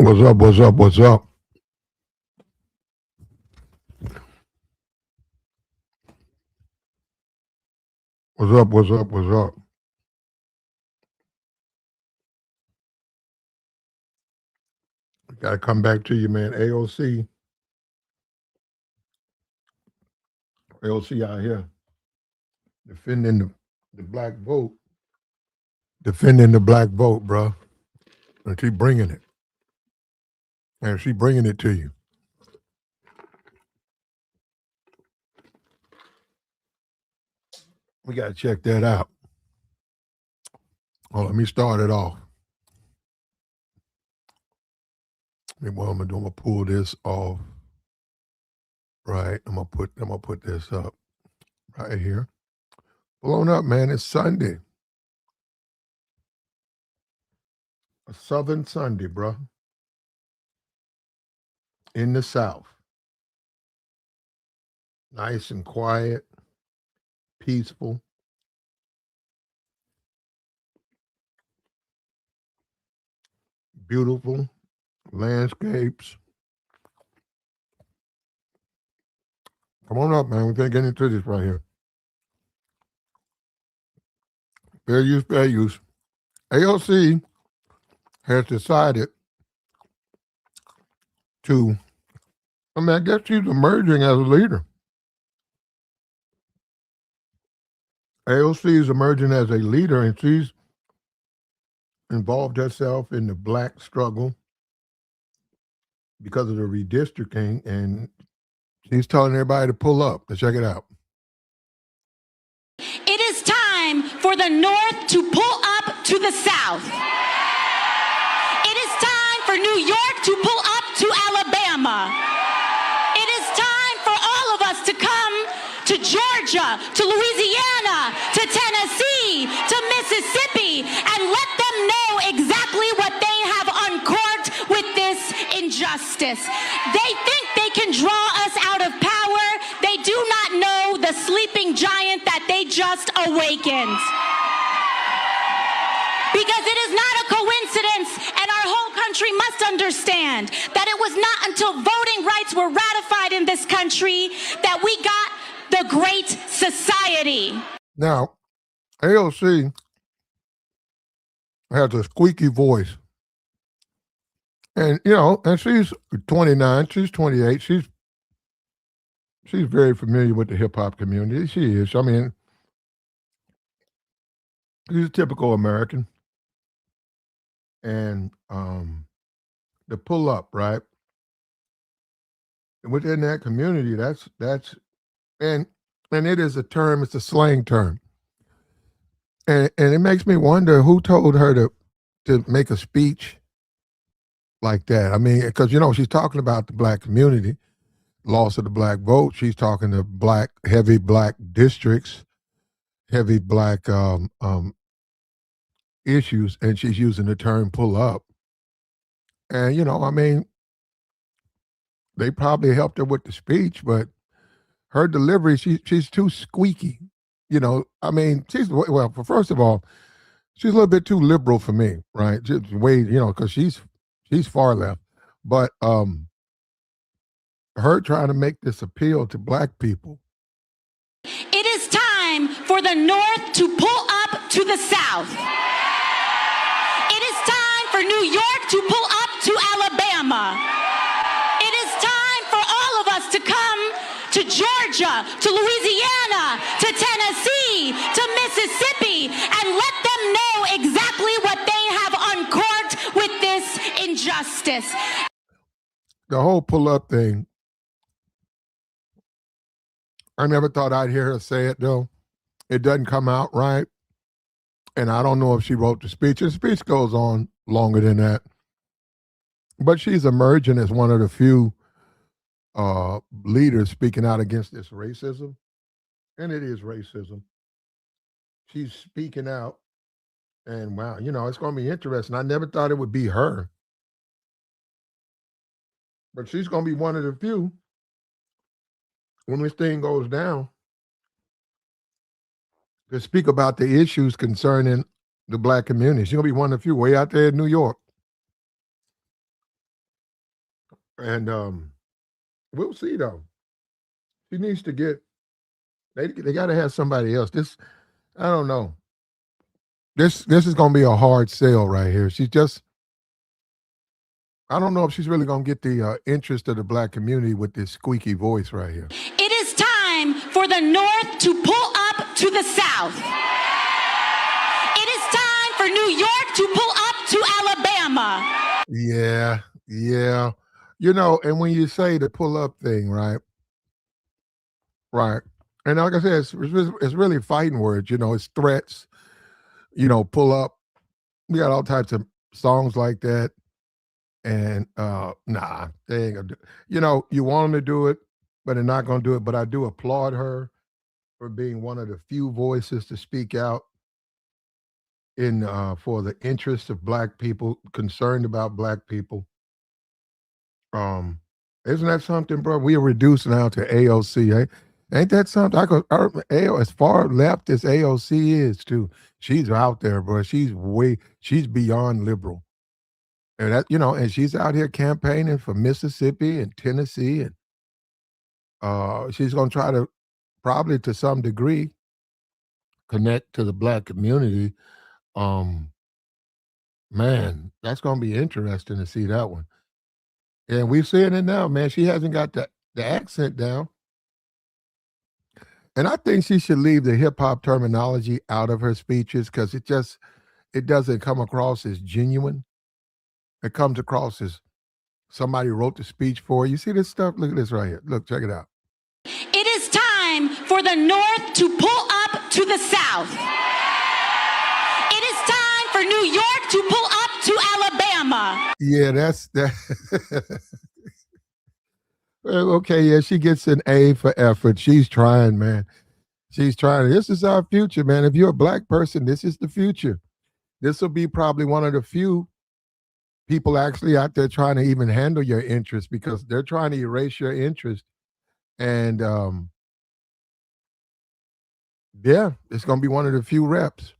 What's up? What's up? What's up? What's up? What's up? What's up? Got to come back to you, man. AOC out here defending the black vote, defending the black vote, bro. And she bringing it, and she bringing it to you. We got to check that out. Oh, let me start it off. What I'm gonna pull this off. Right, I'm gonna put this up right here. Blown up, man. It's Sunday, a Southern Sunday, bro. In the South, nice and quiet, peaceful. Beautiful landscapes. Come on up, man. We're going to get into this right here. Fair use, fair use. AOC has decided to, I guess she's emerging as a leader. AOC is emerging as a leader, and she's involved herself in the black struggle because of the redistricting, and she's telling everybody to pull up. Let's check it out. It is time for the North to pull up to the South. It is time for New York to pull up to Alabama. It is time for all of us to come to Georgia, to Louisiana, to Tennessee, to Mississippi, and let them know exactly what they have uncorked with this injustice. They think they can draw us out of power. They do not know the sleeping giant that they just awakened. Because it is not a coincidence, and our whole country must understand that it was not until voting rights were ratified in this country that we got the Great Society. Now, AOC has a squeaky voice. And, and she's 29, she's 28, she's very familiar with the hip-hop community. She is. She's a typical American. And the pull-up, right? Within that community, and it is a term, it's a slang term. And it makes me wonder who told her to make a speech like that. Because, she's talking about the black community, loss of the black vote. She's talking to heavy black districts, heavy black issues, and she's using the term pull up. And, they probably helped her with the speech, but her delivery, she's too squeaky. First of all, she's a little bit too liberal for me, right? Just way, because she's far left. But her trying to make this appeal to black people. It is time for the North to pull up to the South. It is time for New York to pull up to Alabama. It is time for all of us to come to Georgia, to Louisiana, to Tennessee, to Mississippi, and let them know exactly what they have uncorked with this injustice. The whole pull-up thing, I never thought I'd hear her say it, though. It doesn't come out right. And I don't know if she wrote the speech. The speech goes on longer than that. But she's emerging as one of the few leaders speaking out against this racism. And it is racism. She's speaking out. And wow, it's going to be interesting. I never thought it would be her. But she's going to be one of the few when this thing goes down to speak about the issues concerning the black community. She's going to be one of the few way out there in New York. And we'll see though. She needs to get. They got to have somebody else. This I don't know. This is gonna be a hard sell right here. She's just. I don't know if she's really gonna get the interest of the black community with this squeaky voice right here. It is time for the North to pull up to the South. It is time for New York to pull up to Alabama. Yeah, yeah. You know, and when you say the pull up thing, right? Right. And like I said, it's really fighting words. You know, it's threats. You know, pull up. We got all types of songs like that. And nah, they ain't gonna do. You know, you want them to do it, but they're not gonna do it. But I do applaud her for being one of the few voices to speak out in for the interests of black people, concerned about black people. Um, isn't that something, bro? We are reduced now to AOC. Ain't that something? As far left as AOC is, too. She's out there, bro. She's beyond liberal. And that, you know, and she's out here campaigning for Mississippi and Tennessee. And she's gonna try to probably to some degree connect to the black community. Um, man, that's gonna be interesting to see that one. And we're seeing it now, man. She hasn't got the accent down. And I think she should leave the hip hop terminology out of her speeches because it doesn't come across as genuine. It comes across as somebody wrote the speech for her. You see this stuff? Look at this right here. Look, check it out. It is time for the North to pull up to the South. It is time for New York to pull up to Alabama. Yeah, that's that. Okay, yeah, she gets an A for effort. She's trying, man. She's trying. This is our future, man. If you're a black person, this is the future. This will be probably one of the few people actually out there trying to even handle your interest because they're trying to erase your interest. And yeah, it's going to be one of the few reps.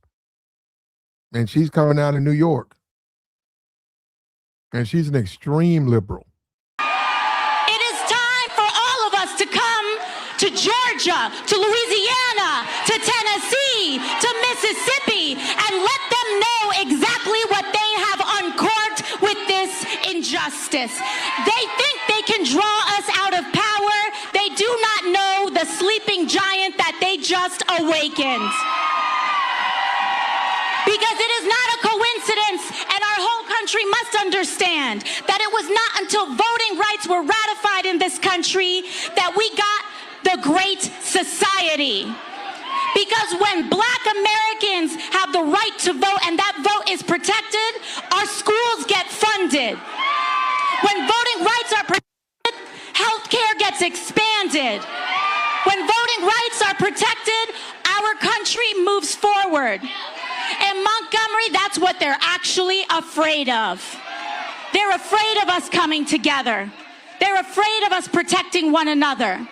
And she's coming out of New York. And she's an extreme liberal. It is time for all of us to come to Georgia, to Louisiana, to Tennessee, to Mississippi, and let them know exactly what they have uncorked with this injustice. They think they can draw us out of power. They do not know the sleeping giant that they just awakened. Because it is not a coincidence, and our whole country must understand that it was not until voting rights were ratified in this country that we got the Great Society. Because when black Americans have the right to vote and that vote is protected, our schools get funded. When voting rights are protected, healthcare gets expanded. When voting rights are protected, our country moves forward. In Montgomery, that's what they're actually afraid of. They're afraid of us coming together. They're afraid of us protecting one another.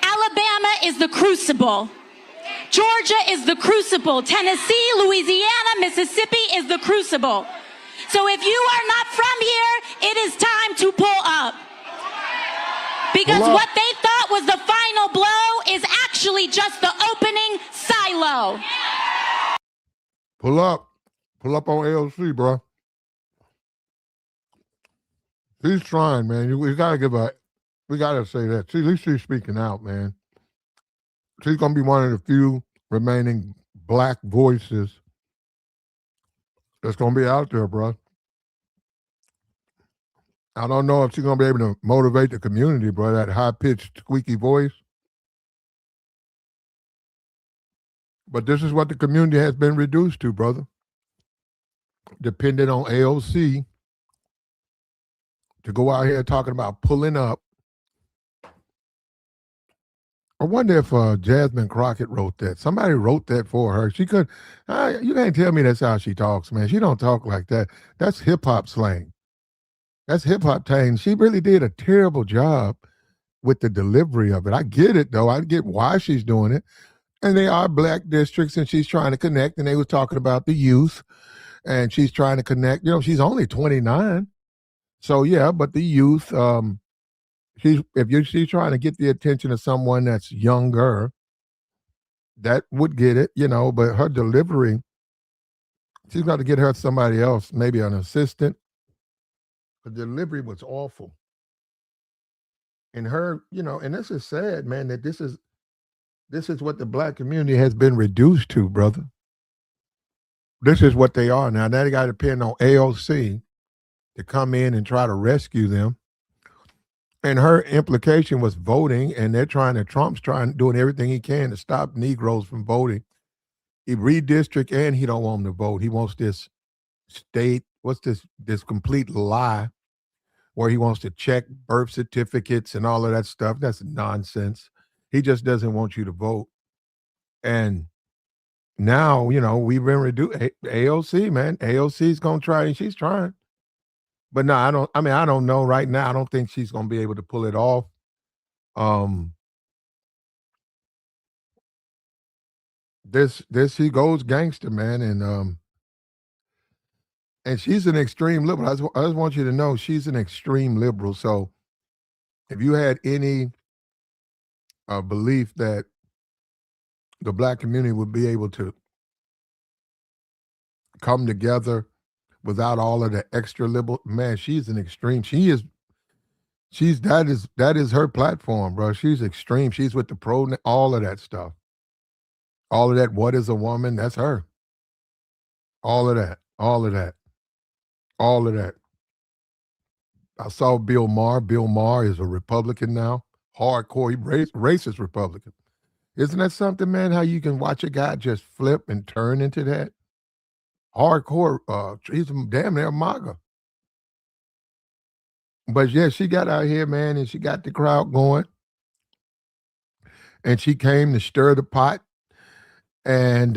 Alabama is the crucible. Georgia is the crucible. Tennessee, Louisiana, Mississippi is the crucible. So if you are not from here, it is time to pull up. Because what they thought was the final blow is actually just the opening silo. Pull up. Pull up on AOC, bro. She's trying, man. We gotta we gotta say that. See, at least she's speaking out, man. She's gonna be one of the few remaining black voices that's gonna be out there, bro. I don't know if she's gonna be able to motivate the community, bro. That high-pitched, squeaky voice. But this is what the community has been reduced to, brother. Depending on AOC to go out here talking about pulling up. I wonder if Jasmine Crockett wrote that. Somebody wrote that for her. She could. You can't tell me that's how she talks, man. She don't talk like that. That's hip hop slang. That's hip hop slang. She really did a terrible job with the delivery of it. I get it though. I get why she's doing it. And they are black districts, and she's trying to connect. And they was talking about the youth, and she's trying to connect. You know, she's only 29. So yeah, but the youth, she's trying to get the attention of someone that's younger, that would get it, but her delivery, she's got to get her somebody else, maybe an assistant. The delivery was awful. And her, and this is sad, man, that this is what the black community has been reduced to, brother. This is what they are now. Now they got to depend on AOC to come in and try to rescue them. And her implication was voting, and Trump's doing everything he can to stop Negroes from voting. He redistrict and he don't want them to vote. He wants this what's this complete lie where he wants to check birth certificates and all of that stuff. That's nonsense. He just doesn't want you to vote. And now, we've been reduced. AOC, man. AOC's going to try, and she's trying. But no, I don't know right now. I don't think she's going to be able to pull it off. This he goes gangster, man, and she's an extreme liberal. I just want you to know she's an extreme liberal. So if you had any belief that the black community would be able to come together without all of the extra liberal, man, she's an extreme. That is her platform, bro. She's extreme. She's with the all of that stuff. All of that, what is a woman? That's her. All of that. All of that. All of that. I saw Bill Maher. Bill Maher is a Republican now. Hardcore racist Republican. Isn't that something, man? How you can watch a guy just flip and turn into that? Hardcore, he's damn near MAGA. But yeah, she got out here, man, and she got the crowd going. And she came to stir the pot. And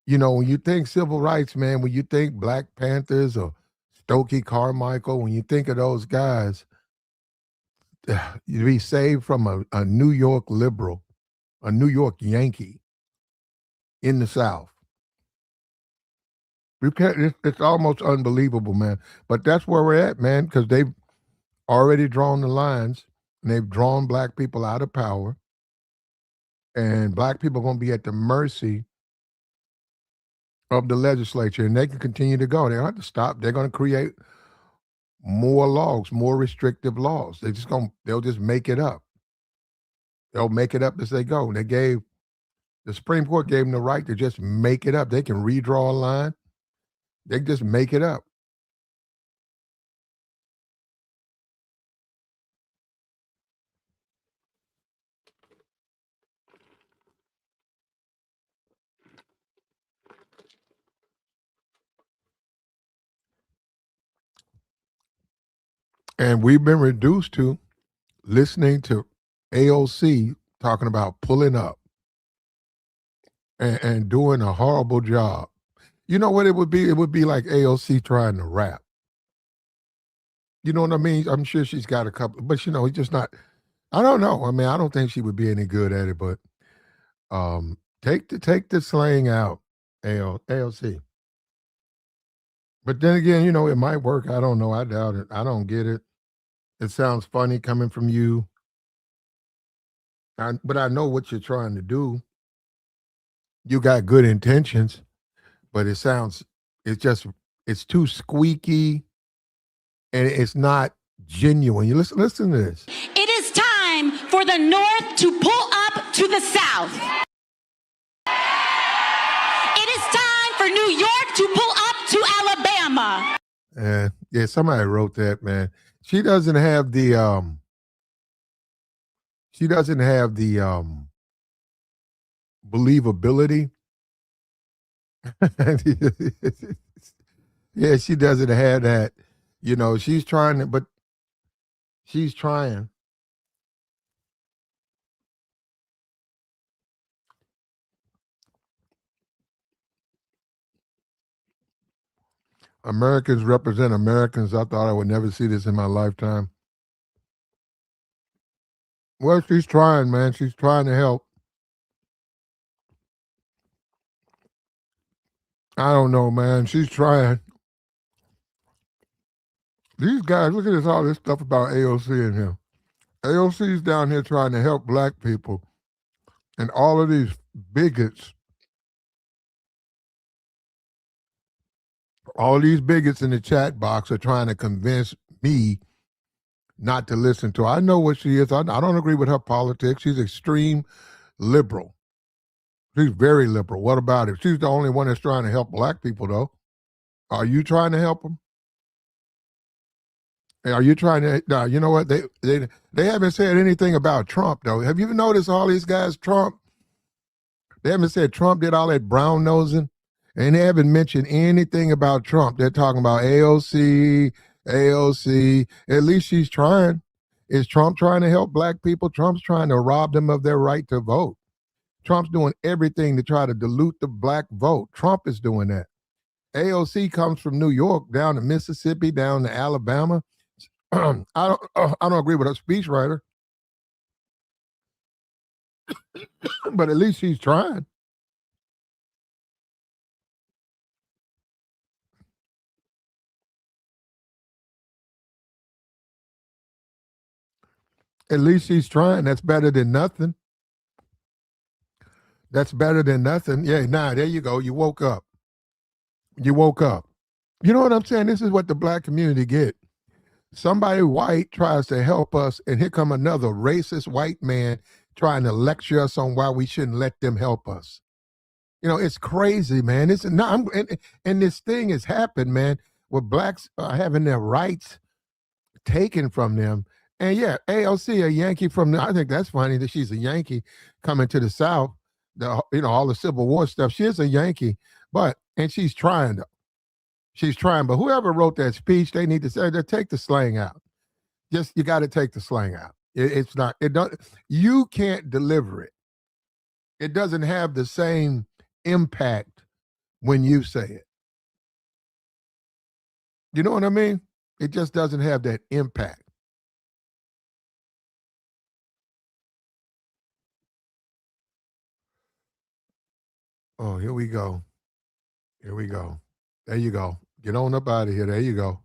when you think civil rights, man, when you think Black Panthers or Stokely Carmichael, when you think of those guys, you be saved from a New York liberal, a New York Yankee in the South. You can't. It's almost unbelievable, man. But that's where we're at, man, because they've already drawn the lines, and they've drawn black people out of power, and black people are going to be at the mercy of the legislature, and they can continue to go. They don't have to stop. They're going to create more laws, more restrictive laws. They'll just make it up. They'll make it up as they go. The Supreme Court gave them the right to just make it up. They can redraw a line. They just make it up. And we've been reduced to listening to AOC talking about pulling up and doing a horrible job. You know what it would be? It would be like AOC trying to rap. You know what I mean? I'm sure she's got a couple, but it's just not. I don't know. I mean, I don't think she would be any good at it. But take the slang out, AOC. But then again, it might work. I don't know. I doubt it. I don't get it. It sounds funny coming from you. But I know what you're trying to do. You got good intentions, but it's too squeaky, and it's not genuine. You listen to this. It is time for the North to pull up to the South. It is time for New York to pull up to Alabama. Yeah, somebody wrote that, man. She doesn't have the believability. Yeah, she doesn't have that. She's trying to, but she's trying. Americans represent Americans. I thought I would never see this in my lifetime. Well, she's trying, man. She's trying to help. I don't know, man. She's trying. These guys, look at this, all this stuff about AOC in here. AOC's down here trying to help black people, and all of these bigots, all these bigots in the chat box are trying to convince me not to listen to her. I know what she is. I don't agree with her politics. She's extreme liberal. She's very liberal. What about it? She's the only one that's trying to help black people, though. Are you trying to help them? Are you trying to? No, you know what? They haven't said anything about Trump, though. Have you noticed all these guys? Trump. They haven't said Trump did all that brown nosing, and they haven't mentioned anything about Trump. They're talking about AOC, AOC. At least she's trying. Is Trump trying to help black people? Trump's trying to rob them of their right to vote. Trump's doing everything to try to dilute the black vote. Trump is doing that. AOC comes from New York down to Mississippi, down to Alabama. I don't agree with her speechwriter, but at least she's trying. At least she's trying. That's better than nothing. That's better than nothing. Yeah, there you go. You woke up. You woke up. You know what I'm saying? This is what the black community get. Somebody white tries to help us, and here come another racist white man trying to lecture us on why we shouldn't let them help us. You know, it's crazy, man. It's not, and this thing has happened, man, where blacks are having their rights taken from them. And yeah, AOC, a Yankee I think that's funny that she's a Yankee coming to the South. All the Civil War stuff. She is a Yankee, and she's trying. She's trying. But whoever wrote that speech, they need to say, take the slang out. You got to take the slang out. It's not. It don't. You can't deliver it. It doesn't have the same impact when you say it. You know what I mean? It just doesn't have that impact. Oh, here we go. Here we go. There you go. Get on up out of here. There you go.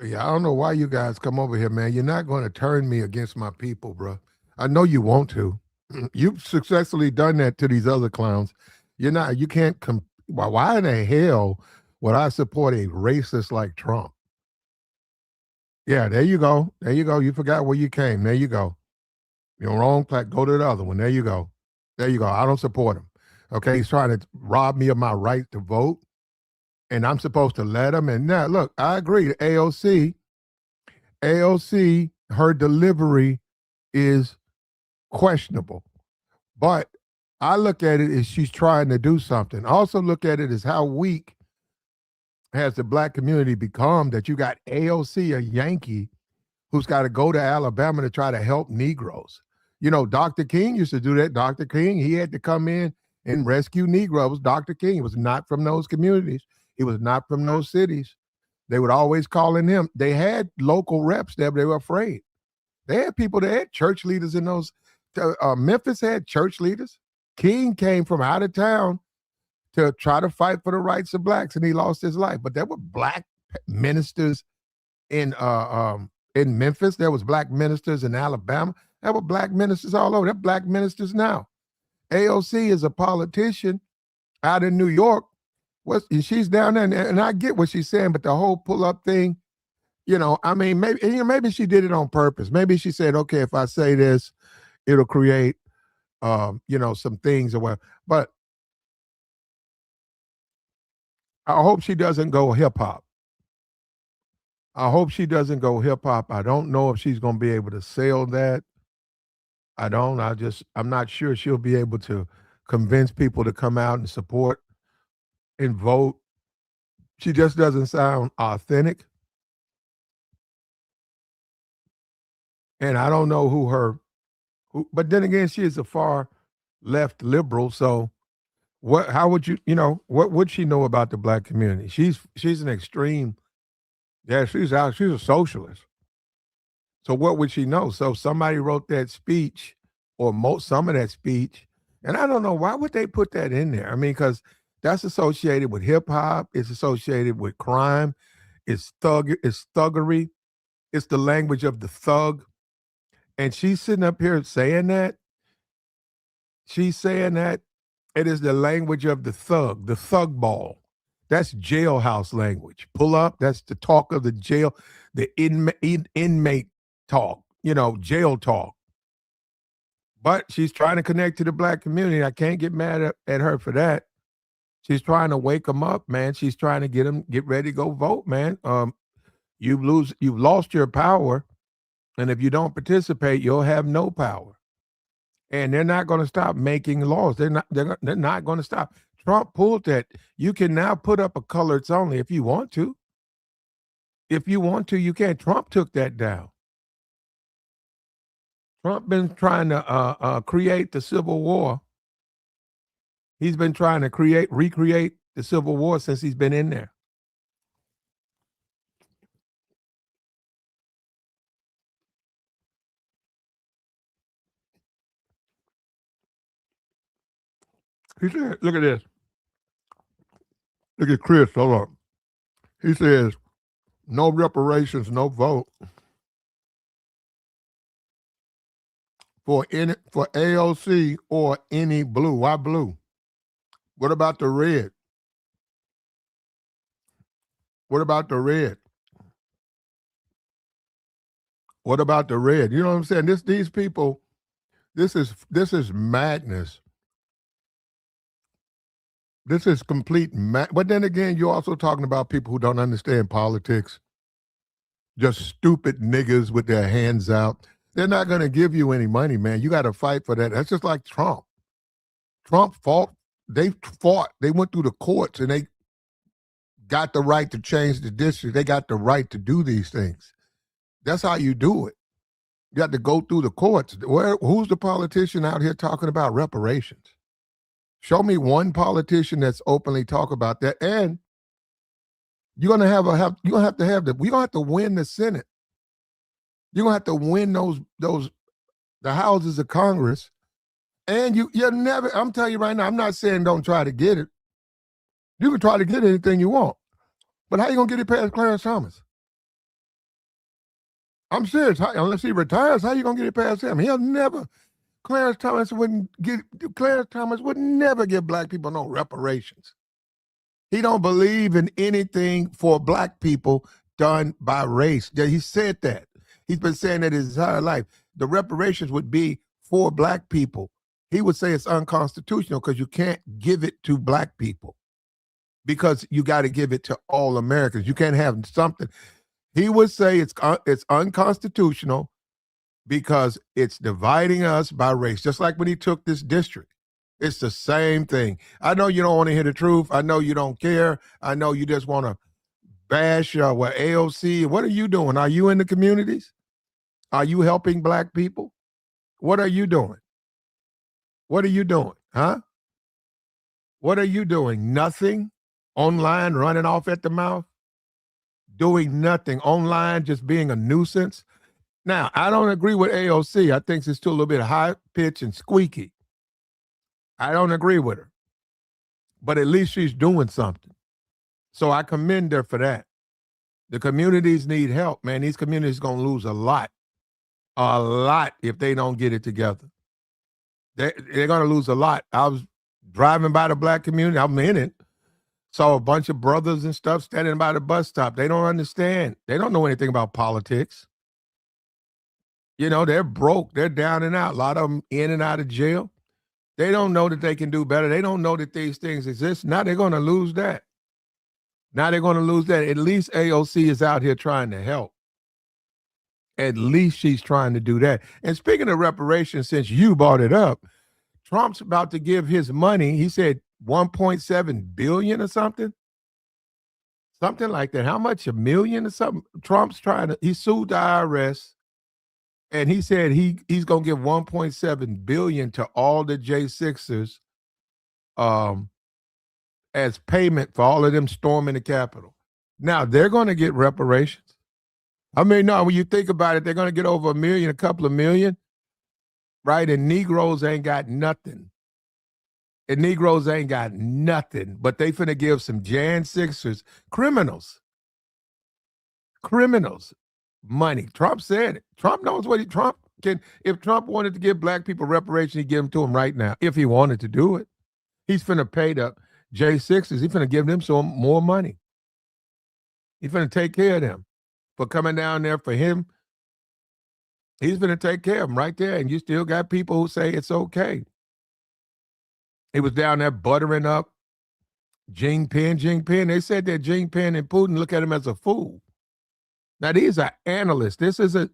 Yeah, I don't know why you guys come over here, man. You're not going to turn me against my people, bro. I know you want to. You've successfully done that to these other clowns. You're not. You can't. Why in the hell would I support a racist like Trump? Yeah, there you go. There you go. You forgot where you came. There you go. You're wrong. Go to the other one. There you go. There you go. I don't support him. Okay, he's trying to rob me of my right to vote, and I'm supposed to let him. And now, look, I agree. AOC, her delivery is questionable, but I look at it as she's trying to do something. I also look at it as how weak has the black community become that you got AOC, a Yankee, who's got to go to Alabama to try to help Negroes. You know, Dr. King used to do that. Dr. King, he had to come in and rescue Negroes. Dr. King, he was not from those communities. He was not from those cities. They would always call in him. They had local reps there, but they were afraid. They had people that had church leaders in those. Memphis had church leaders. King came from out of town to try to fight for the rights of blacks, and he lost his life. But there were black ministers in Memphis. There was black ministers in Alabama. There were black ministers all over. There are black ministers now. AOC is a politician out in New York. She's down there, and I get what she's saying, but the whole pull-up thing, I mean, maybe she did it on purpose. Maybe she said, okay, if I say this, it'll create, some things or whatever. But I hope she doesn't go hip-hop. I hope she doesn't go hip-hop. I don't know if she's going to be able to sell that. I'm not sure she'll be able to convince people to come out and support and vote. She just doesn't sound authentic. And I don't know but then again, she is a far left liberal. So how would what would she know about the black community? She's an extreme. Yeah, she's a socialist. So what would she know? So somebody wrote that speech or some of that speech, and I don't know, why would they put that in there? I mean, because that's associated with hip hop. It's associated with crime. It's thuggery. It's the language of the thug. And she's sitting up here saying that. She's saying that it is the language of the thug ball. That's jailhouse language. Pull up, that's the talk of the jail, the inmate talk, jail talk. But she's trying to connect to the black community. I can't get mad at her for that. She's trying to wake them up, man. She's trying to get them get ready to go vote, man. You've lost your power, and if you don't participate, you'll have no power. And they're not going to stop making laws. They're not going to stop. Trump pulled that. You can now put up a colors only if you want to. If you want to, you can. Trump took that down. Trump been trying to create the Civil War. He's been trying to recreate the Civil War since he's been in there. He said, look at this. Look at Chris, hold on. He says, no reparations, no vote for AOC or any blue. Why blue? What about the red? What about the red? What about the red? You know what I'm saying? These people, this is madness. This is complete but then again, you're also talking about people who don't understand politics. Just stupid niggas with their hands out. They're not going to give you any money, man. You got to fight for that. That's just like Trump. Trump fought. They went through the courts and they got the right to change the district. They got the right to do these things. That's how you do it. You got to go through the courts. Who's the politician out here talking about reparations? Show me one politician that's openly talk about that. And you're gonna have to win the Senate. You're gonna have to win the houses of Congress. And you're never, I'm telling you right now, I'm not saying don't try to get it. You can try to get anything you want. But how you gonna get it past Clarence Thomas? I'm serious. Unless he retires, how you gonna get it past him? He'll never. Clarence Thomas would never give black people no reparations. He don't believe in anything for black people done by race. Yeah, he said that. He's been saying that his entire life. The reparations would be for black people. He would say it's unconstitutional because you can't give it to black people because you got to give it to all Americans. You can't have something. He would say it's unconstitutional because it's dividing us by race, just like when he took this district. It's the same thing. I know you don't want to hear the truth. I know you don't care. I know you just want to bash AOC. What are you doing? Are you in the communities? Are you helping black people? What are you doing? What are you doing? Huh? What are you doing? Nothing? Online, running off at the mouth? Doing nothing. Online, just being a nuisance? Now, I don't agree with AOC. I think it's still a little bit high pitch and squeaky. I don't agree with her. But at least she's doing something. So I commend her for that. The communities need help, man. These communities are going to lose a lot if they don't get it together. They're going to lose a lot. I was driving by the black community. I'm in it. Saw a bunch of brothers and stuff standing by the bus stop. They don't understand. They don't know anything about politics. They're broke. They're down and out. A lot of them in and out of jail. They don't know that they can do better. They don't know that these things exist. Now they're going to lose that. At least AOC is out here trying to help. At least she's trying to do that. And speaking of reparations, since you brought it up, Trump's about to give his money. He said 1.7 billion or something. Something like that. How much? $1 million or something? Trump's he sued the IRS. And he said he's going to give 1.7 billion to all the J6ers as payment for all of them storming the Capitol. Now, they're going to get reparations. I mean, no, when you think about it, they're going to get over $1 million, a couple of million, right? And Negroes ain't got nothing. But they finna give some Jan 6ers, criminals. criminals money. Trump said it. Trump knows what Trump can. If Trump wanted to give black people reparations, he'd give them to them right now. If he wanted to do it, he's finna pay the J6s. He's finna give them some more money. He's finna take care of them for coming down there for him. He's finna take care of them right there. And you still got people who say it's okay. He was down there buttering up Jinping. They said that Jinping and Putin look at him as a fool. Now, these are analysts. This isn't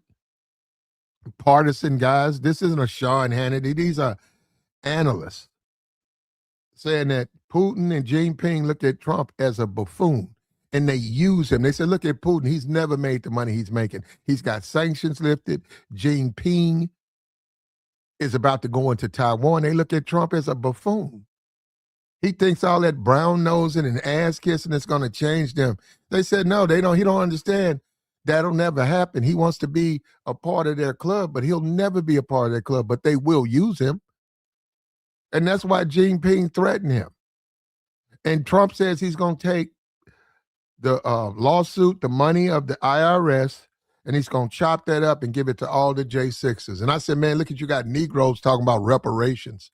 partisan guys. This isn't a Sean Hannity. These are analysts saying that Putin and Jinping look at Trump as a buffoon, and they use him. They said, look at Putin. He's never made the money he's making. He's got sanctions lifted. Jinping is about to go into Taiwan. They look at Trump as a buffoon. He thinks all that brown nosing and ass kissing is going to change them. They said, no, they don't. He don't understand. That'll never happen. He wants to be a part of their club, but he'll never be a part of their club, but they will use him. And that's why Jinping threatened him. And Trump says he's going to take the lawsuit, the money of the IRS, and he's going to chop that up and give it to all the J6s. And I said, man, look at you got Negroes talking about reparations.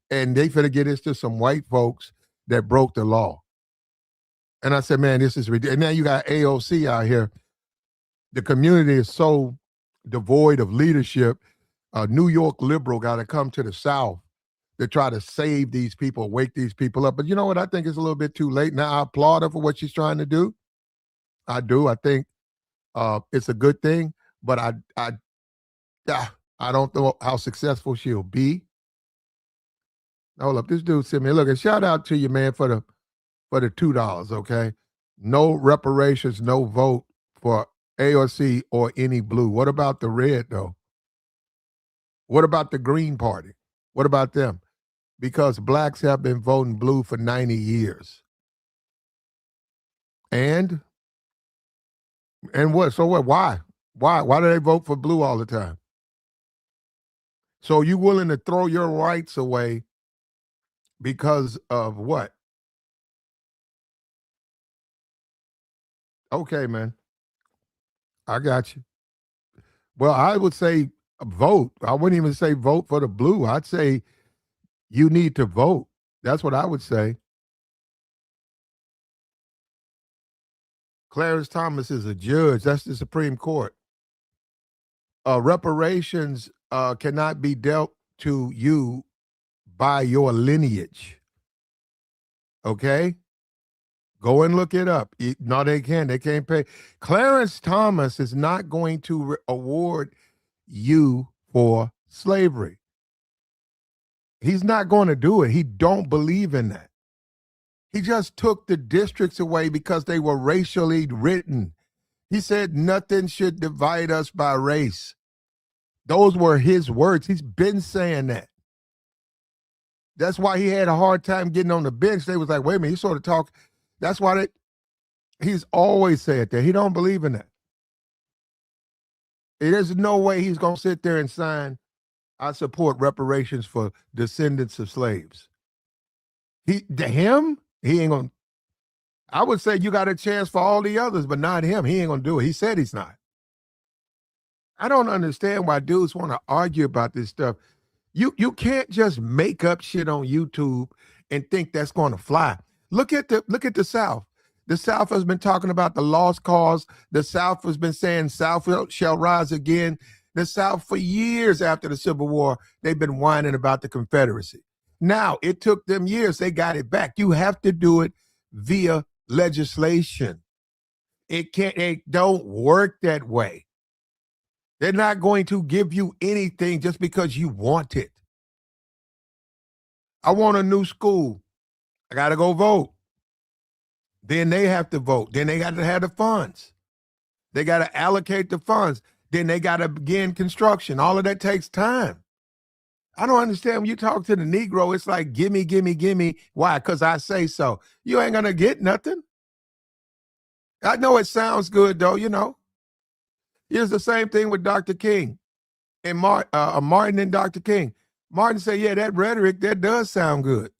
And they finna get this to some white folks that broke the law. And I said, man, this is ridiculous. And now you got AOC out here. The community is so devoid of leadership. A New York liberal got to come to the South to try to save these people, wake these people up. But you know what? I think it's a little bit too late. Now, I applaud her for what she's trying to do. I do. I think it's a good thing. But I don't know how successful she'll be. Hold up. This dude sent me, look, and shout out to you, man, for the $2, okay? No reparations, no vote for AOC or any blue. What about the red, though? What about the Green Party? What about them? Because blacks have been voting blue for 90 years. And what? So what? Why? Why do they vote for blue all the time? So you willing to throw your rights away because of what? Okay, man. I got you. Well, I would say vote. I wouldn't even say vote for the blue. I'd say you need to vote. That's what I would say. Clarence Thomas is a judge. That's the Supreme Court. Reparations cannot be dealt to you by your lineage. Okay? Go and look it up. No, they can't. They can't pay. Clarence Thomas is not going to award you for slavery. He's not going to do it. He don't believe in that. He just took the districts away because they were racially written. He said nothing should divide us by race. Those were his words. He's been saying that. That's why he had a hard time getting on the bench. They was like, wait a minute, he sort of talk. That's why he's always said that. He don't believe in that. There's no way he's going to sit there and sign, I support reparations for descendants of slaves. He ain't going to. I would say you got a chance for all the others, but not him. He ain't going to do it. He said he's not. I don't understand why dudes want to argue about this stuff. You can't just make up shit on YouTube and think that's going to fly. Look at the South. The South has been talking about the lost cause. The South has been saying South shall rise again. The South, for years after the Civil War, they've been whining about the Confederacy. Now, it took them years. They got it back. You have to do it via legislation. It don't work that way. They're not going to give you anything just because you want it. I want a new school. I got to go vote. Then they have to vote. Then they got to have the funds. They got to allocate the funds. Then they got to begin construction. All of that takes time. I don't understand when you talk to the Negro, it's like, gimme, gimme, gimme. Why? Because I say so. You ain't going to get nothing. I know it sounds good, though, you know. Here's the same thing with Dr. King and Martin and Dr. King. Martin said, yeah, that rhetoric, that does sound good.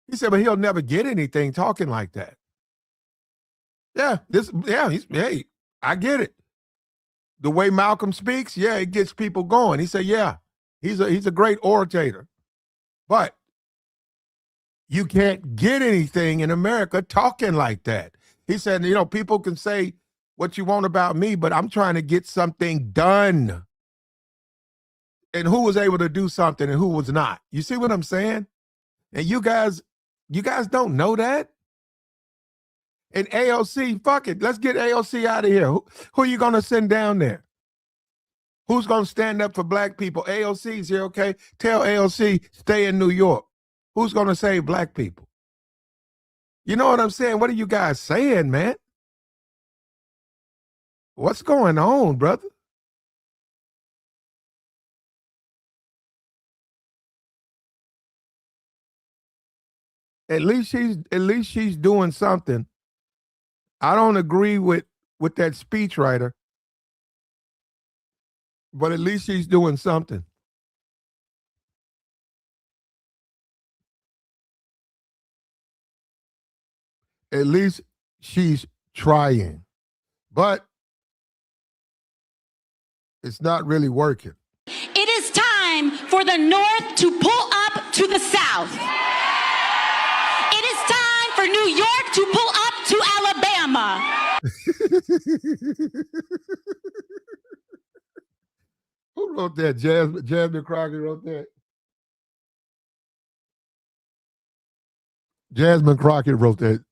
He said, but he'll never get anything talking like that. Hey, I get it. The way Malcolm speaks, yeah, it gets people going. He said, yeah, he's a great orator. But you can't get anything in America talking like that. He said, people can say what you want about me, but I'm trying to get something done. And who was able to do something and who was not? You see what I'm saying? And you guys don't know that? And AOC, fuck it. Let's get AOC out of here. Who are you going to send down there? Who's going to stand up for black people? AOC's here, okay? Tell AOC, stay in New York. Who's going to save black people? You know what I'm saying? What are you guys saying, man? What's going on, brother? At least she's doing something. I don't agree with that speechwriter, but at least she's doing something. At least she's trying. But it's not really working. It is time for the North to pull up to the South. It is time for New York to pull up to Alabama. Who wrote that? Jasmine Crockett wrote that. Jasmine Crockett wrote that.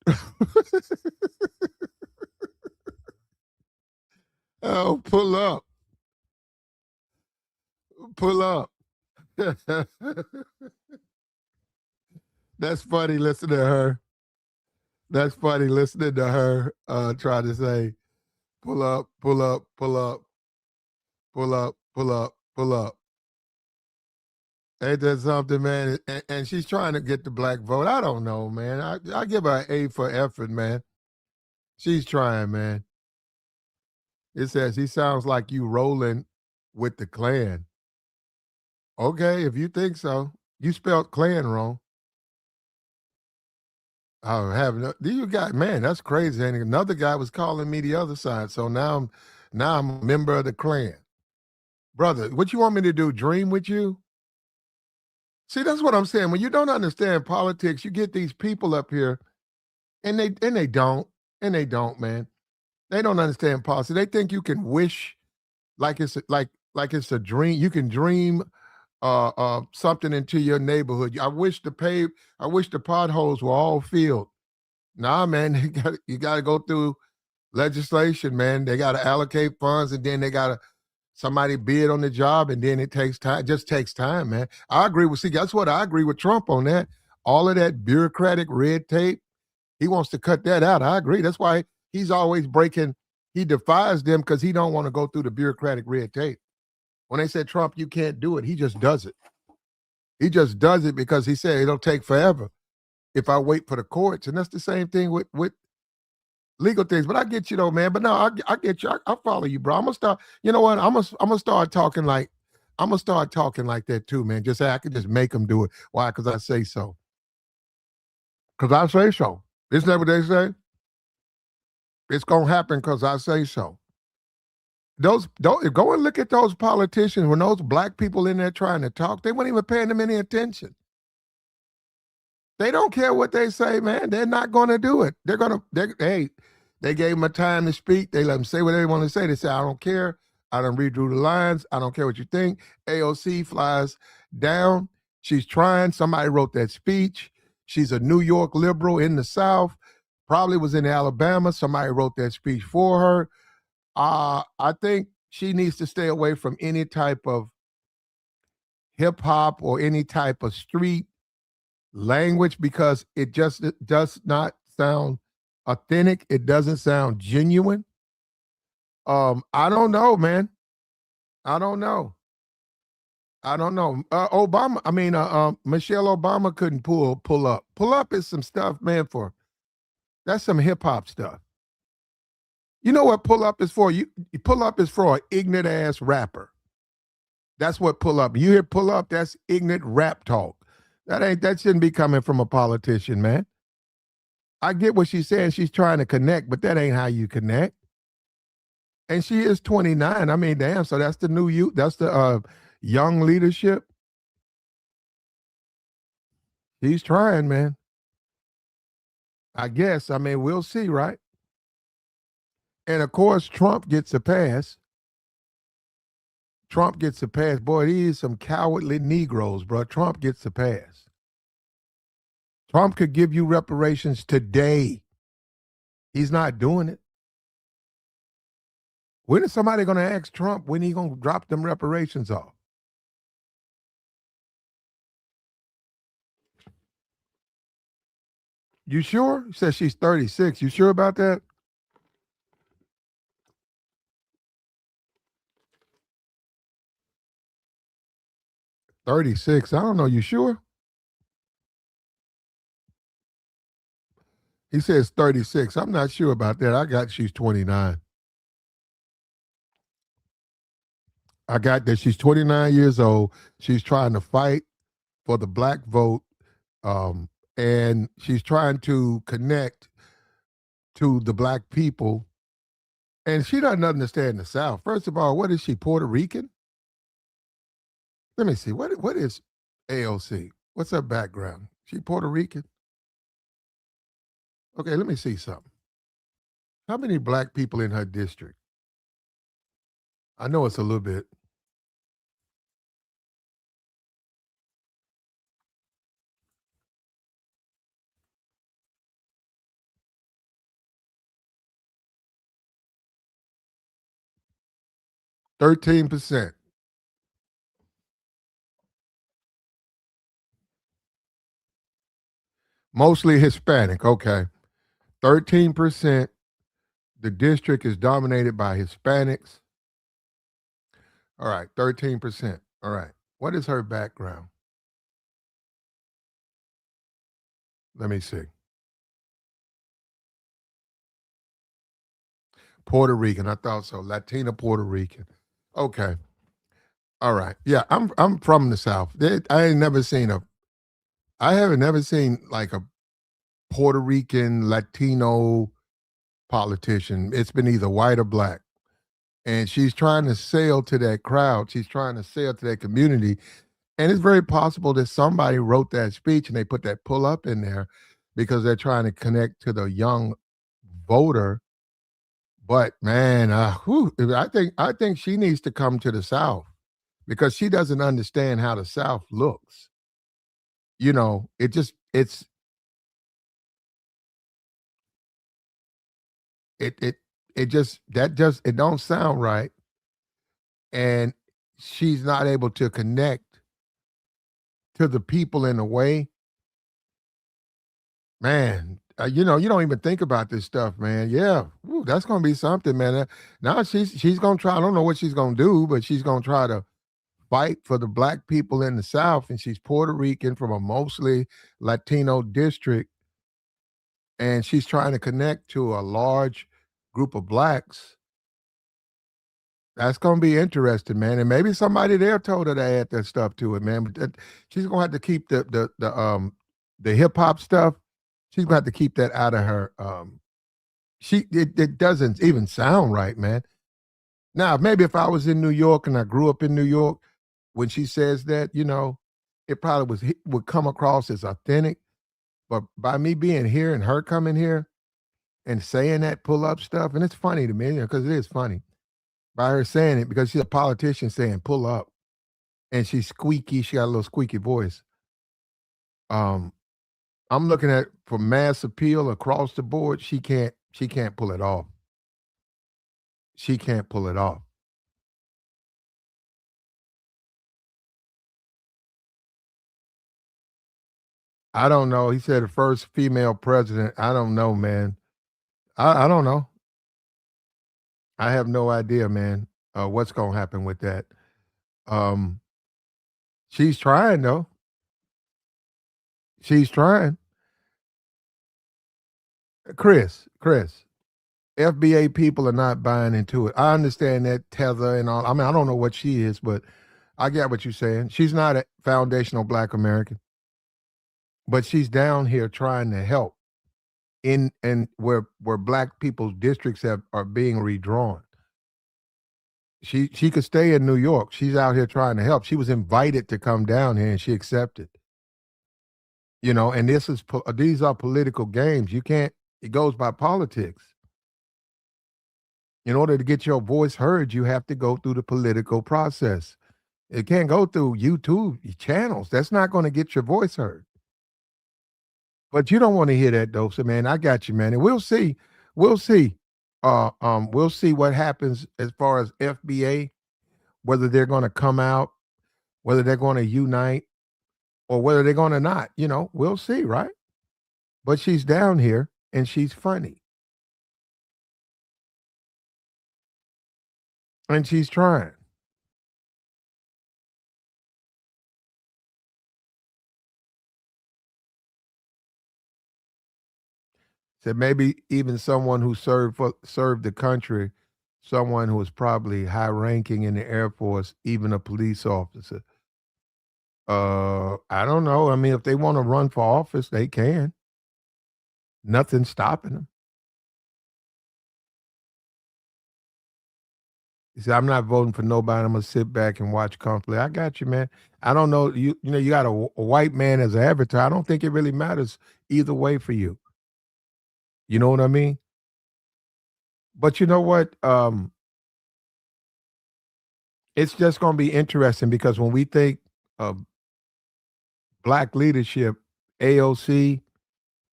Oh, pull up. Pull up. That's funny listening to her. That's funny listening to her try to say, pull up, pull up, pull up, pull up, pull up, pull up. Ain't that something, man? And she's trying to get the black vote. I don't know, man. I give her an A for effort, man. She's trying, man. It says he sounds like you rolling with the Klan. Okay, if you think so. You spelled Klan wrong. I have no. You got, man, that's crazy. And another guy was calling me the other side. So now I'm a member of the Klan. Brother, what you want me to do? Dream with you? See, that's what I'm saying. When you don't understand politics, you get these people up here, and they don't, man. They don't understand policy. They think you can wish like it's a dream. You can dream something into your neighborhood. I wish the potholes were all filled. Nah, man, you got to go through legislation, man. They got to allocate funds, and then they got to somebody bid on the job, and then it takes time. It just takes time, man. I agree with. See, that's what I agree with Trump on that. All of that bureaucratic red tape, he wants to cut that out. I agree. That's why he's always breaking. He defies them because he don't want to go through the bureaucratic red tape. When they said, Trump, you can't do it, he just does it. He just does it because he said it'll take forever if I wait for the courts. And that's the same thing with legal things. But I get you though, man. But no, I get you. I follow you, bro. I'm gonna start. You know what? I'm gonna start talking like that too, man. Just I can just make them do it. Why? Because I say so. Because I say so. Isn't that what they say? It's gonna happen because I say so. Those don't go and look at those politicians when those black people in there trying to talk. They weren't even paying them any attention. They don't care what they say, man. They're not going to do it. They gave them a time to speak. They let them say what they want to say. They say, I don't care. I don't redrew the lines. I don't care what you think. AOC flies down. She's trying. Somebody wrote that speech. She's a New York liberal in the South. Probably was in Alabama. Somebody wrote that speech for her. I think she needs to stay away from any type of hip hop or any type of street language because it just does not sound authentic. It doesn't sound genuine. I don't know, man. I don't know. Michelle Obama couldn't pull up. Pull up is some stuff, man. That's some hip hop stuff. You know what pull up is for? You pull up is for an ignorant ass rapper. That's what pull up. You hear pull up, that's ignorant rap talk. That shouldn't be coming from a politician, man. I get what she's saying. She's trying to connect, but that ain't how you connect. And she is 29. I mean, damn. So that's the new youth. That's the young leadership. He's trying, man. I guess. I mean, we'll see, right? And of course, Trump gets a pass. Trump gets a pass. Boy, these some cowardly Negroes, bro. Trump gets a pass. Trump could give you reparations today. He's not doing it. When is somebody going to ask Trump when he going to drop them reparations off? You sure? He says she's 36. You sure about that? $36. I don't know. You sure? He says 36. I'm not sure about that. I got she's 29. I got that she's 29 years old. She's trying to fight for the black vote. And she's trying to connect to the black people. And she doesn't understand the South. First of all, what is she, Puerto Rican? Let me see. What is AOC? What's her background? She Puerto Rican? Okay, let me see something. How many black people in her district? I know it's a little bit. %13. Mostly Hispanic. Okay. 13%. The district is dominated by Hispanics. All right. 13%. All right. What is her background? Let me see. Puerto Rican. I thought so. Latina Puerto Rican. Okay. All right. Yeah, I'm from the South. I haven't never seen like a Puerto Rican Latino politician. It's been either white or black. And she's trying to sell to that crowd. She's trying to sell to that community. And it's very possible that somebody wrote that speech and they put that pull up in there because they're trying to connect to the young voter. But man, I think she needs to come to the South because she doesn't understand how the South looks. You know, it it it just that just it don't sound right, and she's not able to connect to the people in a way. Man, you don't even think about this stuff, man. Yeah, ooh, that's gonna be something, man. Now she's gonna try. I don't know what she's gonna do, but she's gonna try to fight for the black people in the South, and she's Puerto Rican from a mostly Latino district, and she's trying to connect to a large group of blacks. That's gonna be interesting, man. And maybe somebody there told her to add that stuff to it, man. But she's gonna have to keep the hip hop stuff. She's gonna have to keep that out of her. It doesn't even sound right, man. Now, maybe if I was in New York and I grew up in New York, when she says that, it probably would come across as authentic. But by me being here and her coming here and saying that pull up stuff, and it's funny to me, because it is funny by her saying it because she's a politician saying pull up, and she's squeaky. She got a little squeaky voice. Um, I'm looking at for mass appeal across the board. She can't pull it off. She can't pull it off. I don't know. He said the first female president. I don't know, man. I don't know. I have no idea, man. What's gonna happen with that? Um, she's trying though. She's trying. Chris, FBA people are not buying into it. I understand that tether and all. I mean, I don't know what she is, but I get what you're saying. She's not a foundational Black American, but she's down here trying to help in and where Black people's districts are being redrawn. She could stay in New York. She's out here trying to help. She was invited to come down here, and she accepted. And these are political games. You can't. It goes by politics. In order to get your voice heard, you have to go through the political process. It can't go through YouTube channels. That's not going to get your voice heard. But you don't want to hear that, though. So, man, I got you, man. And we'll see. We'll see. We'll see what happens as far as FBA, whether they're going to come out, whether they're going to unite, or whether they're going to not. We'll see, right? But she's down here and she's funny. And she's trying. Said maybe even someone who served the country, someone who was probably high ranking in the Air Force, even a police officer. I don't know. I mean, if they want to run for office, they can. Nothing's stopping them. He said, I'm not voting for nobody. I'm gonna sit back and watch comfortably. I got you, man. I don't know. You got a white man as an avatar. I don't think it really matters either way for you. You know what I mean? But you know what? It's just gonna be interesting because when we think of black leadership, AOC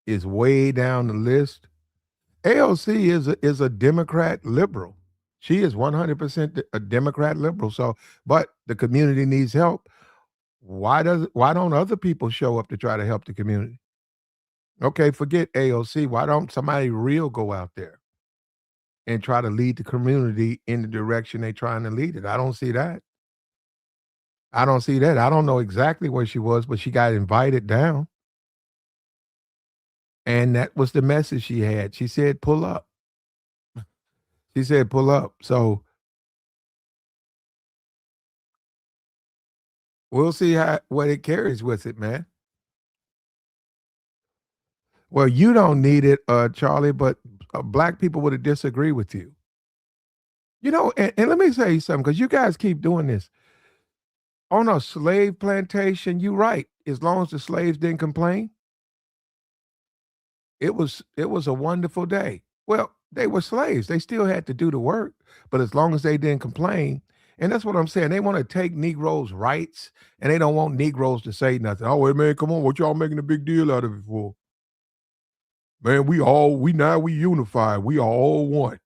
is way down the list. AOC is a Democrat liberal. She is 100% a Democrat liberal. So, but the community needs help. Why don't other people show up to try to help the community? Okay, forget AOC. Why don't somebody real go out there and try to lead the community in the direction they're trying to lead it? I don't see that. I don't see that. I don't know exactly where she was, but she got invited down. And that was the message she had. She said, pull up. She said, pull up. So we'll see what it carries with it, man. Well, you don't need it, Charlie, but black people would disagree with you. And let me say something, because you guys keep doing this. On a slave plantation, you're right. As long as the slaves didn't complain, it was a wonderful day. Well, they were slaves. They still had to do the work, but as long as they didn't complain, and that's what I'm saying. They want to take Negroes' rights, and they don't want Negroes to say nothing. Oh, wait, man, come on. What y'all making a big deal out of it for? Man, we unified. We are all one.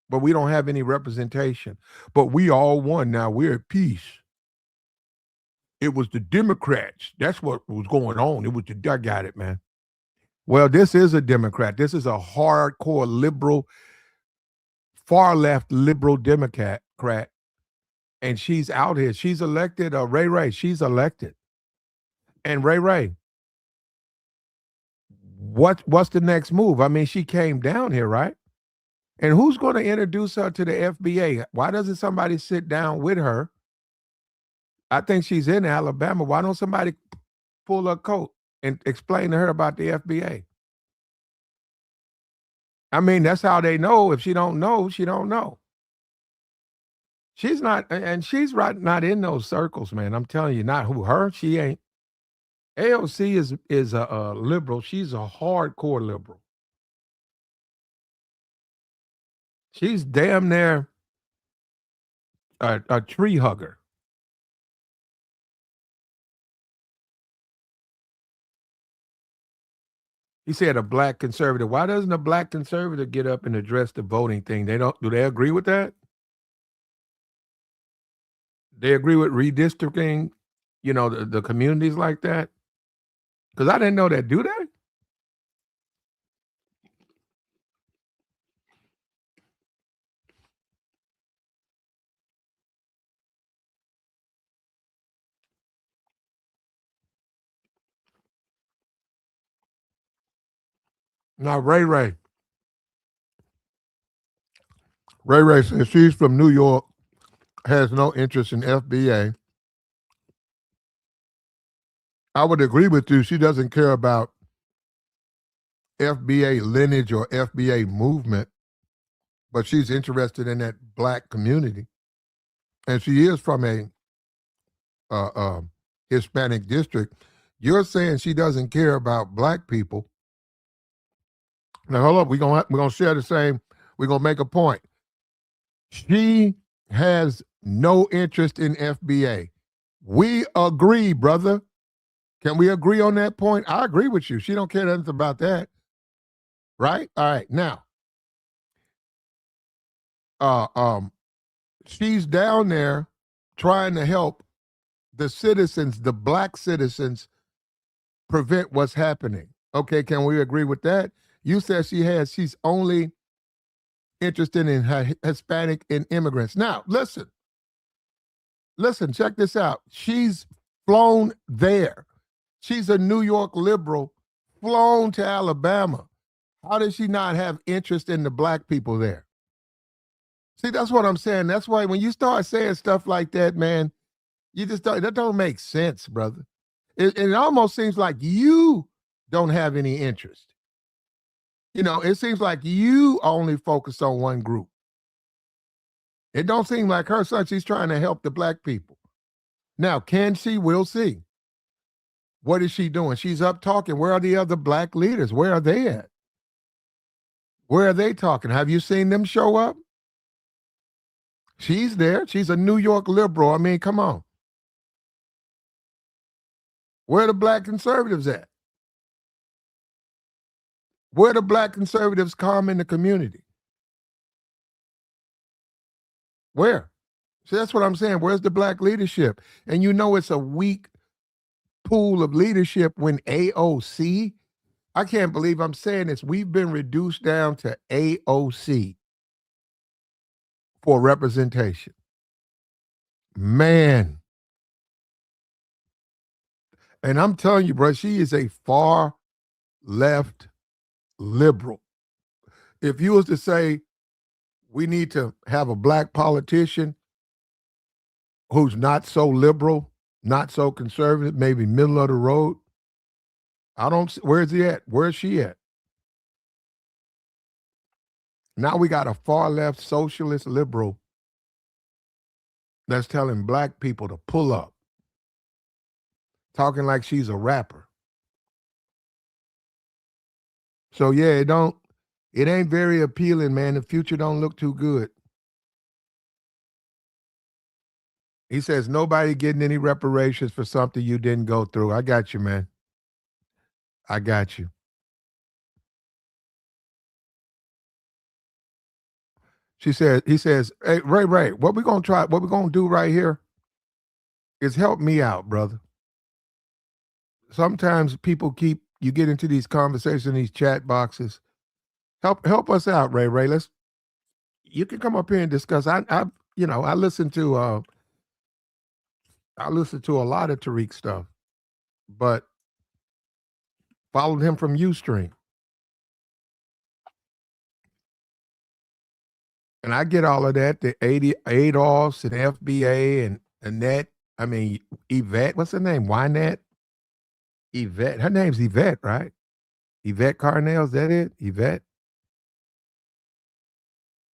But we don't have any representation. But we all one now. We're at peace. It was the Democrats. That's what was going on. I got it, man. Well, this is a Democrat. This is a hardcore liberal, far left liberal Democrat. And she's out here. She's elected. Ray. She's elected. And Ray. What's the next move? I mean, she came down here, right? And who's going to introduce her to the FBA? Why doesn't somebody sit down with her? I think she's in Alabama. Why don't somebody pull her coat and explain to her about the FBA? I mean, that's how they know. If she don't know, she don't know. She's not, and she's not in those circles, man. I'm telling you, not her. She ain't. AOC is a liberal. She's a hardcore liberal. She's damn near a tree hugger. He said a black conservative. Why doesn't a black conservative get up and address the voting thing? Do they agree with that? They agree with redistricting, the communities like that? Because I didn't know that. Do they? Now, Ray says she's from New York, has no interest in FBA. I would agree with you. She doesn't care about FBA lineage or FBA movement, but she's interested in that black community. and she is from a Hispanic district. You're saying she doesn't care about black people. Now hold up, we're gonna share the same. We're gonna make a point. She has no interest in FBA. We agree, brother. Can we agree on that point? I agree with you. She don't care nothing about that, right? All right. Now, uh, um, she's down there trying to help the citizens, the black citizens, prevent what's happening. Okay, can we agree with that? You said she's only interested in Hispanic and immigrants. Now, listen, check this out. She's flown there. She's a New York liberal, flown to Alabama. How does she not have interest in the black people there? See, that's what I'm saying. That's why when you start saying stuff like that, man, you just don't, that don't make sense, brother. It almost seems like you don't have any interest. You know, it seems like you only focus on one group. It don't seem like her son, she's trying to help the black people. Now, can she? We'll see. What is she doing? She's up talking. Where are the other black leaders? Where are they at? Where are they talking? Have you seen them show up? She's there. She's a New York liberal. I mean, come on. Where are the black conservatives at? Where are the black conservatives come in the community? Where? See, that's what I'm saying. Where's the black leadership? And you know it's a weak pool of leadership when AOC, I can't believe I'm saying this, we've been reduced down to AOC for representation. Man. And I'm telling you, bro, she is a far left liberal. If you was to say we need to have a black politician who's not so liberal, not so conservative, maybe middle of the road, where's he at? Where's she at? Now we got a far left socialist liberal that's telling black people to pull up, talking like she's a rapper. So yeah, it ain't very appealing, man. The future don't look too good. He says nobody getting any reparations for something you didn't go through. I got you, man. I got you. He says, hey, Ray, what we gonna do right here is help me out, brother. Sometimes you get into these conversations, these chat boxes. Help us out, Ray. You can come up here and discuss. I listen to a lot of Tariq stuff, but followed him from Ustream. And I get all of that, the ADOS and FBA and Annette. I mean, Yvette, what's her name? Wynette? Yvette. Her name's Yvette, right? Yvette Carnell, is that it? Yvette?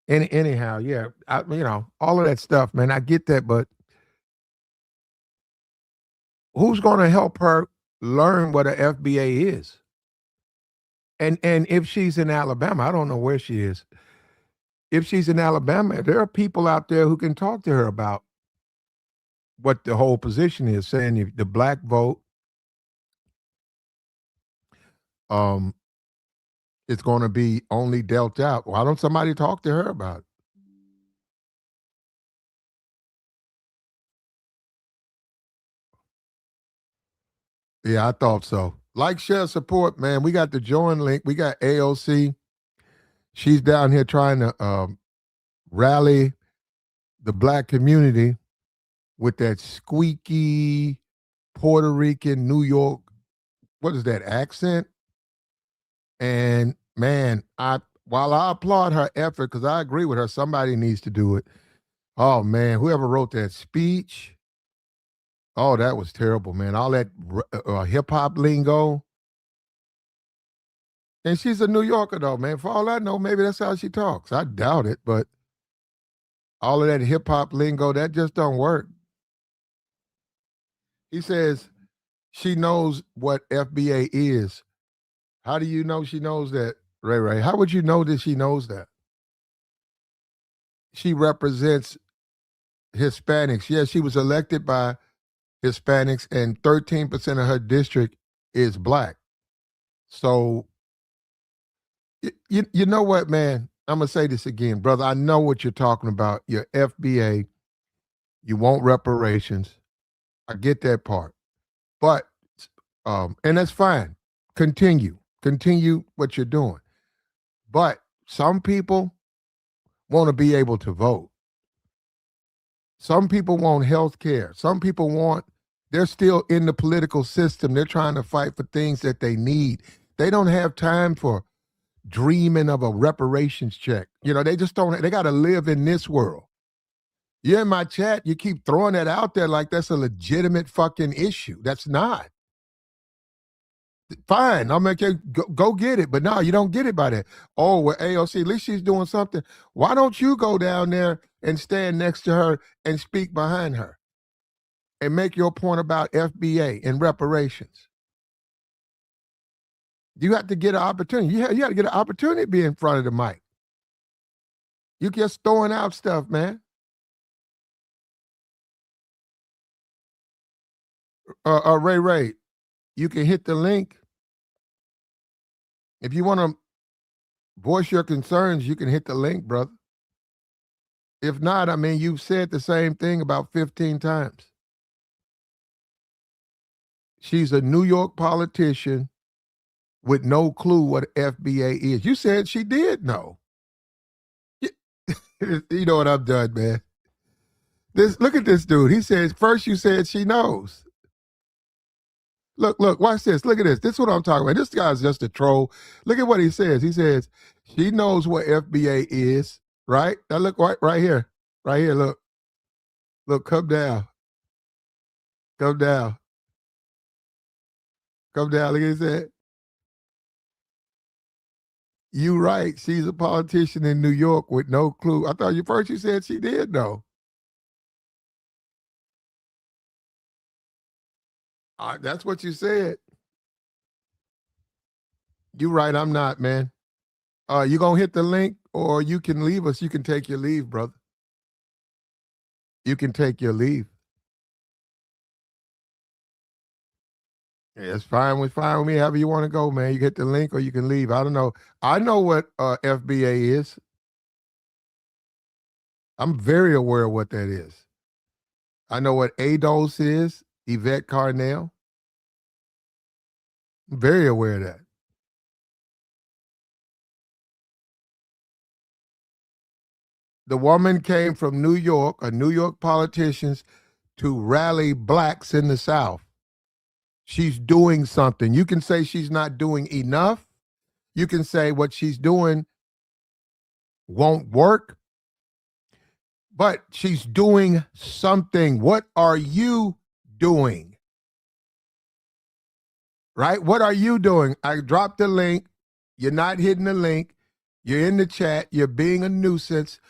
Anyhow, yeah. All of that stuff, man. I get that, but who's going to help her learn what a FBA is? And if she's in Alabama, I don't know where she is. If she's in Alabama, there are people out there who can talk to her about what the whole position is, saying the black vote it's going to be only dealt out. Why don't somebody talk to her about it? Yeah, I thought so. Like, share, support, man. We got the join link. We got AOC. She's down here trying to rally the black community with that squeaky Puerto Rican, New York, what is that accent? And man, while I applaud her effort, because I agree with her, somebody needs to do it. Oh man, whoever wrote that speech, oh, that was terrible, man. All that hip hop lingo. And she's a New Yorker, though, man. For all I know, maybe that's how she talks. I doubt it, but All of that hip hop lingo, that just don't work. He says she knows what FBA is. How do you know she knows that, Ray Ray? How would you know that she knows that? She represents Hispanics. Yes, she was elected by Hispanics, and 13% of her district is black. So, you know what, man? I'm going to say this again, brother. I know what you're talking about. Your FBA, you want reparations. I get that part. But, and that's fine. Continue what you're doing. But some people want to be able to vote. Some people want health care. Some people they're still in the political system. They're trying to fight for things that they need. They don't have time for dreaming of a reparations check. They just don't, they got to live in this world. You're in my chat, you keep throwing that out there like that's a legitimate fucking issue. That's not. Fine, I'm like, go get it. But no, you don't get it by that. Oh, well, AOC, at least she's doing something. Why don't you go down there and stand next to her and speak behind her and make your point about FBA and reparations? You have to get an opportunity. You have to get an opportunity to be in front of the mic. You just throwing out stuff, man. Ray, you can hit the link. If you want to voice your concerns, you can hit the link, brother. If not, I mean, you've said the same thing about 15 times. She's a New York politician with no clue what FBA is. You said she did know. You know what I'm done, man. Look at this dude. He says, first you said she knows. Look, watch this. Look at this. This is what I'm talking about. This guy's just a troll. Look at what he says. He says, she knows what FBA is, right? Now look right here. Right here, look. Look, come down. Come down. Come down. Look at that. You right. She's a politician in New York with no clue. I thought you said she did know. That's what you said. You right. I'm not, man. You gonna hit the link, or you can leave us. You can take your leave, brother. You can take your leave. Yeah, it's fine with me. However you want to go, man. You get the link, or you can leave. I don't know. I know what FBA is. I'm very aware of what that is. I know what ADOS is, Yvette Carnell. I'm very aware of that. The woman came from New York, a New York politicians, to rally blacks in the South. She's doing something. You can say she's not doing enough. You can say what she's doing won't work, but she's doing something. What are you doing? Right? What are you doing? I dropped the link. You're not hitting the link. You're in the chat. You're being a nuisance.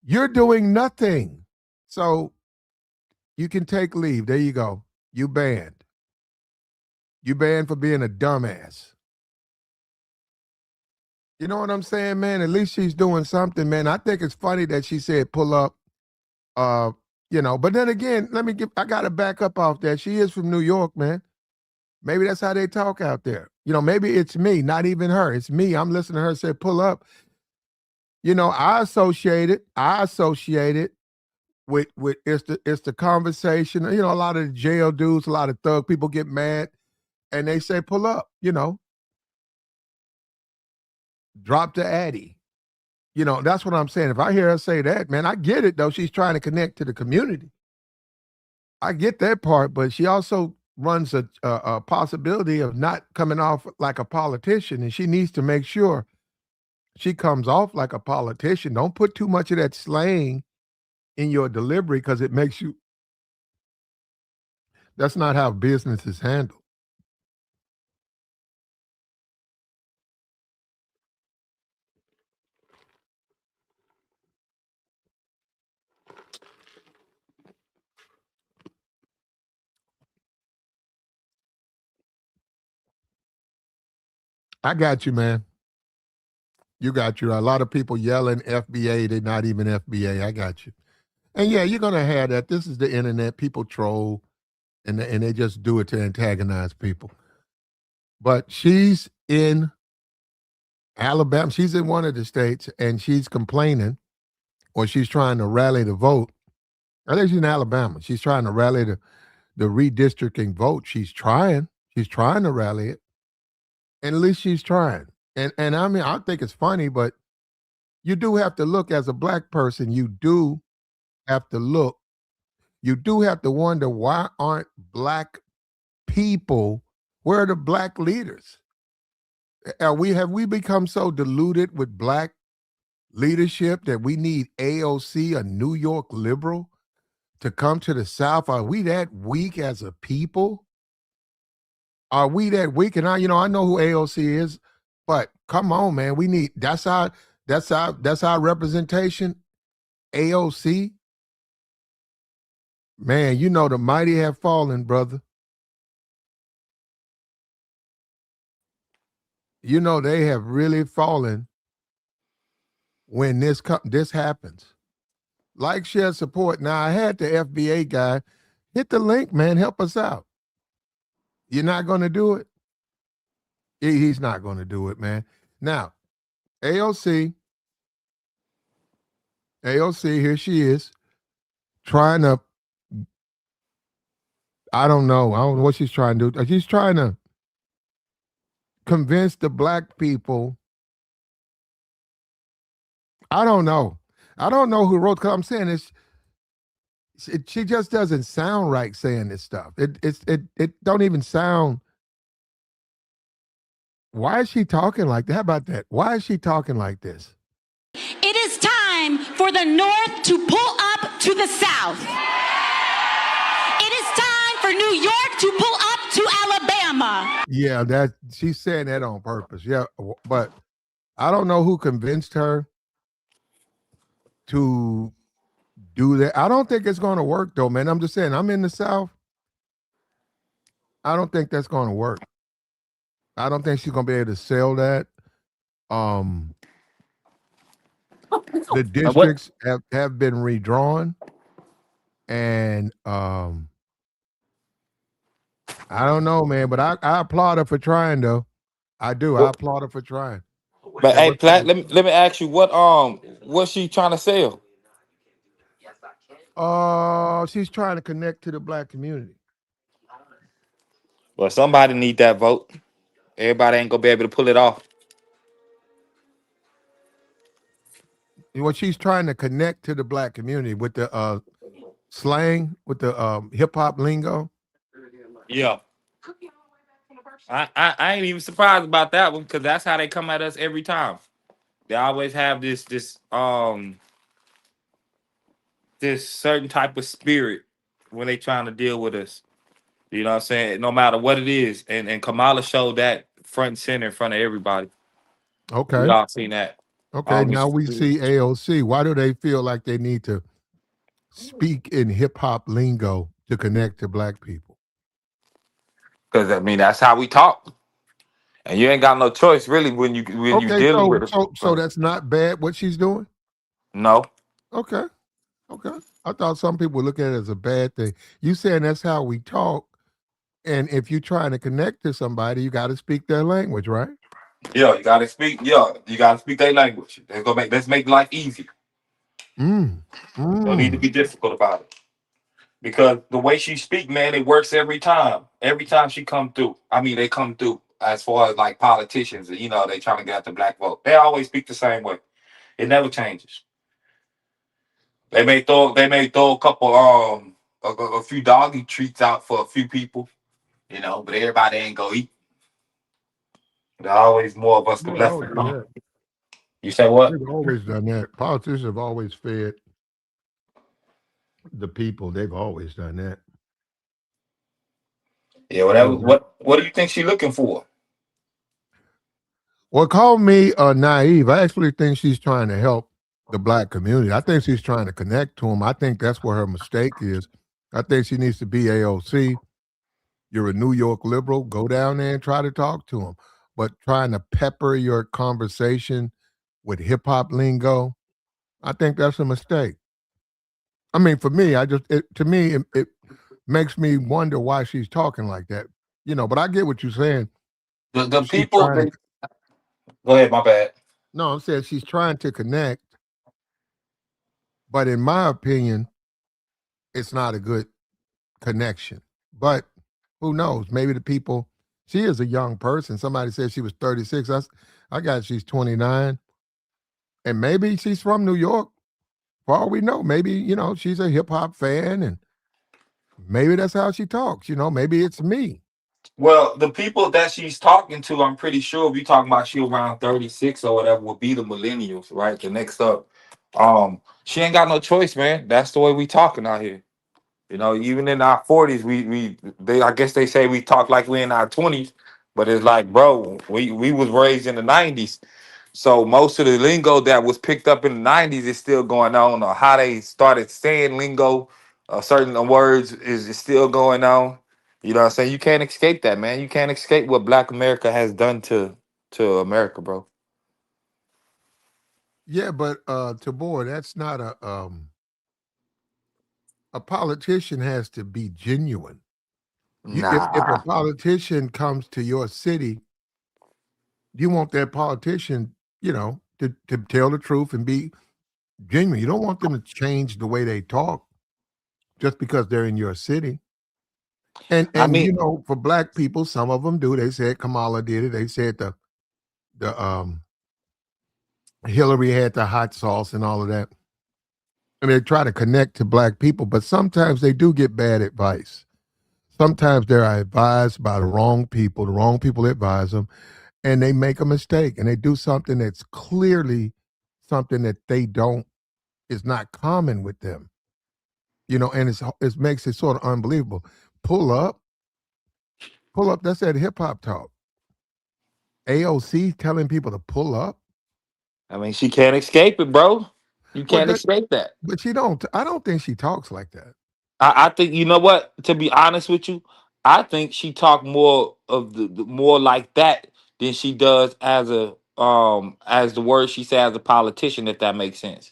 You're doing nothing. So you can take leave. There you go. You banned. You banned for being a dumbass. You know what I'm saying, man? At least she's doing something, man. I think it's funny that she said pull up. But then again, I gotta back up off that. She is from New York, man. Maybe that's how they talk out there. Maybe it's me, not even her. It's me. I'm listening to her say pull up. I associate it with it's the conversation. A lot of the jail dudes, a lot of thug people get mad and they say pull up, drop the Addy. That's what I'm saying. If I hear her say that, man, I get it though. She's trying to connect to the community. I get that part, but she also runs a possibility of not coming off like a politician, and she needs to make sure she comes off like a politician. Don't put too much of that slang in your delivery because it makes you. That's not how business is handled. I got you, man. You got you. A lot of people yelling FBA, they're not even FBA. I got you. And yeah, you're gonna have that. This is the internet. People troll and they just do it to antagonize people. But she's in Alabama. She's in one of the states and she's complaining or she's trying to rally the vote. I think she's in Alabama. She's trying to rally the redistricting vote. She's trying. She's trying to rally it. And at least she's trying. And I mean, I think it's funny, but you do have to look as a black person, you do have to look. You do have to wonder why aren't black people, where are the black leaders? Have we become so diluted with black leadership that we need AOC, a New York liberal, to come to the South? Are we that weak as a people? Are we that weak? And I know who AOC is, but come on, man. We need that's our representation. AOC. Man, the mighty have fallen, brother. They have really fallen when this happens. Like, share, support. Now, I had the FBA guy. Hit the link, man. Help us out. You're not going to do it? He's not going to do it, man. Now, AOC, here she is, trying to, I don't know what she's trying to do. She's trying to convince the black people. I don't know who wrote, because I'm saying this. She just doesn't sound right saying this stuff. It don't even sound. Why is she talking like that? How about that? Why is she talking like this? It is time for the North to pull up to the South. It is time for New York to pull up to Alabama. Yeah, she's saying that on purpose. Yeah, but I don't know who convinced her to do that. I don't think it's going to work, though, man. I'm just saying, I'm in the South. I don't think that's going to work. I don't think she's going to be able to sell that. The districts have been redrawn, and I don't know, man. But I applaud her for trying, though. I do. I applaud her for trying. But hey, Platt, let me ask you what's she trying to sell? She's trying to connect to the black community. Well, somebody need that vote. Everybody ain't gonna be able to pull it off. What she's trying to connect to the black community with the slang, with the hip hop lingo. Yeah. I ain't even surprised about that one, because that's how they come at us every time. They always have this certain type of spirit when they trying to deal with us. You know what I'm saying? No matter what it is. And Kamala showed that front and center in front of everybody. Okay. We all seen that. Okay, now we see AOC. Why do they feel like they need to speak in hip hop lingo to connect to black people? Because that's how we talk. And you ain't got no choice really when you dealing with it. So that's not bad what she's doing? No. Okay. I thought some people would look at it as a bad thing. You saying that's how we talk, and if you're trying to connect to somebody, you got to speak their language, right? Yeah, you gotta speak. Yeah, you gotta speak their language. Let's make life easy. Don't need to be difficult about it. Because the way she speak, man, it works every time. Every time she come through. I mean, they come through as far as like politicians, they trying to get out the black vote. They always speak the same way. It never changes. They may throw a couple a few doggy treats out for a few people, but everybody ain't go eat. There's always more of us left. You say what? They've always done that. Politicians have always fed the people. They've always done that. Yeah, whatever. What do you think she's looking for? Well, call me naive. I actually think she's trying to help the black community. I think she's trying to connect to them. I think that's where her mistake is. I think she needs to be AOC. You're a New York liberal. Go down there and try to talk to them. but trying to pepper your conversation with hip hop lingo, I think that's a mistake. I mean, for me, it makes me wonder why she's talking like that. But I get what you're saying. The She's people. trying to. Go ahead. My bad. No, I'm saying she's trying to connect, but in my opinion, it's not a good connection. But who knows? Maybe the people. She is a young person. Somebody said she was 36. I got she's 29, and maybe she's from New York. For all we know, maybe she's a hip hop fan, and maybe that's how she talks. Maybe it's me. Well, the people that she's talking to, I'm pretty sure if you talking about she around 36 or whatever, will be the millennials, right? The next up. She ain't got no choice, man. That's the way we talking out here. Even in our 40s, I guess they say we talk like we in our 20s, but it's like, bro, we was raised in the 90s. So most of the lingo that was picked up in the 90s is still going on, or how they started saying lingo, certain words is still going on. You know what I'm saying? You can't escape that, man. You can't escape what Black America has done to America, bro. Yeah, but Tabor, that's not a politician has to be genuine. If a Nah. politician comes to your city, you want that politician, to tell the truth and be genuine. You don't want them to change the way they talk just because they're in your city. And I and mean, for Black people, some of them do. They said Kamala did it. They said the Hillary had the hot sauce and all of that. I mean, they try to connect to Black people, but sometimes they do get bad advice. Sometimes they're advised by the wrong people advise them, and they make a mistake and they do something that's clearly something that they don't is not common with them. And it makes it sort of unbelievable. Pull up, that's that hip hop talk. AOC telling people to pull up. she can't escape it, bro. You Well, can't escape that. but I don't think she talks like that. I think you know what. To be honest with you, I think she talked more of the more like that than she does as the word she said as a politician. If that makes sense,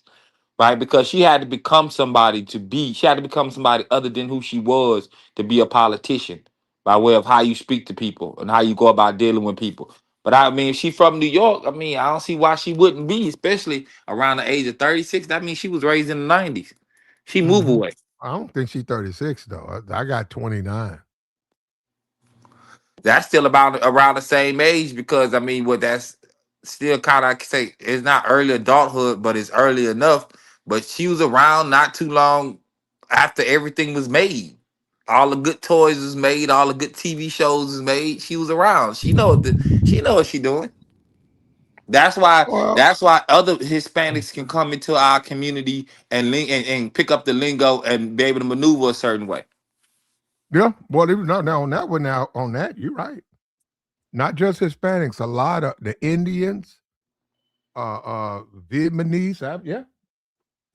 right? Because she had to become somebody to be. She had to become somebody other than who she was to be a politician by way of how you speak to people and how you go about dealing with people. But I mean, if she from New York, I mean, I don't see why she wouldn't be, especially around the age of 36. That means she was raised in the 90s. She move Mhm. away. I don't think she's 36 though. I got 29. That's still about around the same age because I mean, what that's still kind of I can say it's not early adulthood, but it's early enough. But she was around not too long after everything was made. All the good toys was made, all the good TV shows was made. She was around. She know what she doing. That's why Well, that's why other Hispanics can come into our community and pick up the lingo and be able to maneuver a certain way. yeah. Well, no, on that one now, on that, you're right. Not just Hispanics, a lot of the Indians, Vietnamese, yeah.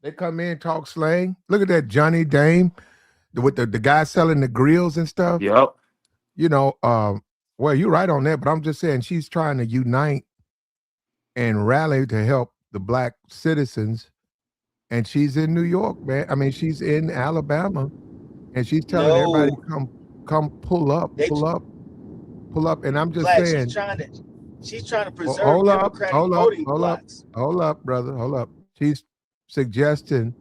They come in, talk slang. Look at that Johnny Dame with the guy selling the grills and stuff. Yep. You know, well, you're right on that, but I'm just saying she's trying to unite and rally to help the Black citizens. And she's in New York, man. I mean, she's in Alabama, and she's telling everybody, No, come, pull up, they pull up, pull up. And I'm just Black. She's saying, trying to preserve hold up, Democratic hold up, voting hold up, blocks. hold up, brother, hold up. She's suggesting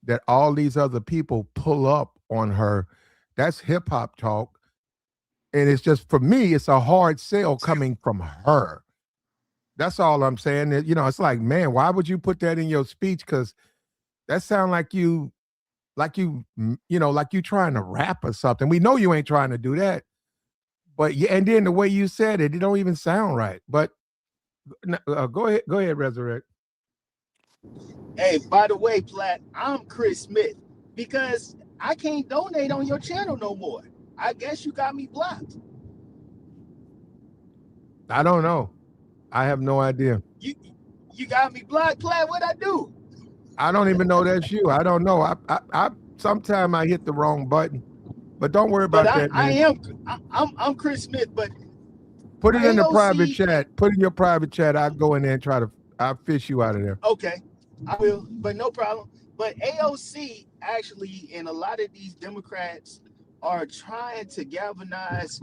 that all these other people pull up on her. That's hip hop talk. And it's just, for me, it's a hard sell coming from her. That's all I'm saying. It's like, man, why would you put that in your speech? Because that sound like like you trying to rap or something. We know you ain't trying to do that. But yeah, and then the way you said it don't even sound right. But go ahead, Resurrect. Hey, by the way, Platt, I'm Chris Smith because I can't donate on your channel no more. I guess you got me blocked. I don't know. I have no idea. You got me blocked, Platt. What'd I do? I don't even know that's you. I don't know. I sometime I hit the wrong button. But don't worry But about that, man. I'm Chris Smith, but Put it in the private AOC chat. Put it in your private chat. I'll go in there and I'll fish you out of there. Okay, I will, but no problem. But AOC actually, and a lot of these Democrats are trying to galvanize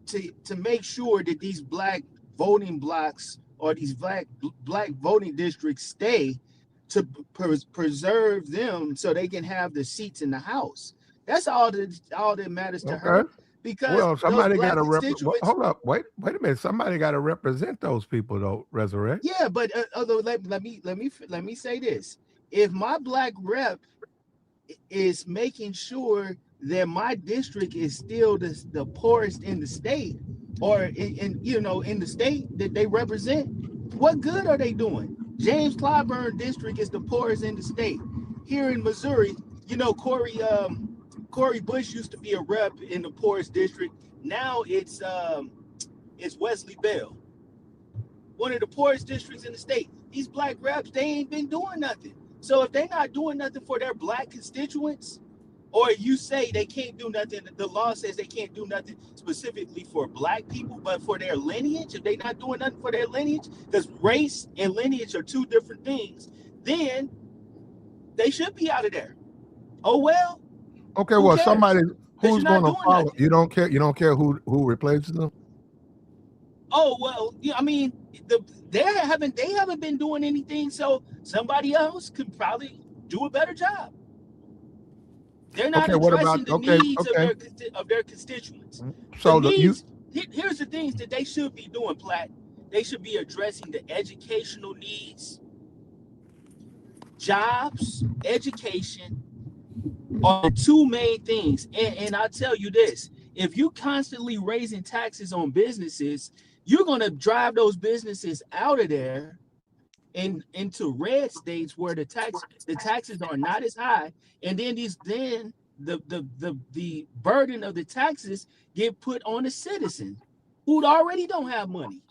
to make sure that these black voting blocks or these black voting districts stay, to preserve them so they can have the seats in the House. That's all that matters to her. Because well, somebody got to hold up. Wait a minute. Somebody got to represent those people, though. Resurrect. Yeah, but let me say this: if my black rep is making sure that my district is still the poorest in the state, or in the state that they represent, what good are they doing? James Clyburn district is the poorest in the state. Here in Missouri, Corey Bush used to be a rep in the poorest district. Now it's Wesley Bell, one of the poorest districts in the state. These black reps, they ain't been doing nothing. So if they're not doing nothing for their black constituents, or you say they can't do nothing, the law says they can't do nothing specifically for black people, but for their lineage, if they're not doing nothing for their lineage, because race and lineage are two different things, then they should be out of there. Oh, well. Okay, well, cares? somebody who's going to follow. Nothing. You don't care who replaces them? Oh, well, I mean, they haven't been doing anything, so somebody else could probably do a better job. They're not addressing the needs of their constituents. So here's the things that they should be doing, Platt. They should be addressing the educational needs, jobs, education are the two main things. And I'll tell you this, if you constantly raising taxes on businesses, you're going to drive those businesses out of there and into red states where the taxes are not as high, and then the burden of the taxes get put on the citizen who already don't have money.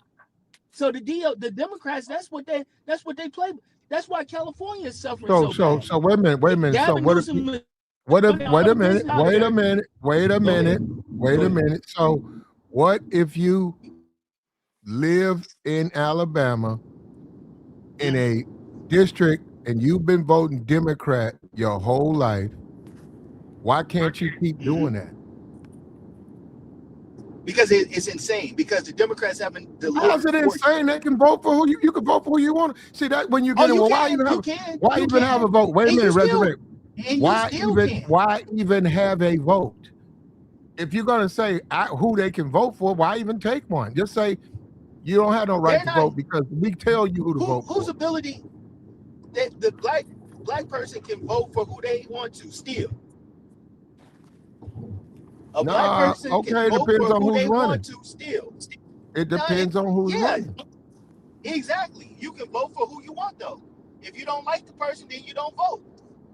So the Democrats, that's what they play. That's why California is suffering so bad. So wait a minute. So wait a minute. So what if you live in Alabama in a district and you've been voting Democrat your whole life? Why can't you keep doing that? Because it's insane. Because the Democrats haven't delivered. How's it insane? They can vote for who you can vote for who you want. See that when you get why even have a vote? Wait a minute, Resurrect. Why even have a vote? If you're gonna say who they can vote for, why even take one? Just say you don't have no right to vote because we tell you who to vote for. Whose ability that the black person can vote for who they want to still? A black person can vote for who they want to still. It depends on who's running. Exactly. You can vote for who you want though. If you don't like the person, then you don't vote.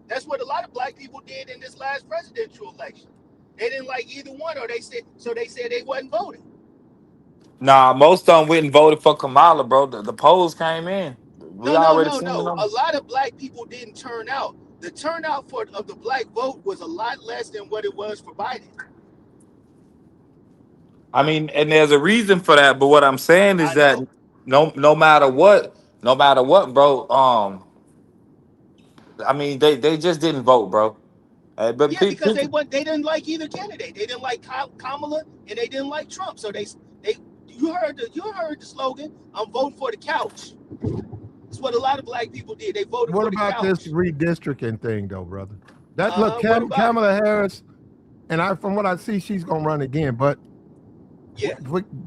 That's what a lot of black people did in this last presidential election. They didn't like either one, or they said they wasn't voting. Nah, most of them went and voted for Kamala, bro. The polls came in. No. A lot of black people didn't turn out. The turnout of the black vote was a lot less than what it was for Biden. I mean, and there's a reason for that. But what I'm saying is that no matter what, bro. I mean, they just didn't vote, bro. But because they didn't like either candidate. They didn't like Kamala and they didn't like Trump. So you heard the slogan, I'm voting for the couch. That's what a lot of black people did. They voted for the couch. What about this redistricting thing though, brother? Look, Kamala Harris, and from what I see, she's gonna run again, but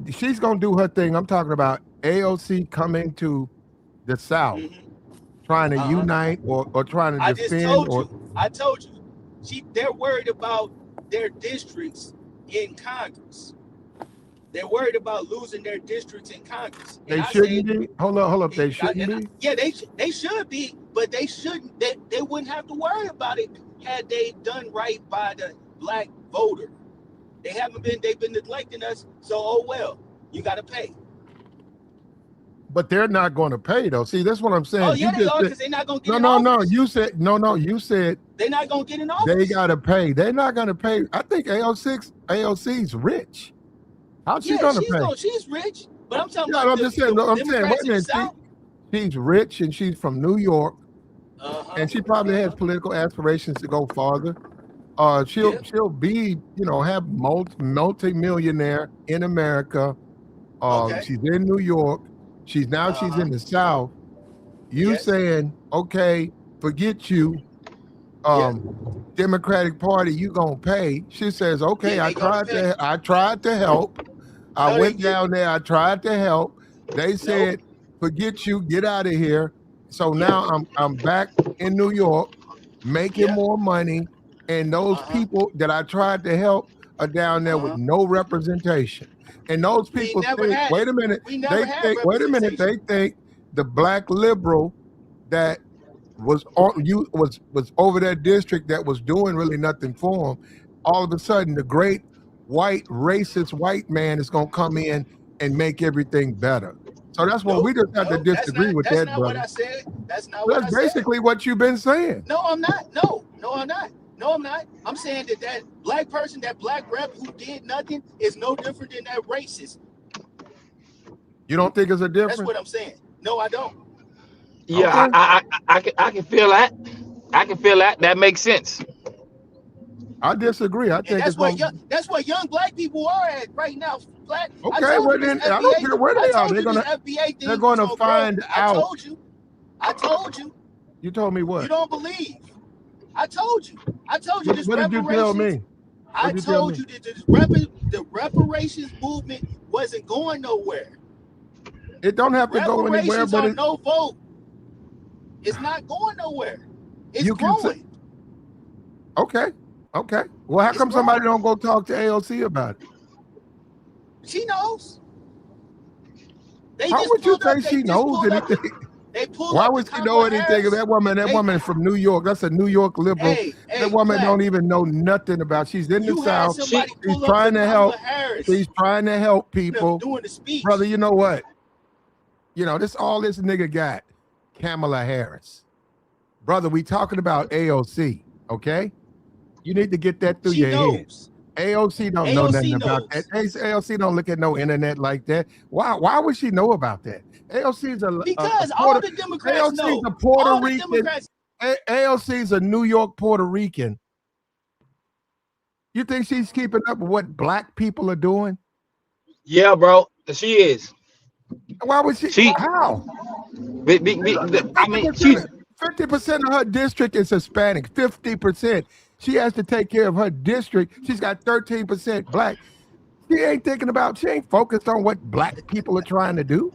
she's gonna do her thing. I'm talking about AOC coming to the South, trying to unite or trying to defend. I told you. They're worried about their districts in Congress. They're worried about losing their districts in Congress. They shouldn't be. Hold up. They shouldn't be. Yeah, they should be, but they shouldn't. They wouldn't have to worry about it had they done right by the black voter. They haven't been. They've been neglecting us. So oh well, you got to pay. But they're not going to pay though. See, that's what I'm saying. Oh yeah, they are because they're not going to get in office. No. You said they're not going to get in office. They got to pay. They're not going to pay. I think AOC's rich. How's she gonna pay? She's rich, but I'm talking Yeah, about I'm just saying. I'm saying, wait Democrats a in the minute. South. She's rich and she's from New York, and she probably has Uh-huh. political aspirations to go farther. She'll be, have multi-millionaire in America. Okay. She's in New York. She's in the South. You Yes. saying, okay, forget you, Yeah. Democratic Party, you gonna pay. She says, okay, Yeah, I they gonna pay. tried to help. I No, they went didn't. down there, I tried to help. They said, forget you, get out of here. So now I'm back in New York making more money. And those people that I tried to help are down there with no representation. And those people think, wait a minute, they think the black liberal that was over that district that was doing really nothing for them. All of a sudden, the great white racist white man is going to come in and make everything better. So that's what we just have to disagree with that, brother. That's not what I said. That's not what I said. That's basically what you've been saying. No, I'm not. No, I'm not. No, I'm not. I'm saying that black person, that black rep who did nothing is no different than that racist. You don't think it's a difference? That's what I'm saying. No, I don't. Yeah, okay. I can feel that. I can feel that. That makes sense. I disagree. I think that's what young black people are at right now. Black. Okay, well then I don't care where they are. They're gonna find out. I told you. You told me what? You don't believe. I told you. This what did you tell me? I told you that the reparations movement wasn't going nowhere. It don't have to go anywhere, but no vote. It's not going nowhere. It's growing. Okay. Well, how come somebody don't go talk to AOC about it? She knows. How would you say she knows anything? Why would she know anything? That woman from New York. That's a New York liberal. That woman don't even know nothing about. She's in the South. She's trying to help. She's trying to help people. Doing the speech. Brother, you know what? This all this nigga got. Kamala Harris. Brother, we talking about AOC, okay? You need to get that through your head. AOC don't know nothing about that. AOC don't look at no internet like that. Why would she know about that? AOC's all the Democrats know. AOC's a Puerto Rican. AOC's a New York Puerto Rican. You think she's keeping up with what black people are doing? Yeah, bro. She is. Why would she? How? I mean, 50% of her district is Hispanic. 50%. She has to take care of her district. She's got 13% black. She ain't focused on what black people are trying to do.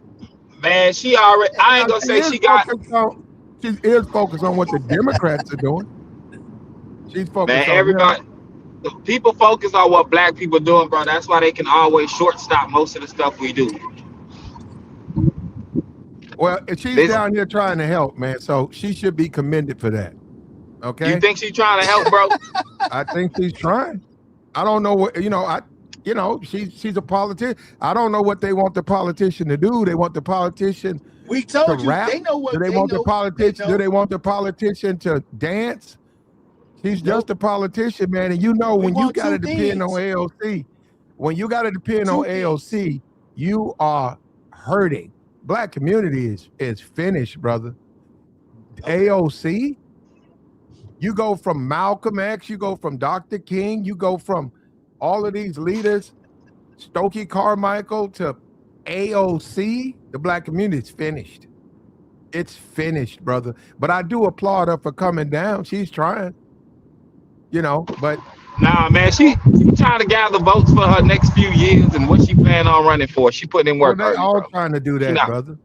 Man, I ain't gonna say she is focused on what the Democrats are doing. She's focused on everybody. People focus on what black people are doing, bro. That's why they can always shortstop most of the stuff we do. Well, she's down here trying to help, man. So she should be commended for that. Okay. You think she's trying to help, bro? I think she's trying. I don't know what she's a politician. I don't know what they want the politician to do. They want the politician to rap. They know what do they want the politician? Do they want the politician to dance? She's just a politician, man. And when you got to depend on AOC, you are hurting. Black community is finished, brother. AOC, you go from Malcolm X, you go from Dr. King, you go from all of these leaders, Stokely Carmichael to AOC. The black community is finished. It's finished, brother. But I do applaud her for coming down. She's trying, but nah, man, she trying to gather votes for her next few years and what she plan on running for. She putting in work. They're all trying to do that, brother.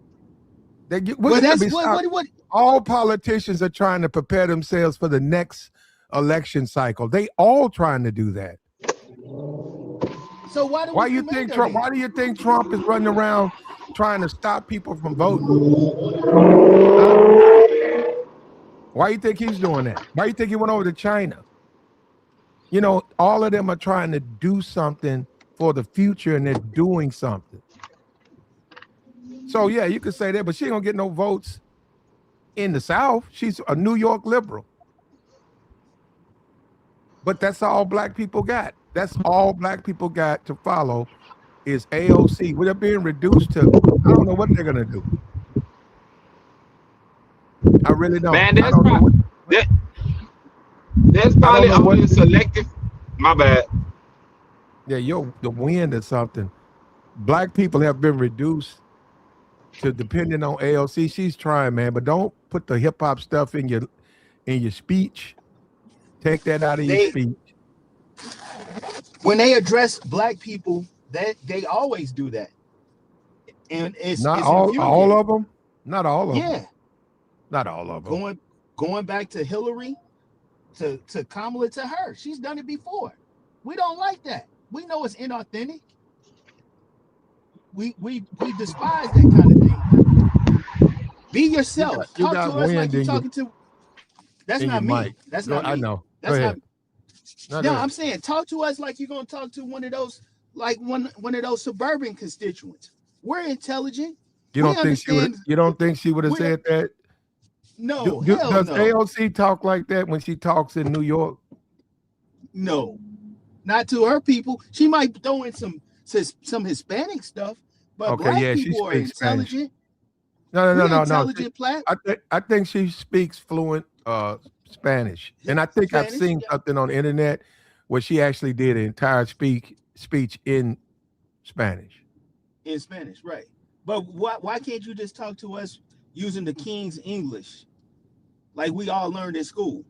All politicians are trying to prepare themselves for the next election cycle. They all trying to do that. So why do you think Trump is running around trying to stop people from voting? Why do you think he's doing that? Why do you think he went over to China? All of them are trying to do something for the future, and they're doing something. So yeah, you could say that, but she ain't gonna get no votes in the South. She's a New York liberal. But that's all black people got. That's all black people got to follow is AOC. They're being reduced to, I don't know what they're gonna do. I really don't. Man, I don't know what. there's I don't probably know what. only a selective. My bad. Yeah, the wind or something. Black people have been reduced to depending on AOC. She's trying, man, but don't put the hip hop stuff in your speech. Take that out of your They speech. when they address black people, that they always do that, and Not it's all infuriating. of them. Not all of them. Yeah, Not all of them. going back to Hillary, to Kamala, to her, she's done it before. We don't like that. We know it's inauthentic. We despise that kind of thing. Be yourself. You Talk got to us like wind you're in talking to. That's your not me. mic. That's Go, not me. I know. That's Go not. ahead. No, No, go ahead. I'm saying talk to us like you're gonna talk to one of those, like one of those suburban constituents. We're intelligent. You We don't think she would? understand. You don't think she would have We said that? no, hell Does no, AOC talk like that when she talks in New York? no, not to her people. She might throw in some Hispanic stuff, but Okay, black yeah, she people are speaks Spanish. intelligent. No. We're She, intelligent, black I think she speaks fluent Spanish, and I think I've Spanish. seen Yeah, something on the internet where she actually did an entire speech in Spanish. in Spanish, right? But why can't you just talk to us using the King's English like we all learned in school?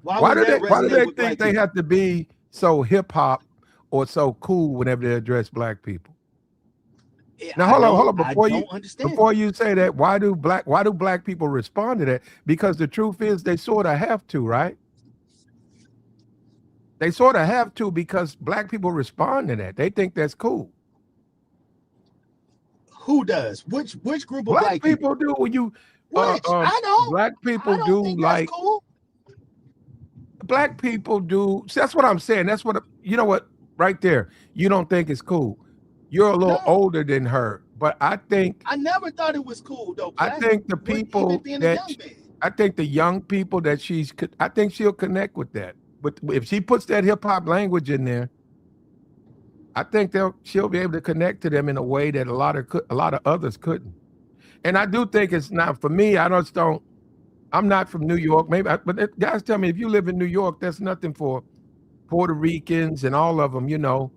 Why Why would do that they resonate with think black they people? have to be so hip hop or so cool whenever they address black people? Now hold on. I don't understand Before it. you say that, why do black people respond to that? Because the truth is they sort of have to, right? They sort of have to because black people respond to that. They think that's cool. Who does? Which group of Black black people? people do when you Which? I don't. black people I don't do think that's like cool. black people do. See, that's what I'm saying. That's what you know what right there. You don't think it's cool. You're a little No, older than her, but I think I never thought it was cool though. I Black, think the even people being a that young man. I think the young people that I think she'll connect with that. But if she puts that hip hop language in there, I think she'll be able to connect to them in a way that a lot of others couldn't. And I do think it's not for me. I'm not from New York. But guys tell me if you live in New York, that's nothing for Puerto Ricans and all of them.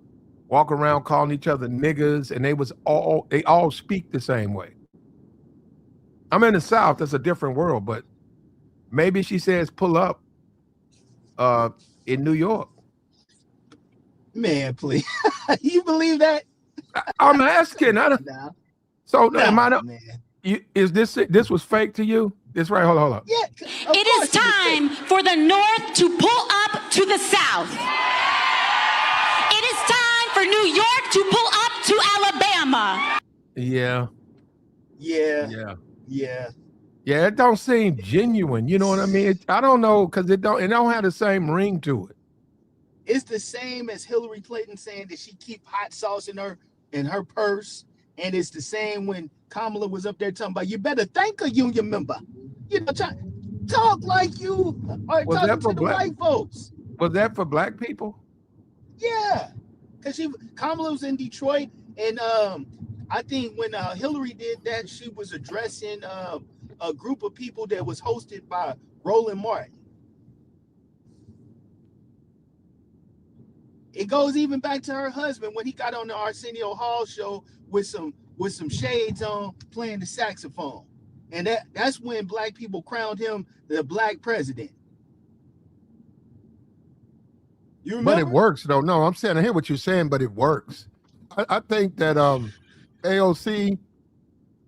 Walk around calling each other niggas, and they all speak the same way. I'm in the South. That's a different world, but maybe she says pull up in New York. Man, please. You believe that? I'm asking. I don't. Nah, So nah, am I not? man. Is this was fake to you? This right? Hold up. Yeah. It is time for the North to pull up to the South. It is time for New York to pull up to Alabama. Yeah. Yeah. Yeah. It don't seem genuine. You know what I mean? I don't know because it don't have the same ring to it. It's the same as Hillary Clinton saying that she keep hot sauce in her purse, and it's the same when Kamala was up there talking about you better thank a union member. Talk like you are talking to the white folks. Was that for black people? Yeah, because Kamala was in Detroit, and I think when Hillary did that, she was addressing a group of people that was hosted by Roland Martin. It goes even back to her husband when he got on the Arsenio Hall show with some shades on, playing the saxophone, and that's when black people crowned him the black president. You remember? But it works though. No, I'm saying I hear what you're saying, but it works. I think that AOC,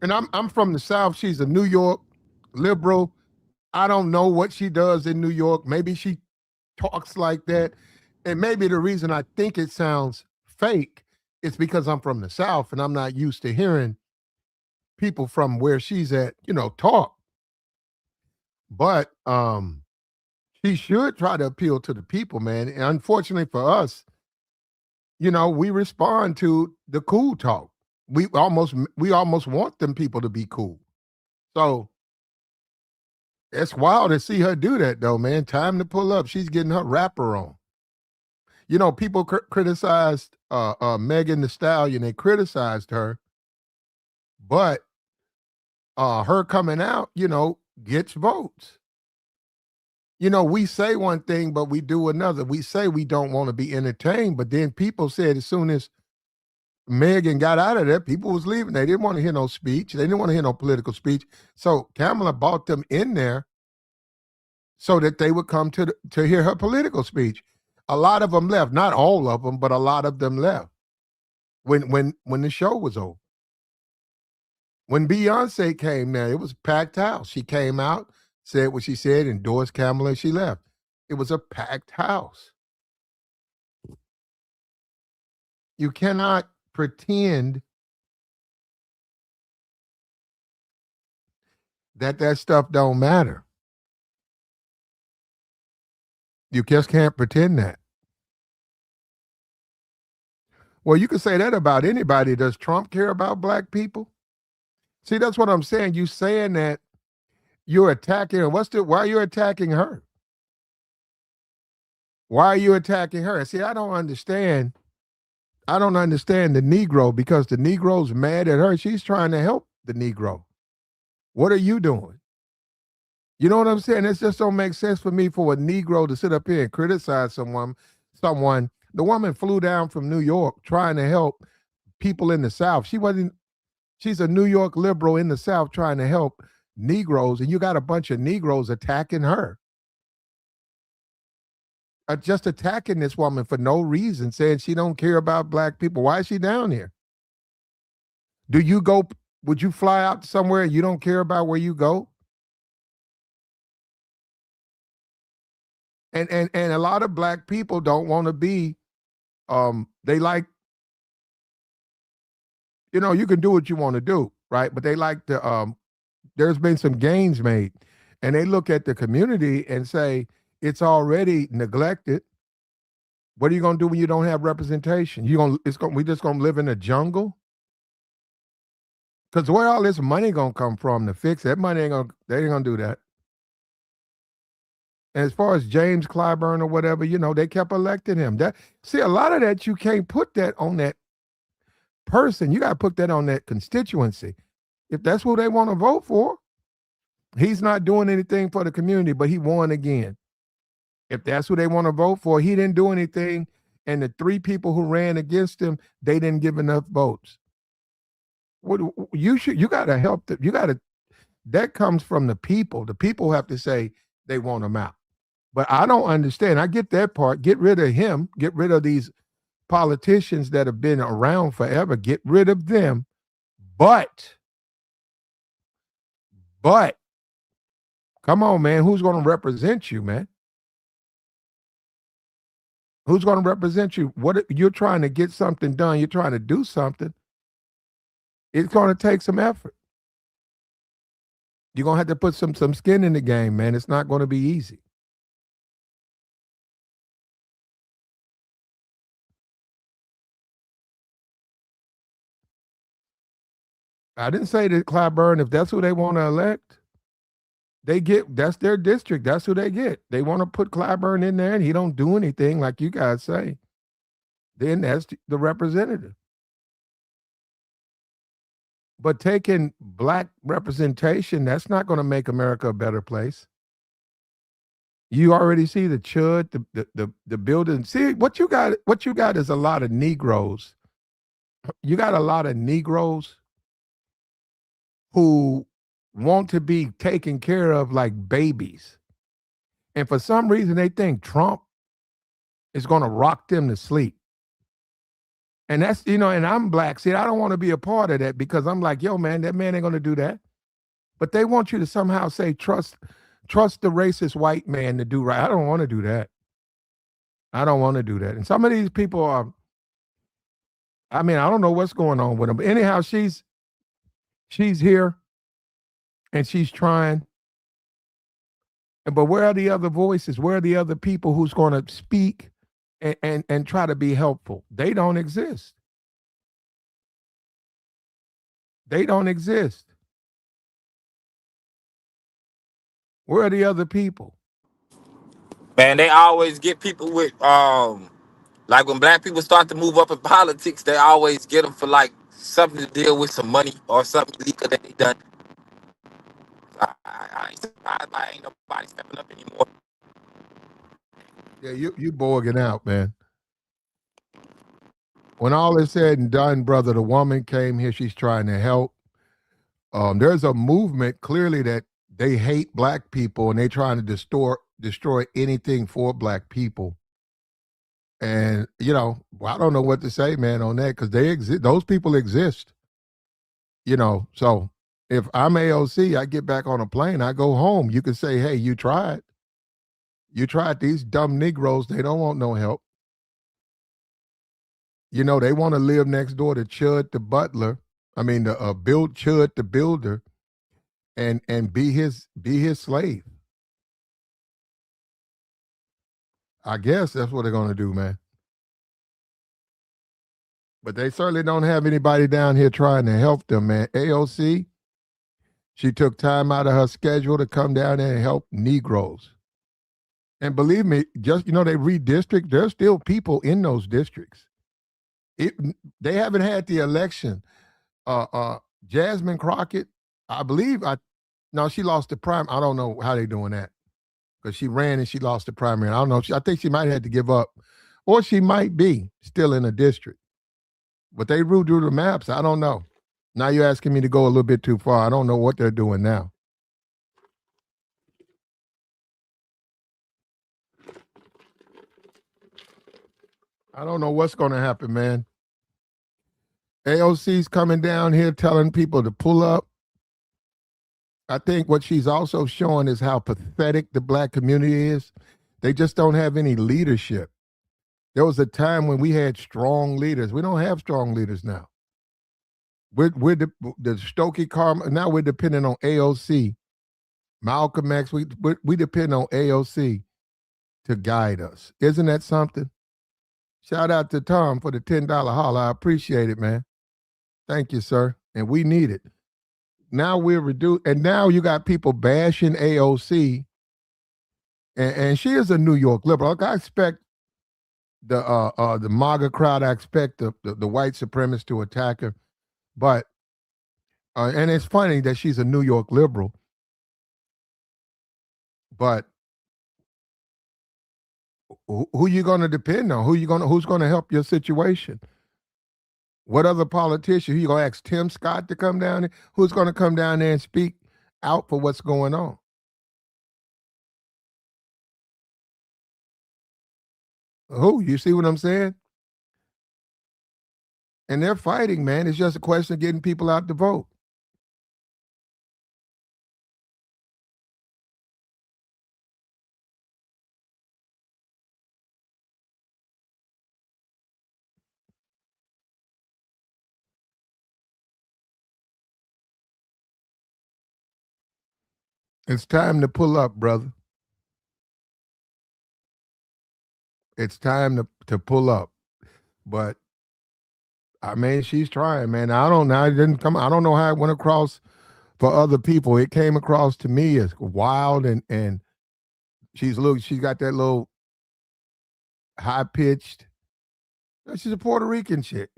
and I'm from the South. She's a New York liberal. I don't know what she does in New York. Maybe she talks like that. And maybe the reason I think it sounds fake is because I'm from the South and I'm not used to hearing people from where she's at, talk. But she should try to appeal to the people, man. And unfortunately for us, we respond to the cool talk. We almost want them people to be cool. So it's wild to see her do that though, man. Time to pull up. She's getting her rapper on. You know, people criticized Megan Thee Stallion. They criticized her, but her coming out, you know, gets votes. You know, we say one thing, but we do another. We say we don't want to be entertained, but then people said as soon as Megan got out of there, people was leaving. They didn't want to hear no speech. They didn't want to hear no political speech. So Kamala brought them in there so that they would come to hear her political speech. A lot of them left, not all of them, but a lot of them left when the show was over. When Beyonce came there, it was a packed house. She came out, said what she said, endorsed Kamala, and she left. It was a packed house. You cannot pretend that stuff don't matter. You just can't pretend that. Well, you can say that about anybody. Does Trump care about black people? See, that's what I'm saying. You saying that you're attacking her. Why are you attacking her? Why are you attacking her? See, I don't understand the Negro, because the Negro's mad at her. She's trying to help the Negro. What are you doing? You know what I'm saying? It just don't make sense for me for a Negro to sit up here and criticize someone. The woman flew down from New York trying to help people in the South. She's a New York liberal in the South trying to help Negroes, and you got a bunch of Negroes attacking her. Just attacking this woman for no reason, saying she don't care about black people. Why is she down here? Would you fly out somewhere and you don't care about where you go? And a lot of black people don't want to be, they like, you know, you can do what you want to do, right? But they like to, there's been some gains made, and they look at the community and say, it's already neglected. What are you going to do when you don't have representation? We just going to live in a jungle? Because where all this money going to come from to fix that money they ain't going to do that. And as far as James Clyburn or whatever, you know, they kept electing him. See, a lot of that, you can't put that on that person. You got to put that on that constituency. If that's who they want to vote for, he's not doing anything for the community, but he won again. If that's who they want to vote for, he didn't do anything, and the three people who ran against him, they didn't give enough votes. You got to help that comes from the people. The people have to say they want him out. But I don't understand. I get that part. Get rid of him. Get rid of these politicians that have been around forever. Get rid of them. But come on, man. Who's going to represent you, man? Who's going to represent you? What you're trying to get something done. You're trying to do something. It's going to take some effort. You're going to have to put some skin in the game, man. It's not going to be easy. I didn't say that Clyburn, if that's who they want to elect, that's their district. That's who they get. They want to put Clyburn in there and he don't do anything like you guys say. Then that's the representative. But taking black representation, that's not going to make America a better place. You already see the chud, the building. See, what you got is a lot of Negroes. You got a lot of Negroes who want to be taken care of like babies. And for some reason, they think Trump is going to rock them to sleep. And that's, and I'm black. See, I don't want to be a part of that, because I'm like, yo, man, that man ain't going to do that. But they want you to somehow say, trust the racist white man to do right. I don't want to do that. I don't want to do that. And some of these people are, I don't know what's going on with them. But anyhow, she's here and she's trying. But where are the other voices? Where are the other people who's going to speak and try to be helpful? They don't exist. They don't exist. Where are the other people? Man, they always get people with Like when black people start to move up in politics, they always get them for like something to deal with some money or something illegal that they done. I ain't surprised by ain't nobody stepping up anymore. Yeah, you bogging out, man. When all is said and done, brother, the woman came here. She's trying to help. There's a movement clearly that they hate black people and they're trying to destroy anything for black people. And I don't know what to say, man, on that because they exist. Those people exist. So if I'm AOC, I get back on a plane, I go home. You can say, hey, you tried. You tried. These dumb Negroes. They don't want no help. They want to live next door to Chud the butler. I mean, the Chud the builder, and be his slave. I guess that's what they're gonna do, man. But they certainly don't have anybody down here trying to help them, man. AOC, she took time out of her schedule to come down there and help Negroes. And believe me, just they redistrict. There's still people in those districts. They haven't had the election. Jasmine Crockett, I believe no, she lost the prime. I don't know how they're doing that. Because she ran and she lost the primary. I don't know. I think she might have to give up. Or she might be still in a district. But they redrew the maps. I don't know. Now you're asking me to go a little bit too far. I don't know what they're doing now. I don't know what's going to happen, man. AOC's coming down here telling people to pull up. I think what she's also showing is how pathetic the black community is. They just don't have any leadership. There was a time when we had strong leaders. We don't have strong leaders now. We're the Stokey Carmichael. Now we're depending on AOC. Malcolm X, we depend on AOC to guide us. Isn't that something? Shout out to Tom for the $10 holler. I appreciate it, man. Thank you, sir. And we need it. Now we're reduced, and now you got people bashing AOC, and she is a New York liberal. Like I expect the MAGA crowd, I expect the white supremacists to attack her, but and it's funny that she's a New York liberal, but who you going to depend on? Who's going to help your situation? What other politician? You going to ask Tim Scott to come down there? Who's going to come down there and speak out for what's going on? Who? You see what I'm saying? And they're fighting, man. It's just a question of getting people out to vote. It's time to pull up, brother. It's time to pull up. But I mean, she's trying, man. I don't know. It didn't come. I don't know how it went across for other people. It came across to me as wild, and she's got that little high pitched. She's a Puerto Rican chick,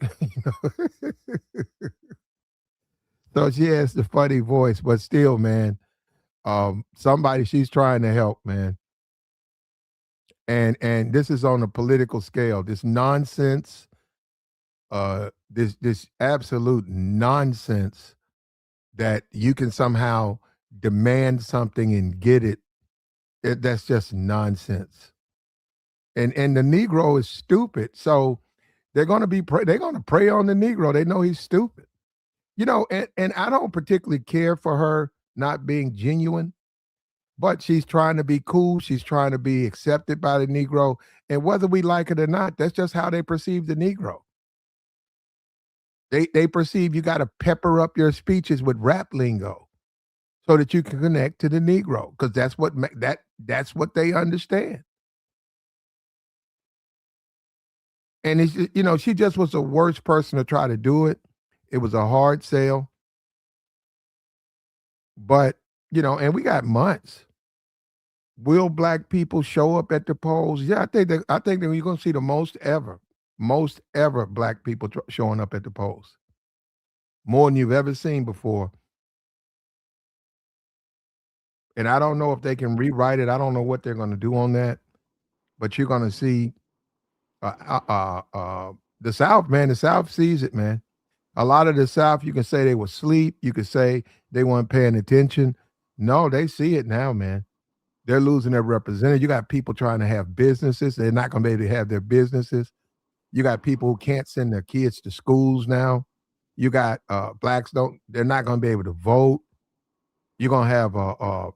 so she has the funny voice. But still, man, somebody she's trying to help, man. And this is on a political scale. This nonsense, this absolute nonsense that you can somehow demand something and get it. That's just nonsense. And the Negro is stupid. So they're going to prey on the Negro. They know he's stupid. And I don't particularly care for her not being genuine, but she's trying to be cool. She's trying to be accepted by the Negro. And whether we like it or not, that's just how they perceive the Negro. They perceive you got to pepper up your speeches with rap lingo so that you can connect to the Negro, because that's what they understand. And it's she just was the worst person to try to do it. It was a hard sale. But, and we got months. Will black people show up at the polls? Yeah, I think that you're going to see the most ever black people showing up at the polls, more than you've ever seen before. And I don't know if they can rewrite it. I don't know what they're going to do on that, but you're going to see the South, man. The South sees it, man. A lot of the South, you can say they were asleep. You could say they weren't paying attention. No, they see it now, man. They're losing their representative. You got people trying to have businesses. They're not going to be able to have their businesses. You got people who can't send their kids to schools now. You got blacks they're not going to be able to vote. You're going to have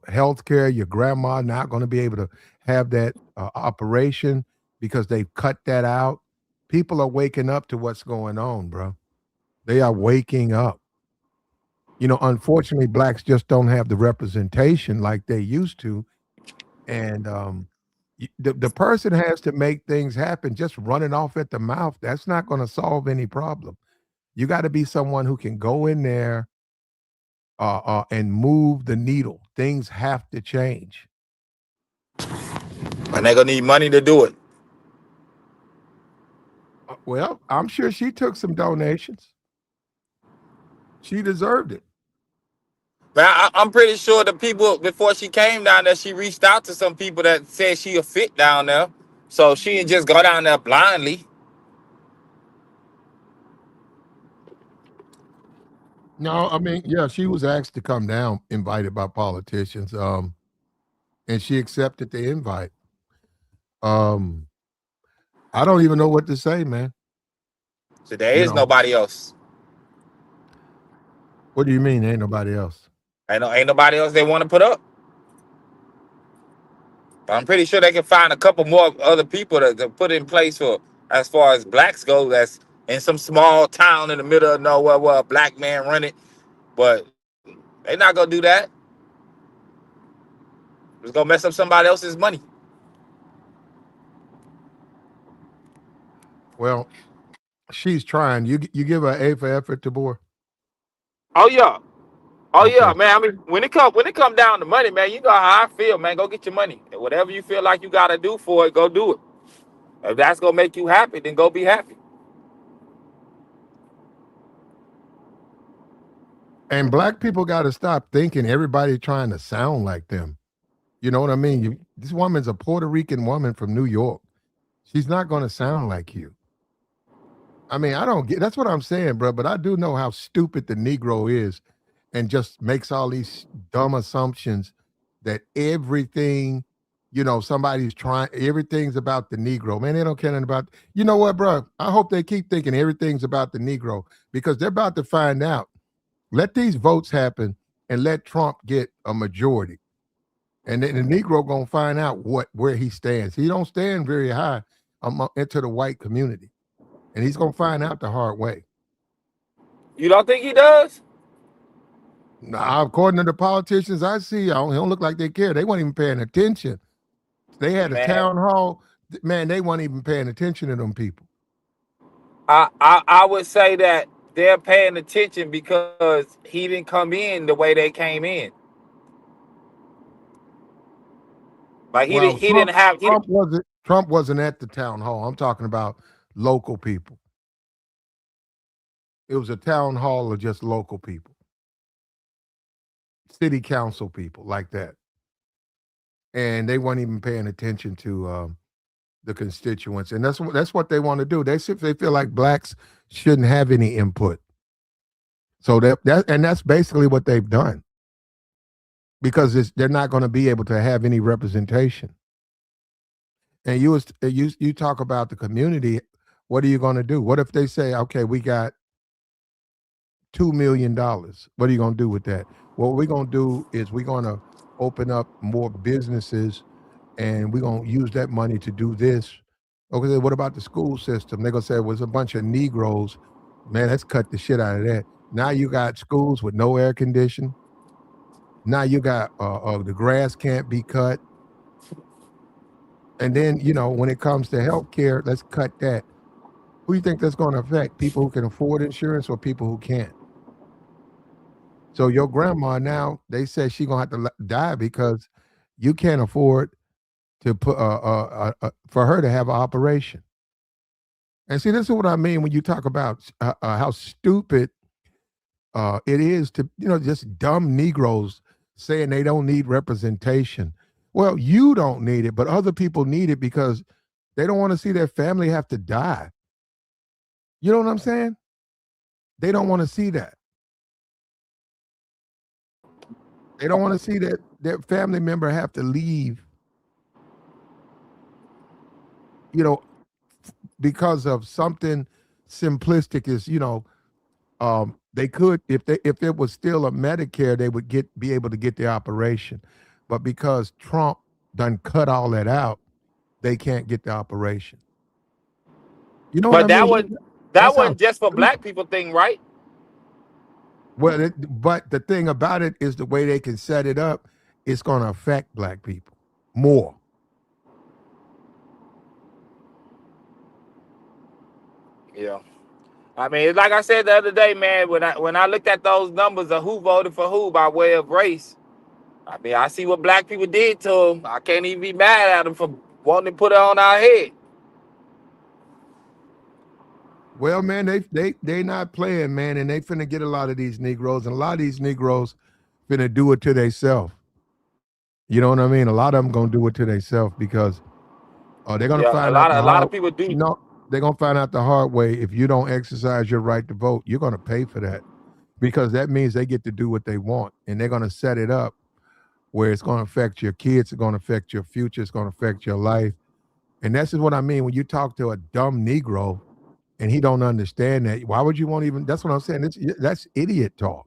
health care. Your grandma not going to be able to have that operation because they've cut that out. People are waking up to what's going on, bro. They are waking up. You know, unfortunately, blacks just don't have the representation like they used to. And the person has to make things happen. Just running off at the mouth, that's not going to solve any problem. You got to be someone who can go in there and move the needle. Things have to change. And they're gonna need money to do it. Well, I'm sure she took some donations. She deserved it. But I'm pretty sure the people before she came down there, she reached out to some people that said she a fit down there. So she didn't just go down there blindly. No, I mean, yeah, she was asked to come down, invited by politicians, and she accepted the invite. I don't even know what to say, man. So there is nobody else. What do you mean? Ain't nobody else? Ain't nobody else they want to put up. But I'm pretty sure they can find a couple more other people to put in place for as far as blacks go. That's in some small town in the middle of nowhere where a black man run it. But they're not gonna do that. It's gonna mess up somebody else's money. Well, she's trying. You give her A for effort, Tabor? Oh yeah. Oh Okay. yeah, man. I mean, when it come down to money, man, you know how I feel, man. Go get your money. Whatever you feel like you gotta do for it, go do it. If that's gonna make you happy, then go be happy. And black people got to stop thinking everybody trying to sound like them. You know what I mean? This woman's a Puerto Rican woman from New York. She's not going to sound like you. I mean, I don't get. That's what I'm saying, bro. But I do know how stupid the Negro is, and just makes all these dumb assumptions that everything, somebody's trying. Everything's about the Negro. Man, they don't care nothing about. You know what, bro? I hope they keep thinking everything's about the Negro, because they're about to find out. Let these votes happen and let Trump get a majority. And then the Negro gonna find out where he stands. He don't stand very high into the white community. And he's gonna find out the hard way. You don't think he does? Now, according to the politicians I see, they don't look like they care. They weren't even paying attention. They had a town hall. Man, they weren't even paying attention to them people. I would say that they're paying attention because he didn't come in the way they came in. Like Trump wasn't at the town hall. I'm talking about local people. It was a town hall of just local people, city council people like that, and they weren't even paying attention to the constituents. And that's what they want to do. They feel like blacks shouldn't have any input. So that's basically what they've done, because they're not going to be able to have any representation. And you talk about the community. What are you going to do? What if they say, okay, we got $2 million? What are you going to do with that? What we're going to do is we're going to open up more businesses, and we're going to use that money to do this. Okay, what about the school system? They're going to say, well, it's a bunch of Negroes. Man, let's cut the shit out of that. Now you got schools with no air conditioning. Now you got the grass can't be cut. And then, when it comes to healthcare, let's cut that. Who do you think that's going to affect? People who can afford insurance or people who can't? So your grandma now, they say she's going to have to die because you can't afford to put for her to have an operation. And see, this is what I mean when you talk about how stupid it is to, just dumb Negroes saying they don't need representation. Well, you don't need it, but other people need it because they don't want to see their family have to die. You know what I'm saying? They don't want to see that. They don't want to see that their family member have to leave, you know, because of something simplistic is, they could, if it was still a Medicare, they would be able to get the operation. But because Trump done cut all that out, they can't get the operation. You know what But I mean? that That's how wasn't just for stupid. black people thing, right? Well, but the thing about it is the way they can set it up, it's going to affect black people more. Yeah. I mean, like I said the other day, man, when I looked at those numbers of who voted for who by way of race, I mean, I see what black people did to them. I can't even be mad at them for wanting to put it on our head. Well, man, they not playing, man, and they finna get a lot of these Negroes, and a lot of these Negroes finna do it to themselves. You know what I mean? A lot of them gonna do it to themselves because they're gonna Yeah, find out a lot of people do. they're gonna find out the hard way. If you don't exercise your right to vote, you're gonna pay for that because that means they get to do what they want, and they're gonna set it up where it's gonna affect your kids, it's gonna affect your future, it's gonna affect your life, and that's just what I mean when you talk to a dumb Negro and he don't understand that. Why would you want even? That's what I'm saying. That's idiot talk.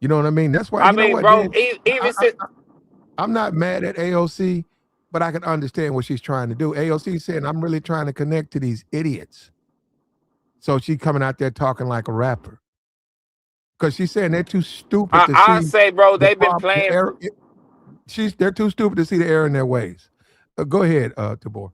You know what I mean? That's why. I You know mean, what, bro, Dan? even since I'm not mad at AOC, but I can understand what she's trying to do. AOC saying, I'm really trying to connect to these idiots. So she coming out there talking like a rapper. Because she's saying they're too stupid to I see say, bro, the they've been problem, the playing. error. They're too stupid to see the error in their ways. Go ahead, Tabor.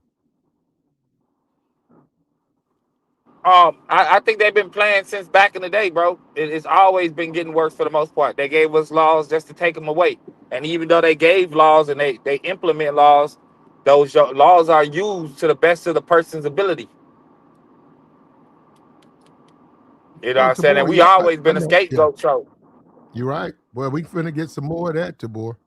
I think they've been playing since back in the day, bro. It's always been getting worse for the most part. They gave us laws just to take them away, and even though they gave laws and they implement laws, those laws are used to the best of the person's ability. You know what Well, I'm saying? And Tabor, we yeah, always I been a know. Yeah, scapegoat. So you're right. Well, we finna get some more of that, Tabor.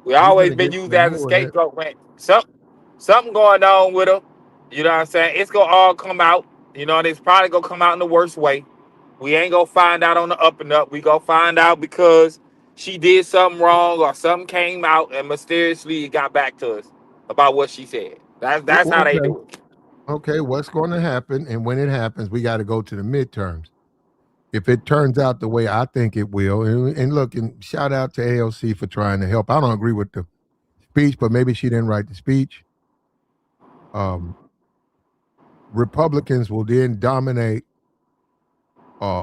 we We always finna been get used some as a more of that. scapegoat. When something going on with them, you know what I'm saying? It's gonna all come out. You know, and it's probably gonna come out in the worst way. We ain't gonna find out on the up and up. We gonna find out because she did something wrong or something came out and mysteriously it got back to us about what she said. That's how they Okay. do it. Okay, what's going to happen? And when it happens, we got to go to the midterms. If it turns out the way I think it will, and look, and shout out to AOC for trying to help. I don't agree with the speech, but maybe she didn't write the speech. Um, Republicans will then dominate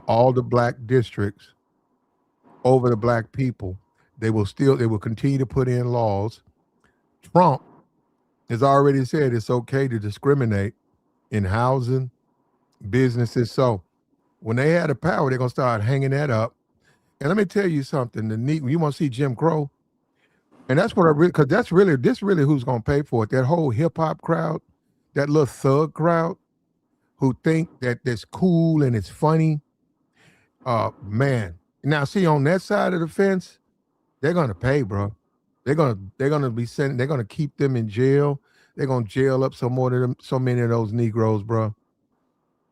all the black districts over the black people. They will continue to put in laws. Trump has already said it's okay to discriminate in housing, businesses. So when they had the power, they're gonna start hanging that up. And let me tell you something. You want to see Jim Crow, and that's what I really because this really who's gonna pay for it. That whole hip hop crowd, that little thug crowd who think that that's cool and it's funny. Man. Now see on that side of the fence, they're gonna pay, bro. They're gonna be sent. They're gonna keep them in jail. They're gonna jail up so many of those Negroes, bro,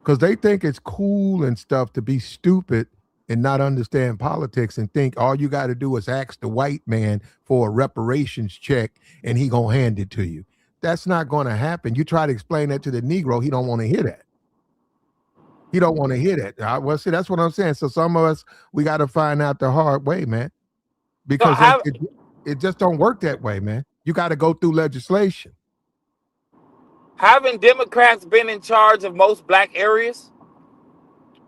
because they think it's cool and stuff to be stupid and not understand politics and think all you got to do is ask the white man for a reparations check and he gonna hand it to you. That's not gonna happen. You try to explain that to the Negro, he don't want to hear that. He don't want to hear that. Well, see, that's what I'm saying. So some of us, we got to find out the hard way, man, So because it just don't work that way, man. You got to go through legislation. haven't Democrats been in charge of most black areas,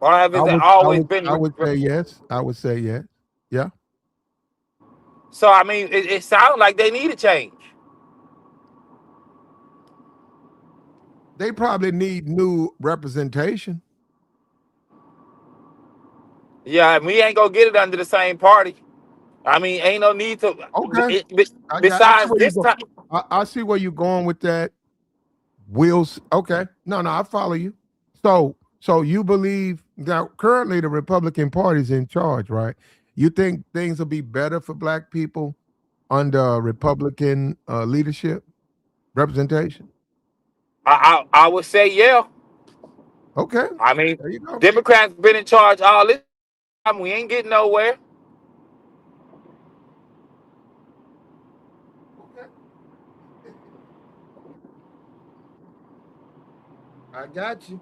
or have I it would, I always would, been? I would say yes. I would say yes. Yeah. So I mean, it sounds like they need a change. They probably need new representation. Yeah, we ain't gonna get it under the same party. I mean, ain't no need to. Okay, I see Besides where you this go. time, I see where you're going with that. Wills. Okay, no, I follow you. So you believe now currently the Republican Party's in charge, right? You think things will be better for Black people under Republican leadership, representation? I would say yeah. Okay, I mean, there you go. Democrats been in charge all this time. We ain't getting nowhere. Okay, I got you.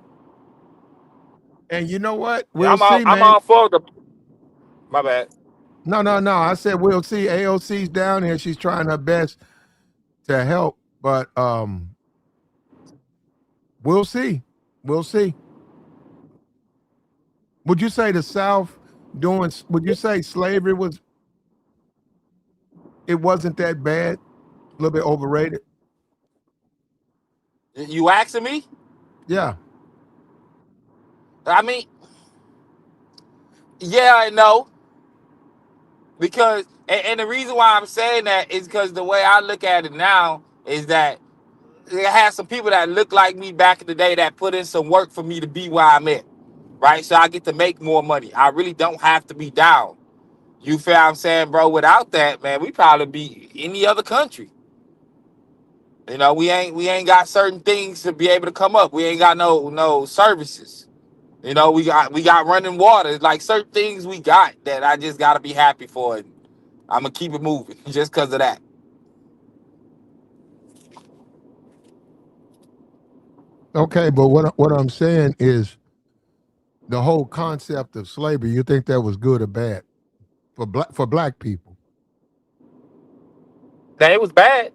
And you know what? We'll see, I'm man. all for the. My bad. No. I said we'll see. AOC's down here. She's trying her best to help, but we'll see. We'll see. Would you say the South doing? Would you say slavery was? It wasn't that bad. A little bit overrated. You asking me? Yeah. I mean, yeah and no, because and the reason why I'm saying that is because the way I look at it now is that it has some people that look like me back in the day that put in some work for me to be where I'm at, right? So I get to make more money. I really don't have to be down. You feel what I'm saying, bro? Without that, man, we probably be any other country. You know, we ain't got certain things to be able to come up. We ain't got no services. You know, we got running water. It's like certain things we got that I just gotta be happy for, and I'm gonna keep it moving just because of that. Okay, but what I'm saying is the whole concept of slavery. You think that was good or bad for black people? Now it was bad.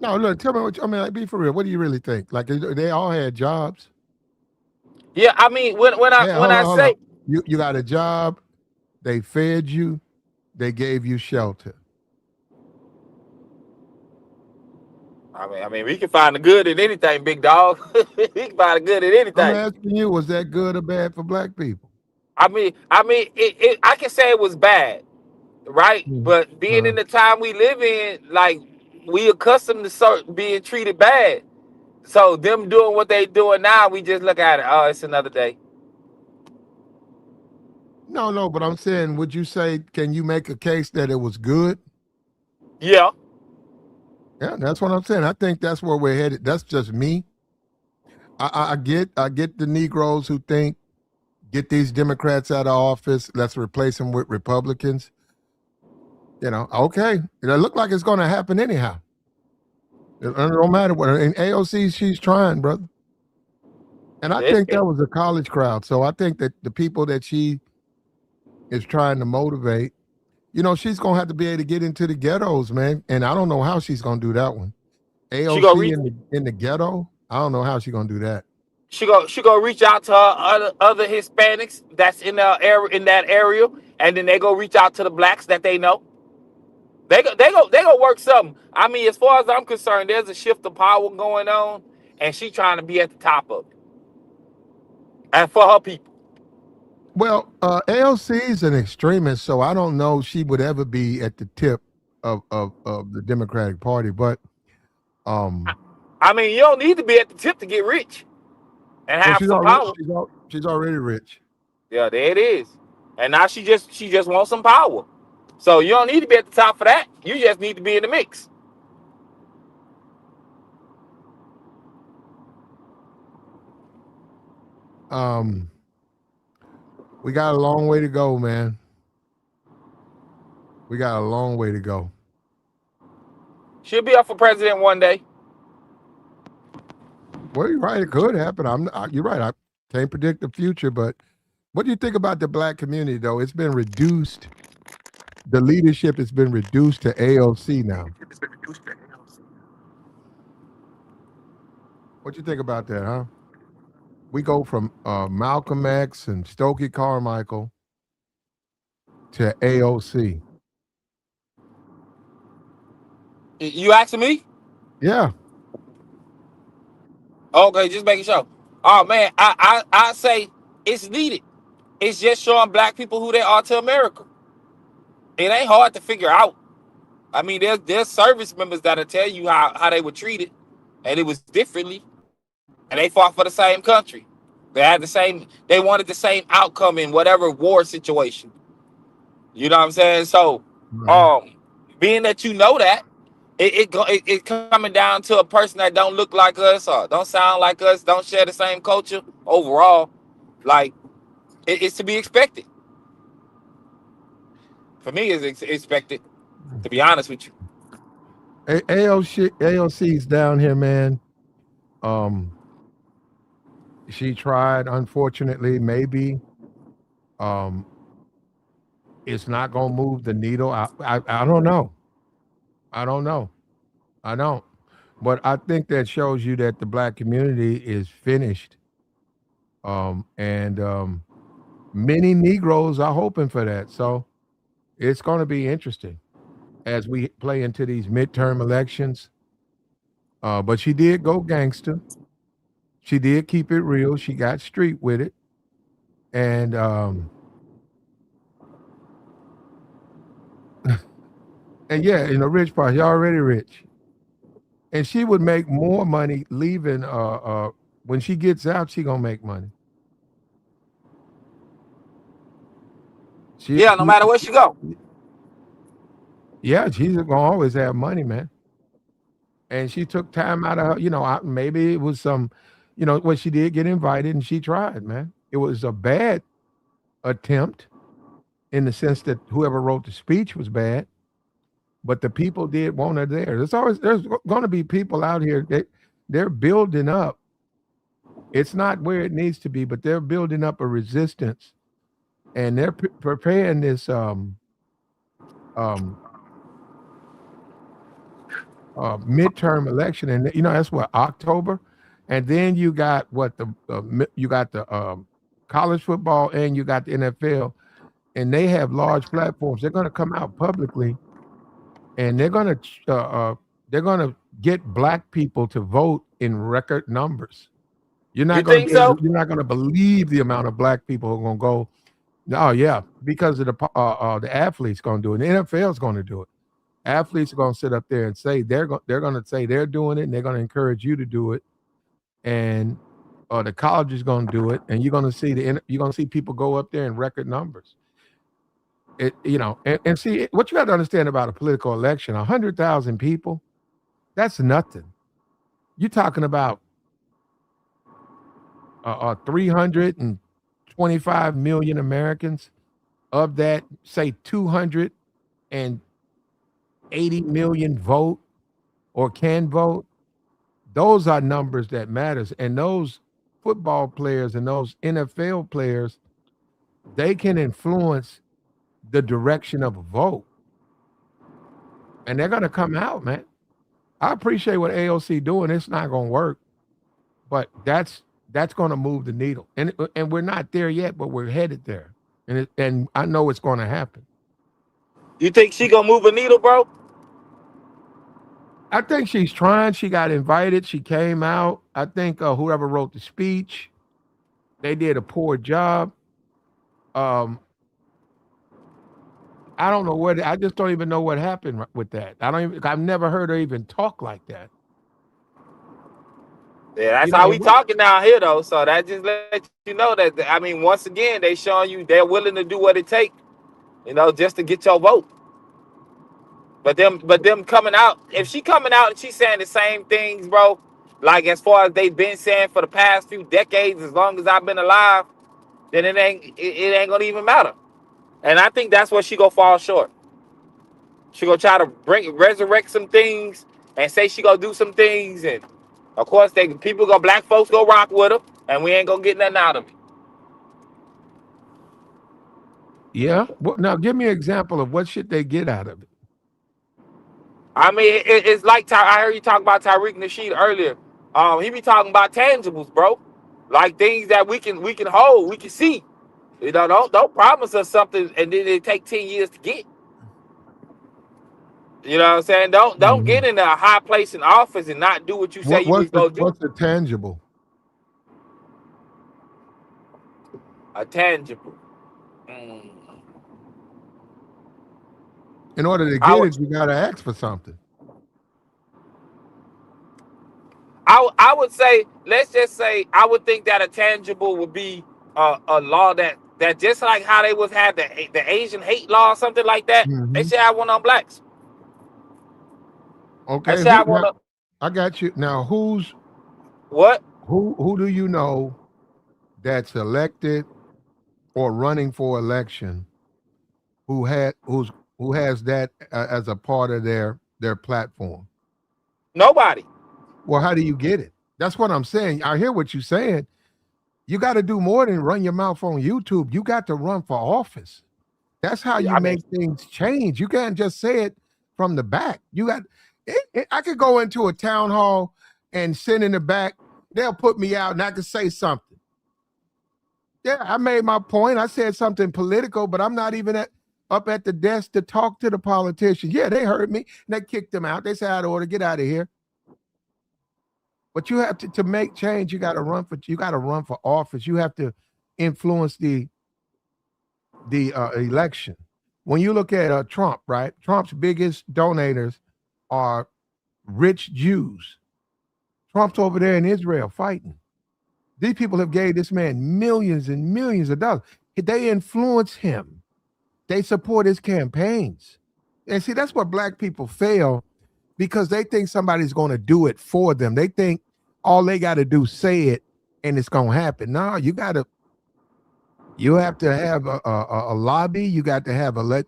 No, look. Tell me what I mean. Like, be for real. What do you really think? Like they all had jobs. Yeah, I mean Yeah. when Hold I on. Hold on. say You got a job. They fed you. They gave you shelter. I mean we can find the good in anything, big dog. We can find the good in I'm anything. asking you, was that good or bad for black people? I mean I can say it was bad, right? Mhm. But being in the time we live in, like we accustomed to being treated bad. So them doing what they doing now, we just look at it. Oh, it's another day. No, but I'm saying, would you say, can you make a case that it was good? Yeah, Yeah, that's what I'm saying. I think that's where we're headed. That's just me. I get the Negroes who think get these Democrats out of office. Let's replace them with Republicans. Okay. It look like it's going to happen anyhow. It don't matter what. And AOC, she's trying, brother. And I think it, that was a college crowd. So I think that the people that she is trying to motivate, she's going to have to be able to get into the ghettos, man. And I don't know how she's going to do that one. she gonna AOC reach. in the ghetto, I don't know how she's going to do that. She gonna reach out to her other Hispanics that's in that area, and then they go reach out to the blacks that they know. They go work something. I mean, as far as I'm concerned, there's a shift of power going on, and she trying to be at the top of it, and for her people. Well, AOC is an extremist, so I don't know she would ever be at the tip of the Democratic Party. But um, I mean, you don't need to be at the tip to get rich and well, have she's some already power. she's already rich. Yeah, there it is. And now she just wants some power. So you don't need to be at the top for that. You just need to be in the mix. Um, we got a long way to go, man. We got a long way to go. She'll be up for president one day. Well, you're right. It could happen. You're right. I can't predict the future, but what do you think about the black community, though? It's been reduced. The leadership has been reduced to AOC now. What you think about that, huh? We go from Malcolm X and Stokely Carmichael to AOC. You asking me? Yeah. Okay, just making sure. Oh man, I say it's needed. It's just showing black people who they are to America. It ain't hard to figure out. I mean, there's service members that'll tell you how they were treated, and it was differently, and they fought for the same country. They wanted the same outcome in whatever war situation. You know what I'm saying? So, Right. um, being that you know that, it coming down to a person that don't look like us or don't sound like us, don't share the same culture overall. Like it's to be expected. For me, it's expected. To be honest with you. AOC's down here, man. Um, she tried, unfortunately, maybe. Um, it's not gonna move the needle. I don't know. I don't know. I don't. But I think that shows you that the black community is finished. And many Negroes are hoping for that. So it's going to be interesting as we play into these midterm elections. But she did go gangster. She did keep it real. She got street with it. And and yeah, in the rich part, you're already rich. And she would make more money leaving. When she gets out, she gonna make money. She, Yeah, no matter where she go. yeah, she's gonna always have money, man. And she took time out of her. Maybe it was some, when she did get invited and she tried, man. It was a bad attempt in the sense that whoever wrote the speech was bad, but the people did want her there. There's going to be people out here that they're building up. It's not where it needs to be, but they're building up a resistance, and they're preparing this um, midterm election, and that's what, October, and then you got what you got the college football and you got the NFL, and they have large platforms. They're going to come out publicly, and they're going to get black people to vote in record numbers. You're You not going to think be able, so? you're not going to believe the amount of black people who are going to go. Oh yeah, because of the athletes going to do it. The NFL is going to do it. Athletes are going to sit up there and say they're going to say they're doing it, and they're going to encourage you to do it, and the college is going to do it, and you're going to see people go up there in record numbers. And see what you got to understand about a political election: 100,000 people, that's nothing. You're talking about 325 million Americans. Of that, say 280 million vote or can vote. Those are numbers that matters, and those football players and those NFL players, they can influence the direction of a vote, and they're going to come out, man. I appreciate what AOC doing. It's not going to work, but that's going to move the needle, and we're not there yet, but we're headed there, and I know it's going to happen. You think she gonna move a needle, bro? I think she's trying. She got invited. She came out. I think whoever wrote the speech, they did a poor job. Um, I don't know what. I just don't even know what happened with that. I've never heard her even talk like that. Yeah, that's You know, how and we talking down here, though. So that just let you know that I mean, once again, they showing you they're willing to do what it takes, just to get your vote. But them coming out, if she coming out and she's saying the same things, bro, like as far as they've been saying for the past few decades, as long as I've been alive, then it ain't gonna even matter. And I think that's where she gonna fall short. She gonna try to resurrect some things and say she gonna do some things, and of course black folks go rock with her, and we ain't gonna get nothing out of it. yeah. Well, now give me an example of what should they get out of it. I mean, it's like I heard you talk about Tariq Nasheed earlier. He be talking about tangibles, bro, like things that we can hold, we can see. Don't promise us something and then it take 10 years to get. You know what I'm saying? Don't Mhm. get in a high place in office and not do what you say What you was what's the gonna do. what's the tangible? A tangible. In order to get it, you got to ask for something. I would say, let's just say, I would think that a tangible would be a law that just like how they was had the Asian hate law or something like that. They should have one on blacks. Okay, They should have one now, on I got you. Now, what? who do you know that's elected or running for election who has that as a part of their platform? Nobody. Well, how do you get it? That's what I'm saying. I hear what you're saying. You got to do more than run your mouth on YouTube. You got to run for office. That's how you make things change. You can't just say it from the back. You got. I could go into a town hall and sit in the back. They'll put me out, and I could say something. Yeah, I made my point. I said something political, but I'm not even up at the desk to talk to the politicians. Yeah, they heard me. And they kicked them out. They said, "Out of order, get out of here." But you have to make change. You got to run for office. You have to influence the election. When you look at Trump, right? Trump's biggest donators are rich Jews. Trump's over there in Israel fighting. These people have gave this man millions and millions of dollars. They influence him. They support his campaigns. And see, that's where black people fail, because they think somebody's going to do it for them. They think all they got to do is say it and it's going to happen. No, you have to have a lobby. You got to have a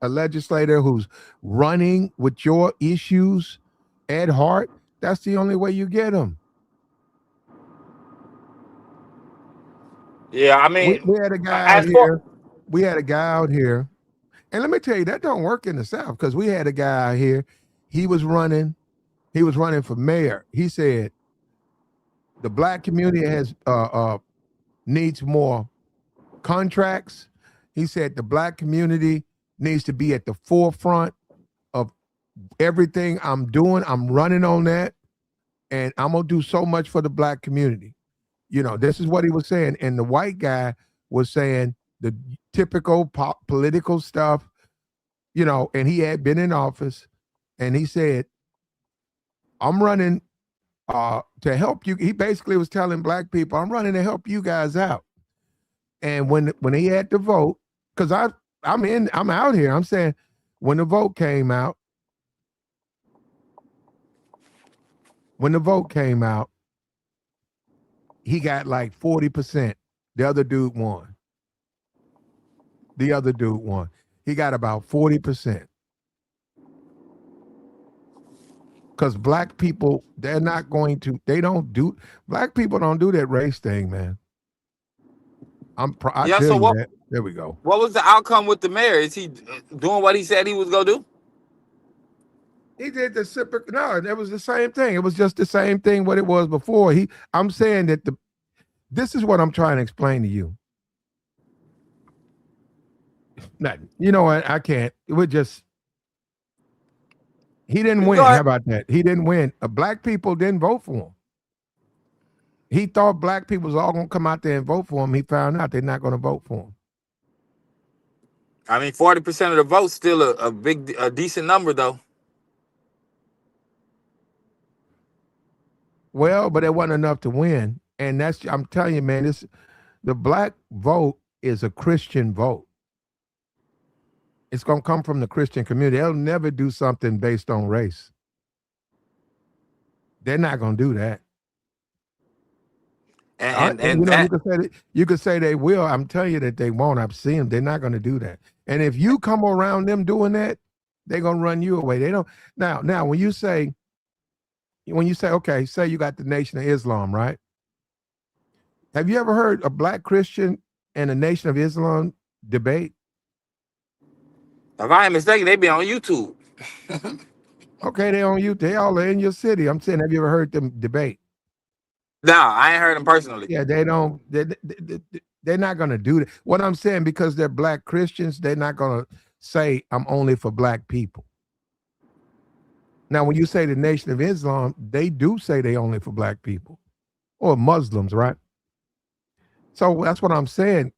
legislator who's running with your issues at heart. That's the only way you get them. Yeah, I mean, we had a guy out here. We had a guy out here, and let me tell you, that don't work in the South, because we had a guy out here. He was running for mayor. He said the black community has needs more contracts. He said the black community needs to be at the forefront of everything I'm doing. I'm running on that, and I'm gonna do so much for the black community. You know, this is what he was saying. And the white guy was saying the typical political stuff, you know, and he had been in office, and he said, I'm running to help you. He basically was telling black people, I'm running to help you guys out. And when he had to vote, because I'm out here, I'm saying, when the vote came out, he got like 40%. The other dude won. He got about 40%. Because black people, black people don't do that race thing, man. I tell you that. There we go. What was the outcome with the mayor? Is he doing what he said he was going to do? He did no, it was the same thing. It was just the same thing what it was before. I'm saying that this is what I'm trying to explain to you. Nothing. You know what? I can't. It would just. He didn't win. How about that? He didn't win. Black people didn't vote for him. He thought black people was all going to come out there and vote for him. He found out they're not going to vote for him. I mean, 40% of the vote's still a decent number, though. Well, but it wasn't enough to win. And I'm telling you, man, the black vote is a Christian vote. It's going to come from the Christian community. They'll never do something based on race. They're not going to do that. And you know, you could say they will. I'm telling you that they won't. I've seen them. They're not going to do that. And if you come around them doing that, they're going to run you away. They don't. Now, when you say, okay, say you got the Nation of Islam, right? Have you ever heard a black Christian and the Nation of Islam debate? If I ain't mistaken, they be on YouTube. Okay, they on YouTube. They all are in your city. I'm saying, have you ever heard them debate? No, I ain't heard them personally. Yeah, they don't. They're not going to do that. What I'm saying, because they're black Christians, they're not going to say, I'm only for black people. Now, when you say the Nation of Islam, they do say they only for black people or Muslims, right? So that's what I'm saying.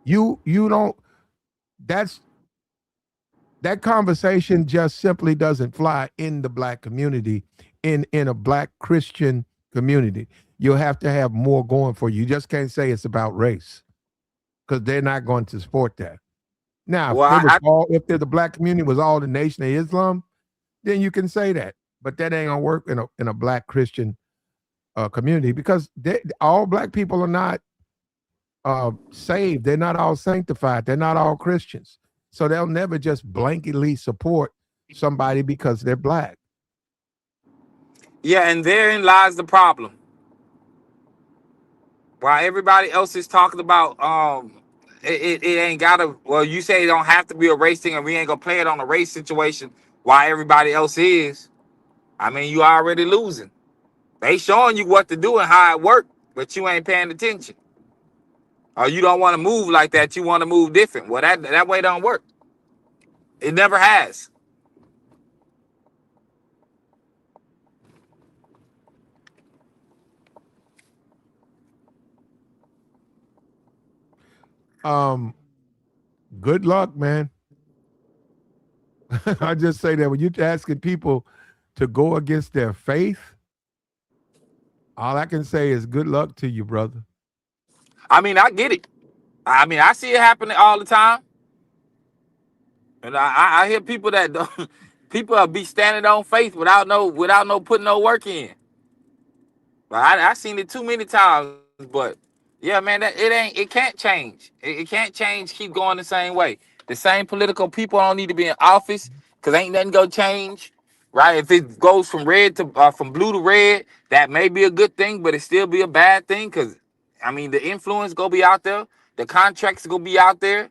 You don't. That's that conversation just simply doesn't fly in the black community, in a black Christian community. You'll have to have more going for you. You just can't say it's about race because they're not going to support that. Now, Well, if the black community was all the Nation of Islam, then you can say that. But that ain't gonna work in a black Christian community because all black people are not saved. They're not all sanctified. They're not all Christians. So they'll never just blanketly support somebody because they're black. yeah, and therein lies the problem. While everybody else is talking about it ain't gotta, well, you say it don't have to be a race thing and we ain't gonna play it on a race situation while everybody else is. I mean, you already losing. They showing you what to do and how it work, but you ain't paying attention. Or you don't want to move like that, you want to move different. Well, that way don't work. It never has. Good luck, man. I just say that when you're asking people to go against their faith, all I can say is good luck to you, brother. I mean, I get it. I mean, I see it happening all the time. And I hear people that don't, people be standing on faith without no putting no work in. But I seen it too many times. But yeah, man, it can't change. It can't change. Keep going the same way. The same political people don't need to be in office because ain't nothing gonna change, right? If it goes from red to from blue to red, that may be a good thing, but it still be a bad thing because I mean the influence gonna be out there, the contracts gonna be out there.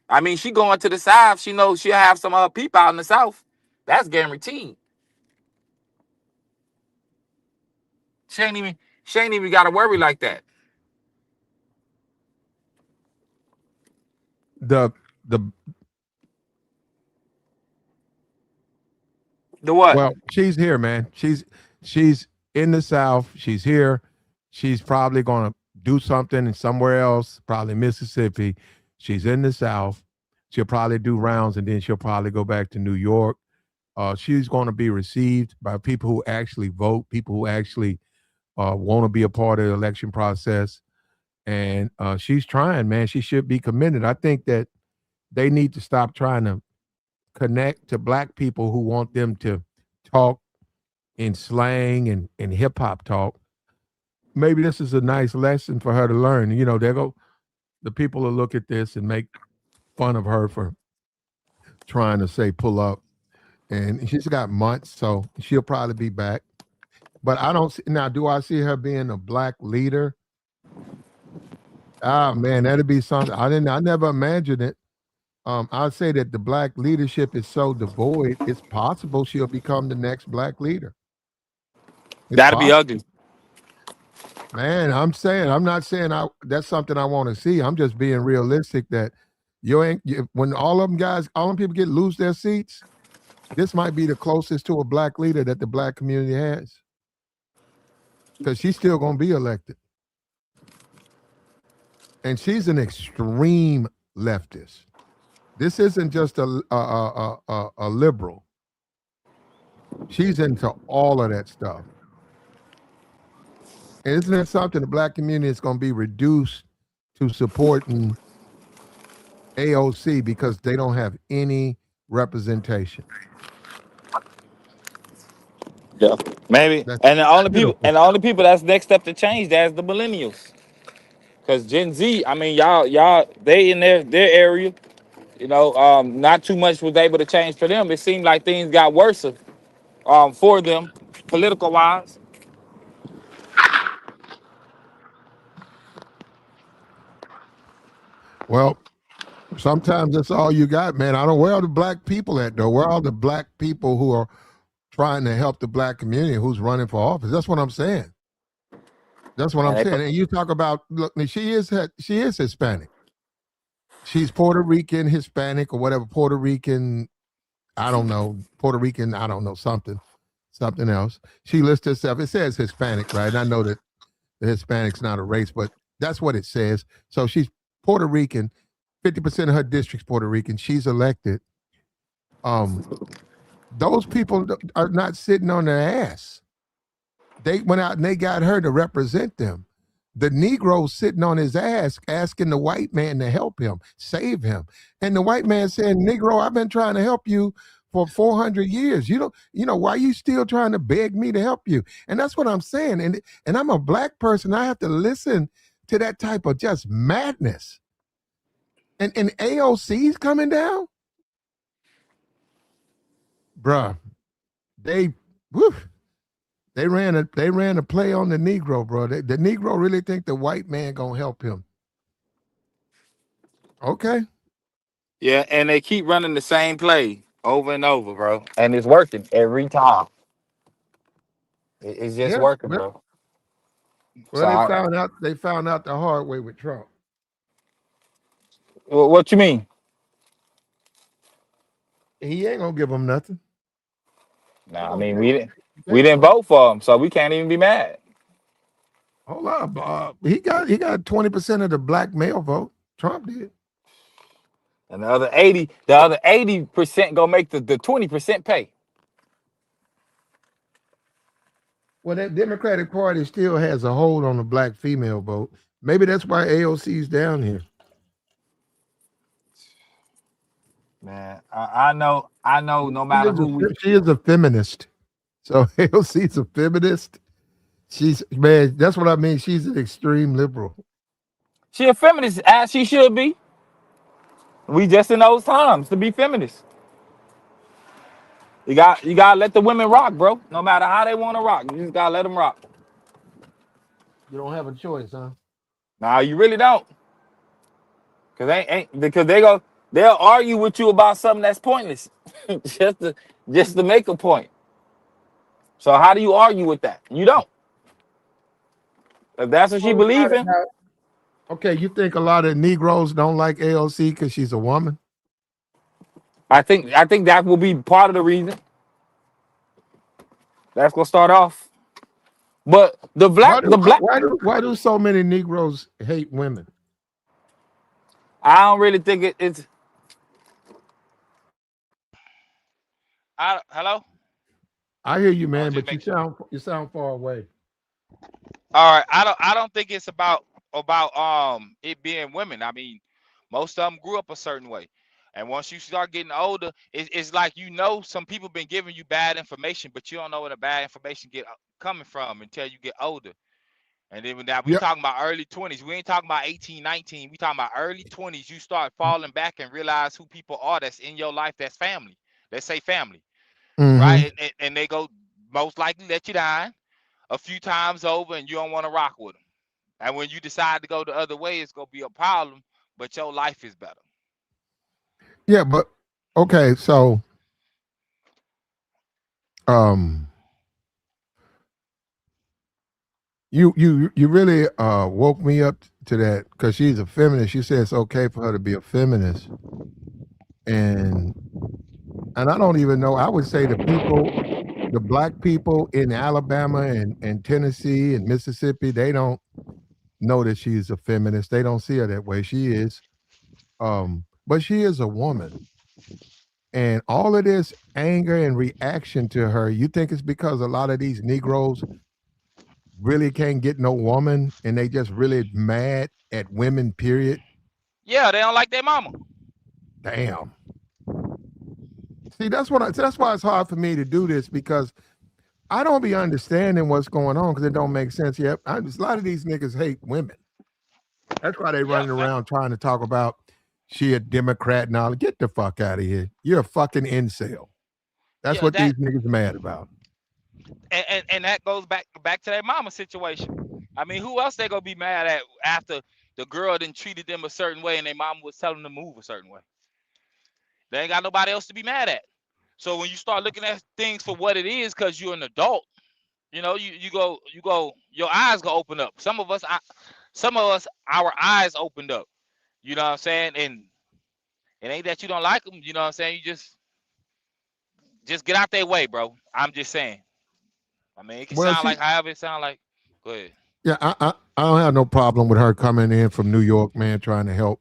I mean, she going to the South. She knows she'll have some of her people out in the South. That's guaranteed. She ain't even got to worry like that. The the The what? Well, she's here, man. She's in the South. She's here. She's probably gonna do something somewhere else, probably Mississippi. She's in the South. She'll probably do rounds and then she'll probably go back to New York. She's going to be received by people who actually vote, people who actually want to be a part of the election process. And she's trying, man. She should be commended. I think that they need to stop trying to connect to black people who want them to talk in slang and hip hop talk. Maybe this is a nice lesson for her to learn. You know, the people will look at this and make fun of her for trying to say pull up. And she's got months, so she'll probably be back. But I don't see, now, do I see her being a black leader? Ah, man, that'd be something. I never imagined it. I'd say that the black leadership is so devoid, it's possible she'll become the next black leader. It's That'll be possible. ugly. Man, I'm not saying that's something I want to see. I'm just being realistic that when all them people lose their seats, this might be the closest to a black leader that the black community has. Because she's still going to be elected. And she's an extreme leftist. This isn't just a liberal. She's into all of that stuff. And isn't that something? The black community is going to be reduced to supporting AOC because they don't have any representation. Yeah, maybe. That's And pitiful. the only people that's next up to change that's the millennials. Because Gen Z, I mean, y'all, they in their area. You know, not too much was able to change for them. It seemed like things got worse for them, political wise. Well, sometimes that's all you got, man. I don't. Where are the black people at, though? Where are the black people who are trying to help the black community who's running for office? That's what I'm saying. That's what I'm saying. And you talk about, look, she is Hispanic. She's Puerto Rican, Hispanic, or whatever. Puerto Rican, I don't know. Puerto Rican, I don't know, something else. She lists herself. It says Hispanic, right? And I know that the Hispanic's not a race, but that's what it says. So she's Puerto Rican, 50% of her district's Puerto Rican. She's elected. Those people are not sitting on their ass. They went out and they got her to represent them. The Negro sitting on his ass asking the white man to help him, save him. And the white man saying, Negro, I've been trying to help you for 400 years. Why are you still trying to beg me to help you? And that's what I'm saying. And I'm a black person. I have to listen to that type of just madness. And AOC's coming down? Bruh, they ran a play on the Negro, bro. The Negro really think the white man gonna help him. Okay. Yeah, and they keep running the same play over and over, bro, and it's working every time. It's just Yeah. working, bro. Well, So, they found out the hard way with Trump. what you mean? He ain't gonna give them nothing. Nah, I mean we didn't vote for him, so we can't even be mad. Hold up, he got 20% of the black male vote. Trump did. And the other 80% gonna make the 20% pay. Well, that Democratic Party still has a hold on the black female vote. Maybe that's why AOC's down here. Man, I know. No matter who She is a feminist. So AOC's a feminist. That's what I mean. She's an extreme liberal. she a feminist, as she should be. We just in those times to be feminists. You gotta let the women rock, bro. No matter how they want to rock, you just gotta let them rock. You don't have a choice, huh? Nah, you really don't. Because they'll argue with you about something that's pointless, just to make a point. So how do you argue with that? You don't. If that's what she believes in. Okay, you think a lot of Negroes don't like AOC because she's a woman? I think that will be part of the reason. That's gonna start off. But why do so many Negroes hate women? I don't really think it's. Hello. I hear you, man, but you sound far away. All right. I don't think it's about it being women. I mean, most of them grew up a certain way, and once you start getting older, it's like some people been giving you bad information, but you don't know where the bad information coming from until you get older. And then when we talking about early 20s, we ain't talking about 18, 19. We talking about early 20s. You start falling back and realize who people are that's in your life. That's family. Let's say family, right? And they go most likely let you down a few times over, and you don't want to rock with them. And when you decide to go the other way, it's gonna be a problem. But your life is better. Yeah, but okay, so you really woke me up to that because she's a feminist. She said it's okay for her to be a feminist, and I don't even know. I would say the black people in Alabama and Tennessee and Mississippi, they don't know that she's a feminist. They don't see her that way. She is, but she is a woman, and all of this anger and reaction to her, you think it's because a lot of these Negroes really can't get no woman and they just really mad at women, period? Yeah, they don't like their mama. Damn. See, that's why it's hard for me to do this, because I don't be understanding what's going on because it don't make sense. Yet a lot of these niggas hate women. That's why they running around trying to talk about she a Democrat and all. Get the fuck out of here. You're a fucking incel. That's what these niggas mad about. And that goes back to that mama situation. I mean, who else they gonna be mad at after the girl done treated them a certain way and their mama was telling them to move a certain way? They ain't got nobody else to be mad at. So when you start looking at things for what it is, because you're an adult, you go, your eyes go open up. Some of us, our eyes opened up. You know what I'm saying? And it ain't that you don't like them. You know what I'm saying? You just get out their way, bro. I'm just saying. I mean, it can sound like however it sound like. Go ahead. Yeah, I don't have no problem with her coming in from New York, man, trying to help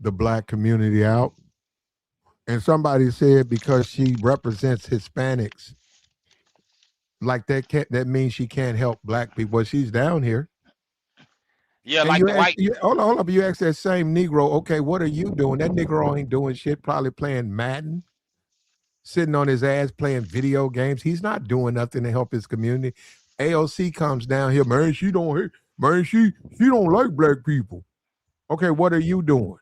the black community out. And somebody said because she represents Hispanics, like that means she can't help black people. Well, she's down here. Yeah, And like you the ask, white. hold up, you ask that same Negro, okay, what are you doing? That Negro ain't doing shit, probably playing Madden, sitting on his ass playing video games. He's not doing nothing to help his community. AOC comes down here, man, she don't like black people. Okay, what are you doing?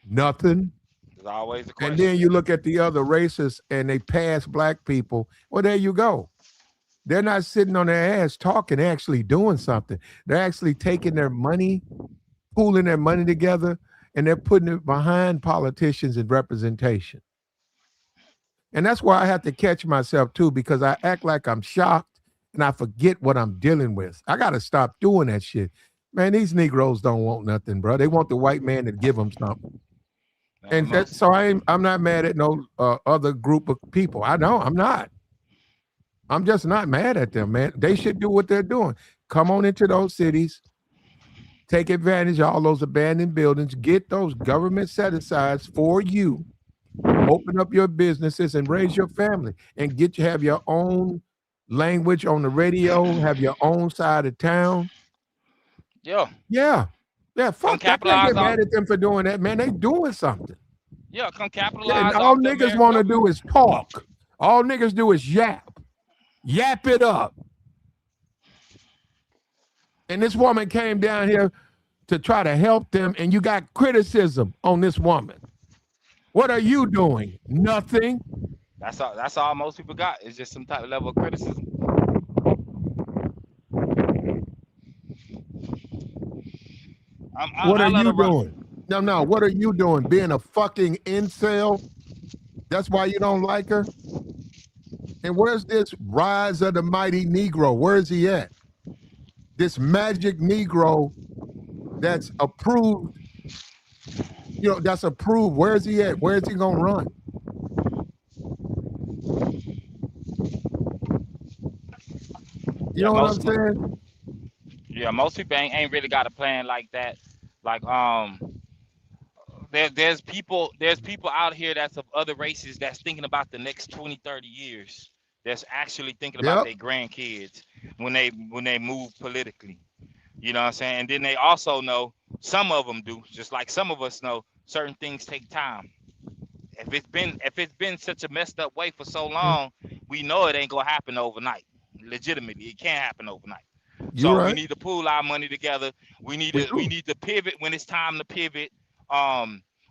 Nothing. There's always a And question. then you look at the other races and they pass black people. Well, there you go. They're not sitting on their ass talking, they're actually doing something. They're actually taking their money, pooling their money together, and they're putting it behind politicians and representation. And that's why I have to catch myself too, because I act like I'm shocked and I forget what I'm dealing with. I got to stop doing that shit. Man, these Negroes don't want nothing, bro. They want the white man to give them something. And so I'm not mad at no other group of people. I know I'm not. I'm just not mad at them, man. They should do what they're doing. Come on into those cities, take advantage of all those abandoned buildings, get those government set-asides for you, open up your businesses and raise your family and have your own language on the radio, have your own side of town. Yeah. Yeah. Yeah, fuck that. I can't get mad off. at them for doing that, man. They doing something. Yeah, come Yeah, capitalize. and all off the niggas American want to government. do is talk. All niggas do is yap. Yap it up. And this woman came down here to try to help them, and you got criticism on this woman. What are you doing? Nothing. That's all most people got. It's just some type of level of criticism. What are you doing? No. What are you doing? Being a fucking incel? That's why you don't like her? And where's this rise of the mighty Negro? Where is he at? This magic Negro that's approved, that's approved. Where is he at? Where is he going to run? You know what I'm saying? Yeah, most people ain't really got a plan like that. Like there's people out here that's of other races that's thinking about the next 20, 30 years. That's actually thinking about their grandkids when they move politically. You know what I'm saying? And then they also know, some of them do, just like some of us know, certain things take time. If it's been such a messed up way for so long, we know it ain't gonna happen overnight. Legitimately, it can't happen overnight. So right. We need to pool our money together. We need to pivot when it's time to pivot.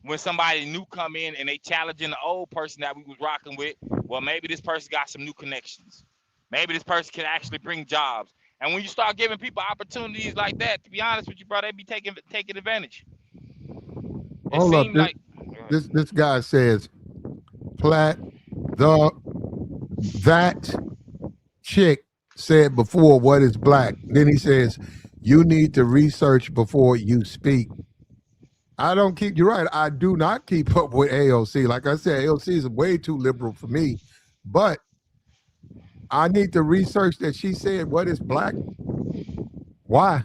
When somebody new come in and they challenging the old person that we was rocking with, well, maybe this person got some new connections. Maybe this person can actually bring jobs. And when you start giving people opportunities like that, to be honest with you, bro, they be taking advantage. Hold up. This guy says, Platt, that chick said before, what is black? Then he says, you need to research before you speak. You're right. I do not keep up with AOC. Like I said, AOC is way too liberal for me, but I need to research that she said, what is black? Why?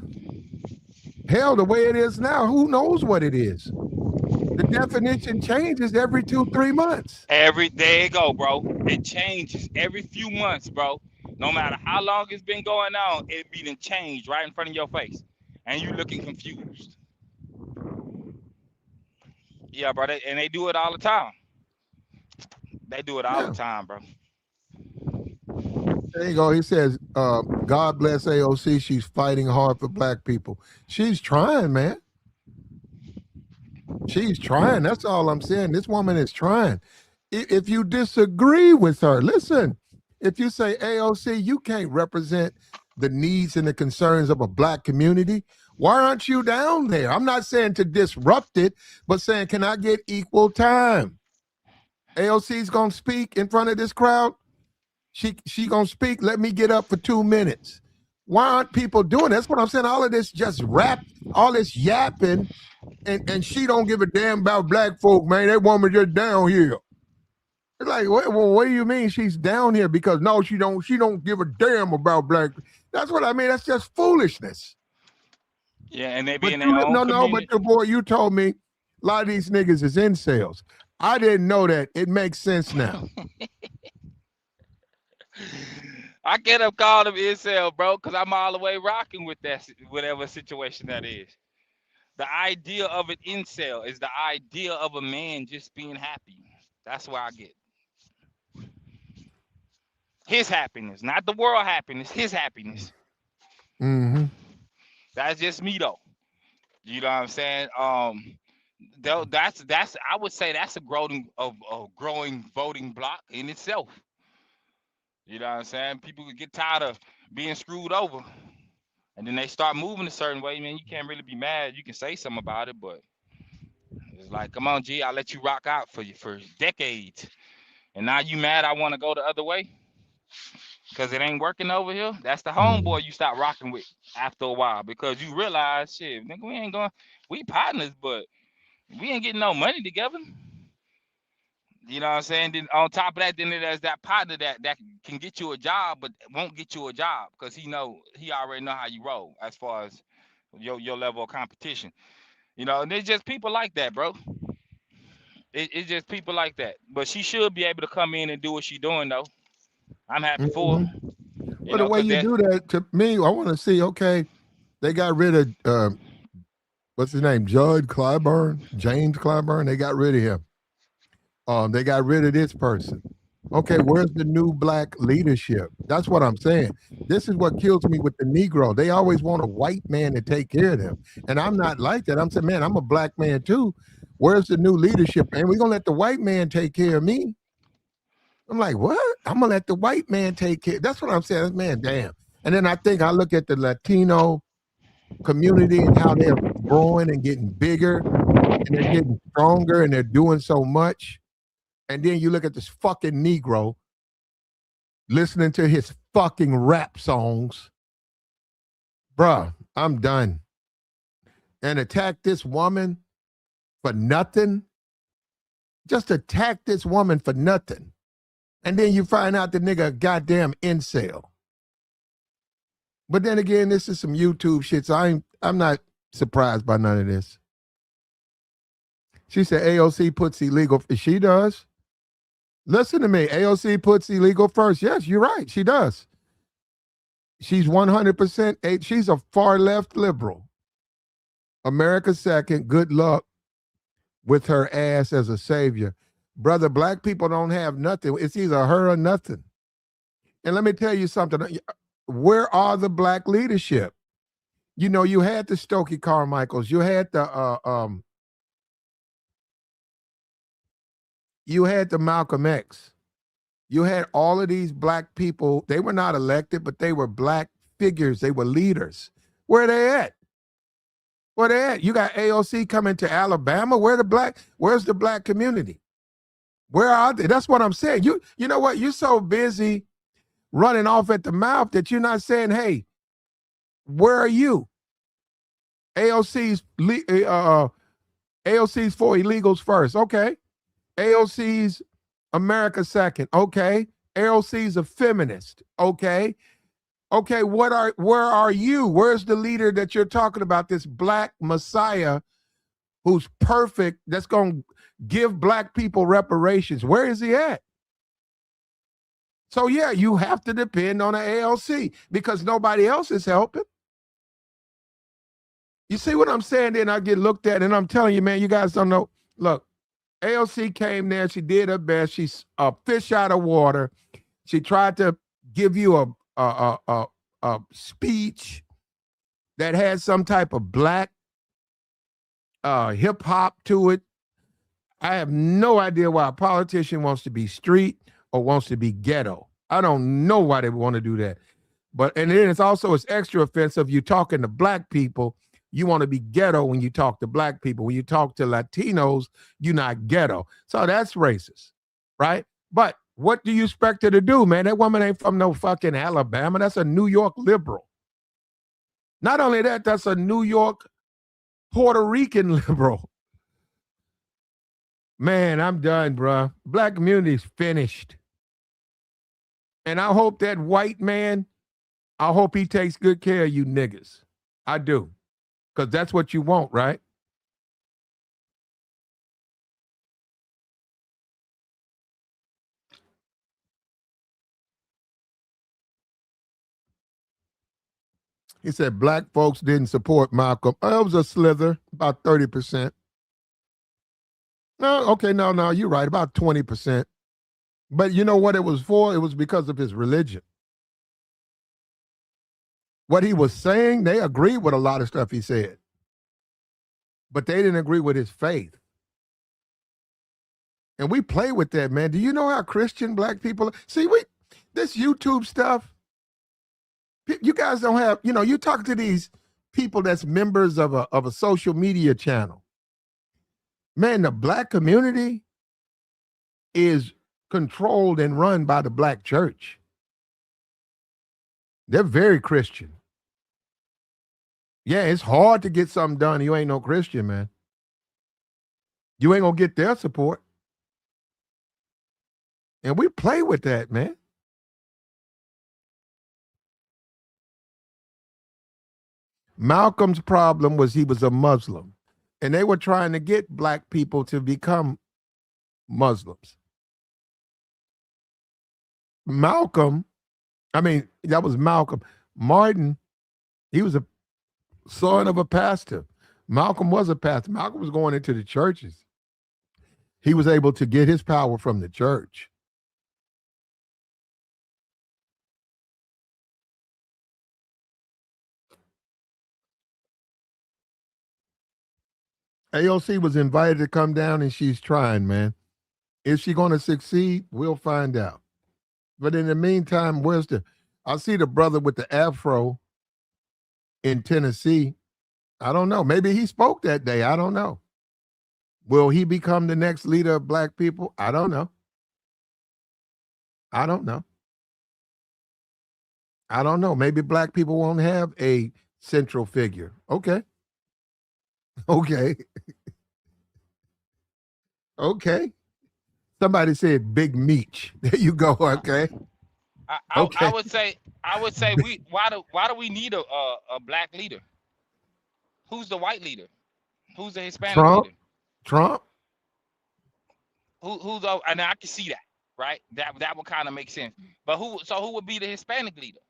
Hell, the way it is now, who knows what it is? The definition changes every 2-3 months. There you go, bro. It changes every few months, bro. No matter how long it's been going on, it be done changed right in front of your face. And you looking confused. Yeah, bro. And they do it all the time. They do it all the time, bro. There you go. He says, God bless AOC. She's fighting hard for black people. She's trying, man. She's trying. That's all I'm saying. This woman is trying. If you disagree with her, listen, if you say, AOC, you can't represent the needs and the concerns of a black community, why aren't you down there? I'm not saying to disrupt it, but saying, can I get equal time? AOC's going to speak in front of this crowd. She going to speak. Let me get up for 2 minutes. Why aren't people doing that? That's what I'm saying. All of this just rap, all this yapping, and she don't give a damn about black folk, man. That woman just down here. It's like, what do you mean she's down here? Because no, she don't give a damn about black. That's what I mean. That's just foolishness. Yeah, and they be in their own community. But the boy, you told me, A lot of these niggas is incels. I didn't know that. It makes sense now. I get up called him incel, bro, because I'm all the way rocking with that, whatever situation that is. The idea of an incel is the idea of a man just being happy. That's where I get his happiness, not the world happiness, his happiness. Mm-hmm. That's just me though. You know what I'm saying? Though that's I would say that's a growing voting block in itself. You know what I'm saying? People could get tired of being screwed over, and then they start moving a certain way. Man, you can't really be mad. You can say something about it, but it's like, come on, G, I'll let you rock out for decades, and now you mad? I want to go the other way because it ain't working over here. That's the homeboy you stop rocking with after a while because you realize, shit, nigga, we partners, but we ain't getting no money together. You know what I'm saying? Then on top of that, then there's that partner that can get you a job, but won't get you a job because he already know how you roll as far as your level of competition. You know, and there's just people like that, bro. It's just people like that. But she should be able to come in and do what she's doing, though. I'm happy for her. You Well, the know, way because you do that, to me, I want to see, okay, they got rid of, what's his name, James Clyburn. They got rid of him. They got rid of this person. Okay, where's the new black leadership? That's what I'm saying. This is what kills me with the Negro. They always want a white man to take care of them. And I'm not like that. I'm saying, man, I'm a black man too. Where's the new leadership? And we're going to let the white man take care of me. I'm like, what? I'm going to let the white man take care. That's what I'm saying. Man, damn. And then I look at the Latino community and how they're growing and getting bigger and they're getting stronger and they're doing so much. And then you look at this fucking Negro listening to his fucking rap songs. Bruh, I'm done. And attack this woman for nothing. Just attack this woman for nothing. And then you find out the nigga a goddamn incel. But then again, this is some YouTube shit, so I'm not surprised by none of this. She said AOC puts illegal. She does. Listen to me. AOC puts illegal first. Yes, you're right. She does. She's 100%. She's a far left liberal. America second. Good luck with her ass as a savior. Brother, black people don't have nothing. It's either her or nothing. And let me tell you something. Where are the black leadership? You know, you had the Stokely Carmichaels. You had the Malcolm X. You had all of these black people. They were not elected, but they were black figures. They were leaders. Where are they at? Where they at? You got AOC coming to Alabama. Where's the black community? Where are they? That's what I'm saying. You know what? You're so busy running off at the mouth that you're not saying, hey, where are you? AOC's for illegals first. Okay. AOC's America second. Okay. AOC's a feminist. Okay. Okay, where are you? Where's the leader that you're talking about, this black messiah who's perfect, that's going to give black people reparations? Where is he at? So yeah, you have to depend on the AOC because nobody else is helping. You see what I'm saying? Then I get looked at and I'm telling you, man, you guys don't know. Look, AOC came there. She did her best. She's a fish out of water. She tried to give you a speech that had some type of black hip hop to it. I have no idea why a politician wants to be street or wants to be ghetto. I don't know why they want to do that. And then it's extra offensive. You talking to black people, you want to be ghetto when you talk to black people. When you talk to Latinos, you're not ghetto. So that's racist, right? But what do you expect her to do, man? That woman ain't from no fucking Alabama. That's a New York liberal. Not only that, that's a New York Puerto Rican liberal. Man, I'm done, bro. Black community's finished. And I hope that white man, I hope he takes good care of you niggas. I do. Because that's what you want, right? He said black folks didn't support Malcolm. Oh, it was a slither, about 30%. No, okay, no, you're right, about 20%. But you know what it was for? It was because of his religion. What he was saying, they agreed with a lot of stuff he said, but they didn't agree with his faith. And we play with that, man. Do you know how Christian black people see? This YouTube stuff. You guys don't have, you talk to these people that's members of a social media channel. Man, the black community is controlled and run by the black church. They're very Christian. Yeah, it's hard to get something done. You ain't no Christian, man. You ain't gonna get their support. And we play with that, man. Malcolm's problem was he was a Muslim, and they were trying to get black people to become Muslims. That was Malcolm. Martin, he was a son of a pastor. Malcolm was a pastor. Malcolm was going into the churches. He was able to get his power from the church. AOC was invited to come down, and she's trying, man. Is she going to succeed? We'll find out. But in the meantime, I see the brother with the afro in Tennessee. I don't know. Maybe he spoke that day. I don't know. Will he become the next leader of black people? I don't know. I don't know. Maybe black people won't have a central figure. Okay. Okay. Somebody said Big Meech. There you go. Okay. I would say why do we need a black leader? Who's the white leader? Who's the Hispanic leader? Trump. And I can see that, right? That would kind of make sense. But who would be the Hispanic leader?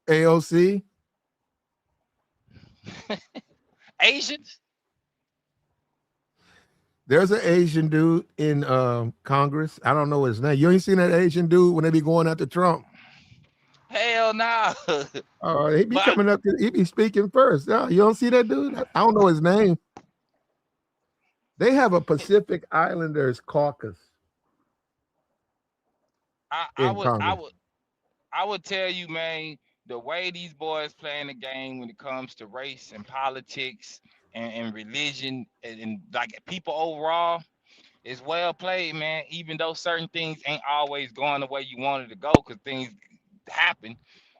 AOC. Asians? There's an Asian dude in Congress. I don't know his name. You ain't seen that Asian dude when they be going after Trump? Hell no. He be coming up. He be speaking first. No, you don't see that dude? I don't know his name. They have a Pacific Islanders caucus. I would tell you, man, the way these boys playing the game when it comes to race and politics and religion and like people overall is well played, man. Even though certain things ain't always going the way you wanted to go because things happen.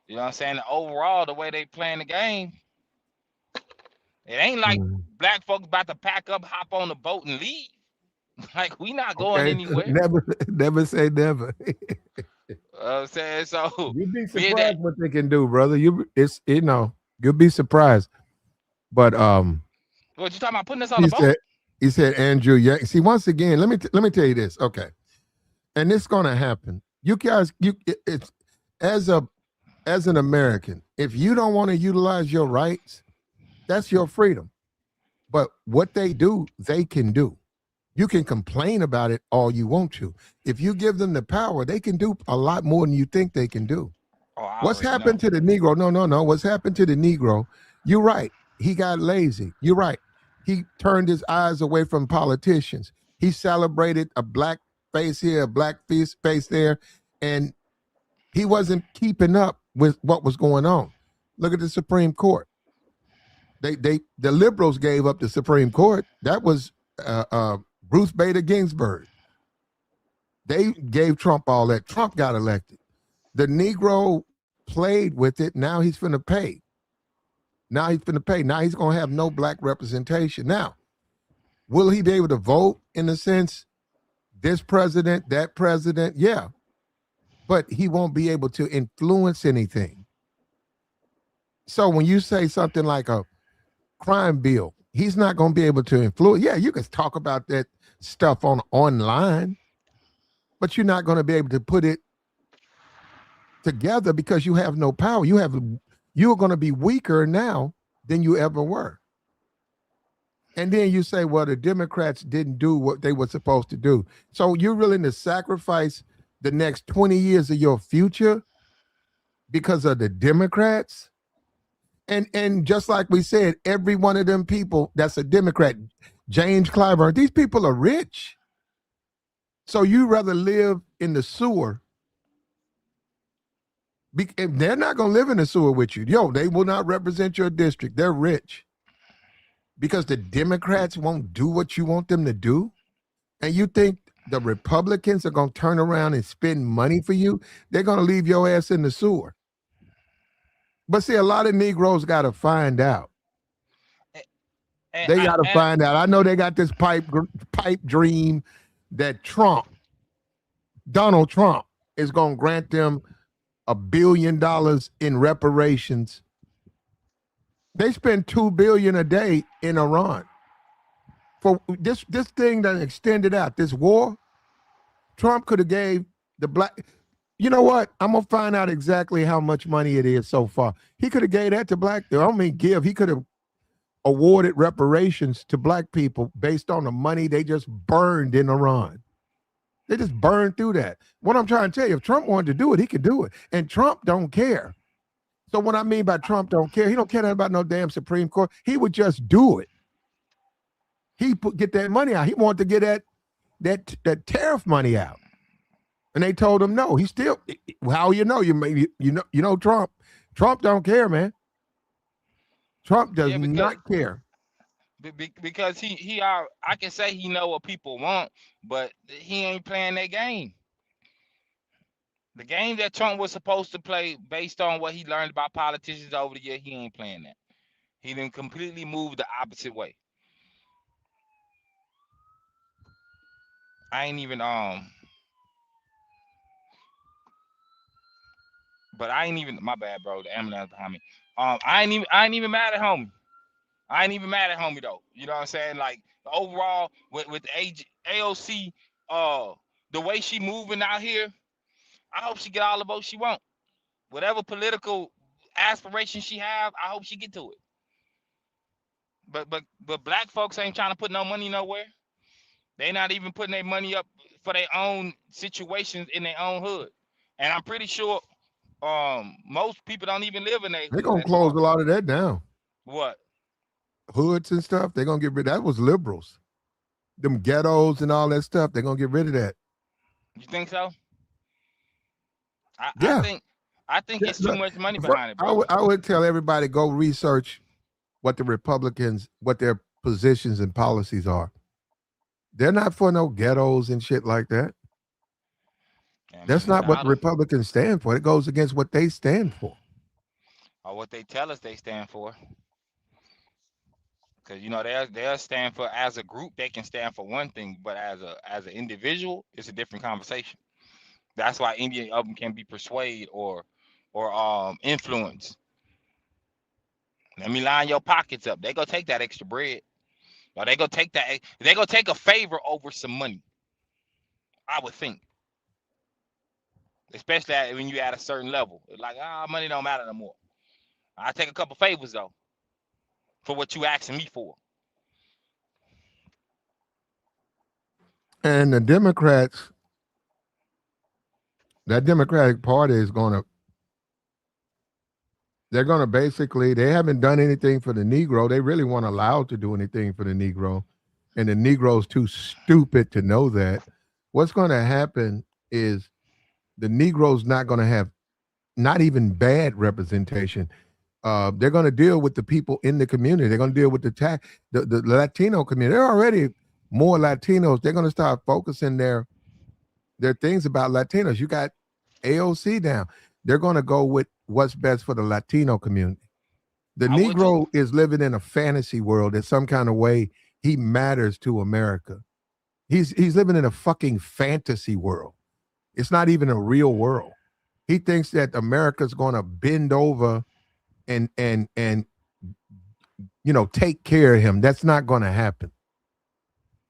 You know what I'm saying? Overall, the way they playing the game, it ain't like black folks about to pack up, hop on the boat, and leave. Like we not going anywhere. Never say never. I'm saying so. You'd be surprised what they can do, brother. You'll be surprised. But what you talking about putting us on the boat? He said Andrew Yankee. See, once again, let me tell you this, okay? And it's gonna happen. You guys, it's as an American, if you don't want to utilize your rights, that's your freedom. But what they do, they can do. You can complain about it all you want to. If you give them the power, they can do a lot more than you think they can do. What's happened to the Negro? No. What's happened to the Negro? You're right. He got lazy. You're right. He turned his eyes away from politicians. He celebrated a black face here, a black face there, and he wasn't keeping up with what was going on. Look at the Supreme Court. The liberals gave up the Supreme Court. That was Ruth Bader Ginsburg. They gave Trump all that. Trump got elected. The Negro played with it. Now he's finna pay. Now he's going to have no black representation. Now, will he be able to vote in the sense, this president, that president? Yeah. But he won't be able to influence anything. So when you say something like a crime bill, he's not going to be able to influence. Yeah, you can talk about that stuff online, but you're not going to be able to put it together because you have no power. You have you're going to be weaker now than you ever were. And then you say, well, the Democrats didn't do what they were supposed to do. So you're willing to sacrifice the next 20 years of your future because of the Democrats? And just like we said, every one of them people that's a Democrat, James Clyburn, these people are rich. So you rather live in the sewer. They're not going to live in the sewer with you. Yo, they will not represent your district. They're rich. Because the Democrats won't do what you want them to do. And you think the Republicans are going to turn around and spend money for you? They're going to leave your ass in the sewer. But see, a lot of Negroes got to find out. They got to find out. I know they got this pipe dream that Donald Trump, is going to grant them $1 billion in reparations. They spend $2 billion a day in Iran. For this thing that extended out, this war, Trump could have gave the black. You know what? I'm gonna find out exactly how much money it is so far. He could have gave that to black. I don't mean give. He could have awarded reparations to black people based on the money they just burned in Iran. They just burned through that. What I'm trying to tell you, if Trump wanted to do it, he could do it. And Trump don't care. So what I mean by Trump don't care, he don't care about no damn Supreme Court. He would just do it. Get that money out. He wanted to get that tariff money out. And they told him no. He still, how you know Trump. Trump don't care, man. Trump does not care. Because I can say he know what people want, but he ain't playing that game. The game that Trump was supposed to play based on what he learned about politicians over the year, he ain't playing that. He done completely moved the opposite way. I ain't even but I ain't even, my bad, bro. The ambulance behind me. I ain't even mad at homie. I ain't even mad at homie though. You know what I'm saying? Like overall with the AOC, the way she moving out here, I hope she get all the votes she want. Whatever political aspiration she have, I hope she get to it. But black folks ain't trying to put no money nowhere. They not even putting their money up for their own situations in their own hood. And I'm pretty sure most people don't even live in their hood. They're gonna close a lot of that down. What? Hoods and stuff, they're gonna get rid of that. Was liberals. Them ghettos and all that stuff, they're gonna get rid of that. You think so? Yeah. I think it's too much money behind it, bro. I would tell everybody go research what the Republicans, what their positions and policies are. They're not for no ghettos and shit like that. That's not what the Republicans stand for. It goes against what they stand for. Or what they tell us they stand for. Because they'll stand for, as a group, they can stand for one thing, but as an individual, it's a different conversation. That's why any of them can be persuaded or influenced. Let me line your pockets up. They go take that extra bread. Or they go take a favor over some money. I would think. Especially when you at a certain level. It's like, money don't matter no more. I take a couple favors though. For what you asking me for. And the Democrats, that Democratic Party is they're going to basically, they haven't done anything for the Negro. They really weren't allowed to do anything for the Negro. And the Negro's too stupid to know that. What's going to happen is the Negro's not going to have not even bad representation. They're going to deal with the people in the community. They're going to deal with the Latino community. There are already more Latinos. They're going to start focusing their things about Latinos. You got AOC down. They're going to go with what's best for the Latino community. The Negro is living in a fantasy world in some kind of way. He matters to America. He's living in a fucking fantasy world. It's not even a real world. He thinks that America's going to bend over and take care of him. That's not going to happen.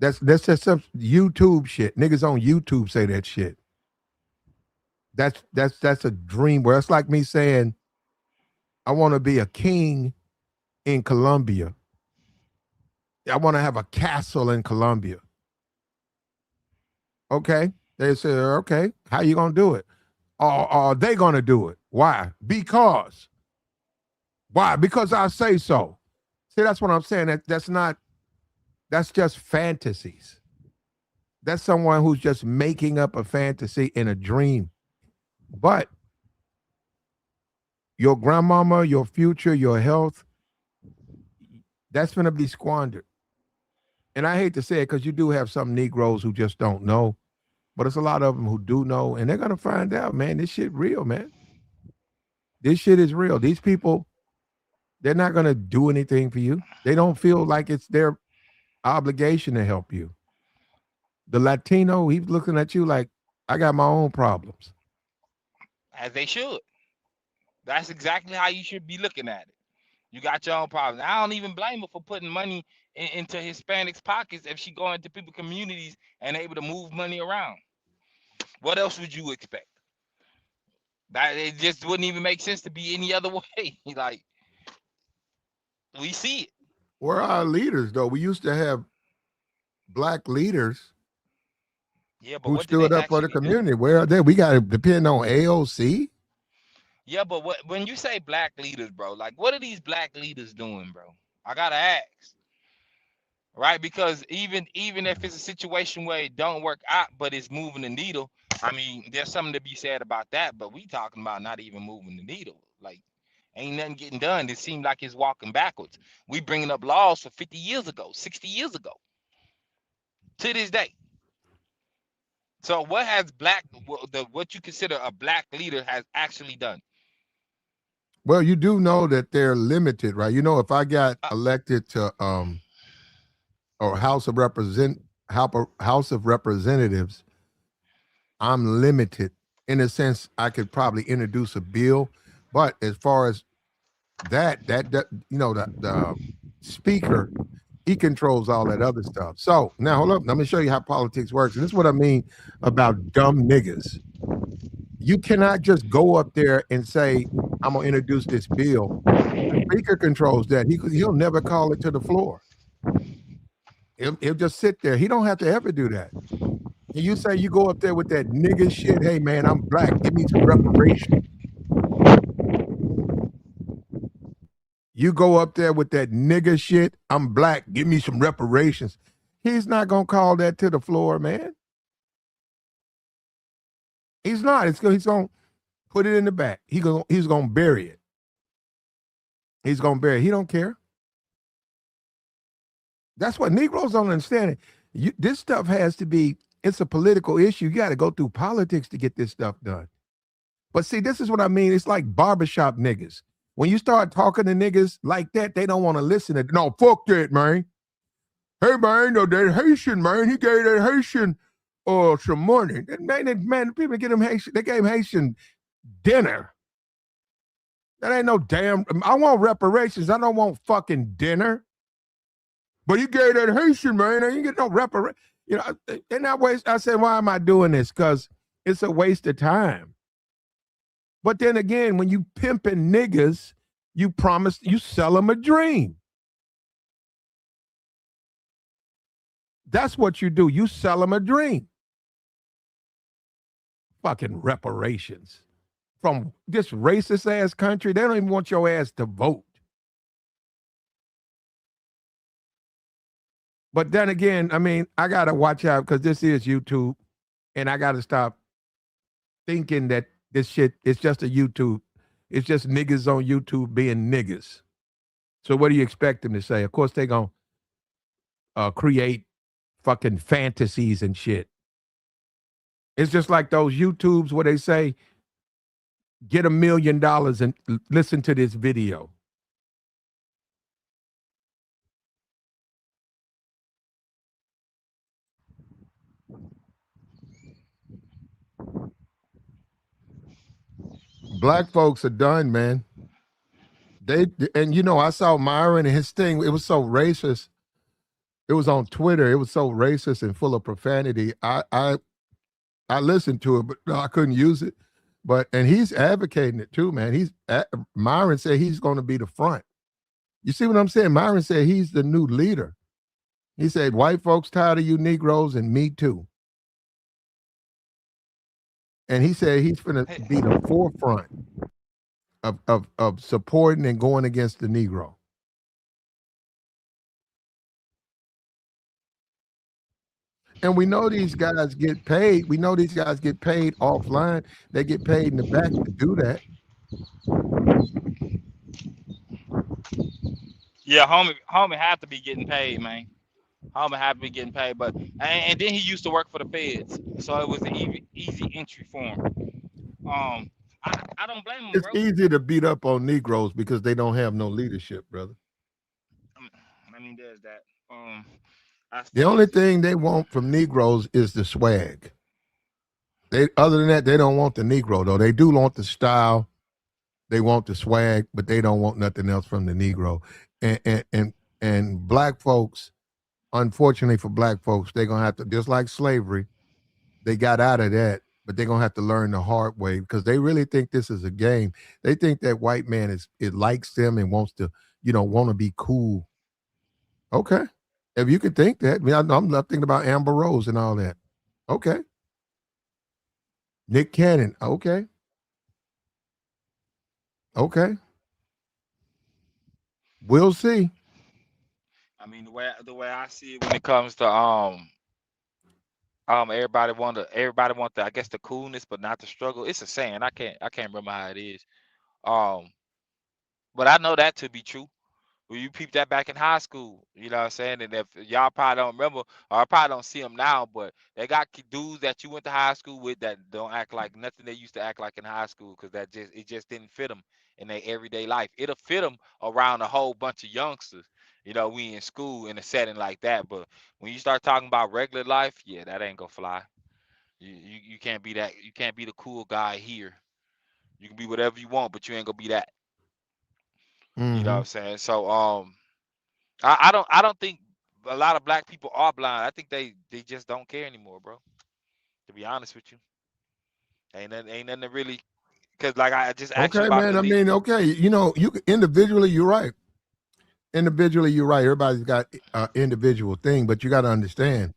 That's just some YouTube shit. Niggas on YouTube say that shit. That's a dream where it's like me saying I want to be a king in Colombia. I want to have a castle in Colombia. Okay. They say, okay, how you going to do it? Are they going to do it? Why? Because. Why? Because I say so. See, that's what I'm saying. That's just fantasies. That's someone who's just making up a fantasy in a dream. But your grandmama, your future, your health, that's going to be squandered. And I hate to say it because you do have some Negroes who just don't know, but it's a lot of them who do know, and they're going to find out, man, this shit real, man. This shit is real. These people, they're not going to do anything for you. They don't feel like it's their obligation to help you. The Latino, he's looking at you like, I got my own problems. As they should. That's exactly how you should be looking at it. You got your own problems. I don't even blame her for putting money into Hispanics' pockets if she go into people communities and able to move money around. What else would you expect? That it just wouldn't even make sense to be any other way. Like, we see it. Where are our leaders, though? We used to have black leaders who stood up for the community. Do? Where are they? We got to depend on AOC. Yeah, but when you say black leaders, bro, like what are these black leaders doing, bro? I gotta ask, right? Because even if it's a situation where it don't work out, but it's moving the needle, I mean, there's something to be said about that. But we talking about not even moving the needle. Like, ain't nothing getting done. It seems like it's walking backwards. We bringing up laws for 50 years ago, 60 years ago, to this day. So what has what you consider a black leader has actually done? Well, you do know that they're limited, right? You know, if I got elected to or House of Representatives, I'm limited in a sense. I could probably introduce a bill, but as far as that you know, the speaker, he controls all that other stuff. So now hold up, let me show you how politics works. And this is what I mean about dumb niggas. You cannot just go up there and say, I'm gonna introduce this bill. The speaker controls that. He'll never call it to the floor. He'll just sit there. He don't have to ever do that. And you say you go up there with that nigga shit, hey man, I'm black, give me some reparations. You go up there with that nigga shit, I'm black, give me some reparations. He's not gonna call that to the floor, man. He's not. He's gonna put it in the back. He's gonna bury it. He's gonna bury it. He don't care. That's what Negroes don't understand. This stuff has to be, it's a political issue. You got to go through politics to get this stuff done. But see, this is what I mean. It's like barbershop niggas. When you start talking to niggas like that, they don't want to listen to, no, fuck that, man. Hey, man, no, that Haitian, man, he gave that Haitian some money. Man, people get him Haitian, they gave him Haitian dinner. That ain't no damn, I want reparations. I don't want fucking dinner. But you gave that Haitian, man, and you get no reparation. You know, in that way, I said, why am I doing this? Because it's a waste of time. But then again, when you pimping niggas, you sell them a dream. That's what you do. You sell them a dream. Fucking reparations. From this racist ass country, they don't even want your ass to vote. But then again, I mean, I got to watch out because this is YouTube, and I got to stop thinking that this shit is just a YouTube. It's just niggas on YouTube being niggas. So what do you expect them to say? Of course, they're going to create fucking fantasies and shit. It's just like those YouTubes where they say, get $1 million and listen to this video. Black folks are done, man. And you know, I saw Myron and his thing. It was so racist. It was on Twitter. It was so racist and full of profanity. I listened to it, but I couldn't use it. and he's advocating it too, man. Myron said he's going to be the front. You see what I'm saying? Myron said he's the new leader. He said, white folks tired of you Negroes, and me too. And he said he's going to be the forefront of supporting and going against the Negro. And we know these guys get paid. We know these guys get paid offline. They get paid in the back to do that. Yeah, homie have to be getting paid, man. Homie have to be getting paid, but and then he used to work for the feds, so it was an easy entry for him. I don't blame him, It's bro. easy to beat up on Negroes because they don't have no leadership, brother. I mean, there's that. The only thing they want from Negroes is the swag. Other than that, they don't want the Negro, though. They do want the style. They want the swag, but they don't want nothing else from the Negro. And black folks, unfortunately for black folks, they're gonna have to, just like slavery, they got out of that, but they're gonna have to learn the hard way because they really think this is a game. They think that white man it likes them and wants to, want to be cool. Okay. If you could think that, I mean, I'm thinking about Amber Rose and all that. Okay. Nick Cannon. Okay. Okay. We'll see. I mean, the way I see it when it comes to everybody want the, I guess, the coolness, but not the struggle. It's a saying. I can't remember how it is. But I know that to be true. Well, you peep that back in high school, you know what I'm saying? And if y'all probably don't remember, or I probably don't see them now, but they got dudes that you went to high school with that don't act like nothing they used to act like in high school because it just didn't fit them in their everyday life. It'll fit them around a whole bunch of youngsters. We in school in a setting like that, but when you start talking about regular life, yeah, that ain't gonna fly. You can't be that. You can't be the cool guy here. You can be whatever you want, but you ain't gonna be that. You know what I'm saying? So I don't think a lot of black people are blind. I think they just don't care anymore, bro. To be honest with you, ain't nothing to really, because like I just asked you Okay, about man. the I mean, okay. You individually, you're right. Individually, you're right. Everybody's got individual thing, but you got to understand.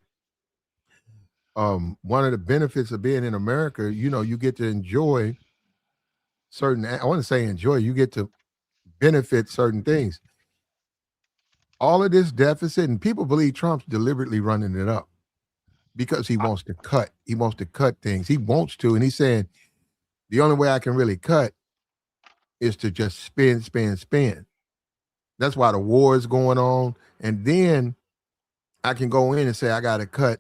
One of the benefits of being in America, you get to enjoy certain. I want to say enjoy. You get to benefit certain things. All of this deficit, and people believe Trump's deliberately running it up because he wants to cut. He wants to cut things. He wants to, and he's saying the only way I can really cut is to just spend, spend, spend. That's why the war is going on, and then I can go in and say I got to cut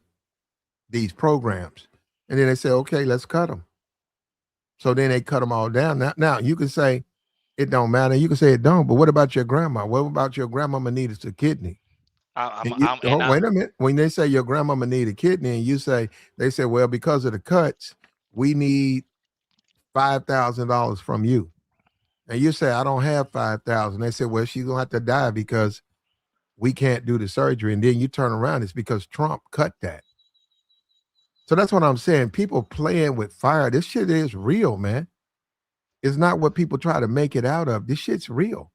these programs, and then they say, okay, let's cut them. So then they cut them all down. Now you can say it don't matter. You can say it don't. But what about your grandma? What about your grandmama needs a kidney? Wait a minute. When they say your grandmama need a kidney, and they say, well, because of the cuts, we need $5,000 from you. And you say, I don't have 5,000. They say, well, she's gonna have to die because we can't do the surgery. And then you turn around, it's because Trump cut that. So that's what I'm saying. People playing with fire. This shit is real, man. It's not what people try to make it out of. This shit's real.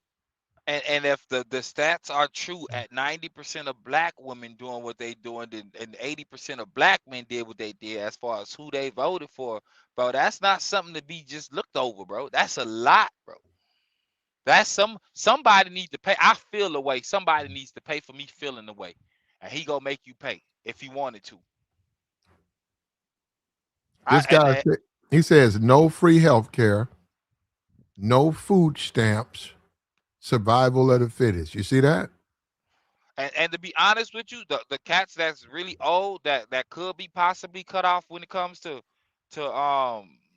And if the stats are true, at 90% of black women doing what they doing, and 80% of black men did what they did, as far as who they voted for, bro, that's not something to be just looked over, bro. That's a lot, bro. That's somebody needs to pay. I feel the way. Somebody needs to pay for me feeling the way, and he gonna make you pay if he wanted to. This guy, he says no free health care, no food stamps, survival of the fittest. You see that? And to be honest with you, the cats that's really old that could be possibly cut off when it comes to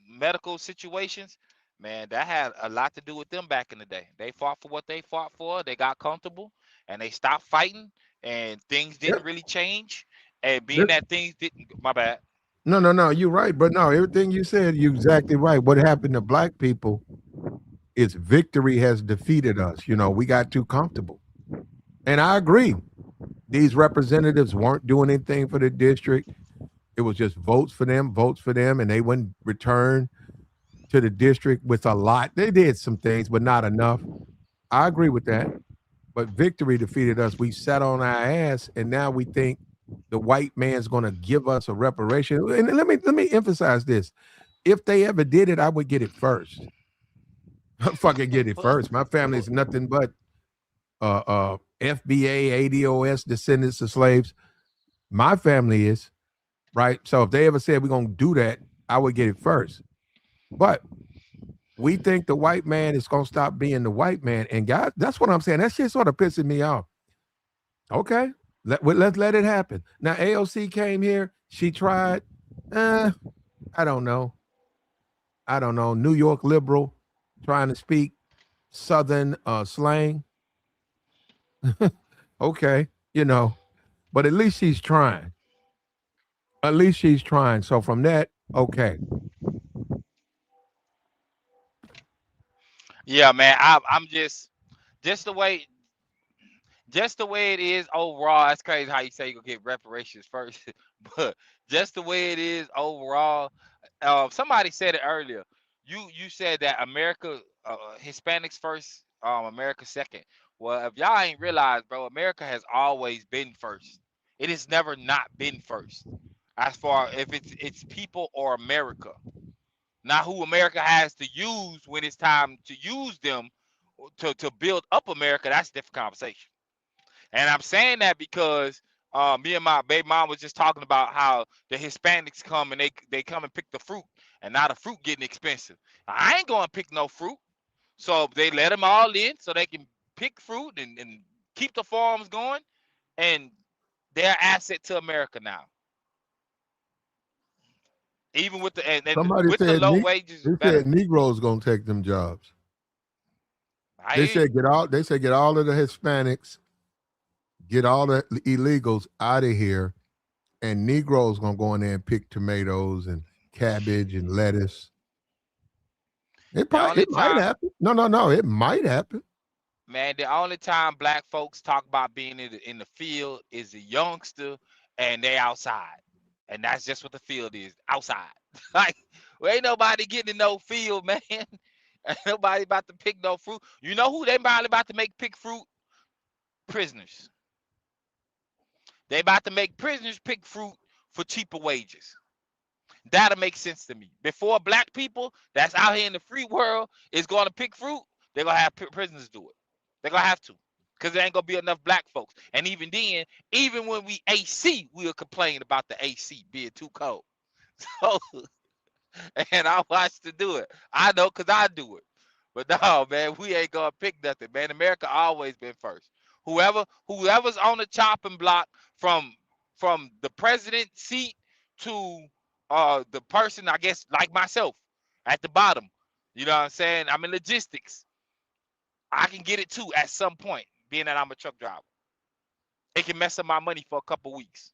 medical situations, man, that had a lot to do with them back in the day. They fought for what they fought for. They got comfortable and they stopped fighting, and things didn't really change. And being that things didn't, my bad. No. You're right, but no, everything you said, you're exactly right. What happened to black people is victory has defeated us. We got too comfortable. And I agree. These representatives weren't doing anything for the district. It was just votes for them, and they wouldn't return to the district with a lot. They did some things, but not enough. I agree with that. But victory defeated us. We sat on our ass, and now we think the white man's going to give us a reparation. And let me emphasize this: if they ever did it, I would get it first. I fucking get it first. My family is nothing but FBA, ADOS descendants of slaves. My family is right. So if they ever said we're gonna do that, I would get it first. But we think the white man is gonna stop being the white man, and God, that's what I'm saying. That shit sort of pissing me off. Okay, let's let it happen. Now AOC came here. She tried. I don't know. I don't know. New York liberal trying to speak Southern slang. Okay, but at least she's trying. At least she's trying. So from that, okay. Yeah, man. I'm just the way it is overall. That's crazy how you say you gonna get reparations first, but just the way it is overall. Somebody said it earlier. You said that America, Hispanics first, America second. Well, if y'all ain't realized, bro, America has always been first. It has never not been first. As far if it's people or America, not who America has to use when it's time to use them to build up America. That's a different conversation. And I'm saying that because me and my baby mom was just talking about how the Hispanics come and they come and pick the fruit, and now the fruit getting expensive. I ain't going to pick no fruit, so they let them all in so they can pick fruit and keep the farms going, and they're an asset to America now. Even with the and Somebody with the said low wages, they better. said Negroes gonna take them jobs. I They hear you. said get all. They said get all of the Hispanics, get all the illegals out of here, and Negroes gonna go in there and pick tomatoes and cabbage and lettuce. The only It might time, happen. No. It might happen. man, the only time black folks talk about being in the field is a youngster and they outside. And that's just what the field is, outside. Like, well, ain't nobody getting in no field, man. Ain't nobody about to pick no fruit. You know who they probably about to make pick fruit? Prisoners. They about to make prisoners pick fruit for cheaper wages. That'll make sense to me. Before black people that's out here in the free world is going to pick fruit, they're going to have prisoners do it. They're going to have to. Because there ain't going to be enough black folks. And even then, even when we AC, we'll complain about the AC being too cold. So, and I watch to do it. I know because I do it. But no, man, we ain't gonna pick nothing, man. America always been first. Whoever's on the chopping block from the president seat to the person, I guess, like myself at the bottom. You know what I'm saying? I'm in logistics. I can get it too at some point, being that I'm a truck driver. It can mess up my money for a couple weeks.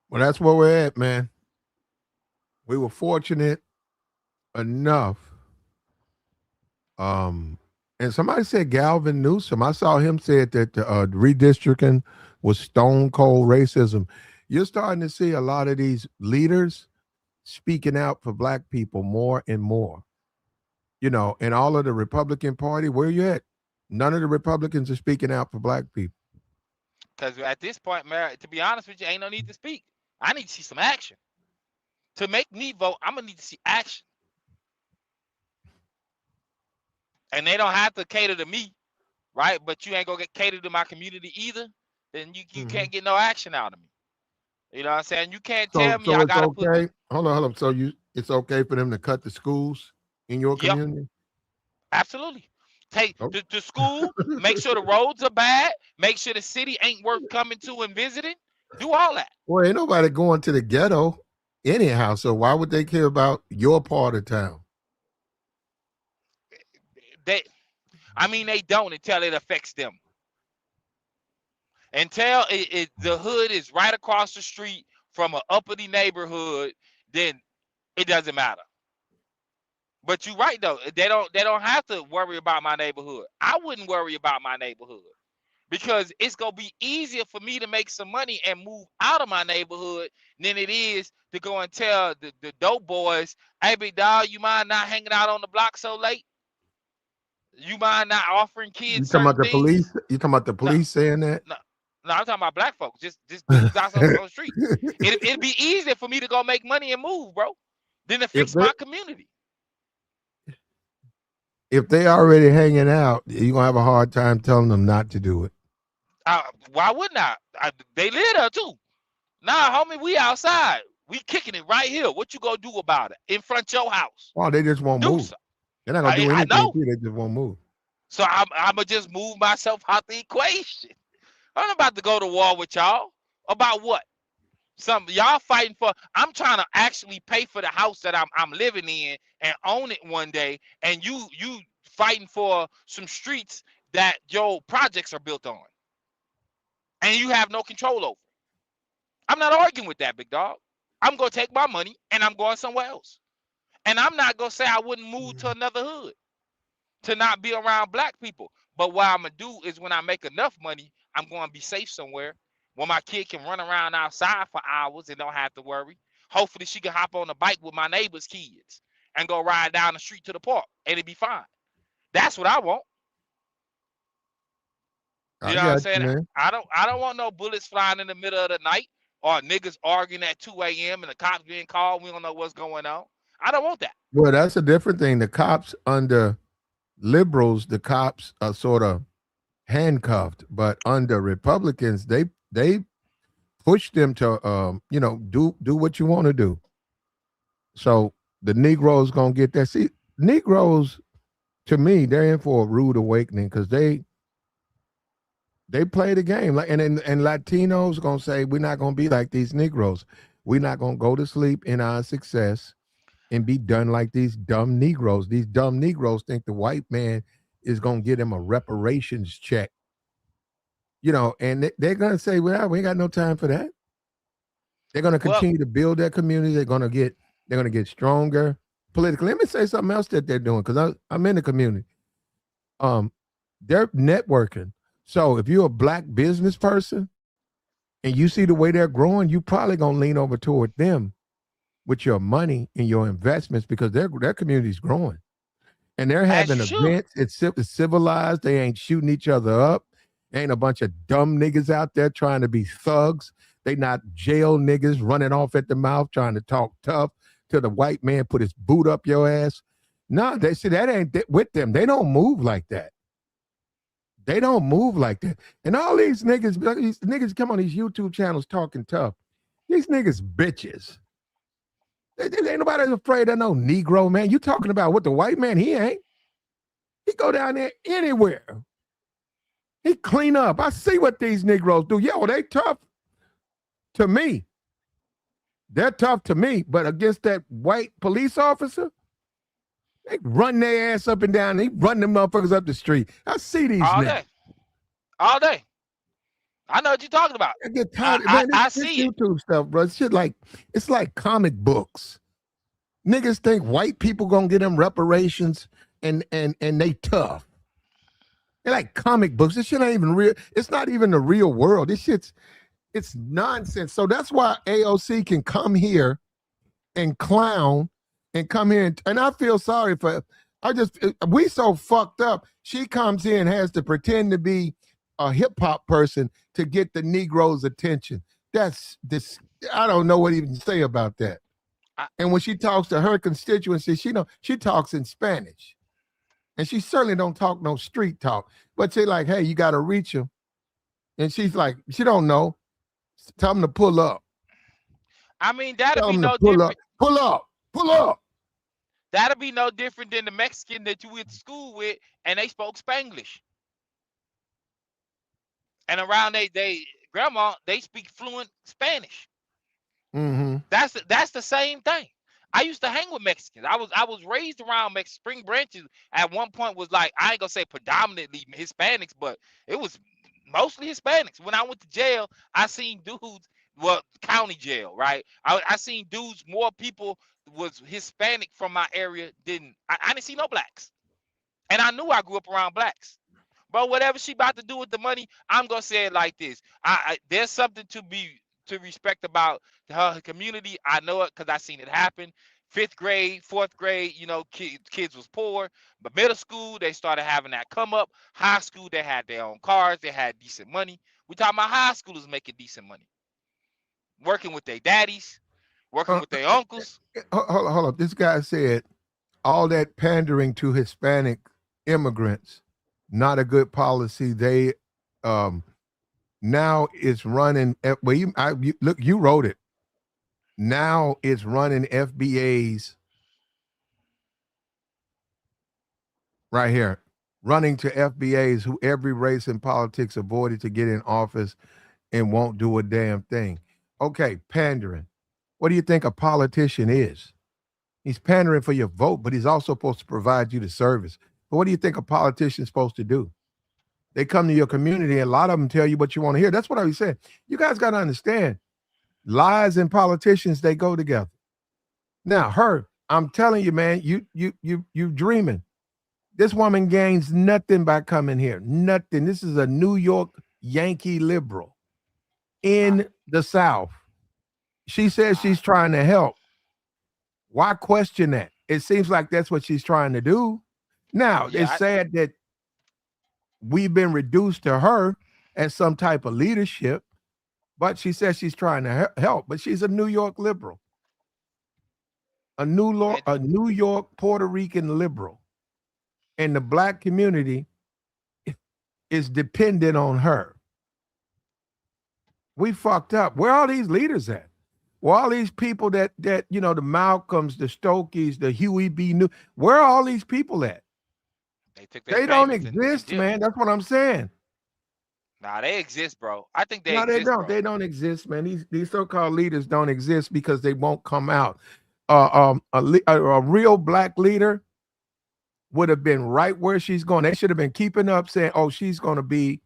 Well, that's where we're at, man. We were fortunate enough. And somebody said Galvin Newsom. I saw him said that redistricting was stone cold racism. You're starting to see a lot of these leaders speaking out for black people more and more. And all of the Republican Party, where you at? None of the Republicans are speaking out for black people. Because at this point, man, to be honest with you, ain't no need to speak. I need to see some action. To make me vote, I'm gonna need to see action. And they don't have to cater to me, right? But you ain't gonna get catered to my community either. Then you Mm-hmm. can't get no action out of me. You know what I'm saying? You can't So, tell me so I it's gotta put. okay. Hold on. So it's okay for them to cut the schools in your Yep, community? absolutely. Take Oh. to school. Make sure the roads are bad. Make sure the city ain't worth coming to and visiting. Do all that. Well, ain't nobody going to the ghetto anyhow. So why would they care about your part of town? They, I mean, they don't until it affects them. Until the hood is right across the street from an uppity neighborhood, then it doesn't matter. But you're right though. They don't have to worry about my neighborhood. I wouldn't worry about my neighborhood because it's gonna be easier for me to make some money and move out of my neighborhood than it is to go and tell the dope boys, hey big dog, you mind not hanging out on the block so late? You mind not offering You kids talking certain about the police? things? You talking about the No, police saying that? no, no, I'm talking about black folks, just dudes out on the street. It'd be easier for me to go make money and move, bro, than to if fix they my community. if they already hanging out, you're gonna have a hard time telling them not to do it. Why wouldn't they live there too. Nah, homie, we outside. We kicking it right here. What you gonna do about it? In front of your house. Oh, they just won't Do move. so. They're not gonna do I anything know. to you. They just won't move. So I'm gonna just move myself out the equation. I'm not about to go to war with y'all. About what? Some y'all fighting for. I'm trying to actually pay for the house that I'm living in and own it one day. And you fighting for some streets that your projects are built on, and you have no control over. I'm not arguing with that, big dog. I'm gonna take my money and I'm going somewhere else. And I'm not gonna say I wouldn't move to another hood to not be around black people. But what I'm gonna do is when I make enough money, I'm gonna be safe somewhere where my kid can run around outside for hours and don't have to worry. Hopefully she can hop on a bike with my neighbor's kids and go ride down the street to the park and it'd be fine. That's what I want. You I know what I'm got you, saying? man. I don't want no bullets flying in the middle of the night or niggas arguing at 2 a.m. and the cops being called. We don't know what's going on. I don't want that. Well, that's a different thing. The cops under liberals, the cops are sort of handcuffed, but under Republicans, they push them to do what you want to do. So the Negroes gonna get that. See, Negroes to me, they're in for a rude awakening because they play the game. Like and Latinos gonna say, we're not gonna be like these Negroes. We're not gonna go to sleep in our success and be done like these dumb Negroes. These dumb Negroes think the white man is gonna get them a reparations check. And they're gonna say, well, we ain't got no time for that. They're gonna Well, continue to build their community. They're gonna get stronger politically. Let me say something else that they're doing because I'm in the community. They're networking. So if you're a black business person and you see the way they're growing, you probably gonna lean over toward them with your money and your investments because their community's growing. And they're as having you should. events. It's civilized. They ain't shooting each other up. Ain't a bunch of dumb niggas out there trying to be thugs. They not jail niggas running off at the mouth trying to talk tough till the white man put his boot up your ass. No, they see that ain't with them. They don't move like that. They don't move like that. And all these niggas come on these YouTube channels talking tough. These niggas bitches. Ain't nobody afraid of no Negro, man. You talking about what the white man, he ain't. He go down there anywhere. He clean up. I see what these Negroes do. Yo, they tough to me. They're tough to me, but against that white police officer, they run their ass up and down. They run them motherfuckers up the street. I see these All niggas. day. All day. I know what you're talking about. I get tired. I This see it. YouTube stuff, bro. It's like comic books. Niggas think white people gonna get them reparations and they tough. They're like comic books. This shit ain't even real. It's not even the real world. It's nonsense. So that's why AOC can come here and clown and come here and I feel sorry for we so fucked up. She comes here and has to pretend to be a hip hop person to get the Negroes' attention. That's this. I don't know what to even say about that. And when she talks to her constituency, she talks in Spanish, and she certainly don't talk no street talk. But she's like, "Hey, you got to reach them," and she's like, "She don't know. Tell them to pull up. I mean, that'll Tell be them to no pull different. up. Pull up. Pull up." That'll be no different than the Mexican that you went to school with, and they spoke Spanglish. And around they grandma, they speak fluent Spanish. Mm-hmm. That's the same thing. I used to hang with Mexicans. I was raised around Spring Branches. At one point, was like I ain't gonna say predominantly Hispanics, but it was mostly Hispanics. When I went to jail, I seen dudes. Well, county jail, right? I seen dudes. More people was Hispanic from my area than I didn't see no blacks, and I knew I grew up around blacks. Bro, whatever she about to do with the money, I'm gonna say it like this. There's something to respect about her community. I know it because I seen it happen. Fifth grade, fourth grade, kids was poor. But middle school, they started having that come up. High school, they had their own cars, they had decent money. We talking about high schoolers making decent money, working with their daddies, working Uh, with their uncles. hold up. This guy said all that pandering to Hispanic immigrants, not a good policy. They um, now it's running. Well, look, you wrote it. Now it's running FBA's right here, running to FBA's who every race in politics avoided to get in office and won't do a damn thing. Okay, pandering. What do you think a politician is? He's pandering for your vote, but he's also supposed to provide you the service. But what do you think a politician's supposed to do? They come to your community, and a lot of them tell you what you want to hear. That's what I was saying. You guys got to understand, lies and politicians, they go together. Now, I'm telling you, man, you dreaming. This woman gains nothing by coming here. Nothing. This is a New York Yankee liberal in the South. She says she's trying to help. Why question that? It seems like that's what she's trying to do. Now, it's sad that we've been reduced to her as some type of leadership, but she says she's trying to help. But she's a New York liberal, a New York Puerto Rican liberal, and the black community is dependent on her. We fucked up. Where are all these leaders at? Where are all these people that the Malcolms, the Stokeys, the Huey B. New? Where are all these people at? They don't exist, man. That's what I'm saying. Nah, they exist, bro. I think they no, exist. They don't. Bro. They don't exist, man. These so-called leaders don't exist because they won't come out. A real black leader would have been right where she's going. They should have been keeping up saying, oh, she's going to be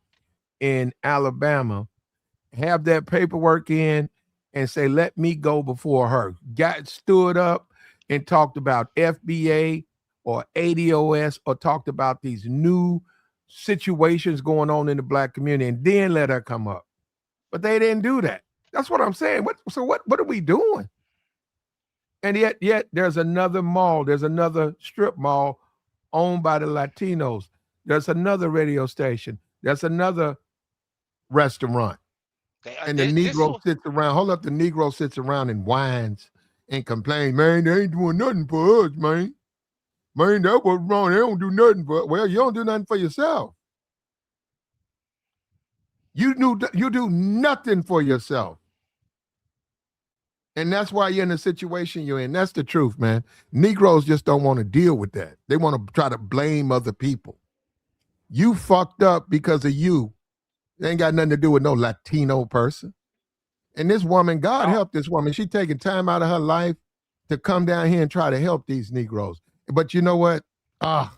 in Alabama, have that paperwork in, and say, let me go before her. Stood up and talked about FBA or ADOS or talked about these new situations going on in the black community and then let her come up. But they didn't do that. That's what I'm saying. What are we doing? And yet there's another mall. There's another strip mall owned by the Latinos. There's another radio station. There's another restaurant. And the Negro sits around. Hold up, the Negro sits around and whines and complains. Man, they ain't doing nothing for us, man. Man, that was wrong. They don't do nothing for us. Well, you don't do nothing for yourself. You do nothing for yourself. And that's why you're in the situation you're in. That's the truth, man. Negroes just don't want to deal with that. They want to try to blame other people. You fucked up because of you. It ain't got nothing to do with no Latino person. And this woman, God help this woman. She taking time out of her life to come down here and try to help these Negroes. But you know what? I'd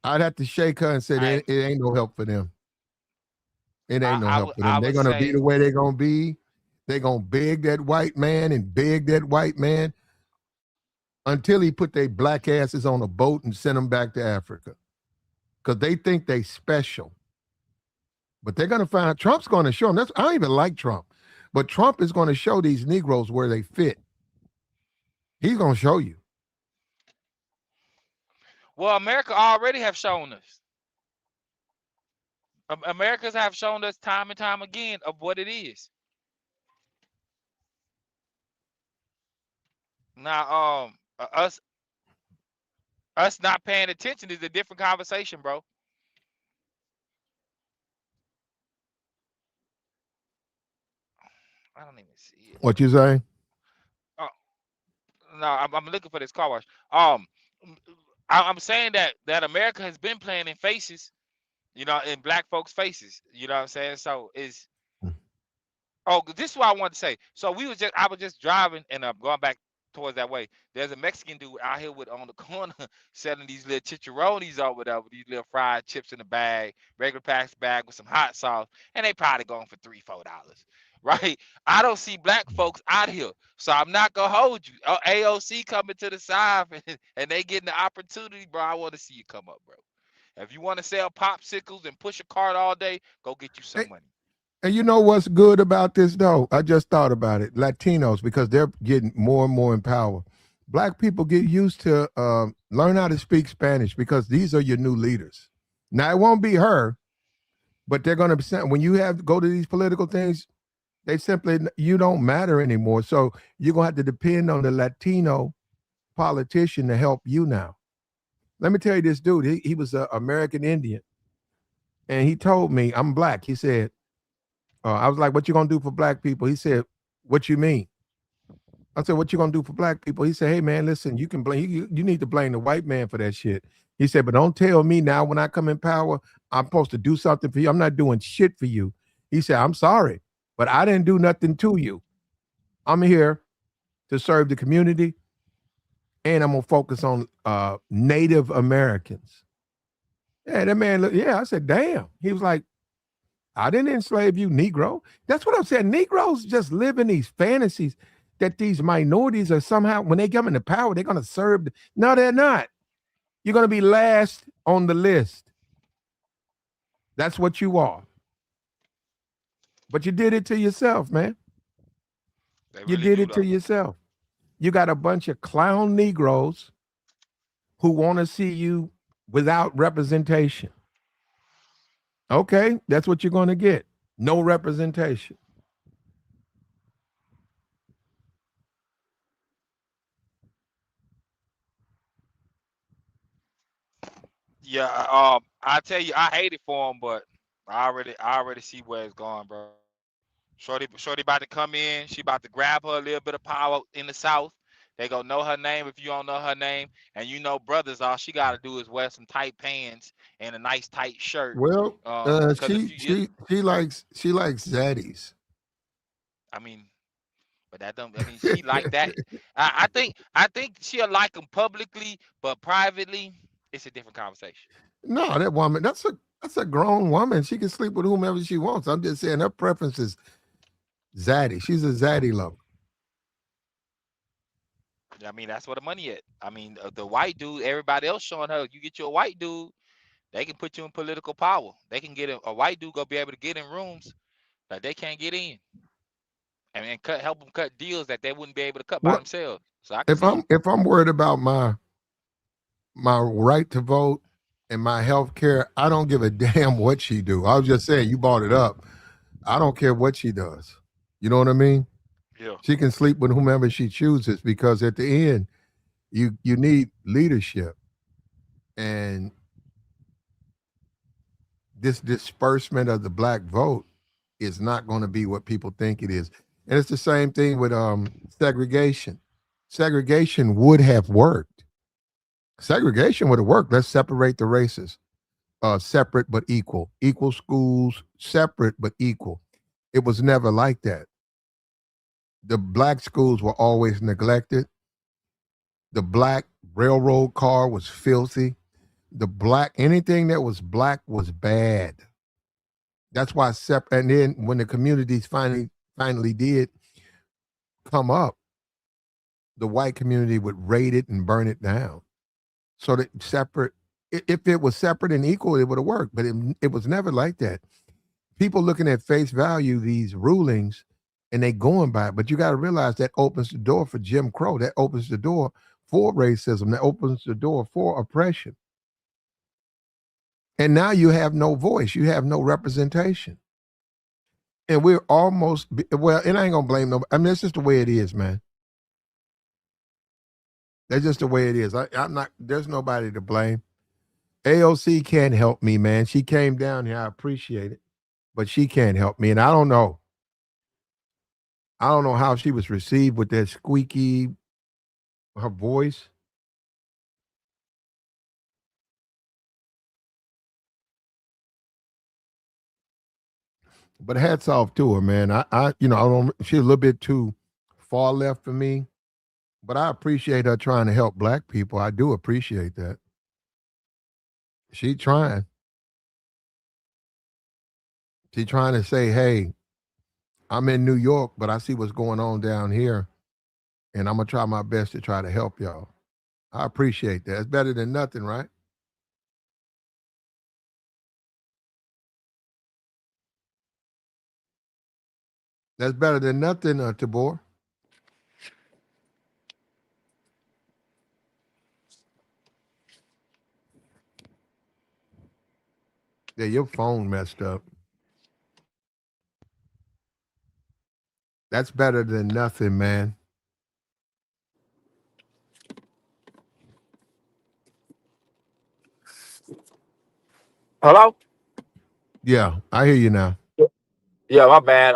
have to shake her and say it ain't no help for them. It ain't no help for them. They're going to be the way they're going to be. They're going to beg that white man and beg that white man until he put their black asses on a boat and send them back to Africa. Because they think they special. But they're going to find Trump's going to show them. I don't even like Trump. But Trump is going to show these Negroes where they fit. He's going to show you. Well, America already have shown us. Americans have shown us time and time again of what it is. Now, us not paying attention is a different conversation, bro. I don't even see it. What you say? No, I'm looking for this car wash. I'm saying that America has been playing in faces, in black folks' faces. You know what I'm saying? So this is what I wanted to say. So I was just driving and going back towards that way. There's a Mexican dude out here on the corner selling these little chicharrones over there with these little fried chips in a bag, regular packs bag with some hot sauce, and they probably going for $3-4. Right? I don't see black folks out here, so I'm not gonna hold you. AOC coming to the side and they getting the opportunity, bro. I want to see you come up, bro. If you want to sell popsicles and push a cart all day, go get you some money. And you know what's good about this, though? I just thought about it. Latinos, because they're getting more and more in power. Black people get used to learn how to speak Spanish because these are your new leaders. Now, it won't be her, but they're going to, when you have to go to these political things, they simply, you don't matter anymore. So you're going to have to depend on the Latino politician to help you now. Let me tell you this dude, he was an American Indian. And he told me, I'm black. He said, I was like, what you gonna do for black people? He said, what you mean? I said, what you gonna do for black people? He said, hey man, listen, you can blame, you need to blame the white man for that shit. He said, but don't tell me now when I come in power, I'm supposed to do something for you. I'm not doing shit for you. He said, I'm sorry, but I didn't do nothing to you. I'm here to serve the community, and I'm gonna focus on Native Americans. Yeah, that man, I said, damn. He was like, I didn't enslave you, Negro. That's what I'm saying. Negroes just live in these fantasies that these minorities are somehow, when they come into power, they're going to serve. No, they're not. You're going to be last on the list. That's what you are. But you did it to yourself, man. You did it to yourself. You got a bunch of clown Negroes who want to see you without representation. Okay, that's what you're going to get. No representation. Yeah, I tell you, I hate it for him, but I already see where it's going, bro. Shorty about to come in. She about to grab her a little bit of power in the South. They gonna know her name if you don't know her name. And you know, brothers, all she gotta do is wear some tight pants and a nice tight shirt. Well, Because she likes zaddies. I mean, but that don't. I mean, she like that. I think she'll like them publicly, but privately, it's a different conversation. No, that woman, that's a grown woman. She can sleep with whomever she wants. I'm just saying her preference is zaddy. She's a zaddy lover. I mean, that's where the money at. I mean, the white dude, everybody else showing her, you get you a white dude, they can put you in political power. They can get a white dude gonna be able to get in rooms that they can't get in, and help them cut deals that they wouldn't be able to cut by themselves. So I can see if I'm worried about my right to vote and my health care, I don't give a damn what she do. I was just saying, you brought it up. I don't care what she does. You know what I mean? Yeah. She can sleep with whomever she chooses, because at the end, you need leadership. And this disbursement of the black vote is not going to be what people think it is. And it's the same thing with segregation. Segregation would have worked. Segregation would have worked. Let's separate the races. Separate but equal. Equal schools, separate but equal. It was never like that. The black schools were always neglected. The black railroad car was filthy. Anything that was black was bad. That's why and then when the communities finally did come up, the white community would raid it and burn it down. So that if it was separate and equal, it would have worked. But it was never like that. People looking at face value these rulings, and they going by it. But you got to realize that opens the door for Jim Crow. That opens the door for racism. That opens the door for oppression. And now you have no voice. You have no representation. And we're almost, well, and I ain't going to blame nobody. I mean, that's just the way it is, man. That's just the way it is. There's nobody to blame. AOC can't help me, man. She came down here. I appreciate it. But she can't help me. And I don't know. I don't know how she was received with that squeaky, her voice. But hats off to her, man. She's a little bit too far left for me. But I appreciate her trying to help black people. I do appreciate that. She trying. She trying to say, hey, I'm in New York, but I see what's going on down here, and I'm going to try my best to try to help y'all. I appreciate that. It's better than nothing, right? That's better than nothing, Tabor. Yeah, your phone messed up. That's better than nothing, man. Hello? Yeah, I hear you now. Yeah, my bad.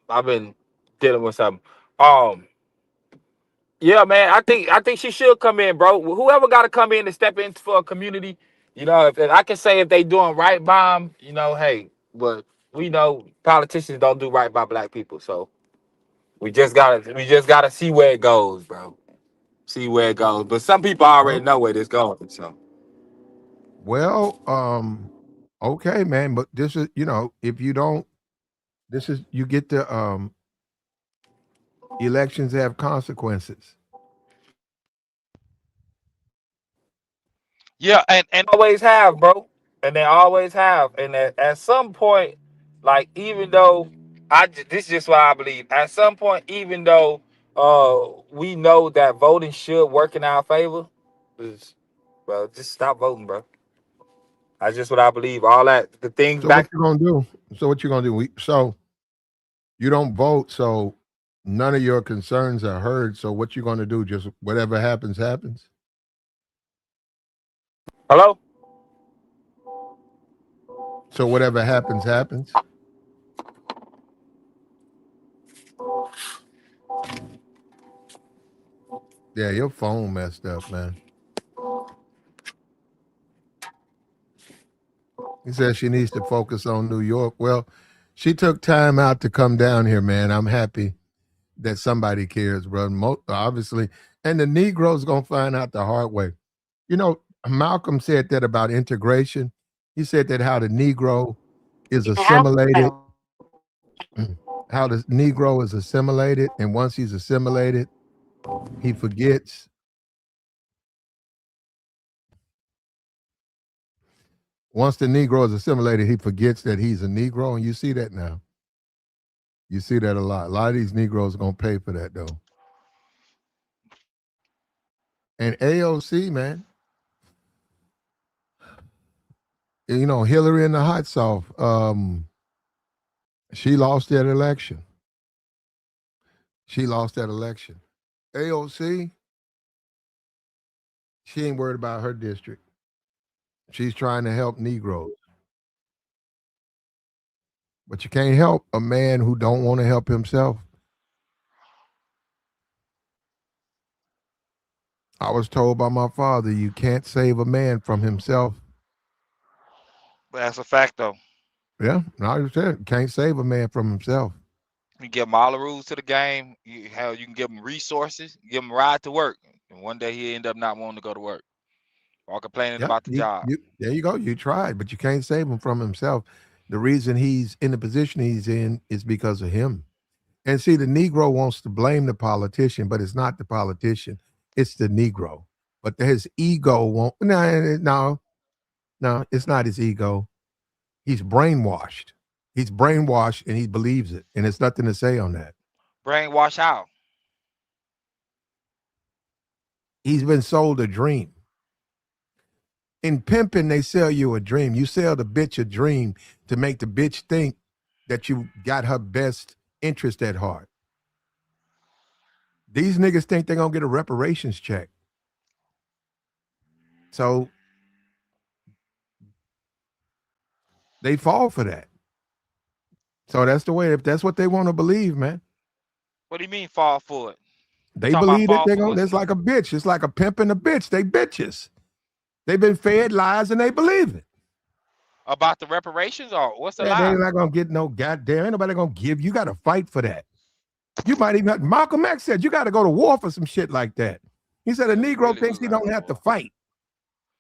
I've been dealing with something. Um, yeah, man. I think she should come in, bro. Whoever got to come in and step in for a community, if I can say if they doing right by them, hey, but we know politicians don't do right by black people, so we just gotta see where it goes, bro. See where it goes. But some people already Oh, know where this going, so. well, okay, man, but this is, if you don't, this is you get the elections have consequences. Yeah, and Always have, bro, and they always have, and at some point, like even though this is just what I believe. At some point, even though we know that voting should work in our favor, just, bro, just stop voting, bro. That's just what I believe. All that the things So what back. you gonna do? So what you gonna do? So you don't vote, so none of your concerns are heard. So what you gonna do? Just whatever happens, happens. Hello. So whatever happens, happens. Yeah, your phone messed up, man. He says she needs to focus on New York. Well, she took time out to come down here, man. I'm happy that somebody cares, bro. Obviously, and the Negroes gonna find out the hard way. You know, Malcolm said that about integration. He said that how the Negro is assimilated, how the Negro is assimilated, and once he's assimilated, he forgets. Once the Negro is assimilated, he forgets that he's a Negro, and you see that now. You see that a lot. A lot of these Negroes are gonna pay for that though. And AOC, man, Hillary in the hot sauce. She lost that election. She lost that election. AOC, she ain't worried about her district. She's trying to help Negroes. But you can't help a man who don't want to help himself. I was told by my father, you can't save a man from himself. that's a fact though. Yeah, I said, can't save a man from himself. You give him all the rules to the game. You can give him resources, give him a ride to work, and one day he end up not wanting to go to work or complaining Yep, about the job. there you go. You tried, but you can't save him from himself. The reason he's in the position he's in is because of him. And see, the Negro wants to blame the politician, but it's not the politician; it's the Negro. But his ego won't. No, no, no. It's not his ego. He's brainwashed. He's brainwashed, and he believes it. And there's nothing to say on that. Brainwash out. He's been sold a dream. In pimping, they sell you a dream. You sell the bitch a dream to make the bitch think that you got her best interest at heart. These niggas think they're gonna get a reparations check. So they fall for that. So that's the way, if that's what they want to believe, man. What do you mean fall for it? You They talking about believe that fall they're for gonna, it it's like a bitch. It's like a pimp and a bitch. They bitches. They've been fed lies and they believe it. about the reparations or what's the Yeah, they lie? ain't not gonna get no goddamn. Ain't nobody gonna give. You gotta fight for that. You might even Malcolm X said you gotta go to war for some shit like that. He said a Yeah, you Negro really thinks do he gotta don't go to have to war. fight.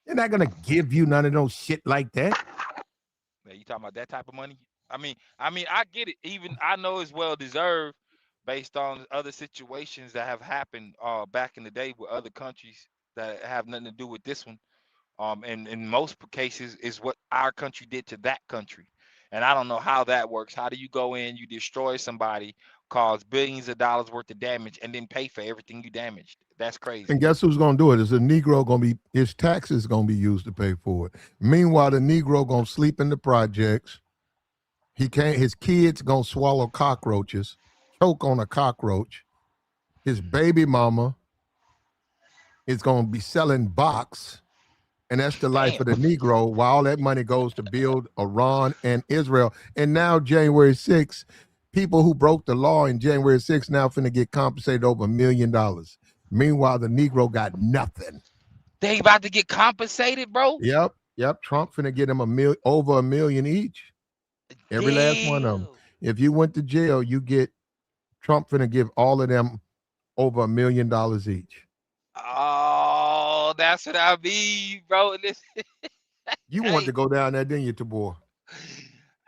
They're not gonna give you none of those shit like that. Yeah, you talking about that type of money? I get it. Even I know it's well deserved based on other situations that have happened back in the day with other countries that have nothing to do with this one. And in most cases is what our country did to that country. And I don't know how that works. How do you go in, you destroy somebody, cause billions of dollars worth of damage, and then pay for everything you damaged? That's crazy. And guess who's gonna do it? Is a Negro gonna be, his taxes gonna be used to pay for it. Meanwhile, the Negro gonna sleep in the projects. He can't, his kids gonna swallow cockroaches, choke on a cockroach. His baby mama is gonna be selling box. And that's the life of the Negro, while all that money goes to build Iran and Israel. And now January 6th, people who broke the law in January 6th now finna get compensated over $1 million. Meanwhile, the Negro got nothing. They about to get compensated, bro? Yep. Trump finna get them over $1 million each. Every last one of them. If you went to jail, you get, Trump finna give all of them over $1 million each. Oh, that's what I mean, bro. You want to go down there, didn't you, Tabor?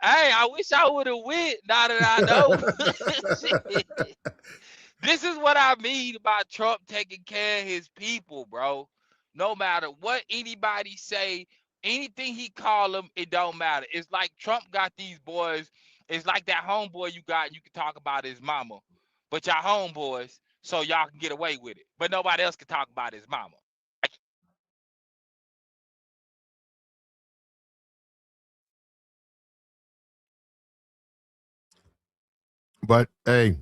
Hey, I wish I would have went. Now that I know. This is what I mean about Trump taking care of his people, bro. No matter what anybody say, anything he call them, it don't matter. It's like Trump got these boys. It's like that homeboy you got. You can talk about his mama, but y'all homeboys, so y'all can get away with it. But nobody else can talk about his mama. But hey,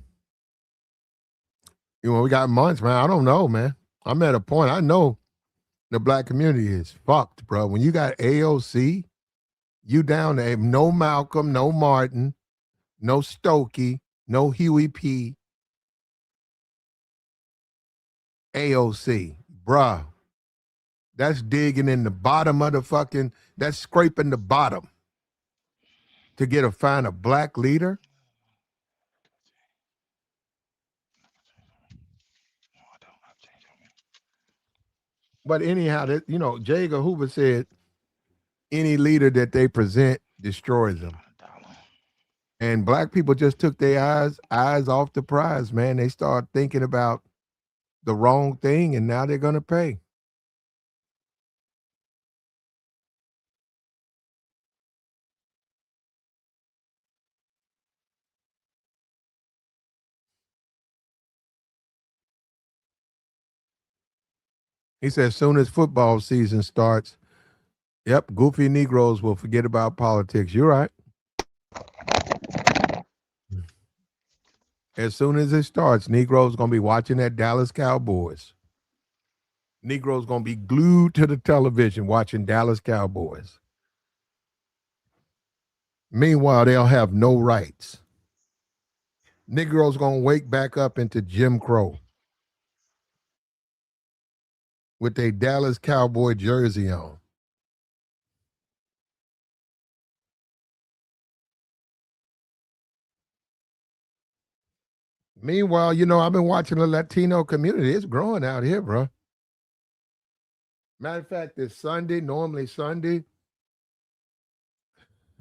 we got months, man. I don't know, man. I'm at a point. I know the black community is fucked, bro. When you got AOC, you down there, no Malcolm, no Martin, no Stokey, no Huey P. AOC, bruh. That's digging in the bottom of the fucking, that's scraping the bottom to find a black leader. But anyhow, that, J. Edgar Hoover said, any leader that they present destroys them. And black people just took their eyes off the prize, man. They start thinking about the wrong thing, and now they're going to pay. He said, as soon as football season starts, yep, goofy Negroes will forget about politics. You're right. As soon as it starts, Negroes going to be watching that Dallas Cowboys. Negroes going to be glued to the television watching Dallas Cowboys. Meanwhile, they'll have no rights. Negroes going to wake back up into Jim Crow with their Dallas Cowboy jersey on. Meanwhile, I've been watching the Latino community. It's growing out here, bro. Matter of fact, this Sunday, normally Sunday,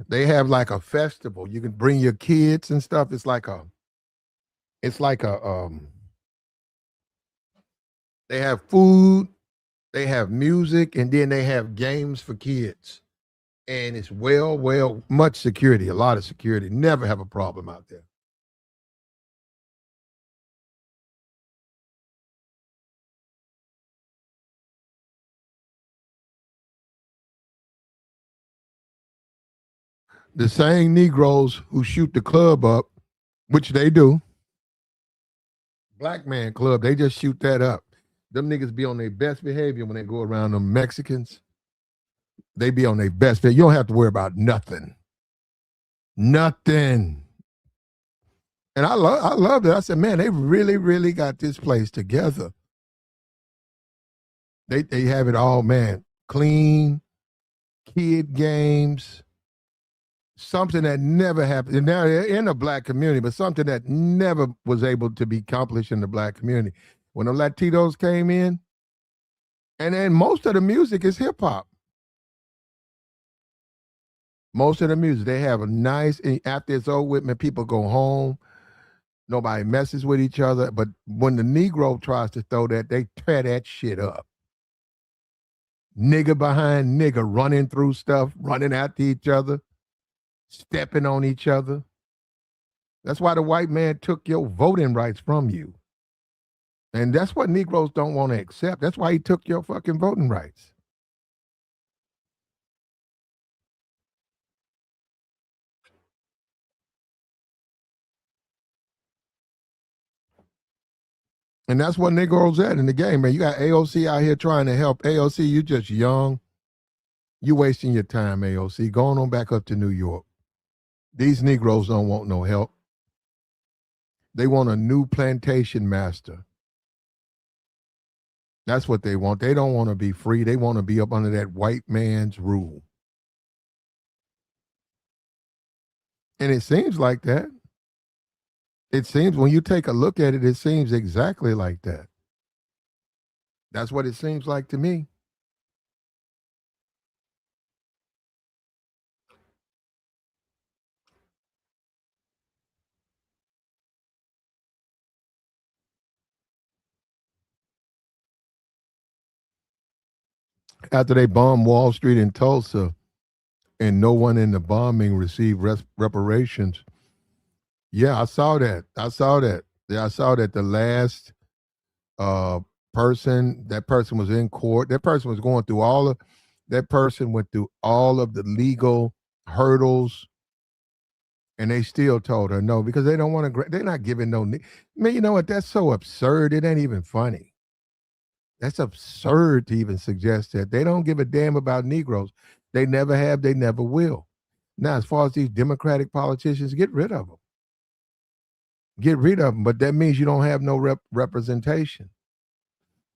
they have like a festival. You can bring your kids and stuff. It's like a they have food, they have music, and then they have games for kids. And it's much security, a lot of security. Never have a problem out there. The same Negroes who shoot the club up, which they do, Black Man Club, they just shoot that up. Them niggas be on their best behavior when they go around them Mexicans. They be on their best behavior. You don't have to worry about nothing. Nothing. And I loved it. I said, man, they really, really got this place together. They have it all, man. Clean, kid games, something that never happened. And now they're in the black community, but something that never was able to be accomplished in the black community. When the Latinos came in, and then most of the music is hip hop. Most of the music, they have a nice, after it's over with, man, people go home. Nobody messes with each other. But when the Negro tries to throw that, they tear that shit up. Nigga behind nigga running through stuff, running after each other. stepping on each other. That's why the white man took your voting rights from you. And that's what Negroes don't want to accept. That's why he took your fucking voting rights. And that's what Negroes at in the game, man. You got AOC out here trying to help. AOC, you just young. You wasting your time, AOC. Going on back up to New York. These Negroes don't want no help. They want a new plantation master. That's what they want. They don't want to be free. They want to be up under that white man's rule. And it seems like that. It seems, when you take a look at it, it seems exactly like that. That's what it seems like to me. After they bombed Wall Street in Tulsa and no one in the bombing received reparations. Yeah, I saw that. Yeah, I saw that the last person, that person was in court. That person was going through that person went through all of the legal hurdles, and they still told her no, because they don't want to, they're not giving no, man, you know what? That's so absurd. It ain't even funny. That's absurd to even suggest that. They don't give a damn about Negroes. They never have, they never will. Now, as far as these Democratic politicians, get rid of them. Get rid of them, but that means you don't have no representation.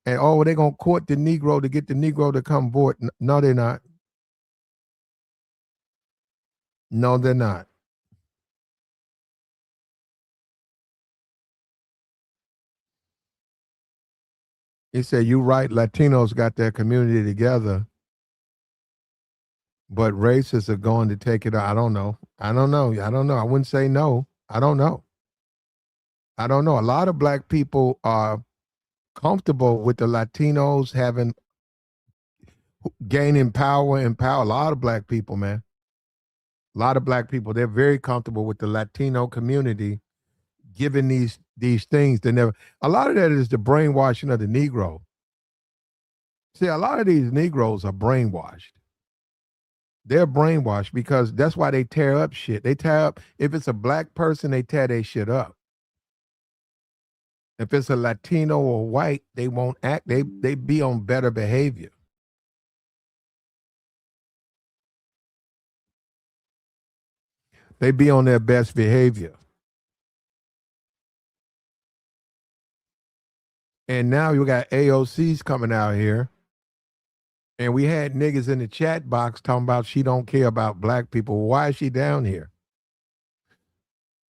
And oh, they're going to court the Negro to get the Negro to come vote. No, they're not. No, they're not. He said, you're right, Latinos got their community together, but racists are going to take it. I don't know. I wouldn't say no. I don't know. A lot of black people are comfortable with the Latinos gaining power and power. A lot of black people, man. A lot of black people, they're very comfortable with the Latino community giving these things. A lot of that is the brainwashing of the Negro. See, a lot of these Negroes are brainwashed. They're brainwashed because that's why they tear up shit. They tear up, if it's a black person, they tear their shit up. If it's a Latino or white, they won't act. They be on better behavior. They be on their best behavior. And now you got AOCs coming out here. And we had niggas in the chat box talking about she don't care about black people. Why is she down here?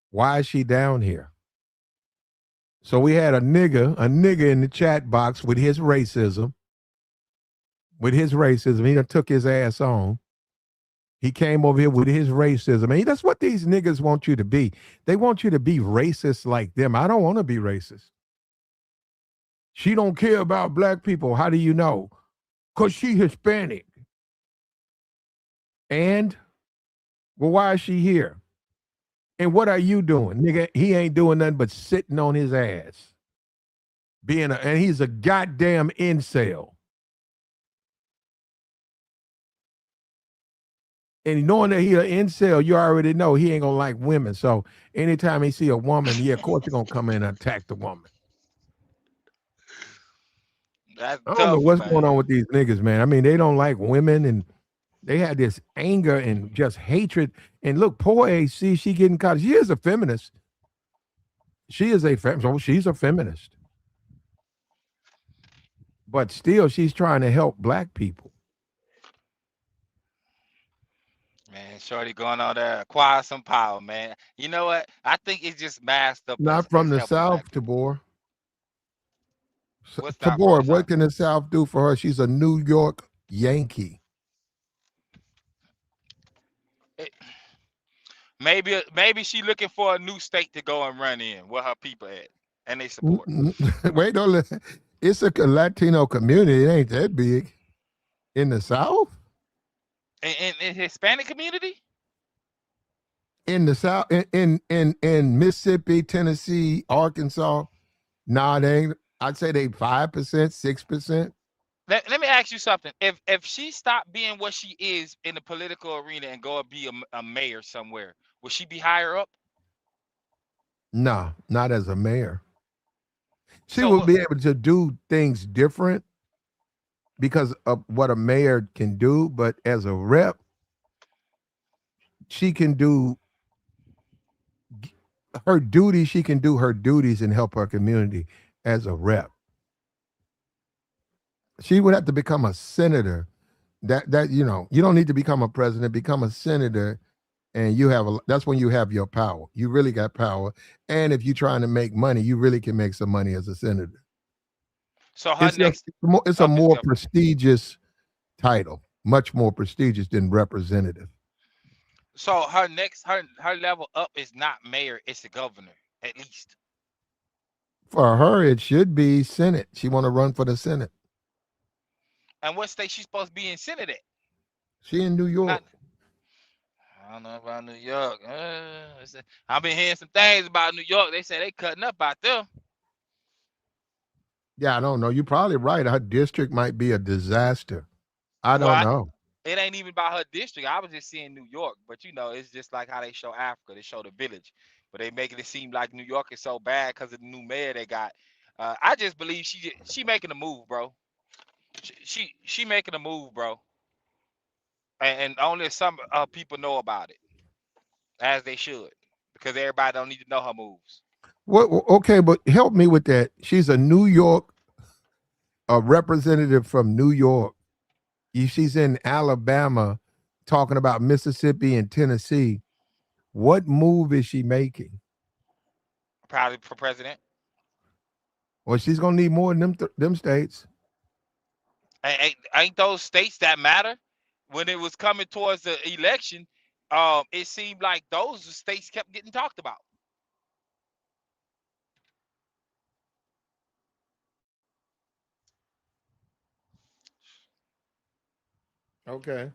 Why is she down here? So we had a nigga in the chat box with his racism. He done took his ass on. He came over here with his racism. And that's what these niggas want you to be. They want you to be racist like them. I don't want to be racist. She don't care about black people. How do you know? Because she Hispanic. And? Well, why is she here? And what are you doing? Nigga, he ain't doing nothing but sitting on his ass. And he's a goddamn incel. And knowing that he an incel, you already know he ain't gonna like women. So anytime he see a woman, yeah, of course he's gonna come in and attack the woman. That's I don't know tough, what's man. going on with these niggas, man. I mean, they don't like women, and they had this anger and just hatred. And look, poor AC, she getting caught. She is a feminist. She's a feminist. But still, she's trying to help black people. Man, Shorty going on there, acquire some power, man. You know what? I think it's just masked up. Not from the South, Tabor. What's that? Tabor, what can the South do for her? She's a New York Yankee. Maybe she looking for a new state to go and run in where her people at, and they support. Wait, don't. It's a Latino community. It ain't that big in the South. In Hispanic community? In the South, in Mississippi, Tennessee, Arkansas, nah, they ain't. I'd say they 5%, 6%. Let me ask you something. If she stopped being what she is in the political arena and go and be a mayor somewhere, would she be higher up? No, not as a mayor. She So will what? be able to do things different because of what a mayor can do, but as a rep, she can do her duties. She can do her duties and help her community as a rep. She would have to become a senator. That you don't need to become a president. Become a senator, and that's when you have your power. You really got power, and if you're trying to make money, you really can make some money as a senator. So her next It's a up is more governor. prestigious title, much more prestigious than representative. So her level up is not mayor, it's the governor, at least. For her, it should be Senate. She want to run for the Senate. And what state she's supposed to be in Senate at? She in New York. Not I don't know about New York. I've been hearing some things about New York. They say they cutting up out there. Yeah, I don't know. You're probably right. Her district might be a disaster. I don't Well, know. it ain't even about her district. I was just seeing New York, but it's just like how they show Africa. They show the village, but they making it seem like New York is so bad because of the new mayor they got. I just believe she making a move, bro. She making a move, bro, and only some people know about it, as they should, because everybody don't need to know her moves. What? Okay, but help me with that. She's a representative from New York. She's in Alabama, talking about Mississippi and Tennessee. What move is she making? Probably for president. Well, she's gonna need more than them states. Ain't those states that matter? When it was coming towards the election, it seemed like those states kept getting talked about. Okay.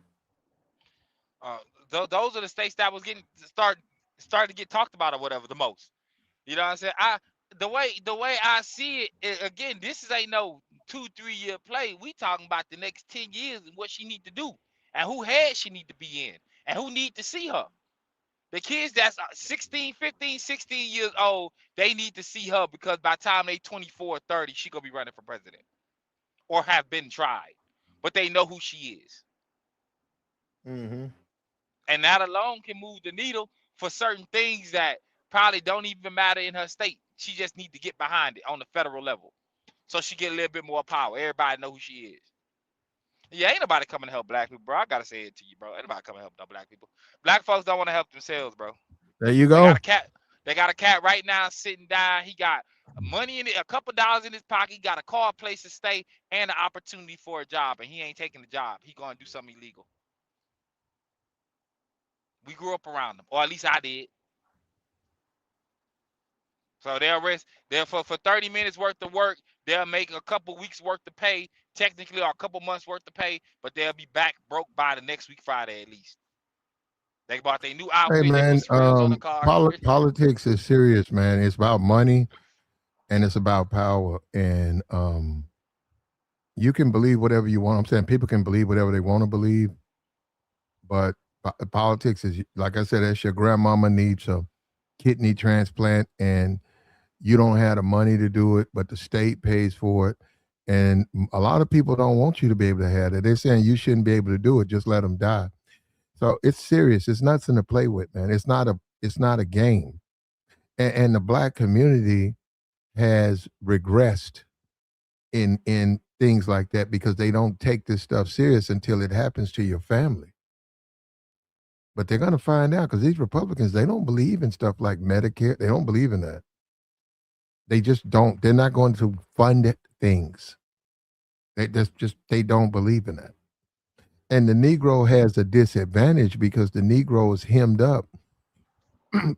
Uh, those are the states that was getting started to get talked about or whatever the most. You know what I'm saying? The way I see it, again, this ain't no 2-3 year play. We talking about the next 10 years and what she need to do and who head she need to be in and who need to see her. The kids that's 16, 15, 16 years old, they need to see her because by the time they 24, 30, she gonna be running for president or have been tried. But they know who she is. Mm-hmm. And that alone can move the needle for certain things that probably don't even matter in her state. She just need to get behind it on the federal level. So she get a little bit more power. Everybody know who she is. Yeah, ain't nobody coming to help black people, bro. I gotta say it to you, bro. Ain't nobody coming to help no black people. Black folks don't want to help themselves, bro. There you They got go. a cat. They got a cat right now sitting down. He got money in it, a couple dollars in his pocket. He got a car, place to stay, and an opportunity for a job. And he ain't taking the job. He gonna do something illegal. We grew up around them, or at least I did. So they'll rest there for 30 minutes worth of work. They'll make a couple weeks worth of pay, technically, or a couple months worth of pay, but they'll be back broke by the next week Friday at least. They bought their new Hey outfit. They man, put rims on the car. politics is serious, man. It's about money and it's about power. And you can believe whatever you want. I'm saying people can believe whatever they want to believe, but politics is, like I said, that's your grandmama needs a kidney transplant and you don't have the money to do it, but the state pays for it. And a lot of people don't want you to be able to have it. They're saying you shouldn't be able to do it. Just let them die. So it's serious. It's nothing to play with, man. It's not a game. And the black community has regressed in things like that because they don't take this stuff serious until it happens to your family. But they're gonna find out because these Republicans, they don't believe in stuff like Medicare. They don't believe in that. They just don't. They're not going to fund things. They don't believe in that. And the Negro has a disadvantage because the Negro is hemmed up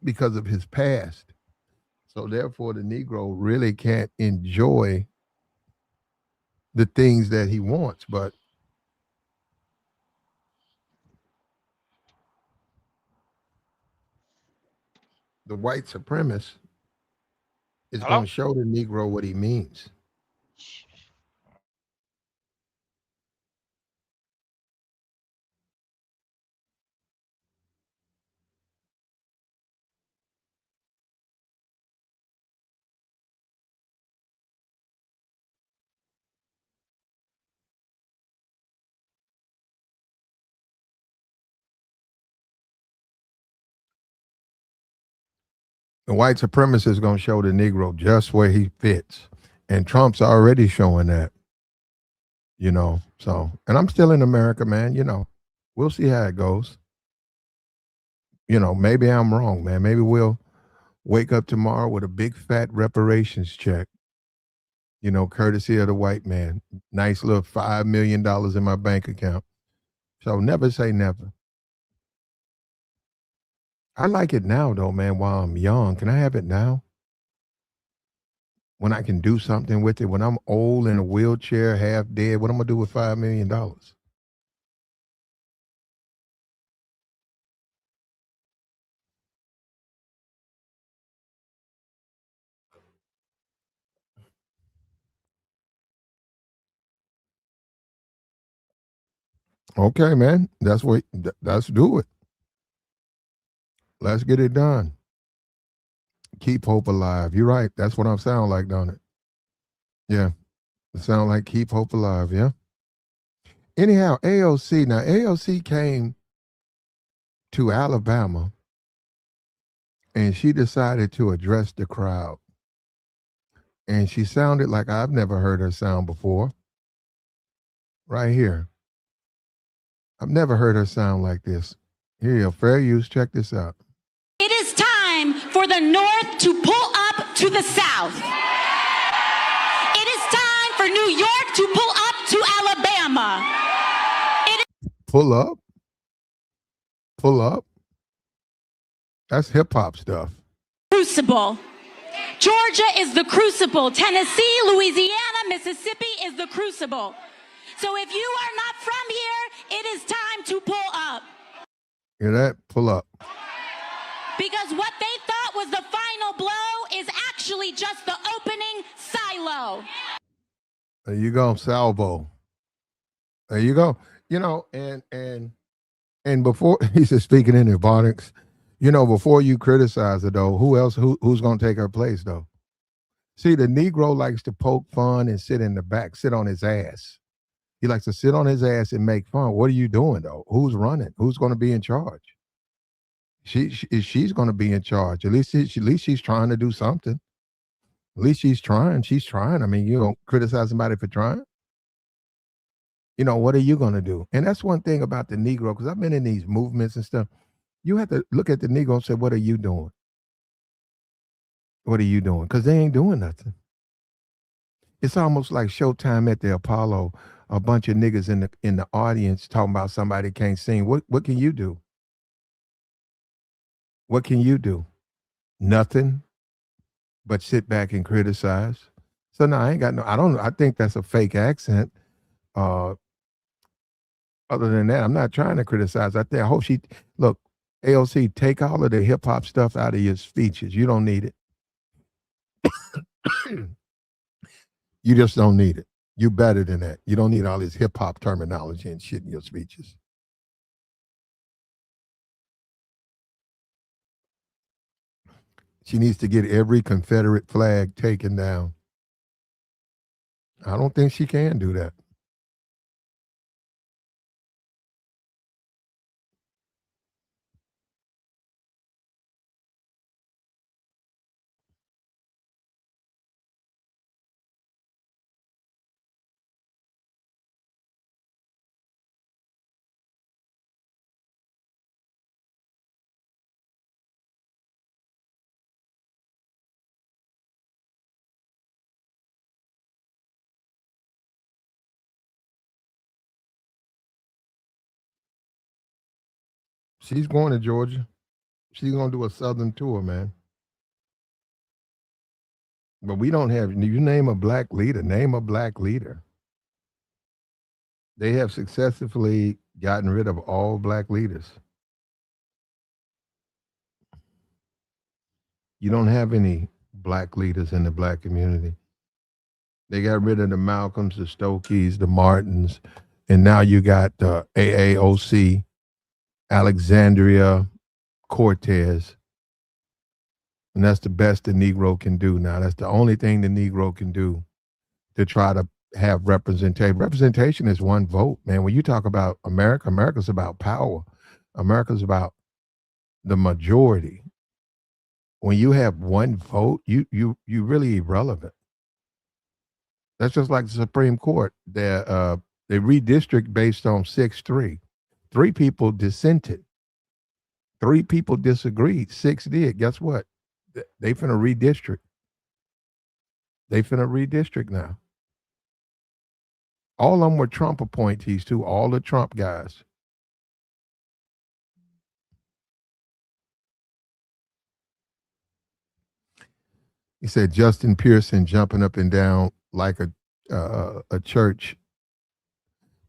because of his past. So therefore, the Negro really can't enjoy the things that he wants. But the white supremacist is going Hello? to show the Negro what he means. The white supremacist is going to show the Negro just where he fits. And Trump's already showing that, So, and I'm still in America, man. We'll see how it goes. Maybe I'm wrong, man. Maybe we'll wake up tomorrow with a big fat reparations check, courtesy of the white man. Nice little $5 million in my bank account. So never say never. I like it now, though, man, while I'm young. Can I have it now? When I can do something with it, when I'm old in a wheelchair, half dead, what I'm going to do with $5 million? Okay, man. Let's do it. Let's get it done. Keep hope alive. You're right. That's what I sound like, don't it? Yeah. It sound like keep hope alive, yeah. Anyhow, AOC. Now AOC came to Alabama and she decided to address the crowd. And she sounded like I've never heard her sound before. Right here. I've never heard her sound like this. Here, fair use. Check this out. It is time for the North to pull up to the South. It is time for New York to pull up to Alabama. Pull up? Pull up? That's hip hop stuff. Crucible. Georgia is the crucible. Tennessee, Louisiana, Mississippi is the crucible. So if you are not from here, it is time to pull up. Hear that? Pull up. Because what they thought was the final blow is actually just the opening silo. There you go, salvo. There you go. And before he said speaking in ebonics, before you criticize her though, who's gonna take her place though? See, the Negro likes to poke fun and sit in the back, sit on his ass. He likes to sit on his ass and make fun. What are you doing though? Who's running? Who's going to be in charge? She's going to be in charge. At least she's trying to do something. At least she's trying. She's trying. I mean, you don't criticize somebody for trying. What are you going to do? And that's one thing about the Negro, because I've been in these movements and stuff. You have to look at the Negro and say, what are you doing? What are you doing? Because they ain't doing nothing. It's almost like Showtime at the Apollo. A bunch of niggas in the audience talking about somebody can't sing. What can you do? What can you do? Nothing but sit back and criticize. So no, I think that's a fake accent. Other than that, I'm not trying to criticize. I hope look, AOC, take all of the hip hop stuff out of your speeches. You don't need it. You just don't need it. You better than that. You don't need all this hip hop terminology and shit in your speeches. She needs to get every Confederate flag taken down. I don't think she can do that. She's going to Georgia. She's going to do a Southern tour, man. But we don't have, you name a black leader, name a black leader. They have successfully gotten rid of all black leaders. You don't have any black leaders in the black community. They got rid of the Malcolms, the Stokeys, the Martins, and now you got AAOC, Alexandria Cortez, and that's the best the Negro can do now. That's the only thing the Negro can do to try to have representation. Representation is one vote, man. When you talk about America, America's about power. America's about the majority. When you have one vote, you really irrelevant. That's just like the Supreme Court. They redistrict based on 6-3. Three people dissented. Three people disagreed. Six did. Guess what? They finna redistrict. They finna redistrict now. All of them were Trump appointees too. All the Trump guys. He said Justin Pearson jumping up and down like a church.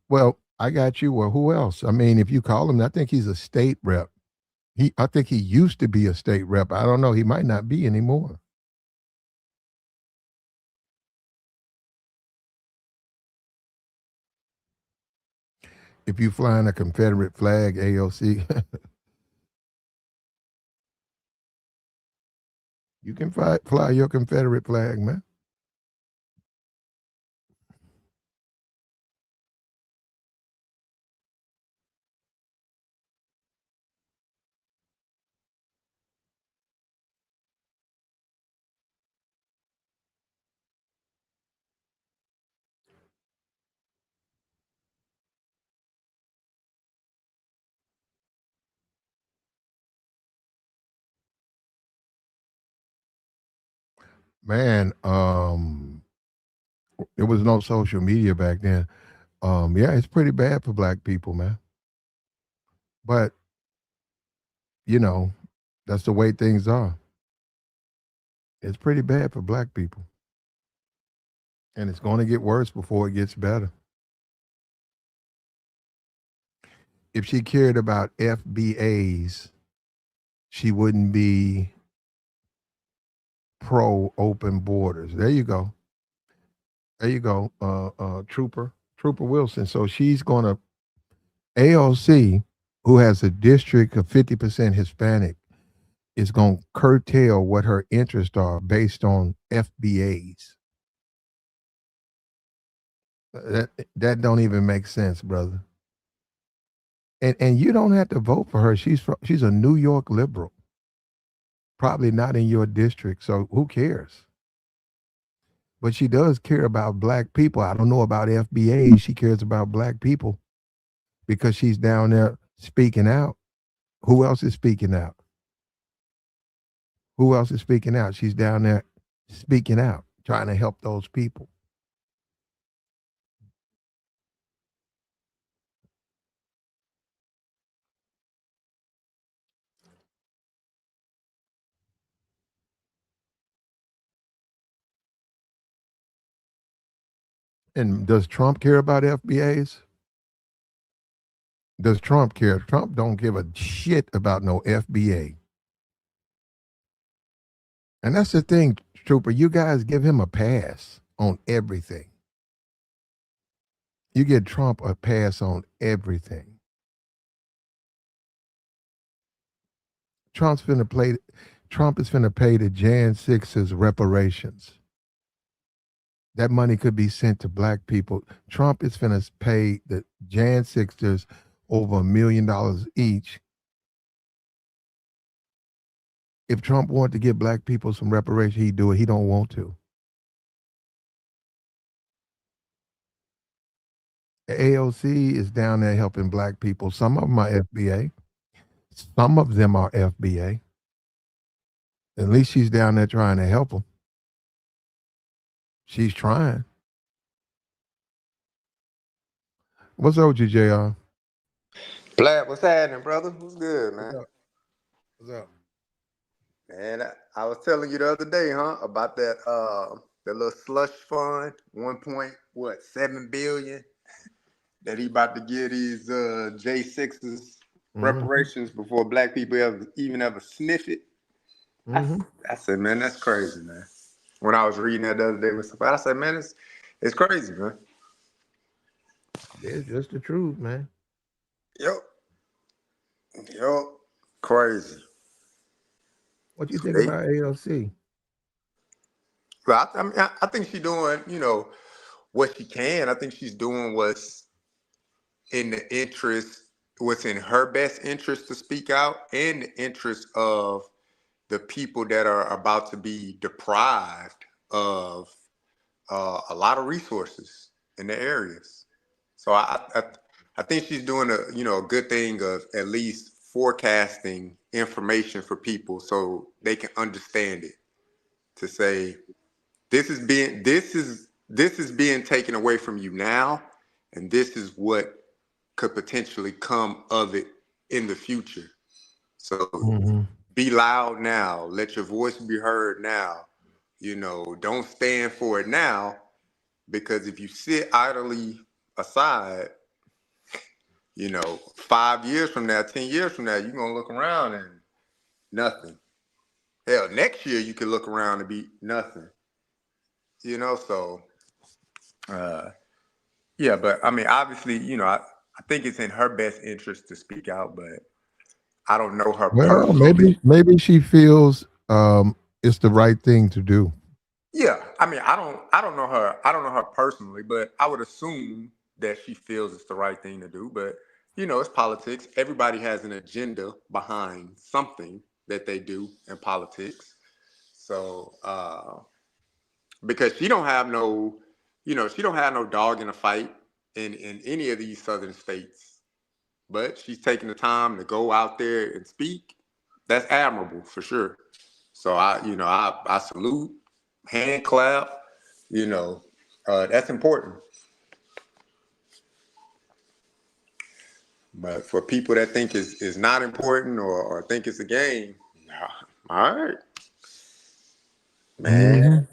Well, I got you. Well, who else? I mean, if you call him, I think he's a state rep. I think he used to be a state rep. I don't know. He might not be anymore. If you flying a Confederate flag, AOC, you can fly your Confederate flag, man. Man, it was no social media back then. Yeah, it's pretty bad for black people, man. But you know, that's the way things are. It's pretty bad for black people, and it's going to get worse before it gets better. If she cared about FBAs, she wouldn't be pro open borders. There you go. There you go, Trooper Wilson. So she's going to AOC, who has a district of 50% Hispanic, is going to curtail what her interests are based on FBAs. That don't even make sense, brother. And you don't have to vote for her. She's a New York liberal. Probably not in your district, so who cares? But she does care about black people. I don't know about FBA. She cares about black people because she's down there speaking out. Who else is speaking out? Who else is speaking out? She's down there speaking out, trying to help those people. And does Trump care about FBAs? Does Trump care? Trump don't give a shit about no FBA. And that's the thing, Trooper. You guys give him a pass on everything. You get Trump a pass on everything. Trump's finna play. Trump is finna pay the Jan 6's reparations. That money could be sent to black people. Trump is finna pay the Jan 6ers over $1 million each. If Trump wanted to give black people some reparation, he'd do it. He don't want to. AOC is down there helping black people. Some of them are FBA. Some of them are FBA. At least she's down there trying to help them. She's trying. What's up with you, JR? Black, what's happening, brother? What's good, man? What's up? What's up? Man, I was telling you the other day, about that little slush fund, 1.7 billion that he about to give these J6s reparations before black people ever sniff it. I said, man, that's crazy, man. When I was reading that the other day with somebody, I said, man, it's crazy, man. It's just the truth, man. Yep. Yep. Crazy. What you think They, about ALC? but I mean, I think she's doing, what she can. I think she's doing in the interest, what's in her best interest to speak out, and the interest of the people that are about to be deprived of a lot of resources in the areas. So I think she's doing a good thing of at least forecasting information for people so they can understand it. To say this is being taken away from you now, and this is what could potentially come of it in the future. So be loud now. Let your voice be heard now. Don't stand for it now, because if you sit idly aside, 5 years from now, 10 years from now, you're going to look around and nothing. Hell, next year you could look around and be nothing. So, yeah, but I mean, obviously, I think it's in her best interest to speak out, but I don't know her Well, personally. maybe she feels it's the right thing to do. Yeah, I mean, I don't know her. I don't know her personally, but I would assume that she feels it's the right thing to do. But it's politics. Everybody has an agenda behind something that they do in politics. So, because she don't have no dog in a fight in any of these southern states, but she's taking the time to go out there and speak. That's admirable for sure. So I salute, hand clap. That's important. But for people that think is not important, or think it's a game, nah, all right, man,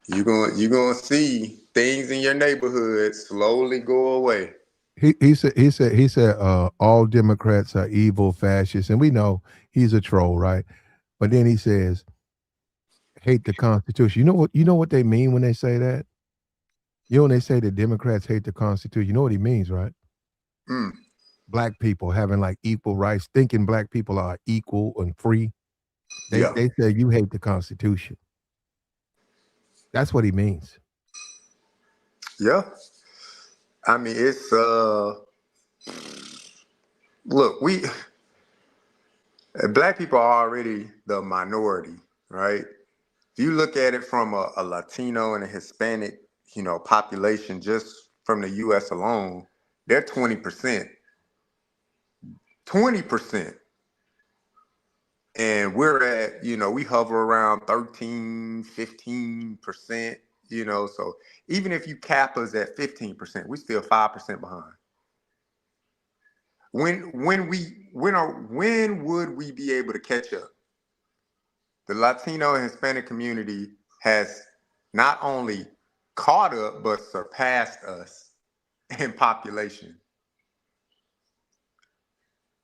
you gonna see things in your neighborhood slowly go away. He said all Democrats are evil fascists, and we know he's a troll, right? But then he says hate the Constitution. You know what they mean when they say that? When they say the Democrats hate the Constitution, you know what he means, right? Mm, Black people having like equal rights, thinking black people are equal and free. They yeah, they say you hate the Constitution. That's what he means. yeah. I mean, it's look, we black people are already the minority, right? If you look at it from a Latino and a Hispanic, population, just from the U.S. alone, they're 20%. 20%. And we're at, we hover around 13, 15%, so even if you cap us at 15%, we're still 5% behind. When would we be able to catch up? The Latino and Hispanic community has not only caught up, but surpassed us in population.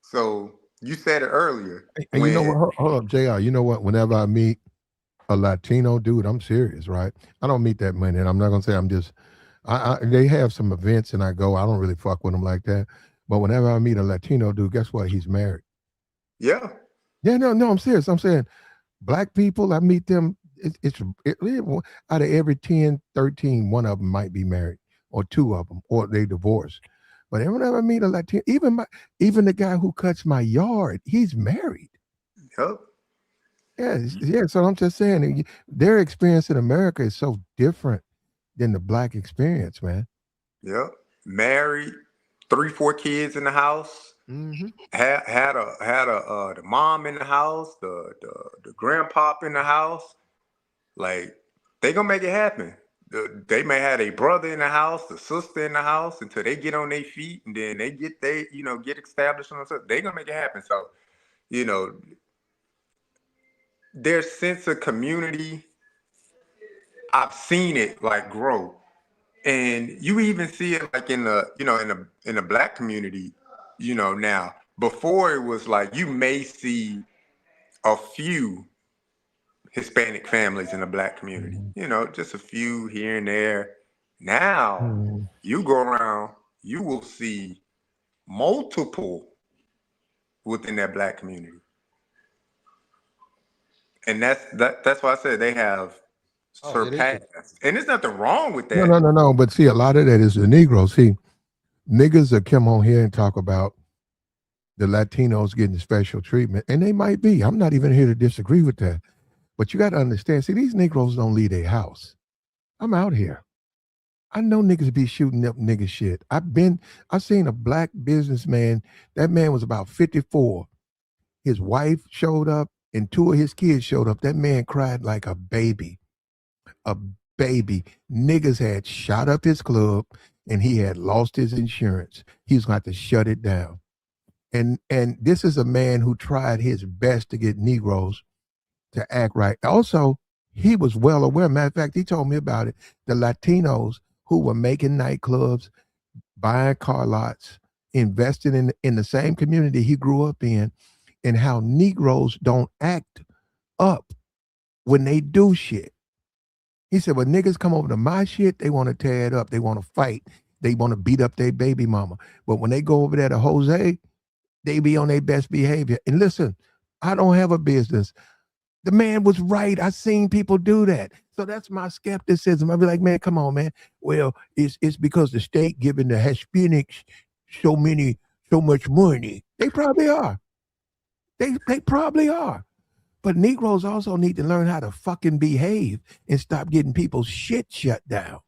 So you said it earlier And you know what? when, Hold up, Jr. You know what? Whenever I meet a Latino dude, I'm serious, right? I don't meet that many, and I'm not gonna say I'm just. They have some events, and I go. I don't really fuck with them like that. But whenever I meet a Latino dude, guess what? He's married. yeah, Yeah, no, I'm serious. I'm saying black people, I meet them. Out of every 10, 13, one of them might be married, or two of them, or they divorced. But whenever I meet a Latino, even the guy who cuts my yard, he's married. yep, Yeah, yeah. So I'm just saying, their experience in America is so different than the black experience, man. yep. Married, 3, 4 kids in the house. Mm-hmm. Had the mom in the house, the grandpop in the house. Like, they gonna make it happen. They may have a brother in the house, the sister in the house, until they get on their feet, and then they get established on themselves. They gonna make it happen. So, you know, their sense of community, I've seen it like grow. And you even see it like in the black community, now. Before, it was like you may see a few Hispanic families in the black community. You know, just a few here and there. Now, you go around, you will see multiple within that black community. And that's why I said they have surpassed. And there's nothing wrong with that. No. But see, a lot of that is the Negroes. See, niggas that come on here and talk about the Latinos getting special treatment, and they might be. I'm not even here to disagree with that. But you got to understand, see, these Negroes don't leave their house. I'm out here. I know niggas be shooting up nigga shit. I've seen a black businessman. That man was about 54. His wife showed up and 2 of his kids showed up. That man cried like a baby. A baby. Niggas had shot up his club and he had lost his insurance. He was going to have to shut it down. And this is a man who tried his best to get Negroes to act right. Also, he was well aware. Matter of fact, he told me about it. The Latinos who were making nightclubs, buying car lots, investing in the same community he grew up in, and how Negroes don't act up when they do shit. He said, when niggas come over to my shit, they want to tear it up. They want to fight. They want to beat up their baby mama. But when they go over there to Jose, they be on their best behavior. And listen, I don't have a business. The man was right. I seen people do that. So that's my skepticism. I'll be like, man, come on, man. Well, it's because the state giving the Hispanics so much money. They probably are. They probably are. But Negroes also need to learn how to fucking behave and stop getting people's shit shut down.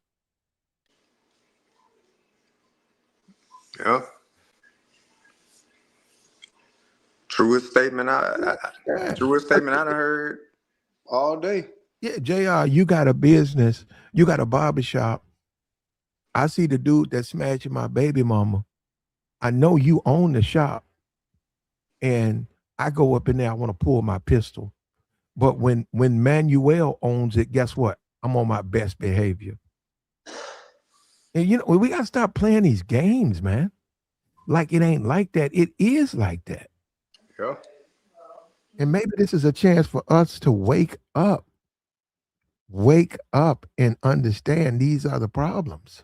Yeah. Truest statement I done heard all day. Yeah, JR, you got a business, you got a barbershop. I see the dude that's smashing my baby mama. I know you own the shop. And I go up in there, I want to pull my pistol. But when Manuel owns it, guess what? I'm on my best behavior. And you know, we gotta stop playing these games, man. Like it ain't like that. It is like that. Yeah. And maybe this is a chance for us to wake up and understand these are the problems.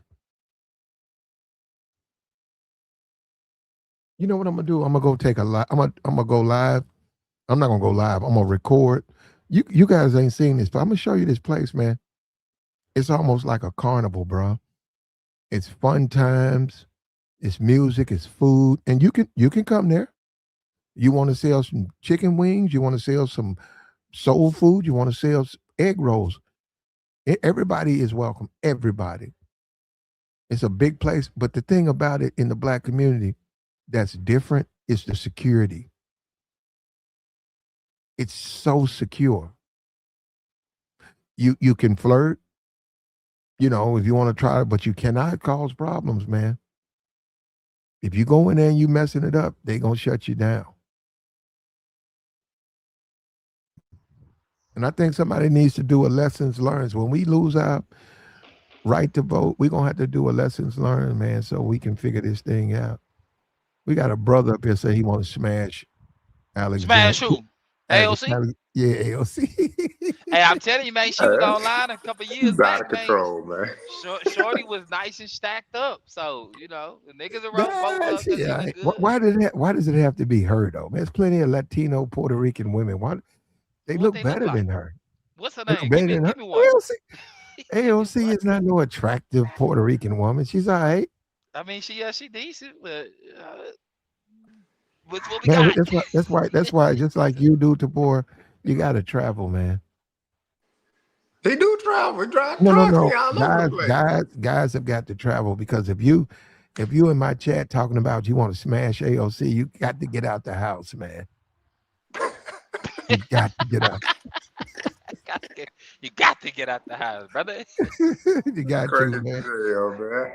You know what I'm gonna do? I'm gonna go take a live. I'm gonna go live. I'm not gonna go live. I'm gonna record. You guys ain't seen this, but I'm gonna show you this place, man. It's almost like a carnival, bro. It's fun times. It's music. It's food, and you can come there. You want to sell some chicken wings? You want to sell some soul food? You want to sell egg rolls? Everybody is welcome. Everybody. It's a big place, but the thing about it in the black community that's different is the security. It's so secure. You can flirt, you know, if you want to try it, but you cannot cause problems, man. If you go in there and you messing it up, they gonna shut you down. And I think somebody needs to do a lessons learned. When we lose our right to vote, we're gonna have to do a lessons learned, man, so we can figure this thing out. We got a brother up here say he want to smash Alexandria. Smash who? AOC? Yeah, AOC. Hey, I'm telling you, man, she was online a couple years He's back, out of control, man. Shorty was nice and stacked up. So, you know, the niggas around both of Yeah, good. why does it have to be her though? There's plenty of Latino Puerto Rican women. Why they look better than her? What's her They look name? better Give than her. me one. AOC is not no attractive Puerto Rican woman. She's all right. I mean, she decent, but what's what we Man, got? that's why. Just like you do, Tabor, you got to travel, man. He do travel. He drive No. trucks all over the place. Guys have got to travel because if you in my chat talking about you want to smash AOC, you got to get out the house, man. You got to get out. You got to get out the house, brother. You got Crazy to, man. hell, man.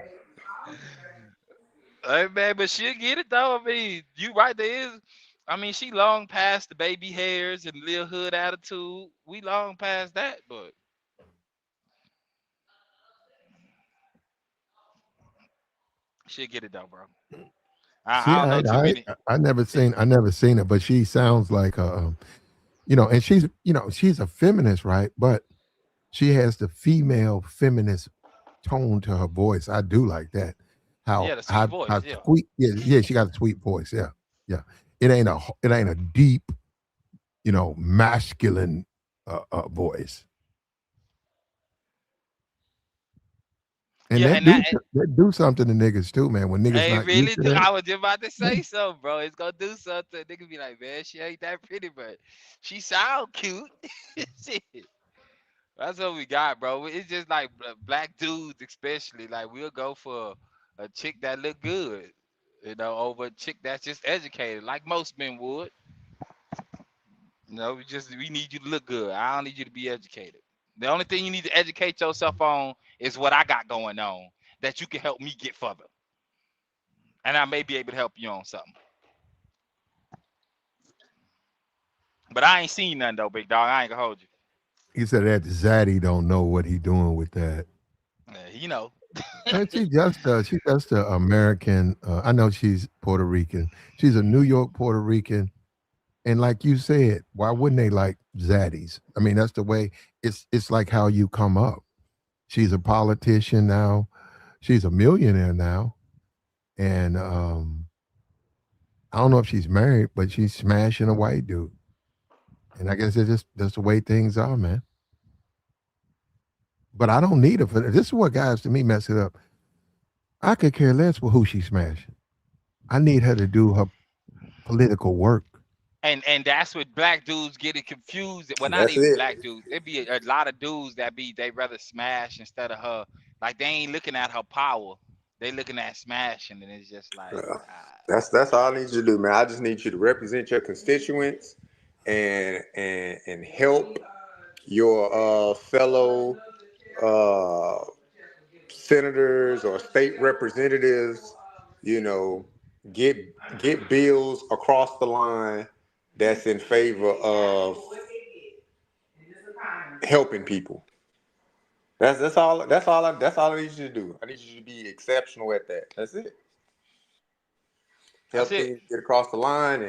Hey, man, but she'll get it though. I mean, you right, there is. I mean, she long past the baby hairs and little hood attitude. We long past that, but she'll get it though, bro. I don't know too many. I never seen it, but she sounds like and she's a feminist, right? But she has the female feminist tone to her voice. I do like that. How Yeah, the sweet how voice. how Yeah. sweet? Yeah. She got a sweet voice. Yeah, yeah. It ain't a deep, masculine voice. And Yeah, that and do that that do something to niggas too, man. When niggas I not used really to do. that. I was just about to Yeah. say so, bro. It's gonna do something. Nigga be like, man, she ain't that pretty, but she sound cute. Shit. That's what we got, bro. It's just like black dudes, especially. Like we'll go for a chick that look good, over a chick that's just educated, like most men would. We need you to look good. I don't need you to be educated. The only thing you need to educate yourself on is what I got going on that you can help me get further, and I may be able to help you on something. But I ain't seen nothing though, big dog. I ain't gonna hold you. He said that Zaddy don't know what he doing with that. You know. And she's just a American. I know she's Puerto Rican. She's a New York Puerto Rican. And like you said, why wouldn't they like zaddies? I mean, that's the way. It's like how you come up. She's a politician now. She's a millionaire now, and I don't know if she's married, but she's smashing a white dude. And I guess it's just that's the way things are, man. But I don't need her for that. This is what guys to me mess it up. I could care less with who she's smashing. I need her to do her political work. And that's what black dudes getting confused. Well, not That's even it. black dudes. It be a lot of dudes that they rather smash instead of her. Like they ain't looking at her power. They looking at smashing, and it's just like, Uh, that's all I need you to do, man. I just need you to represent your constituents and help your fellow uh, senators or state representatives, you know, get get bills across the line that's in favor of helping people. That's all I need you to do. I need you to be exceptional at that. That's it. that's Help it. things get across the line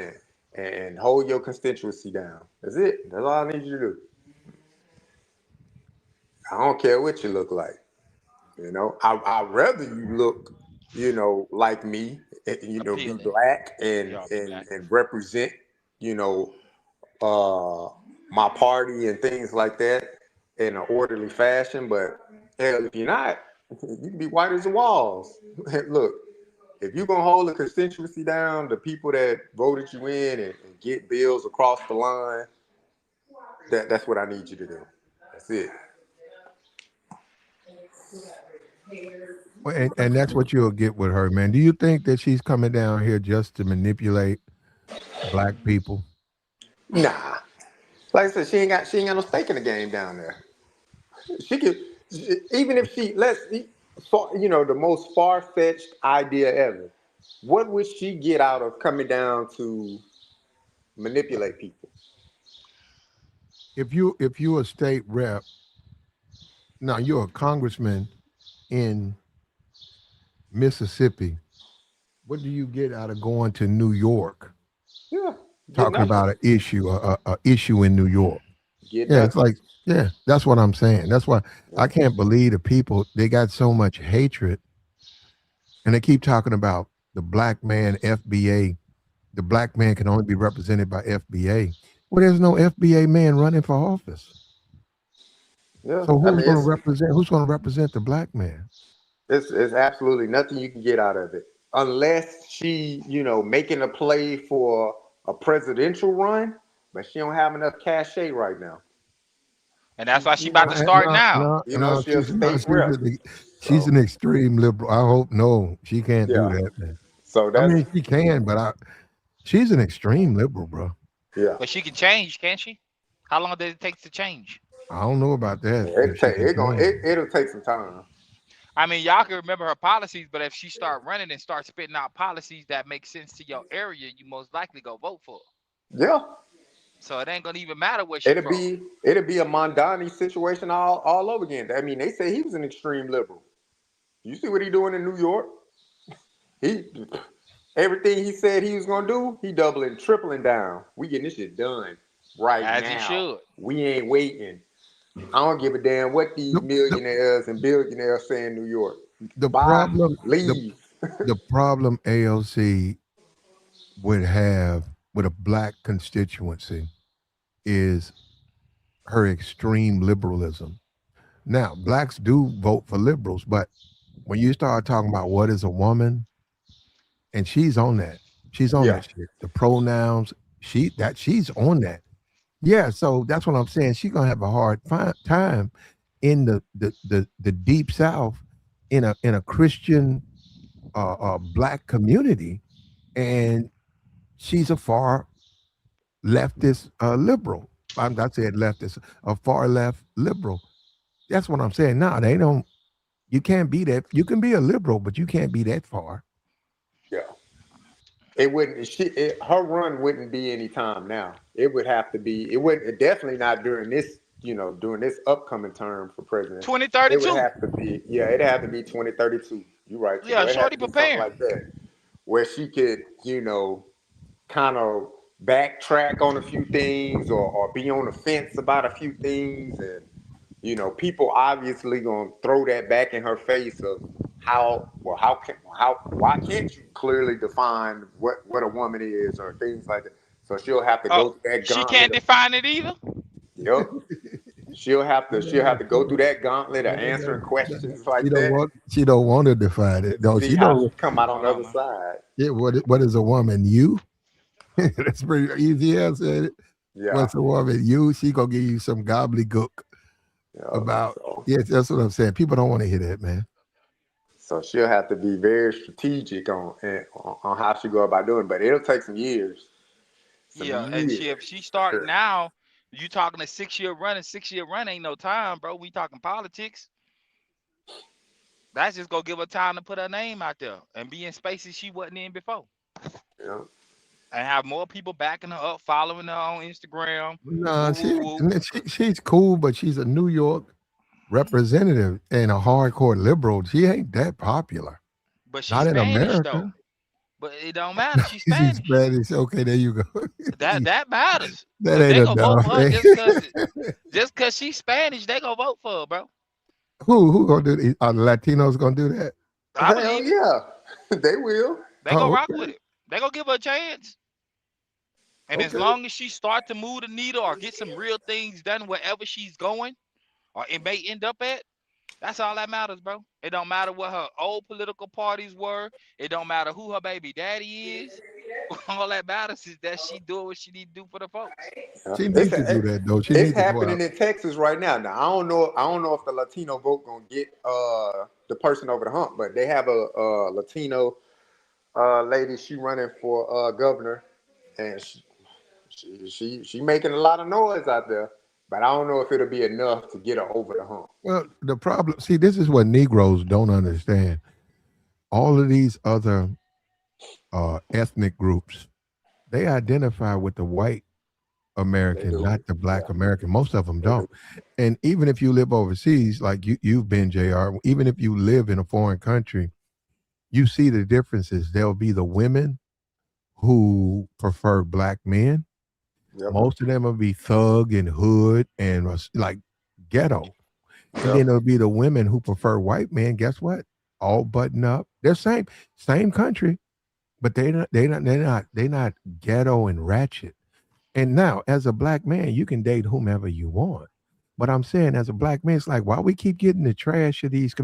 and hold your constituency down. That's it. That's all I need you to do. I don't care what you look like. I'd rather you look, like me, be Appealing. black and Y'all be and black. and represent, you know, my party and things like that in an orderly fashion. But hell, if you're not, you can be white as the walls. Look, if you're gonna hold the constituency down, the people that voted you in and get bills across the line, that's what I need you to do. That's it. Well, and that's what you'll get with her, man. Do you think that she's coming down here just to manipulate black people? Nah, like I said, she ain't got no stake in the game down there. She could, even if she the most far fetched idea ever. What would she get out of coming down to manipulate people? If you're a state rep, now you're a congressman in Mississippi, what do you get out of going to New York Yeah, get talking nothing. about an issue, a issue in New York? Get Yeah, it's nothing. like, yeah, that's what I'm saying. That's why I can't believe the people, they got so much hatred and they keep talking about the black man FBA. The black man can only be represented by FBA. Well, there's no FBA man running for office. Yeah, So I mean who's going to represent the black man? it's absolutely nothing you can get out of it unless she making a play for a presidential run, but she don't have enough cachet right now. And that's why she You about know, to start No, now. no, no, she's a state rep. she's So an extreme liberal. I hope no, she can't do yeah, that, man. so I that's mean, she can, but she's an extreme liberal, bro. yeah. But she can change, can't she? How long does it take to change? I don't know about that. It If she take can it going change, it'll take some time. I mean, y'all can remember her policies, but if she start running and start spitting out policies that make sense to your area, you most likely go vote for her. Yeah, So it ain't gonna even matter where she it'll from. be it'll be a Mondani situation all over again. I mean, they say he was an extreme liberal. You see what he doing in New York? He everything he said he was gonna do, he doubling, tripling down. We getting this shit done. right As it now. should. We ain't waiting. I don't give a damn what these The, the, millionaires and billionaires say in New York. the Bye, problem the leave. the problem AOC would have with a black constituency is her extreme liberalism. Now, blacks do vote for liberals, but when you start talking about what is a woman, and she's on that, she's on Yeah, that shit. The pronouns, she's on that. Yeah, so that's what I'm saying. She's gonna have a hard time in the deep south in a Christian black community, and she's a far leftist liberal. I said leftist, a far left liberal. That's what I'm saying. No, they don't. You can't be that. You can be a liberal, but you can't be that far. yeah. It wouldn't. Her run wouldn't be any time now. It would have to be. It would definitely not during this. During this upcoming term for president. It would 2032. have to be. Yeah, it'd have to be 2032. You're right, Yeah, Tito. It had shorty to be something preparing. like that where she could, kind of backtrack on a few things or be on the fence about a few things, and people obviously gonna throw that back in her face of why can't you clearly define what a woman is or things like that. So she'll have to Oh, go through that she gauntlet can't of, define it either. yep. She'll have to go through that gauntlet of answering questions like that. She don't want to define it. No, See she how don't. she come out on Hold the on, other man. side. Yeah, what is a woman? You? That's pretty easy answer. Yeah. What's a woman? You? She gonna give you some gobbledygook Yeah. about. So Yes, that's what I'm saying. People don't want to hear that, man. so she'll have to be very strategic on how she go about doing it. But it'll take some years. Some Yeah, and if years she for start sure. now, you talking a 6 year run, and 6 year run ain't no time, bro. We talking politics. That's just gonna give her time to put her name out there and be in spaces she wasn't in before, Yeah. and have more people backing her up, following her on Instagram. No, Woo woo woo. she's cool, but she's a New York representative and a hardcore liberal. She ain't that popular. But she's Not in Spanish though. America. But it don't matter. She's She's Spanish. Spanish. Okay, there you go. That matters. That Cause ain't they gonna vote enough. for her just cause she's Spanish. They gonna vote for her, bro. Who gonna do that? Are the Latinos gonna do that? I Hell believe it. yeah. They will. They gonna Oh, rock with okay. it. They gonna give her a chance. And as Okay. long as she start to move the needle or get some real things done wherever she's going, or it may end up at, that's all that matters, bro. It don't matter what her old political parties were. It don't matter who her baby daddy is. All that matters is that she doing what she need to do for the folks. Yeah. She It's needs to do that though. She it's needs to go happening out. in Texas right now. Now I don't know if the Latino vote gonna get the person over the hump, but they have a Latino lady. She running for governor, and she making a lot of noise out there. But I don't know if it'll be enough to get her over the hump. Well, the problem, see, this is what Negroes don't understand. All of these other ethnic groups, they identify with the white They American, do. not the Yeah, black American. Most of them they do. don't. And even if you live overseas, like you've been, JR, even if you live in a foreign country, you see the differences. There'll be the women who prefer black men. Yep. Most of them will be thug and hood and like ghetto. And Yep. then there'll be the women who prefer white men. Guess what? All button up. They're same country, but they're not ghetto and ratchet. And now, as a black man, you can date whomever you want. But I'm saying, as a black man, it's like, why we keep getting the trash of these?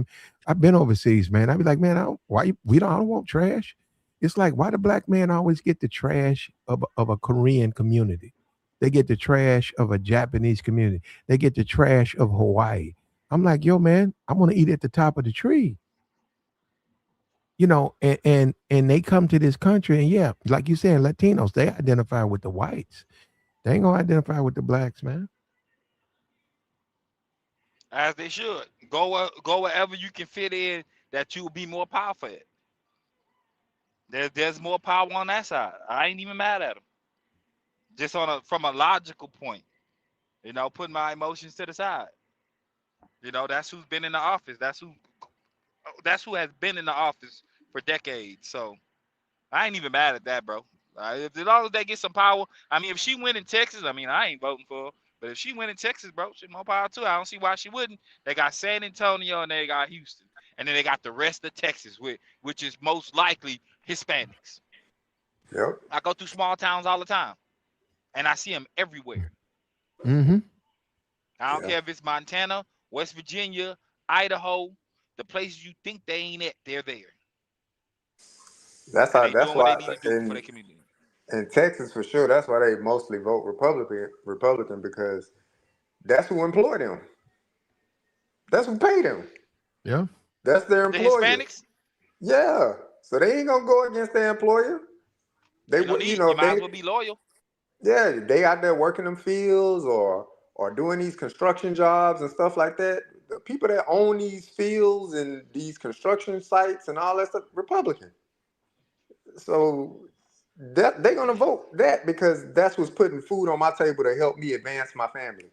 I've been overseas, man. I'd be like, man, I don't want trash. It's like, why the black man always get the trash of a Korean community? They get the trash of a Japanese community. They get the trash of Hawaii. I'm like, yo, man, I want to eat at the top of the tree. And they come to this country, and yeah, like you said, Latinos, they identify with the whites. They ain't gonna identify with the blacks, man. As they should. Go wherever you can fit in that you will be more powerful at. There's more power on that side. I ain't even mad at them. Just from a logical point. Putting my emotions to the side. That's who's been in the office. That's who has been in the office for decades. So I ain't even mad at that, bro. As long as they get some power. I mean, if she win in Texas, I mean, I ain't voting for her. But if she win in Texas, bro, she more power too. I don't see why she wouldn't. They got San Antonio and they got Houston. And then they got the rest of Texas, which is most likely Hispanics. Yep. I go through small towns all the time. And I see them everywhere. Mm-hmm. I don't Yeah. care if it's Montana, West Virginia, Idaho, the places you think they ain't at, they're there. That's And how. they That's doing what they why need to do for their community. in Texas for sure. That's why they mostly vote Republican because that's who employ them. That's who pay them. Yeah. That's their The employer. Hispanics, Yeah. So they ain't gonna go against their employer. They you don't would, need it. You might as well be loyal. they out there working them fields or doing these construction jobs and stuff like that. The people that own these fields and these construction sites and all that stuff, Republican. So that they're gonna vote that because that's what's putting food on my table to help me advance my family.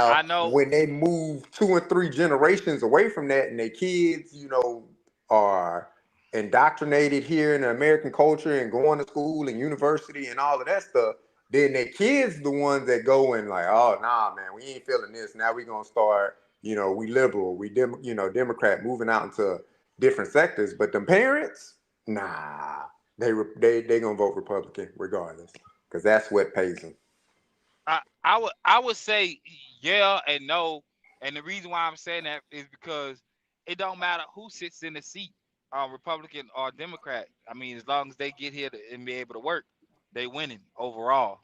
I Now, know. when they move 2 and 3 generations away from that, and their kids, are indoctrinated here in the American culture and going to school and university and all of that stuff, then their kids the ones that go and like, oh nah, man, we ain't feeling this. Now we gonna start, we liberal, Democrat, moving out into different sectors. But them parents, nah, they gonna vote Republican regardless because that's what pays them. I would say yeah and no, and the reason why I'm saying that is because it don't matter who sits in the seat, Republican or Democrat. I mean, as long as they get here and be able to work, they winning overall.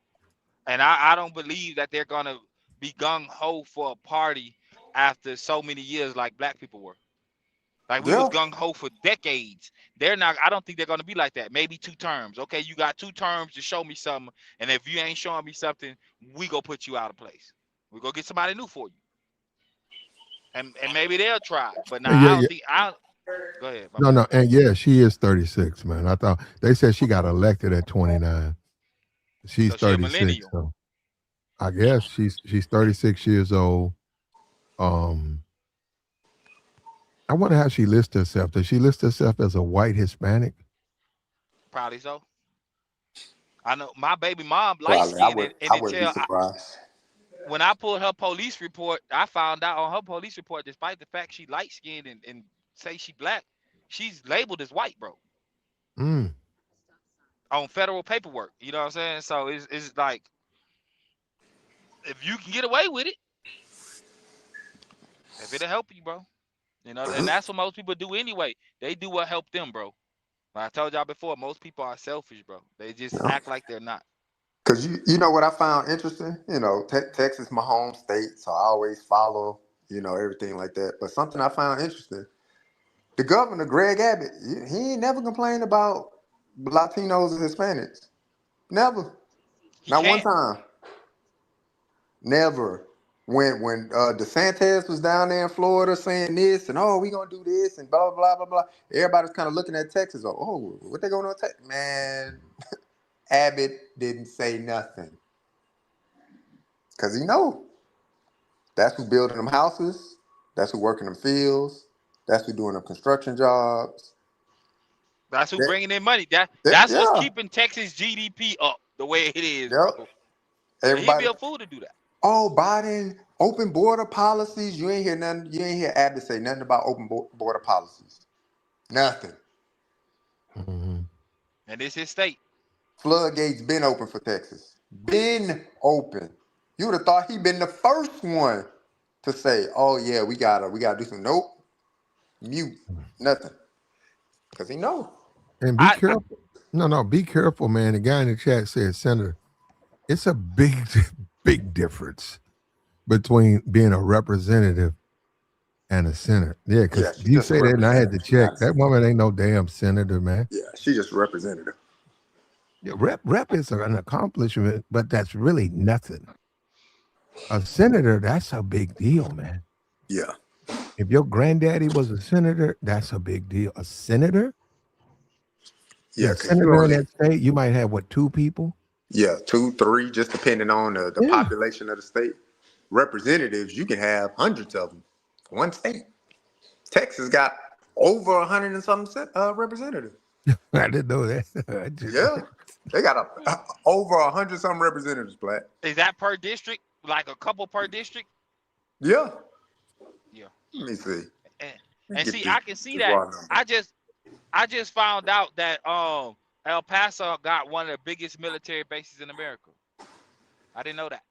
And I don't believe that they're gonna be gung ho for a party after so many years like black people were. Like we was Yeah. gung ho for decades. They're not. I don't think they're gonna be like that. Maybe 2 terms. Okay, you got 2 terms to show me something, and if you ain't showing me something, we go put you out of place. We go get somebody new for you, and maybe they'll try. But now Yeah, I don't yeah. think I. Go ahead, my No, bad. no, and yeah, she is 36, man. I thought they said she got elected at 29. She's So she a 36, millennial. so I guess she's 36 years old. Um, I wonder how she lists herself. Does she list herself as a white Hispanic? Probably so. I know my baby mom light Probably. I skinned would and I wouldn't be until surprised. when I pulled her police report, I found out on her police report, despite the fact she light skinned and say she black, she's labeled as white, bro. Mm. On federal paperwork. You know what I'm saying? So it's like if you can get away with it, if it'll help you, bro. And that's what most people do anyway. They do what helped them, bro. Like I told y'all before, most people are selfish, bro. They just act like they're not. Because you know what I found interesting? Texas my home state, so I always follow, everything like that. But something I found interesting, the governor, Greg Abbott, he ain't never complained about Latinos and Hispanics. Never. He Not one can't. time. Never. When DeSantis was down there in Florida saying this and we gonna do this and blah blah blah blah, everybody's kind of looking at Texas. What they going on Texas? Man, Abbott didn't say nothing because he know that's who building them houses, that's who working them fields, that's who doing them construction jobs. That's who That, bringing in money. That's what's yeah, keeping Texas GDP up the way it is, yep. bro. And he'd be Everybody. a fool to do that. Oh, Biden, open border policies. You ain't hear nothing. You ain't hear Abbott say nothing about open border policies. Nothing. Mm-hmm. And it's his state. Floodgates been open for Texas. Been open. You would have thought he'd been the first one to say, "Oh yeah, we gotta do some." Nope. Mute. Nothing. Because he know. And be I careful. No, be careful, man. The guy in the chat said, Senator, it's a big, big difference between being a representative and a senator. Yeah, because Yeah, she you just a say that, and I had to representative. She check. not a That senator. woman ain't no damn senator, man. Yeah, she just a representative. Yeah, rep is an accomplishment, but that's really nothing. A senator, that's a big deal, man. Yeah. If your granddaddy was a senator, that's a big deal. A senator? Yeah, Yeah, because you senator in only that state, you might have, 2 people? 2, 3, just depending on the Yeah. population of the state. Representatives, you can have hundreds of them. One state. Texas got over 100 and something representatives. I didn't know that. Yeah, they got over 100 some representatives, Black. Is that per district? Like a couple per district? Yeah, Yeah. let me see. And, Let me and get see, this, I can see this that. raw number. I just found out that El Paso got one of the biggest military bases in America. I didn't know that.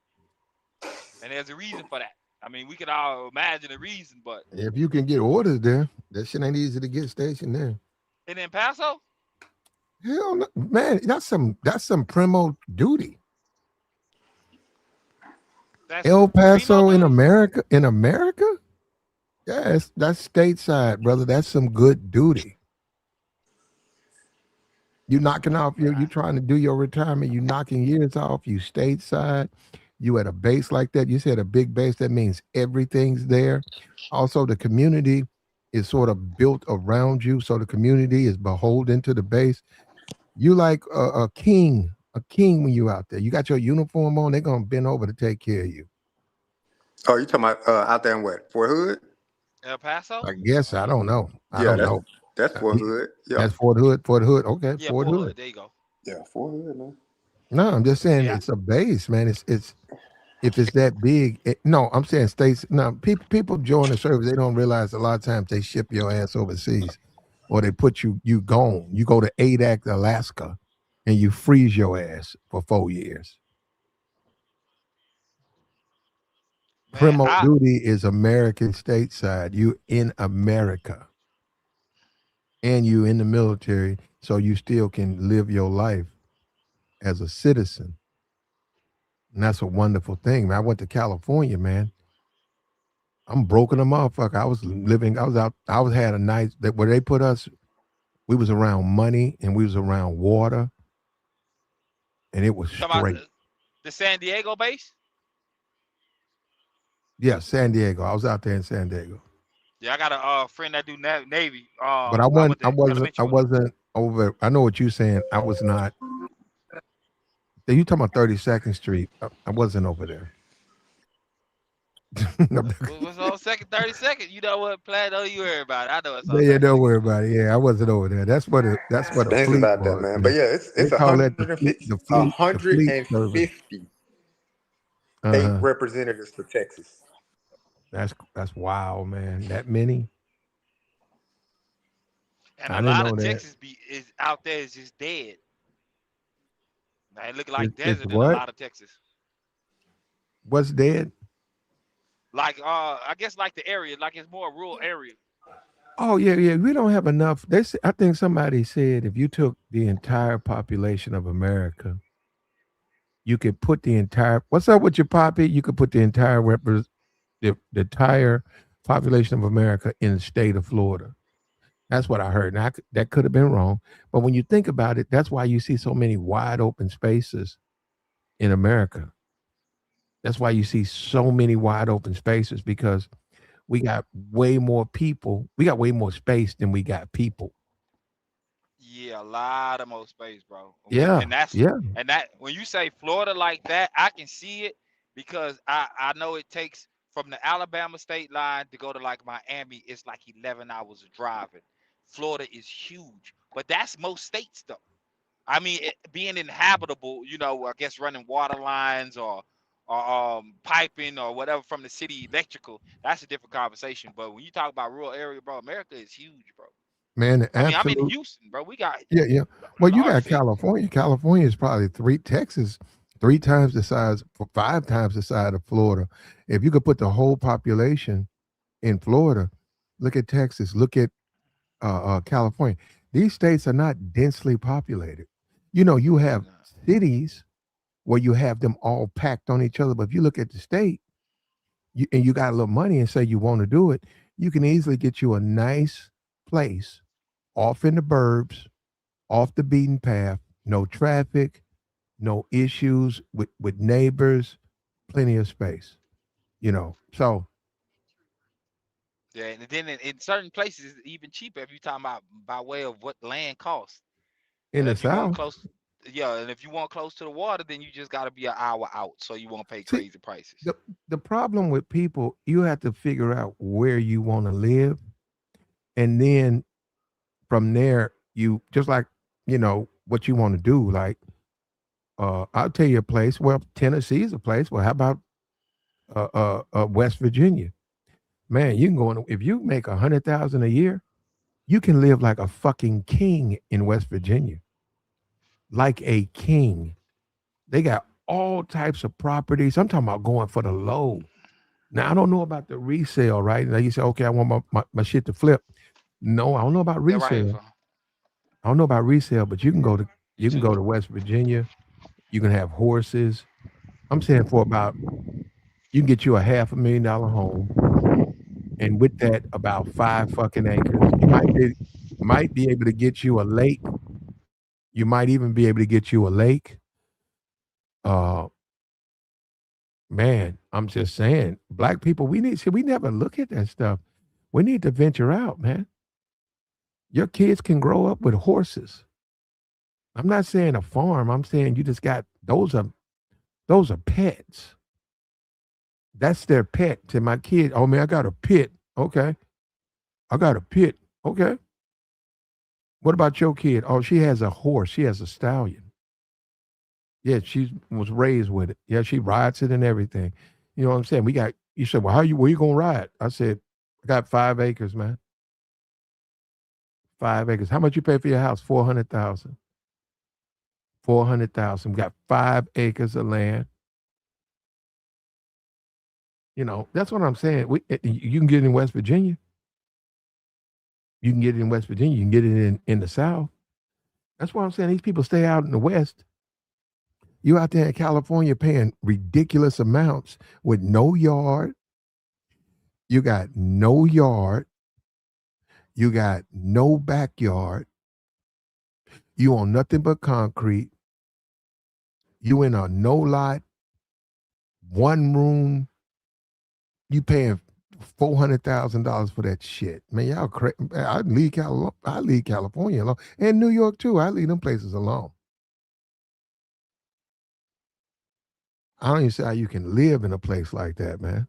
And there's a reason for that. I mean, we can all imagine the reason, but If you can get orders there, that shit ain't easy to get stationed there. in El Paso, Hell no, man, that's some primo duty. that's El primo Paso in duty. America, in America, yes, that's stateside, brother. That's some good duty. You knocking off you trying to do your retirement. You knocking years off. You stateside. You at a base like that. You said a big base. That means everything's there. Also, the community is sort of built around you, so the community is beholden to the base. You like a king when you out there. You got your uniform on. They're gonna bend over to take care of you. Oh, you talking about out there in what? Fort Hood? El Paso? I guess I don't know. I Yeah, don't know. that's Fort Hood. Yeah, That's Fort Hood. Fort Hood. Okay, Yeah, Fort Fort Hood. Hood. There you go. yeah, Fort Hood, man. No, I'm just saying Yeah. it's a base, man. It's if it's that big. No, I'm saying states. No, people join the service. They don't realize a lot of times they ship your ass overseas, or they put you gone. You go to Adak, Alaska, and you freeze your ass for 4 years. Man, Primo duty is American stateside. You in America, and you in the military, so you still can live your life as a citizen. And that's a wonderful thing, man. I went to California, man. I'm broken a motherfucker. I was living, I was out, I was had a nice that where they put us, we was around money and we was around water, and it was talking about straight. the San Diego base? Yeah, San Diego. I was out there in San Diego. Yeah, I got a friend that do Navy. But I I wasn't went to I elementary with him. wasn't over. I know what you're saying. I was not. You talking about 32nd Street. I wasn't over there. What's on second, 32nd? You know what? Plan? Don't you worry about it. I know it's on Yeah, don't 32nd. worry about it. Yeah, I wasn't over there. That's what a Thanks fleet about that, was, man. But man. yeah, They it's call that the fleet, 150, the fleet service. 150 state Uh-huh. representatives for Texas. That's wild, man. That many? And I a didn't lot know of that. Texas is out there is just dead. Now, it look like It's desert in a what? lot of Texas. What's dead? Like I guess like the area, like it's more rural area. Oh yeah, yeah. We don't have enough. I think somebody said if you took the entire population of America, you could put the entire. What's up with your poppy? You could put the entire population of America in the state of Florida. That's what I heard. Now that could have been wrong, but when you think about it, that's why you see so many wide open spaces in America. That's why you see so many wide open spaces because we got way more people. We got way more space than we got people. Yeah, a lot of more space, bro. Yeah, yeah. And that when you say Florida like that, I can see it because I know it takes from the Alabama state line to go to like Miami, it's like 11 hours of driving. Florida is huge, but that's most states though. I mean, being inhabitable, you know, I guess running water lines or piping or whatever from the city electrical, that's a different conversation. But when you talk about rural area, bro, America is huge, bro. Man, the I mean, I'm in absolute. Houston, bro. We got Yeah, yeah. Well, you large got cities. California. California is probably Texas, 3 times the size, 5 times the size of Florida. If you could put the whole population in Florida, look at Texas, look at California. These states are not densely populated. You know, you have Nah. cities where you have them all packed on each other. But if you look at the state and you got a little money and say you want to do it, you can easily get you a nice place off in the burbs, off the beaten path, no traffic, no issues with neighbors, plenty of space, So Yeah, and then in certain places it's even cheaper if you're talking about by way of what land costs. in And the if you want South, close, yeah, and if you want close to the water, then you just got to be an hour out, so you won't pay see, crazy prices. the problem with people, you have to figure out where you want to live, and then from there You just like, what you want to do. Like, I'll tell you a place. Well, Tennessee is a place. Well, how about West Virginia? Man, you can go in, if you make 100,000 a year, you can live like a fucking king in West Virginia, like a king. They got all types of properties. I'm talking about going for the low. Now I don't know about the resale, right? Now you say, okay, I want my shit to flip. No, I don't know about Yeah, right here, resale. fam. I don't know about resale, but You you can too. go to West Virginia. You can have horses. I'm saying for about you can get you a $500,000 home, and with that, about 5 fucking acres. You might be able to get you a lake. You might even be able to get you a lake. Uh, man, I'm just saying, black people, we never look at that stuff. We need to venture out, man. Your kids can grow up with horses. I'm not saying a farm. I'm saying you just got those are pets. That's their pet. To my kid, oh man, I got a pit. Okay. I got a pit. Okay. What about your kid? Oh, she has a horse. She has a stallion. Yeah, she was raised with it. Yeah, she rides it and everything. You know what I'm saying? You said, well, where you gonna ride? I said, I got 5 acres, man. 5 acres. How much you pay for your house? 400,000. 400,000. We got 5 acres of land. That's what I'm saying. You can get it in West Virginia. You can get it in West Virginia. You can get it in the South. That's why I'm saying these people stay out in the West. You out there in California paying ridiculous amounts with no yard. You got no yard. You got no backyard. You on nothing but concrete. You in a no lot, one room. You paying $400,000 for that shit, man. Y'all crazy. I leave California alone, and New York too. I leave them places alone. I don't even see how you can live in a place like that, man.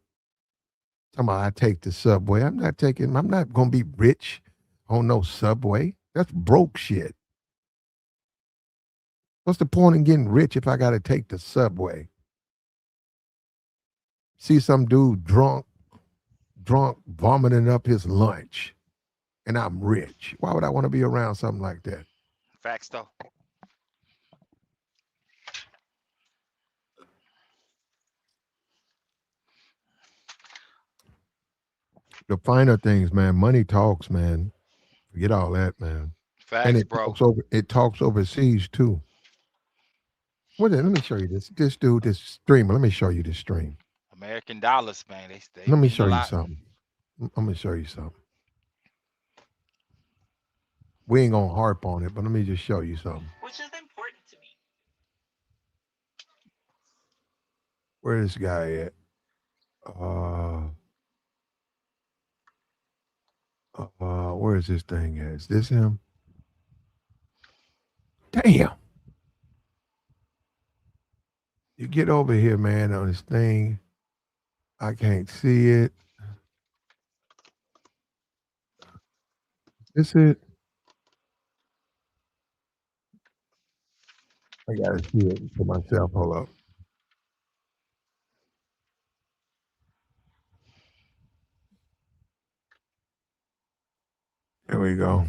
Talking about I take the subway. I'm not gonna be rich on no subway. That's broke shit. What's the point in getting rich if I gotta take the subway? See some dude drunk, vomiting up his lunch, and I'm rich. Why would I want to be around something like that? Facts though. The finer things, man. Money talks, man. Forget all that, man. And Facts, bro. it talks overseas too. Let me show you this. This dude, this streamer. Let me show you this stream. American dollars, man. They Let me mean a show you lot. something. I'm gonna show you something. We ain't gonna harp on it, but let me just show you something. Which is important to me. Where this guy at? Where is this thing at? Is this him? Damn. You get over here, man, on this thing. I can't see it. This it. I gotta see it for myself. Hold up. There we go.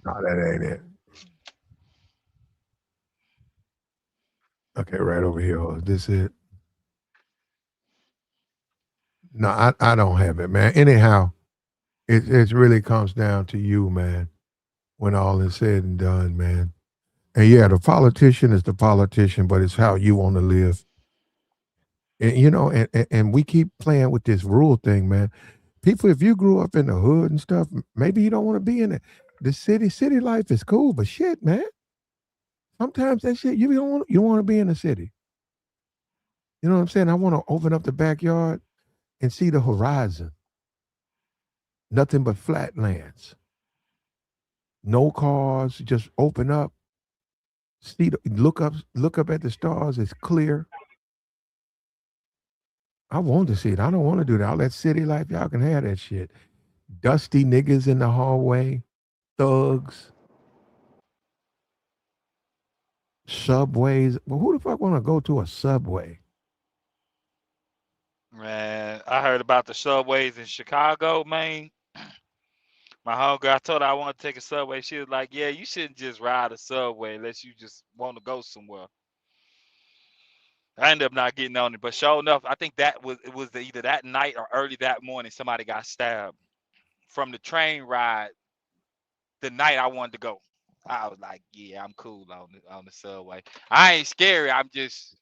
No, that ain't it. Okay, right over here. Oh, is this it? No, I don't have it, man. Anyhow, it really comes down to you, man, when all is said and done, man. And yeah, the politician is the politician, but it's how you want to live. And we keep playing with this rule thing, man. People, if you grew up in the hood and stuff, maybe you don't want to be in it. The city life is cool, but shit, man. Sometimes that shit you don't want to be in the city. You know what I'm saying? I want to open up the backyard and see the horizon. Nothing but flat lands. No cars, just open up. Look up at the stars. It's clear. I want to see it. I don't want to do that. All that city life, y'all can have that shit. Dusty niggas in the hallway, thugs, subways. Well, who the fuck want to go to a subway? Man, I heard about the subways in Chicago, man. My homegirl, I told her I want to take a subway. She was like, "Yeah, you shouldn't just ride a subway unless you just want to go somewhere." I ended up not getting on it, but sure enough, I think it was either that night or early that morning. Somebody got stabbed from the train ride. The night I wanted to go, I was like, "Yeah, I'm cool on the subway. I ain't scary. I'm just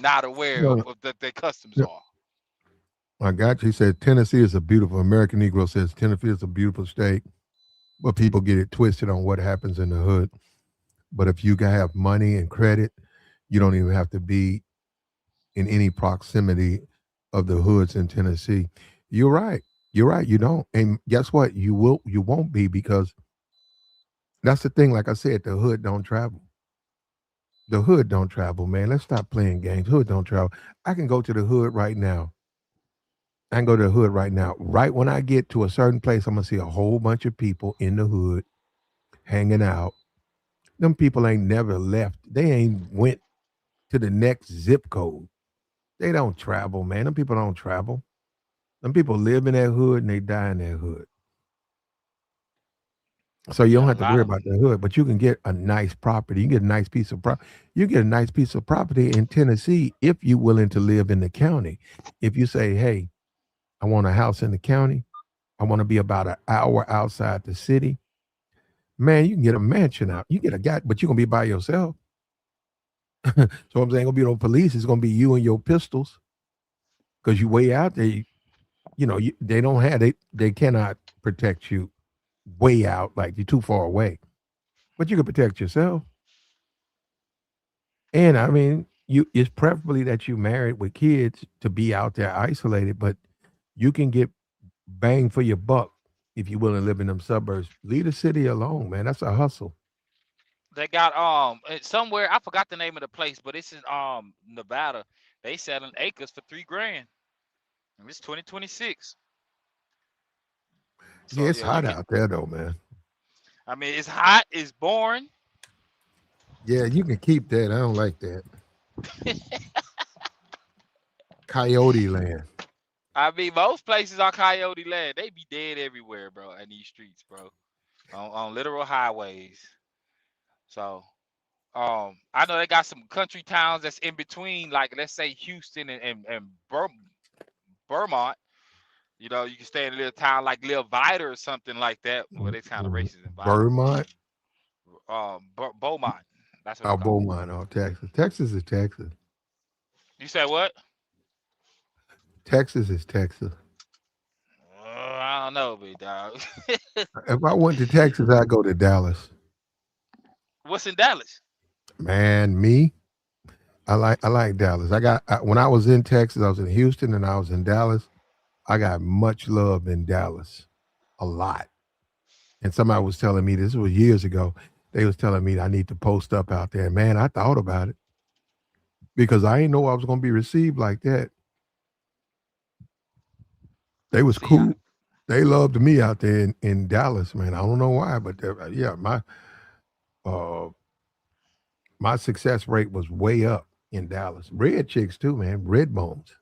not aware No, of that their customs no. are." I got you. He said Tennessee is a beautiful. American Negro says Tennessee is a beautiful state, but people get it twisted on what happens in the hood. But if you have money and credit, you don't even have to be in any proximity of the hoods in Tennessee. You're right. You're right. You don't. And guess what? You won't be, because that's the thing. Like I said, the hood don't travel. The hood don't travel, man. Let's stop playing games. Hood don't travel. I can go to the hood right now. I can go to the hood right now. Right when I get to a certain place, I'm gonna see a whole bunch of people in the hood hanging out. Them people ain't never left. They ain't went to the next zip code. They don't travel, man. Them people don't travel. Them people live in that hood and they die in that hood. So you don't Yeah, a have to lot worry of about the hood, but you can get a nice property. You can get a nice piece of property. You get a nice piece of property in Tennessee if you're willing to live in the county. If you say, hey, I want a house in the county, I want to be about an hour outside the city, man, you can get a mansion out. You get a guy, but you're gonna be by yourself. So I'm saying, gonna be no police. It's gonna be you and your pistols, because you way out there. They don't have they cannot protect you way out, like you're too far away. But you can protect yourself. And I mean, it's preferably that you married with kids to be out there isolated, but you can get bang for your buck if you're willing to live in them suburbs. Leave the city alone, man. That's a hustle. they got somewhere I forgot the name of the place, but it's in Nevada. They selling acres for $3 grand. And it's 2026. Yeah, So it's yeah, you hot can. out there though, man. I mean, it's hot, it's boring. Yeah, you can keep that. I don't like that. Coyote land. I mean, most places are coyote land. They be dead everywhere, bro, in these streets, bro, on literal highways. So, I know they got some country towns that's in between, like let's say Houston and Vermont. You know, you can stay in a little town like Little Vida or something like that. Well, it's kind of racist in Vida. Vermont. Beaumont. That's what it's Oh, called. Beaumont, oh, Texas. Texas is Texas. You said what? Texas is Texas. I don't know, big dog. If I went to Texas, I'd go to Dallas. What's in Dallas? Man, me, I like Dallas. When I was in Texas, I was in Houston and I was in Dallas. I got much love in Dallas, a lot. And somebody was telling me, this was years ago. They was telling me I need to post up out there. Man, I thought about it because I didn't know I was going to be received like that. They was See, cool. They loved me out there in Dallas, man. I don't know why, but yeah, uh, my success rate was way up in Dallas. Red chicks too, man. Red bones.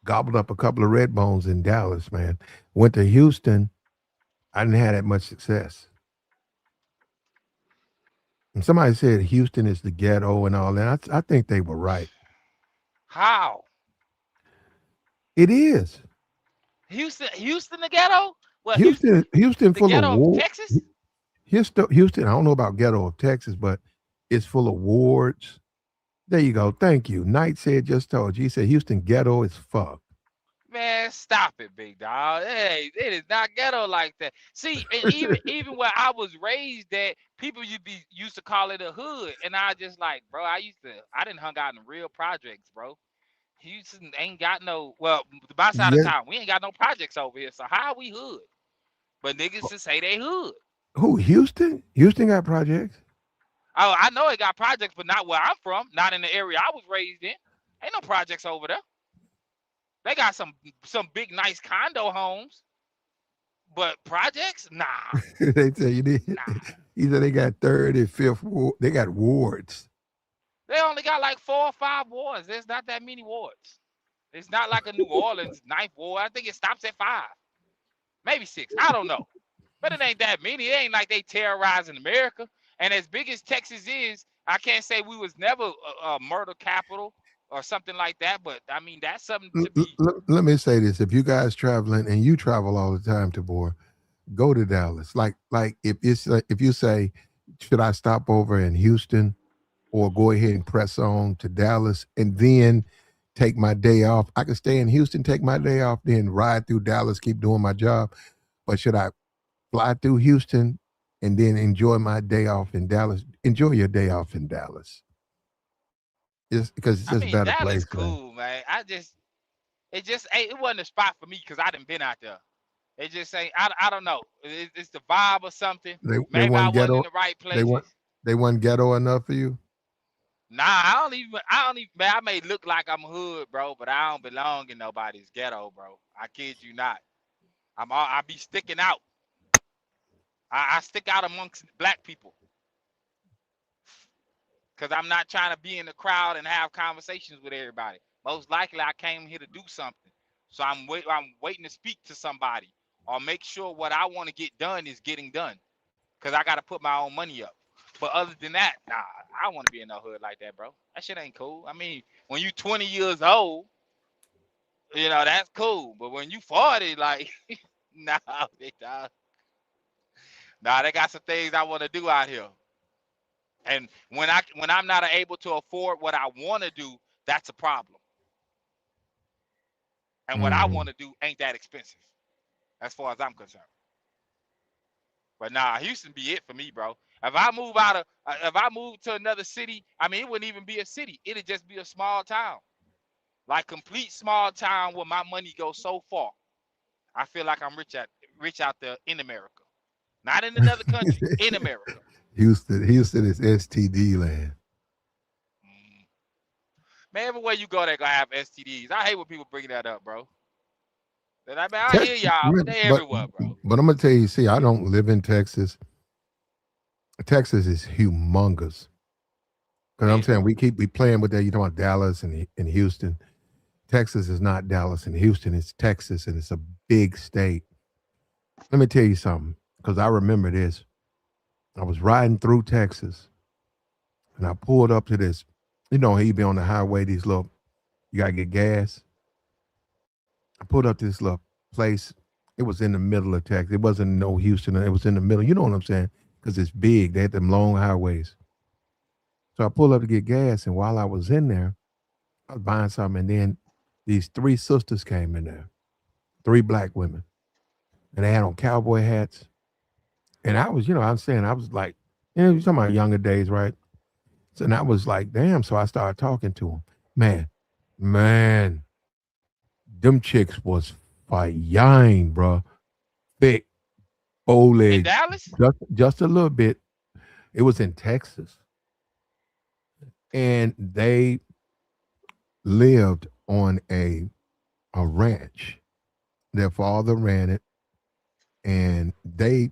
Gobbled up a couple of red bones in Dallas, man. Went to Houston. I didn't have that much success. And somebody said Houston is the ghetto and all that. I think they were right. how? It is. Houston, the ghetto? What? Houston The full of ghetto of war. Texas? Houston, I don't know about ghetto of Texas, but it's full of wards. There you go. Thank you. Knight said, just told you. He said Houston ghetto is fuck. Man, stop it, big dog. Hey, it is not ghetto like that. See, and even where I was raised at, people used to call it a hood, and I just like, bro, I didn't hung out in real projects, bro. Houston ain't got no. Well, my side of Yeah. town, we ain't got no projects over here. So how we hood? But niggas just say they hood. Who, Houston? Houston got projects. Oh, I know it got projects, but not where I'm from. Not in the area I was raised in. Ain't no projects over there. They got some big nice condo homes, but projects, nah, They tell you they, nah. he said they got third and fifth ward. They got wards. They only got like 4 or 5 wards. There's not that many wards. It's not like a New Orleans ninth ward. I think it stops at 5, maybe 6. I don't know, but it ain't that many. It ain't like they terrorizing America. And as big as Texas is, I can't say we was never a murder capital or something like that. But I mean, that's something to be. Let me say this: if you guys traveling and you travel all the time, Tabor, go to Dallas. Like if you say, should I stop over in Houston or go ahead and press on to Dallas and then take my day off? I could stay in Houston, take my day off, then ride through Dallas, keep doing my job. But should I fly through Houston and then enjoy my day off in Dallas? Enjoy your day off in Dallas. Just because it's I just a mean, better Dallas place, man. cool, man. It just ain't. It wasn't a spot for me because I didn't been out there. It just ain't. I don't know. It's the vibe or something. They Maybe I weren't wasn't in ghetto. the right They weren't places. they weren't ghetto enough for you. Nah, I don't even. Man, I may look like I'm hood, bro, but I don't belong in nobody's ghetto, bro. I kid you not. I be sticking out. I stick out amongst black people because I'm not trying to be in the crowd and have conversations with everybody. Most likely, I came here to do something, so I'm waiting to speak to somebody or make sure what I want to get done is getting done because I got to put my own money up. But other than that, nah, I don't want to be in no hood like that, bro. That shit ain't cool. I mean, when you 20 years old, that's cool. But when you 40, like, nah, big dog. Nah, they got some things I want to do out here. And when I'm not able to afford what I want to do, that's a problem. And what I Mm. want to do ain't that expensive, as far as I'm concerned. But nah, Houston be it for me, bro. If I move to another city, I mean, it wouldn't even be a city. It'd just be a small town, like complete small town where my money goes so far. I feel like I'm rich out there in America, not in another country, in America. Houston is STD land. Mm. Man, everywhere you go, they gonna have STDs. I hate when people bring that up, bro. And I mean, I hear y'all, but they But everywhere, bro. I'm gonna tell you, see, I don't live in Texas. Texas is humongous. Because I'm Big. saying we playing with that. You talking about Dallas and Houston. Texas is not Dallas and Houston. It's Texas, and it's a big state. Let me tell you something, because I remember this. I was riding through Texas, and I pulled up to this. You know, he be on the highway. These little, you gotta get gas. I pulled up to this little place. It was in the middle of Texas. It wasn't no Houston. It was in the middle. You know what I'm saying? Because it's big. They had them long highways. So I pulled up to get gas, and while I was in there, I was buying something, and then these three sisters came in there, three black women, and they had on cowboy hats. And I was, I'm saying, I was like, you're talking about younger days, right? So and I was like, damn. So I started talking to them. Man, them chicks was fine, bro. Thick, bow In legged, Dallas? just a little bit. It was in Texas, and they lived on a ranch. Their father ran it, and they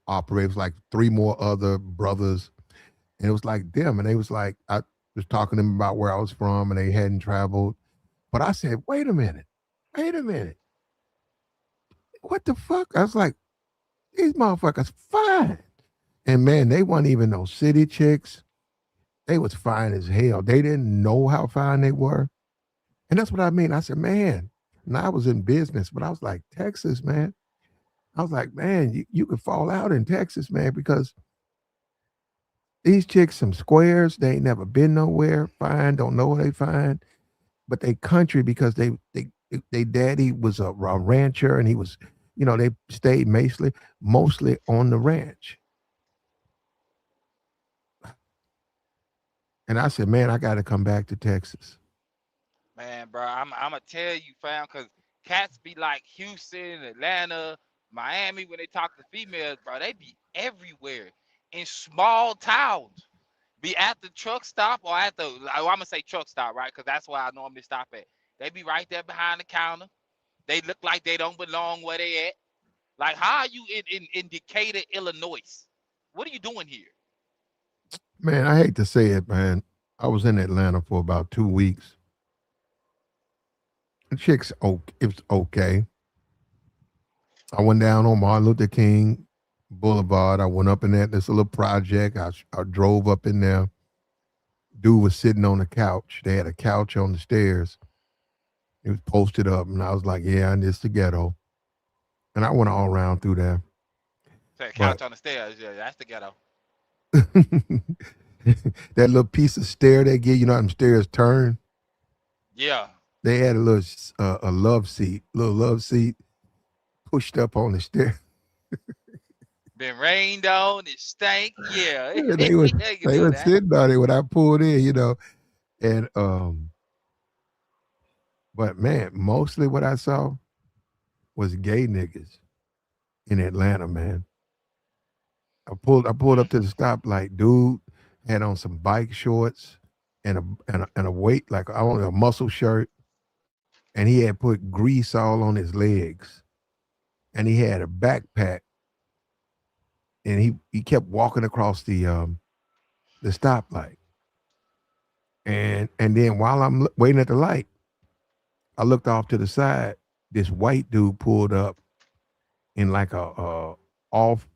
operated like three more other brothers, and it was like them. And they was like, I was talking to them about where I was from, and they hadn't traveled. But I said, wait a minute, what the fuck? I was like, these motherfuckers fine. And man, they weren't even no city chicks. They was fine as hell. They didn't know how fine they were. And that's what I mean. I said, man, and I was in business, but I was like, Texas, man. I was like, man, you could fall out in Texas, man, because these chicks some squares. They ain't never been nowhere. Fine, don't know where they fine, but they country because they daddy was a rancher, and he was, they stayed mostly on the ranch. And I said, man, I got to come back to Texas. Man, bro, I'm gonna tell you, fam, because cats be like Houston, Atlanta, Miami when they talk to females, bro. They be everywhere in small towns. Be at the truck stop or at the, I'm gonna say truck stop, right? Because that's where I normally stop at. They be right there behind the counter. They look like they don't belong where they at. Like, how are you in Decatur, Illinois? What are you doing here? Man, I hate to say it, man. I was in Atlanta for about 2 weeks. The chick's okay. It was okay. I went down on Martin Luther King Boulevard. I went up in this little project. I drove up in there. Dude was sitting on the couch. They had a couch on the stairs. It was posted up, and I was like, "Yeah, and it's the ghetto." And I went all around through there, Say, but couch on the stairs. Yeah, that's the ghetto. that little piece of stair they give, you know how them stairs turn. Yeah. They had a little little love seat pushed up on the stair. Been rained on. It stank. Yeah. Yeah, You they know were that. sitting on it when I pulled in, you know, and but man, mostly what I saw was gay niggas in Atlanta, man. I pulled up to the stoplight. Dude had on some bike shorts and a weight like I don't know, a muscle shirt, and he had put grease all on his legs, and he had a backpack, and he kept walking across the stoplight, and then while I'm waiting at the light, I looked off to the side. This white dude pulled up in like a off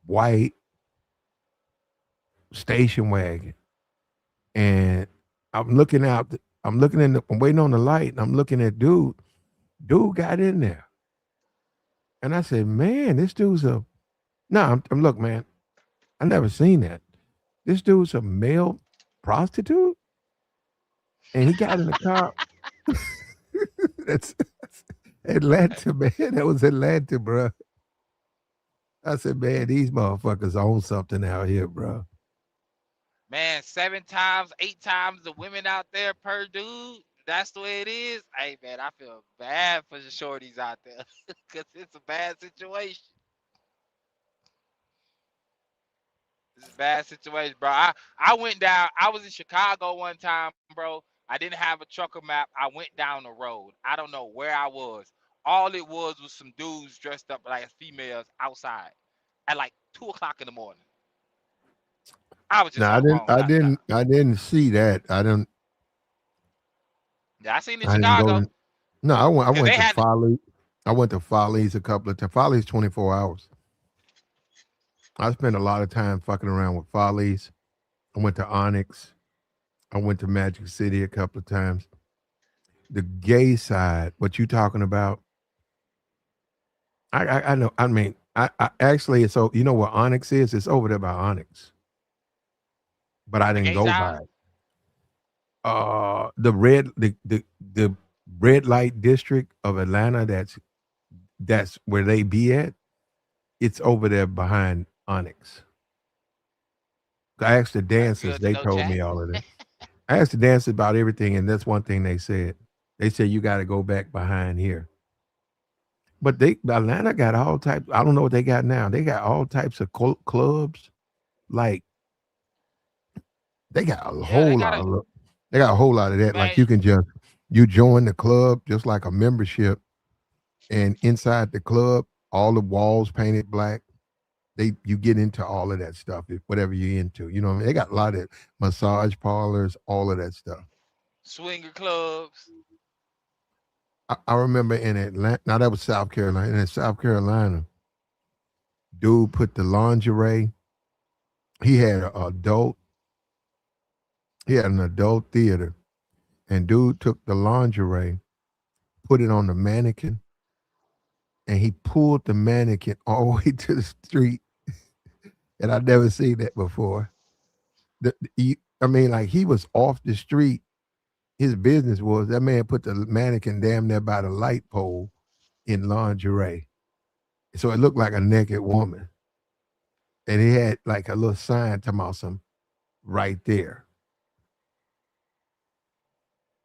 white station wagon, and I'm looking out. I'm looking I'm waiting on the light, and I'm looking at dude. Dude got in there, and I said, "Man, this dude's a no." Look, man. I never seen that. This dude's a male prostitute, and he got in the car. That's Atlanta, man. That was Atlanta, bro. I said, man, these motherfuckers own something out here, bro. Man, 7 times, 8 times the women out there per dude. That's the way it is. Hey, man, I feel bad for the shorties out there because it's a bad situation. It's a bad situation, bro. I went down. I was in Chicago one time, bro. I didn't have a trucker map. I went down the road. I don't know where I was. All it was some dudes dressed up like females outside at like 2 o'clock in the morning. I was No, just on the wrong side of town. I didn't see that. Yeah, I seen it in I didn't go Chicago to. No, I because went they to had Folly. I went to Follies a couple of times. Follies 24 hours. I spent a lot of time fucking around with Follies. I went to Onyx. I went to Magic City a couple of times. The gay side, what you talking about? I know. I mean, I actually, so you know what Onyx is? It's over there by Onyx, but I the didn't gay go town. by it. The red light district of Atlanta. That's where they be at. It's over there behind Onyx. I asked the That's dancers. good to They know, told chat. me all of that. I asked the dancers about everything, and that's one thing they said. They said you got to go back behind here. But Atlanta got all types. I don't know what they got now. They got all types of clubs. Like they got a Yeah, they whole got lot a of they got a whole lot of that. man. Like you join the club just like a membership, and inside the club, all the walls painted black. You get into all of that stuff, whatever you're into. You know what I mean? They got a lot of massage parlors, all of that stuff. Swinger clubs. I remember in Atlanta. Now that was South Carolina. In South Carolina, dude put the lingerie. He had a adult. He had an adult theater, and dude took the lingerie, put it on the mannequin, and he pulled the mannequin all the way to the street. And I'd never seen that before. I mean, like he was off the street. His business was that man put the mannequin damn near by the light pole in lingerie, so it looked like a naked woman, and he had like a little sign to about some right there.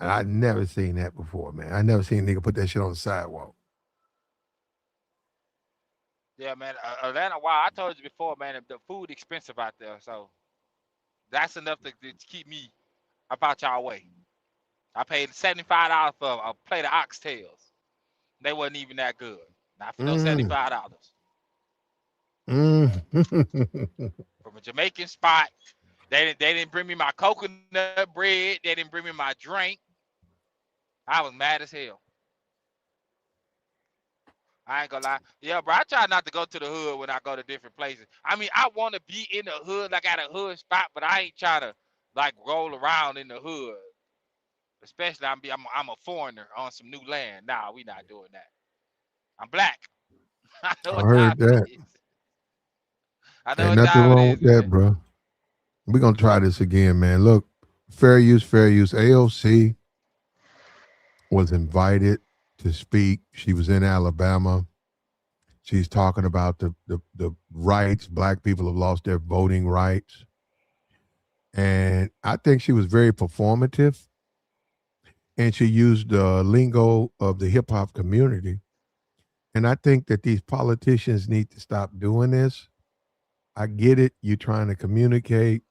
And I'd never seen that before, man. I never seen a nigga put that shit on the sidewalk. Yeah, man. Atlanta. Wow, I told you before, man. The food expensive out there, so that's enough to keep me about y'all way. I paid $75 for a plate of oxtails. They wasn't even that good. Not for no $75. From a Jamaican spot. They didn't bring me my coconut bread. They didn't bring me my drink. I was mad as hell. I ain't gonna lie. Yeah, bro, I try not to go to the hood when I go to different places. I mean, I want to be in the hood, like at a hood spot, but I ain't trying to like roll around in the hood. Especially I'm a foreigner on some new land. Nah, we not doing that. I'm black. I know I what time heard it that. is. I know Ain't what nothing time it wrong is, with that, man. bro. We're gonna try this again, man. Look, fair use, fair use. AOC was invited to speak. She was in Alabama. She's talking about the rights. Black people have lost their voting rights. And I think she was very performative. And she used the lingo of the hip hop community. And I think that these politicians need to stop doing this. I get it. You're trying to communicate.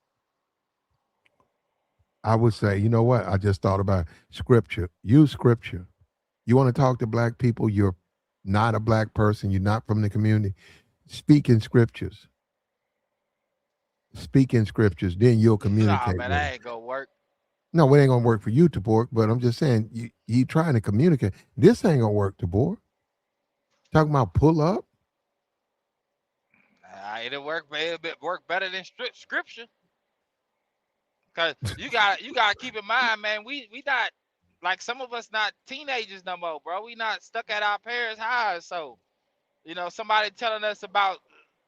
I would say, you know what? I just thought about scripture. Use scripture. You want to talk to black people, you're not a black person, you're not from the community. Speak in scriptures. Speak in scriptures, then you'll Nah, communicate man, with that them. ain't gonna work. No, it ain't gonna work for you, Tabor, but I'm just saying you trying to communicate. This ain't gonna work, Tabor. Talking about pull up. It'll work. It'll work better than scripture. Cause you gotta keep in mind, man. We not like some of us not teenagers no more, bro. We not stuck at our parents' house. So somebody telling us about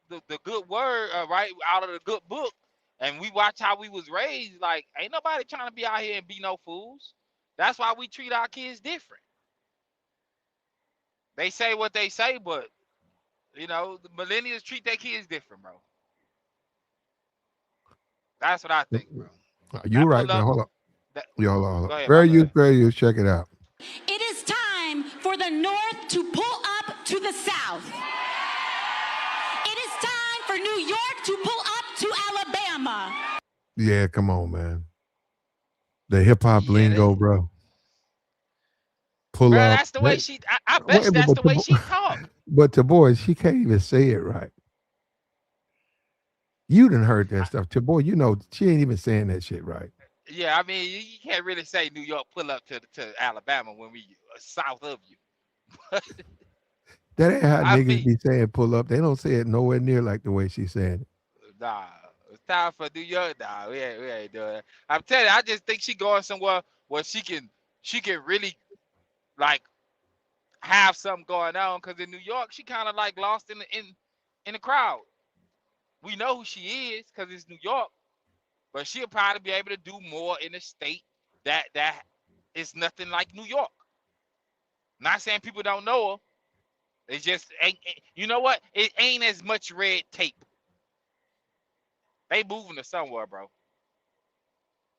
the good word, right, out of the good book, and we watch how we was raised. Like, ain't nobody trying to be out here and be no fools. That's why we treat our kids different. They say what they say, but the millennials treat their kids different, bro. That's what I think, bro. You That right, pull man. up. Hold on. That, Yeah, hold go on. ahead, my bad. Fair use, check it out. It is time for the North to pull up to the South. It is time for New York to pull up to Alabama. Yeah, come on, man. The hip hop Yeah, lingo, bro. Pull bro. up. That's the way she. I bet Wait, you that's the way she talk. but Tabor, she can't even say it right. You done heard that stuff. Tabor, she ain't even saying that shit right. Yeah, I mean, you can't really say New York pull up to Alabama when we south of you. That ain't how I niggas mean, be saying pull up. They don't say it nowhere near like the way she's saying it. nah, it's time for New York. Nah, we ain't doing that. I'm telling you, I just think she going somewhere where she can really like have something going on. Cause in New York, she kind of like lost in the crowd. We know who she is because it's New York, but she'll probably be able to do more in a state that is nothing like New York. Not saying people don't know her. It just ain't. You know what? It ain't as much red tape. They moving to somewhere, bro.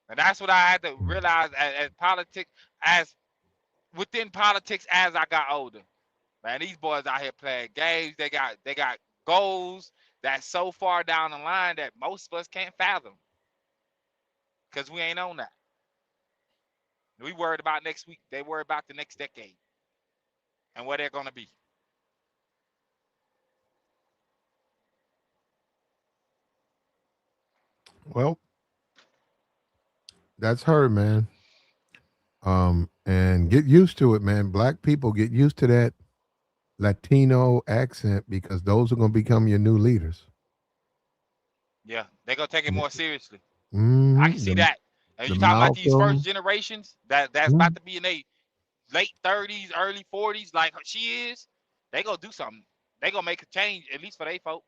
And that's what I had to realize as politics, as within politics, as I got older. Man, these boys out here playing games. They got goals that's so far down the line that most of us can't fathom because we ain't on that. We worried about next week. They worried about the next decade and where they're gonna be. Well, that's her, man. And get used to it, man. Black people get used to that Latino accent because those are gonna become your new leaders. Yeah, they're gonna take it more seriously. I can Mm-hmm. see that. And The you talking about these first Malcolm. generations that's about to be in their late 30s, early 40s, like she is, they gonna do something. They gonna make a change, at least for they folk.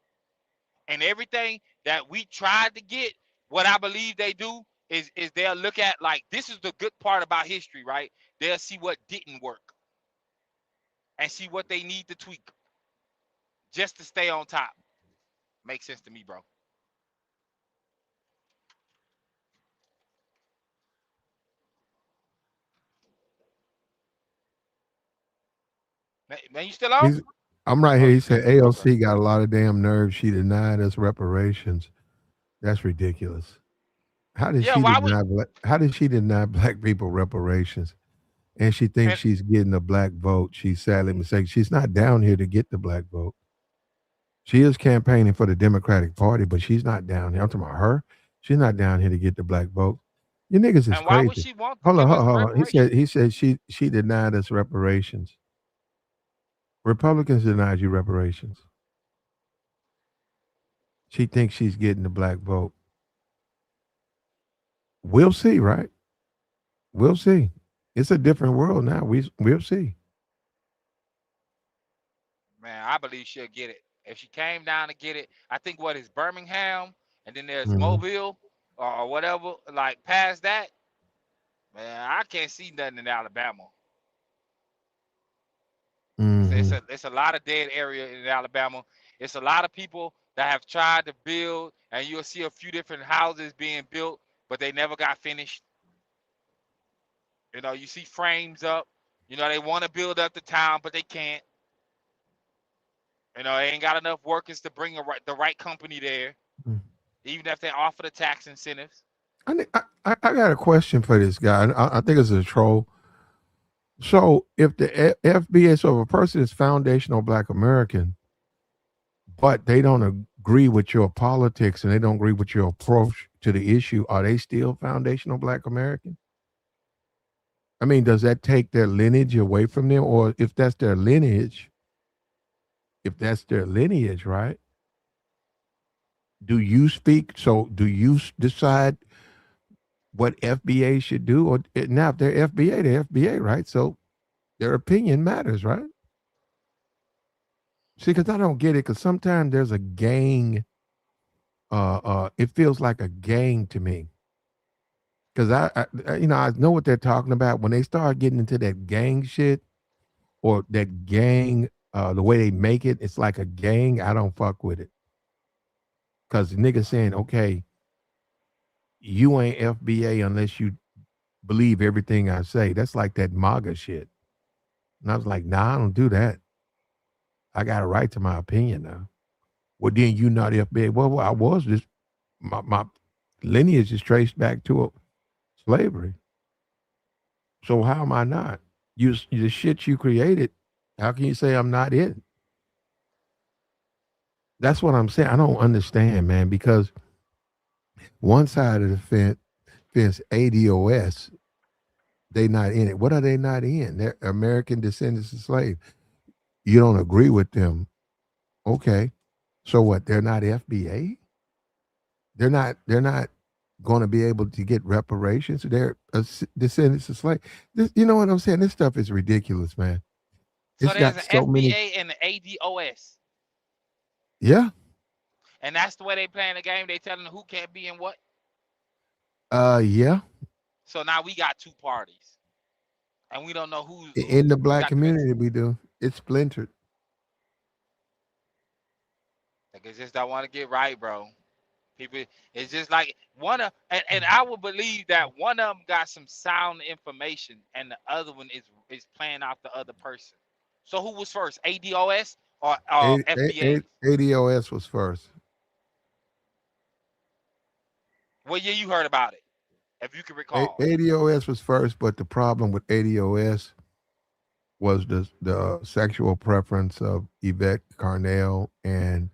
And everything that we tried to get, what I believe they do is they'll look at like this is the good part about history, right? They'll see what didn't work and see what they need to tweak just to stay on top. Makes sense to me, bro. Man, you still on? I'm right Oh, here. He you said good? Okay. AOC got a lot of damn nerve. She denied us reparations. That's ridiculous. How did Yeah, she why would deny black people reparations? And she thinks and she's getting a black vote. She's sadly mistaken. She's not down here to get the black vote. She is campaigning for the Democratic Party, but she's not down here. I'm talking about her. She's not down here to get the black vote. You niggas is and why would crazy. she want to Hold on, give hold us on, the hold on. He reparation? said she denied us reparations. Republicans denied you reparations. She thinks she's getting the black vote. We'll see, right? We'll see. It's a different world now. We'll see. Man, I believe she'll get it. If she came down to get it, I think what is Birmingham, and then there's Mm-hmm. Mobile or whatever. Like past that, man, I can't see nothing in Alabama. It's Mm-hmm. a lot of dead area in Alabama. It's a lot of people that have tried to build, and you'll see a few different houses being built, but they never got finished. You know, you see frames up. You know, they want to build up the town, but they can't. You know, they ain't got enough workers to bring the right company there, even if they offer the tax incentives. I got a question for this guy. I think it's a troll. So if the FBA, so if a person is foundational Black American, but they don't agree with your politics and they don't agree with your approach to the issue, are they still foundational Black American? I mean, does that take their lineage away from them? Or if that's their lineage, right? Do you speak? So do you decide what FBA should do? Or now if they're FBA, right? So their opinion matters, right? See, because I don't get it, because sometimes there's a gang, it feels like a gang to me. Because I know what they're talking about. When they start getting into that gang shit or that gang, the way they make it, it's like a gang. I don't fuck with it. Because the nigga saying, okay, you ain't FBA unless you believe everything I say. That's like that MAGA shit. And I was like, nah, I don't do that. I got a right to my opinion now. Well, then you not FBA. Well, I was just, my lineage is traced back to slavery. So how am I not? The shit you created, how can you say I'm not it? That's what I'm saying. I don't understand, man, because one side of the fence ADOS, they not in it. What are they not in? They're American descendants of slaves. You don't agree with them. Okay. So what? They're not FBA? They're not going to be able to get reparations. They're descendants of slaves. You know what I'm saying? This stuff is ridiculous, man. So It's there's got an so many. FBA and an ADOS, Yeah. and that's the way they playing the game. They telling who can't be in what. Yeah. So now we got two parties, and we don't know In the who Black got the best. community, we do. It's splintered. Niggas just don't want to get right, bro. People, it's just like and I would believe that one of them got some sound information, and the other one is playing out the other person. So who was first, ADOS or FBA? ADOS was first. What year you heard about it, if you can recall? ADOS was first, but the problem with ADOS was the sexual preference of Yvette Carnell and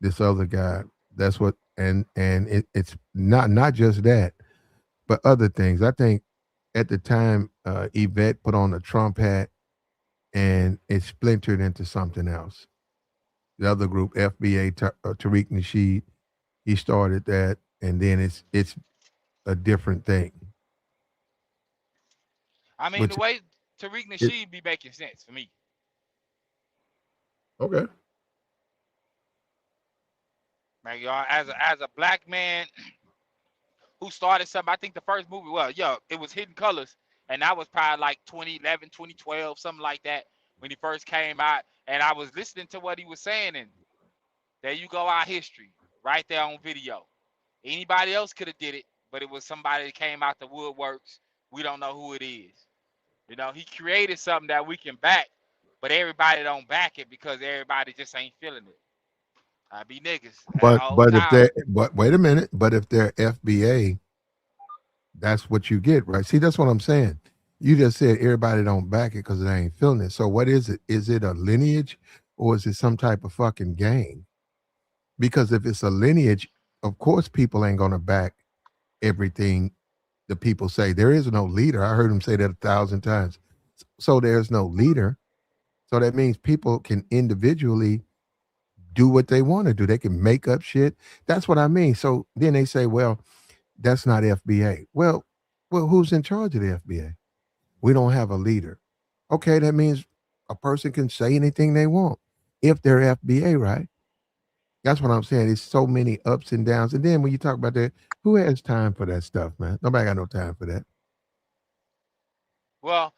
this other guy. That's what, and it's not just that, but other things. I think at the time Yvette put on a Trump hat, and it splintered into something else. The other group, FBA, Tariq Nasheed, he started that, and then it's a different thing. I mean, the Which way Tariq it Nasheed be making sense for me. okay. Man, y'all, as a black man who started something, I think the first movie, well, yeah, it was Hidden Colors, and that was probably like 2011, 2012, something like that, when he first came out. And I was listening to what he was saying, and there you go, our history, right there on video. Anybody else could have did it, but it was somebody that came out the woodworks. We don't know who it is. You know, he created something that we can back, but everybody don't back it because everybody just ain't feeling it. I be niggas the But whole but if time. they but wait a minute. But if they're FBA, That's what you get, right? See, that's what I'm saying. You just said everybody don't back it because they ain't feeling it. So what is it? Is it a lineage or is it some type of fucking gang? Because if it's a lineage, of course people ain't gonna back everything the people say. There is no leader. I heard him say that 1,000 times. So there's no leader. So that means people can individually do what they want to do. They can make up shit. That's what I mean. So then they say, well, that's not FBA. Well, who's in charge of the FBA? We don't have a leader. Okay, that means a person can say anything they want if they're FBA, right? That's what I'm saying. It's so many ups and downs. And then when you talk about that, who has time for that stuff, man? Nobody got no time for that. Well,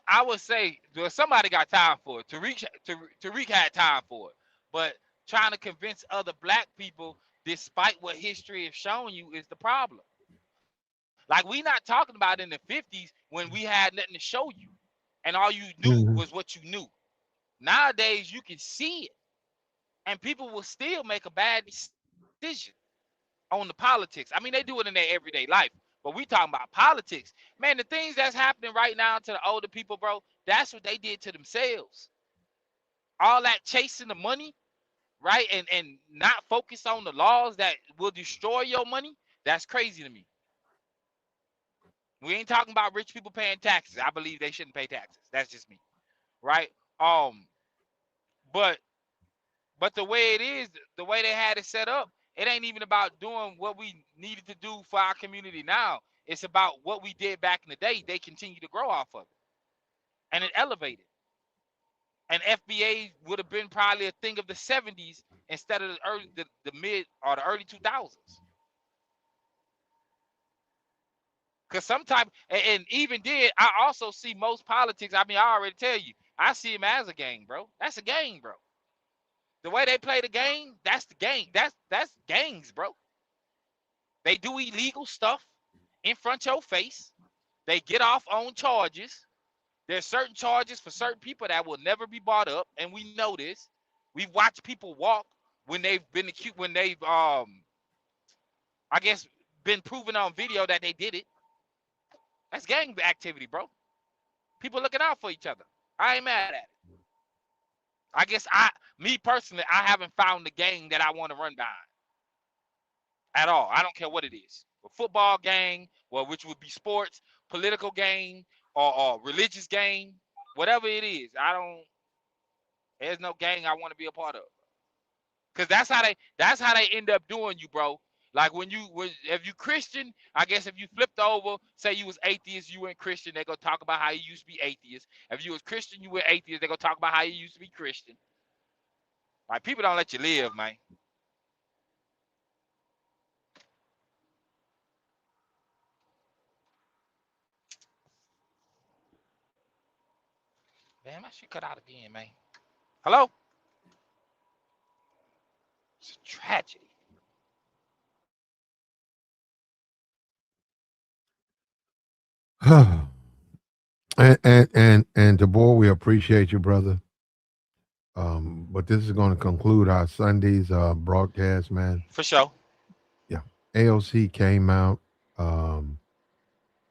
I would say well, somebody got time for it. Tariq had time for it, but trying to convince other black people, despite what history has shown you, is the problem. Like we not talking about in the 50s when we had nothing to show you, and all you knew Mhm. was what you knew. Nowadays you can see it, and people will still make a bad decision on the politics. I mean, they do it in their everyday life, but we talking about politics. Man, the things that's happening right now to the older people, bro, that's what they did to themselves. All that chasing the money, right? And not focus on the laws that will destroy your money. That's crazy to me. We ain't talking about rich people paying taxes. I believe they shouldn't pay taxes. That's just me, right? Um, but But the way it is, the way they had it set up, it ain't even about doing what we needed to do for our community now. It's about what we did back in the day. They continue to grow off of it, and it elevated. And FBA would have been probably a thing of the 70s instead of the mid or the early 2000s. Because sometimes, and even then, I also see most politics. I mean, I already tell you, I see them as a game, bro. That's a game, bro. The way they play the game, that's the game. That's gangs, bro. They do illegal stuff in front of your face. They get off on charges. There's certain charges for certain people that will never be brought up, and we know this. We've watched people walk when they've been accused, when they've I guess been proven on video that they did it. That's gang activity, bro. People looking out for each other. I ain't mad at it. I guess me personally, I haven't found the gang that I want to run behind at all. I don't care what it is. A football gang, well, which would be sports, political gang, or religious gang, whatever it is. There's no gang I want to be a part of. Cause that's how they end up doing you, bro. Like if you Christian, I guess if you flipped over, say you was atheist, you went Christian, they go talk about how you used to be atheist. If you was Christian, you were atheist, they go talk about how you used to be Christian. Like people don't let you live, man. Damn, I should cut out again, man. Hello? It's a tragedy. and DeBoer, we appreciate you, brother. But this is going to conclude our Sunday's broadcast, man. For sure. Yeah, AOC came out. Um,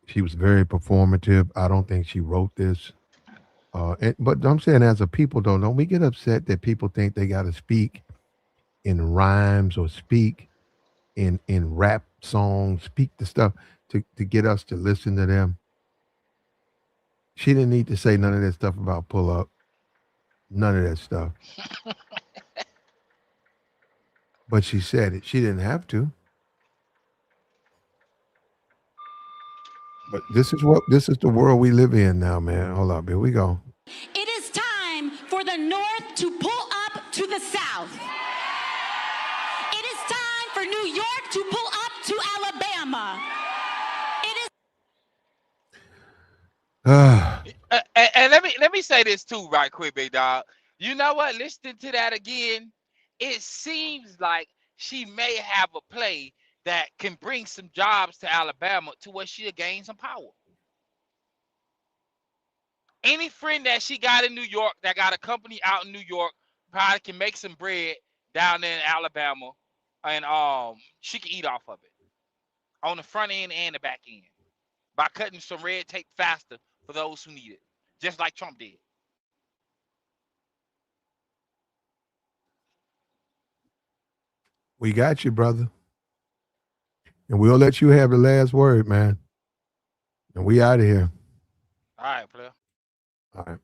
she was very performative. I don't think she wrote this. But I'm saying, as a people, don't we get upset that people think they got to speak in rhymes or speak in rap songs, speak the stuff to get us to listen to them? She didn't need to say none of that stuff about pull up, none of that stuff. But she said it. She didn't have to. But this is the world we live in now, man. Hold up, here we go. It is time for the North to pull up to the South. It is time for New York to pull up to Alabama. It is. And let me say this too, right quick, big dog. You know what? Listening to that again, it seems like she may have a play that can bring some jobs to Alabama to where she'll gain some power. Any friend that she got in New York that got a company out in New York probably can make some bread down there in Alabama, and she can eat off of it. on the front end and the back end by cutting some red tape faster for those who need it, just like Trump did. We got you, brother. And we'll let you have the last word, man. And we out of here. All right, player. All right.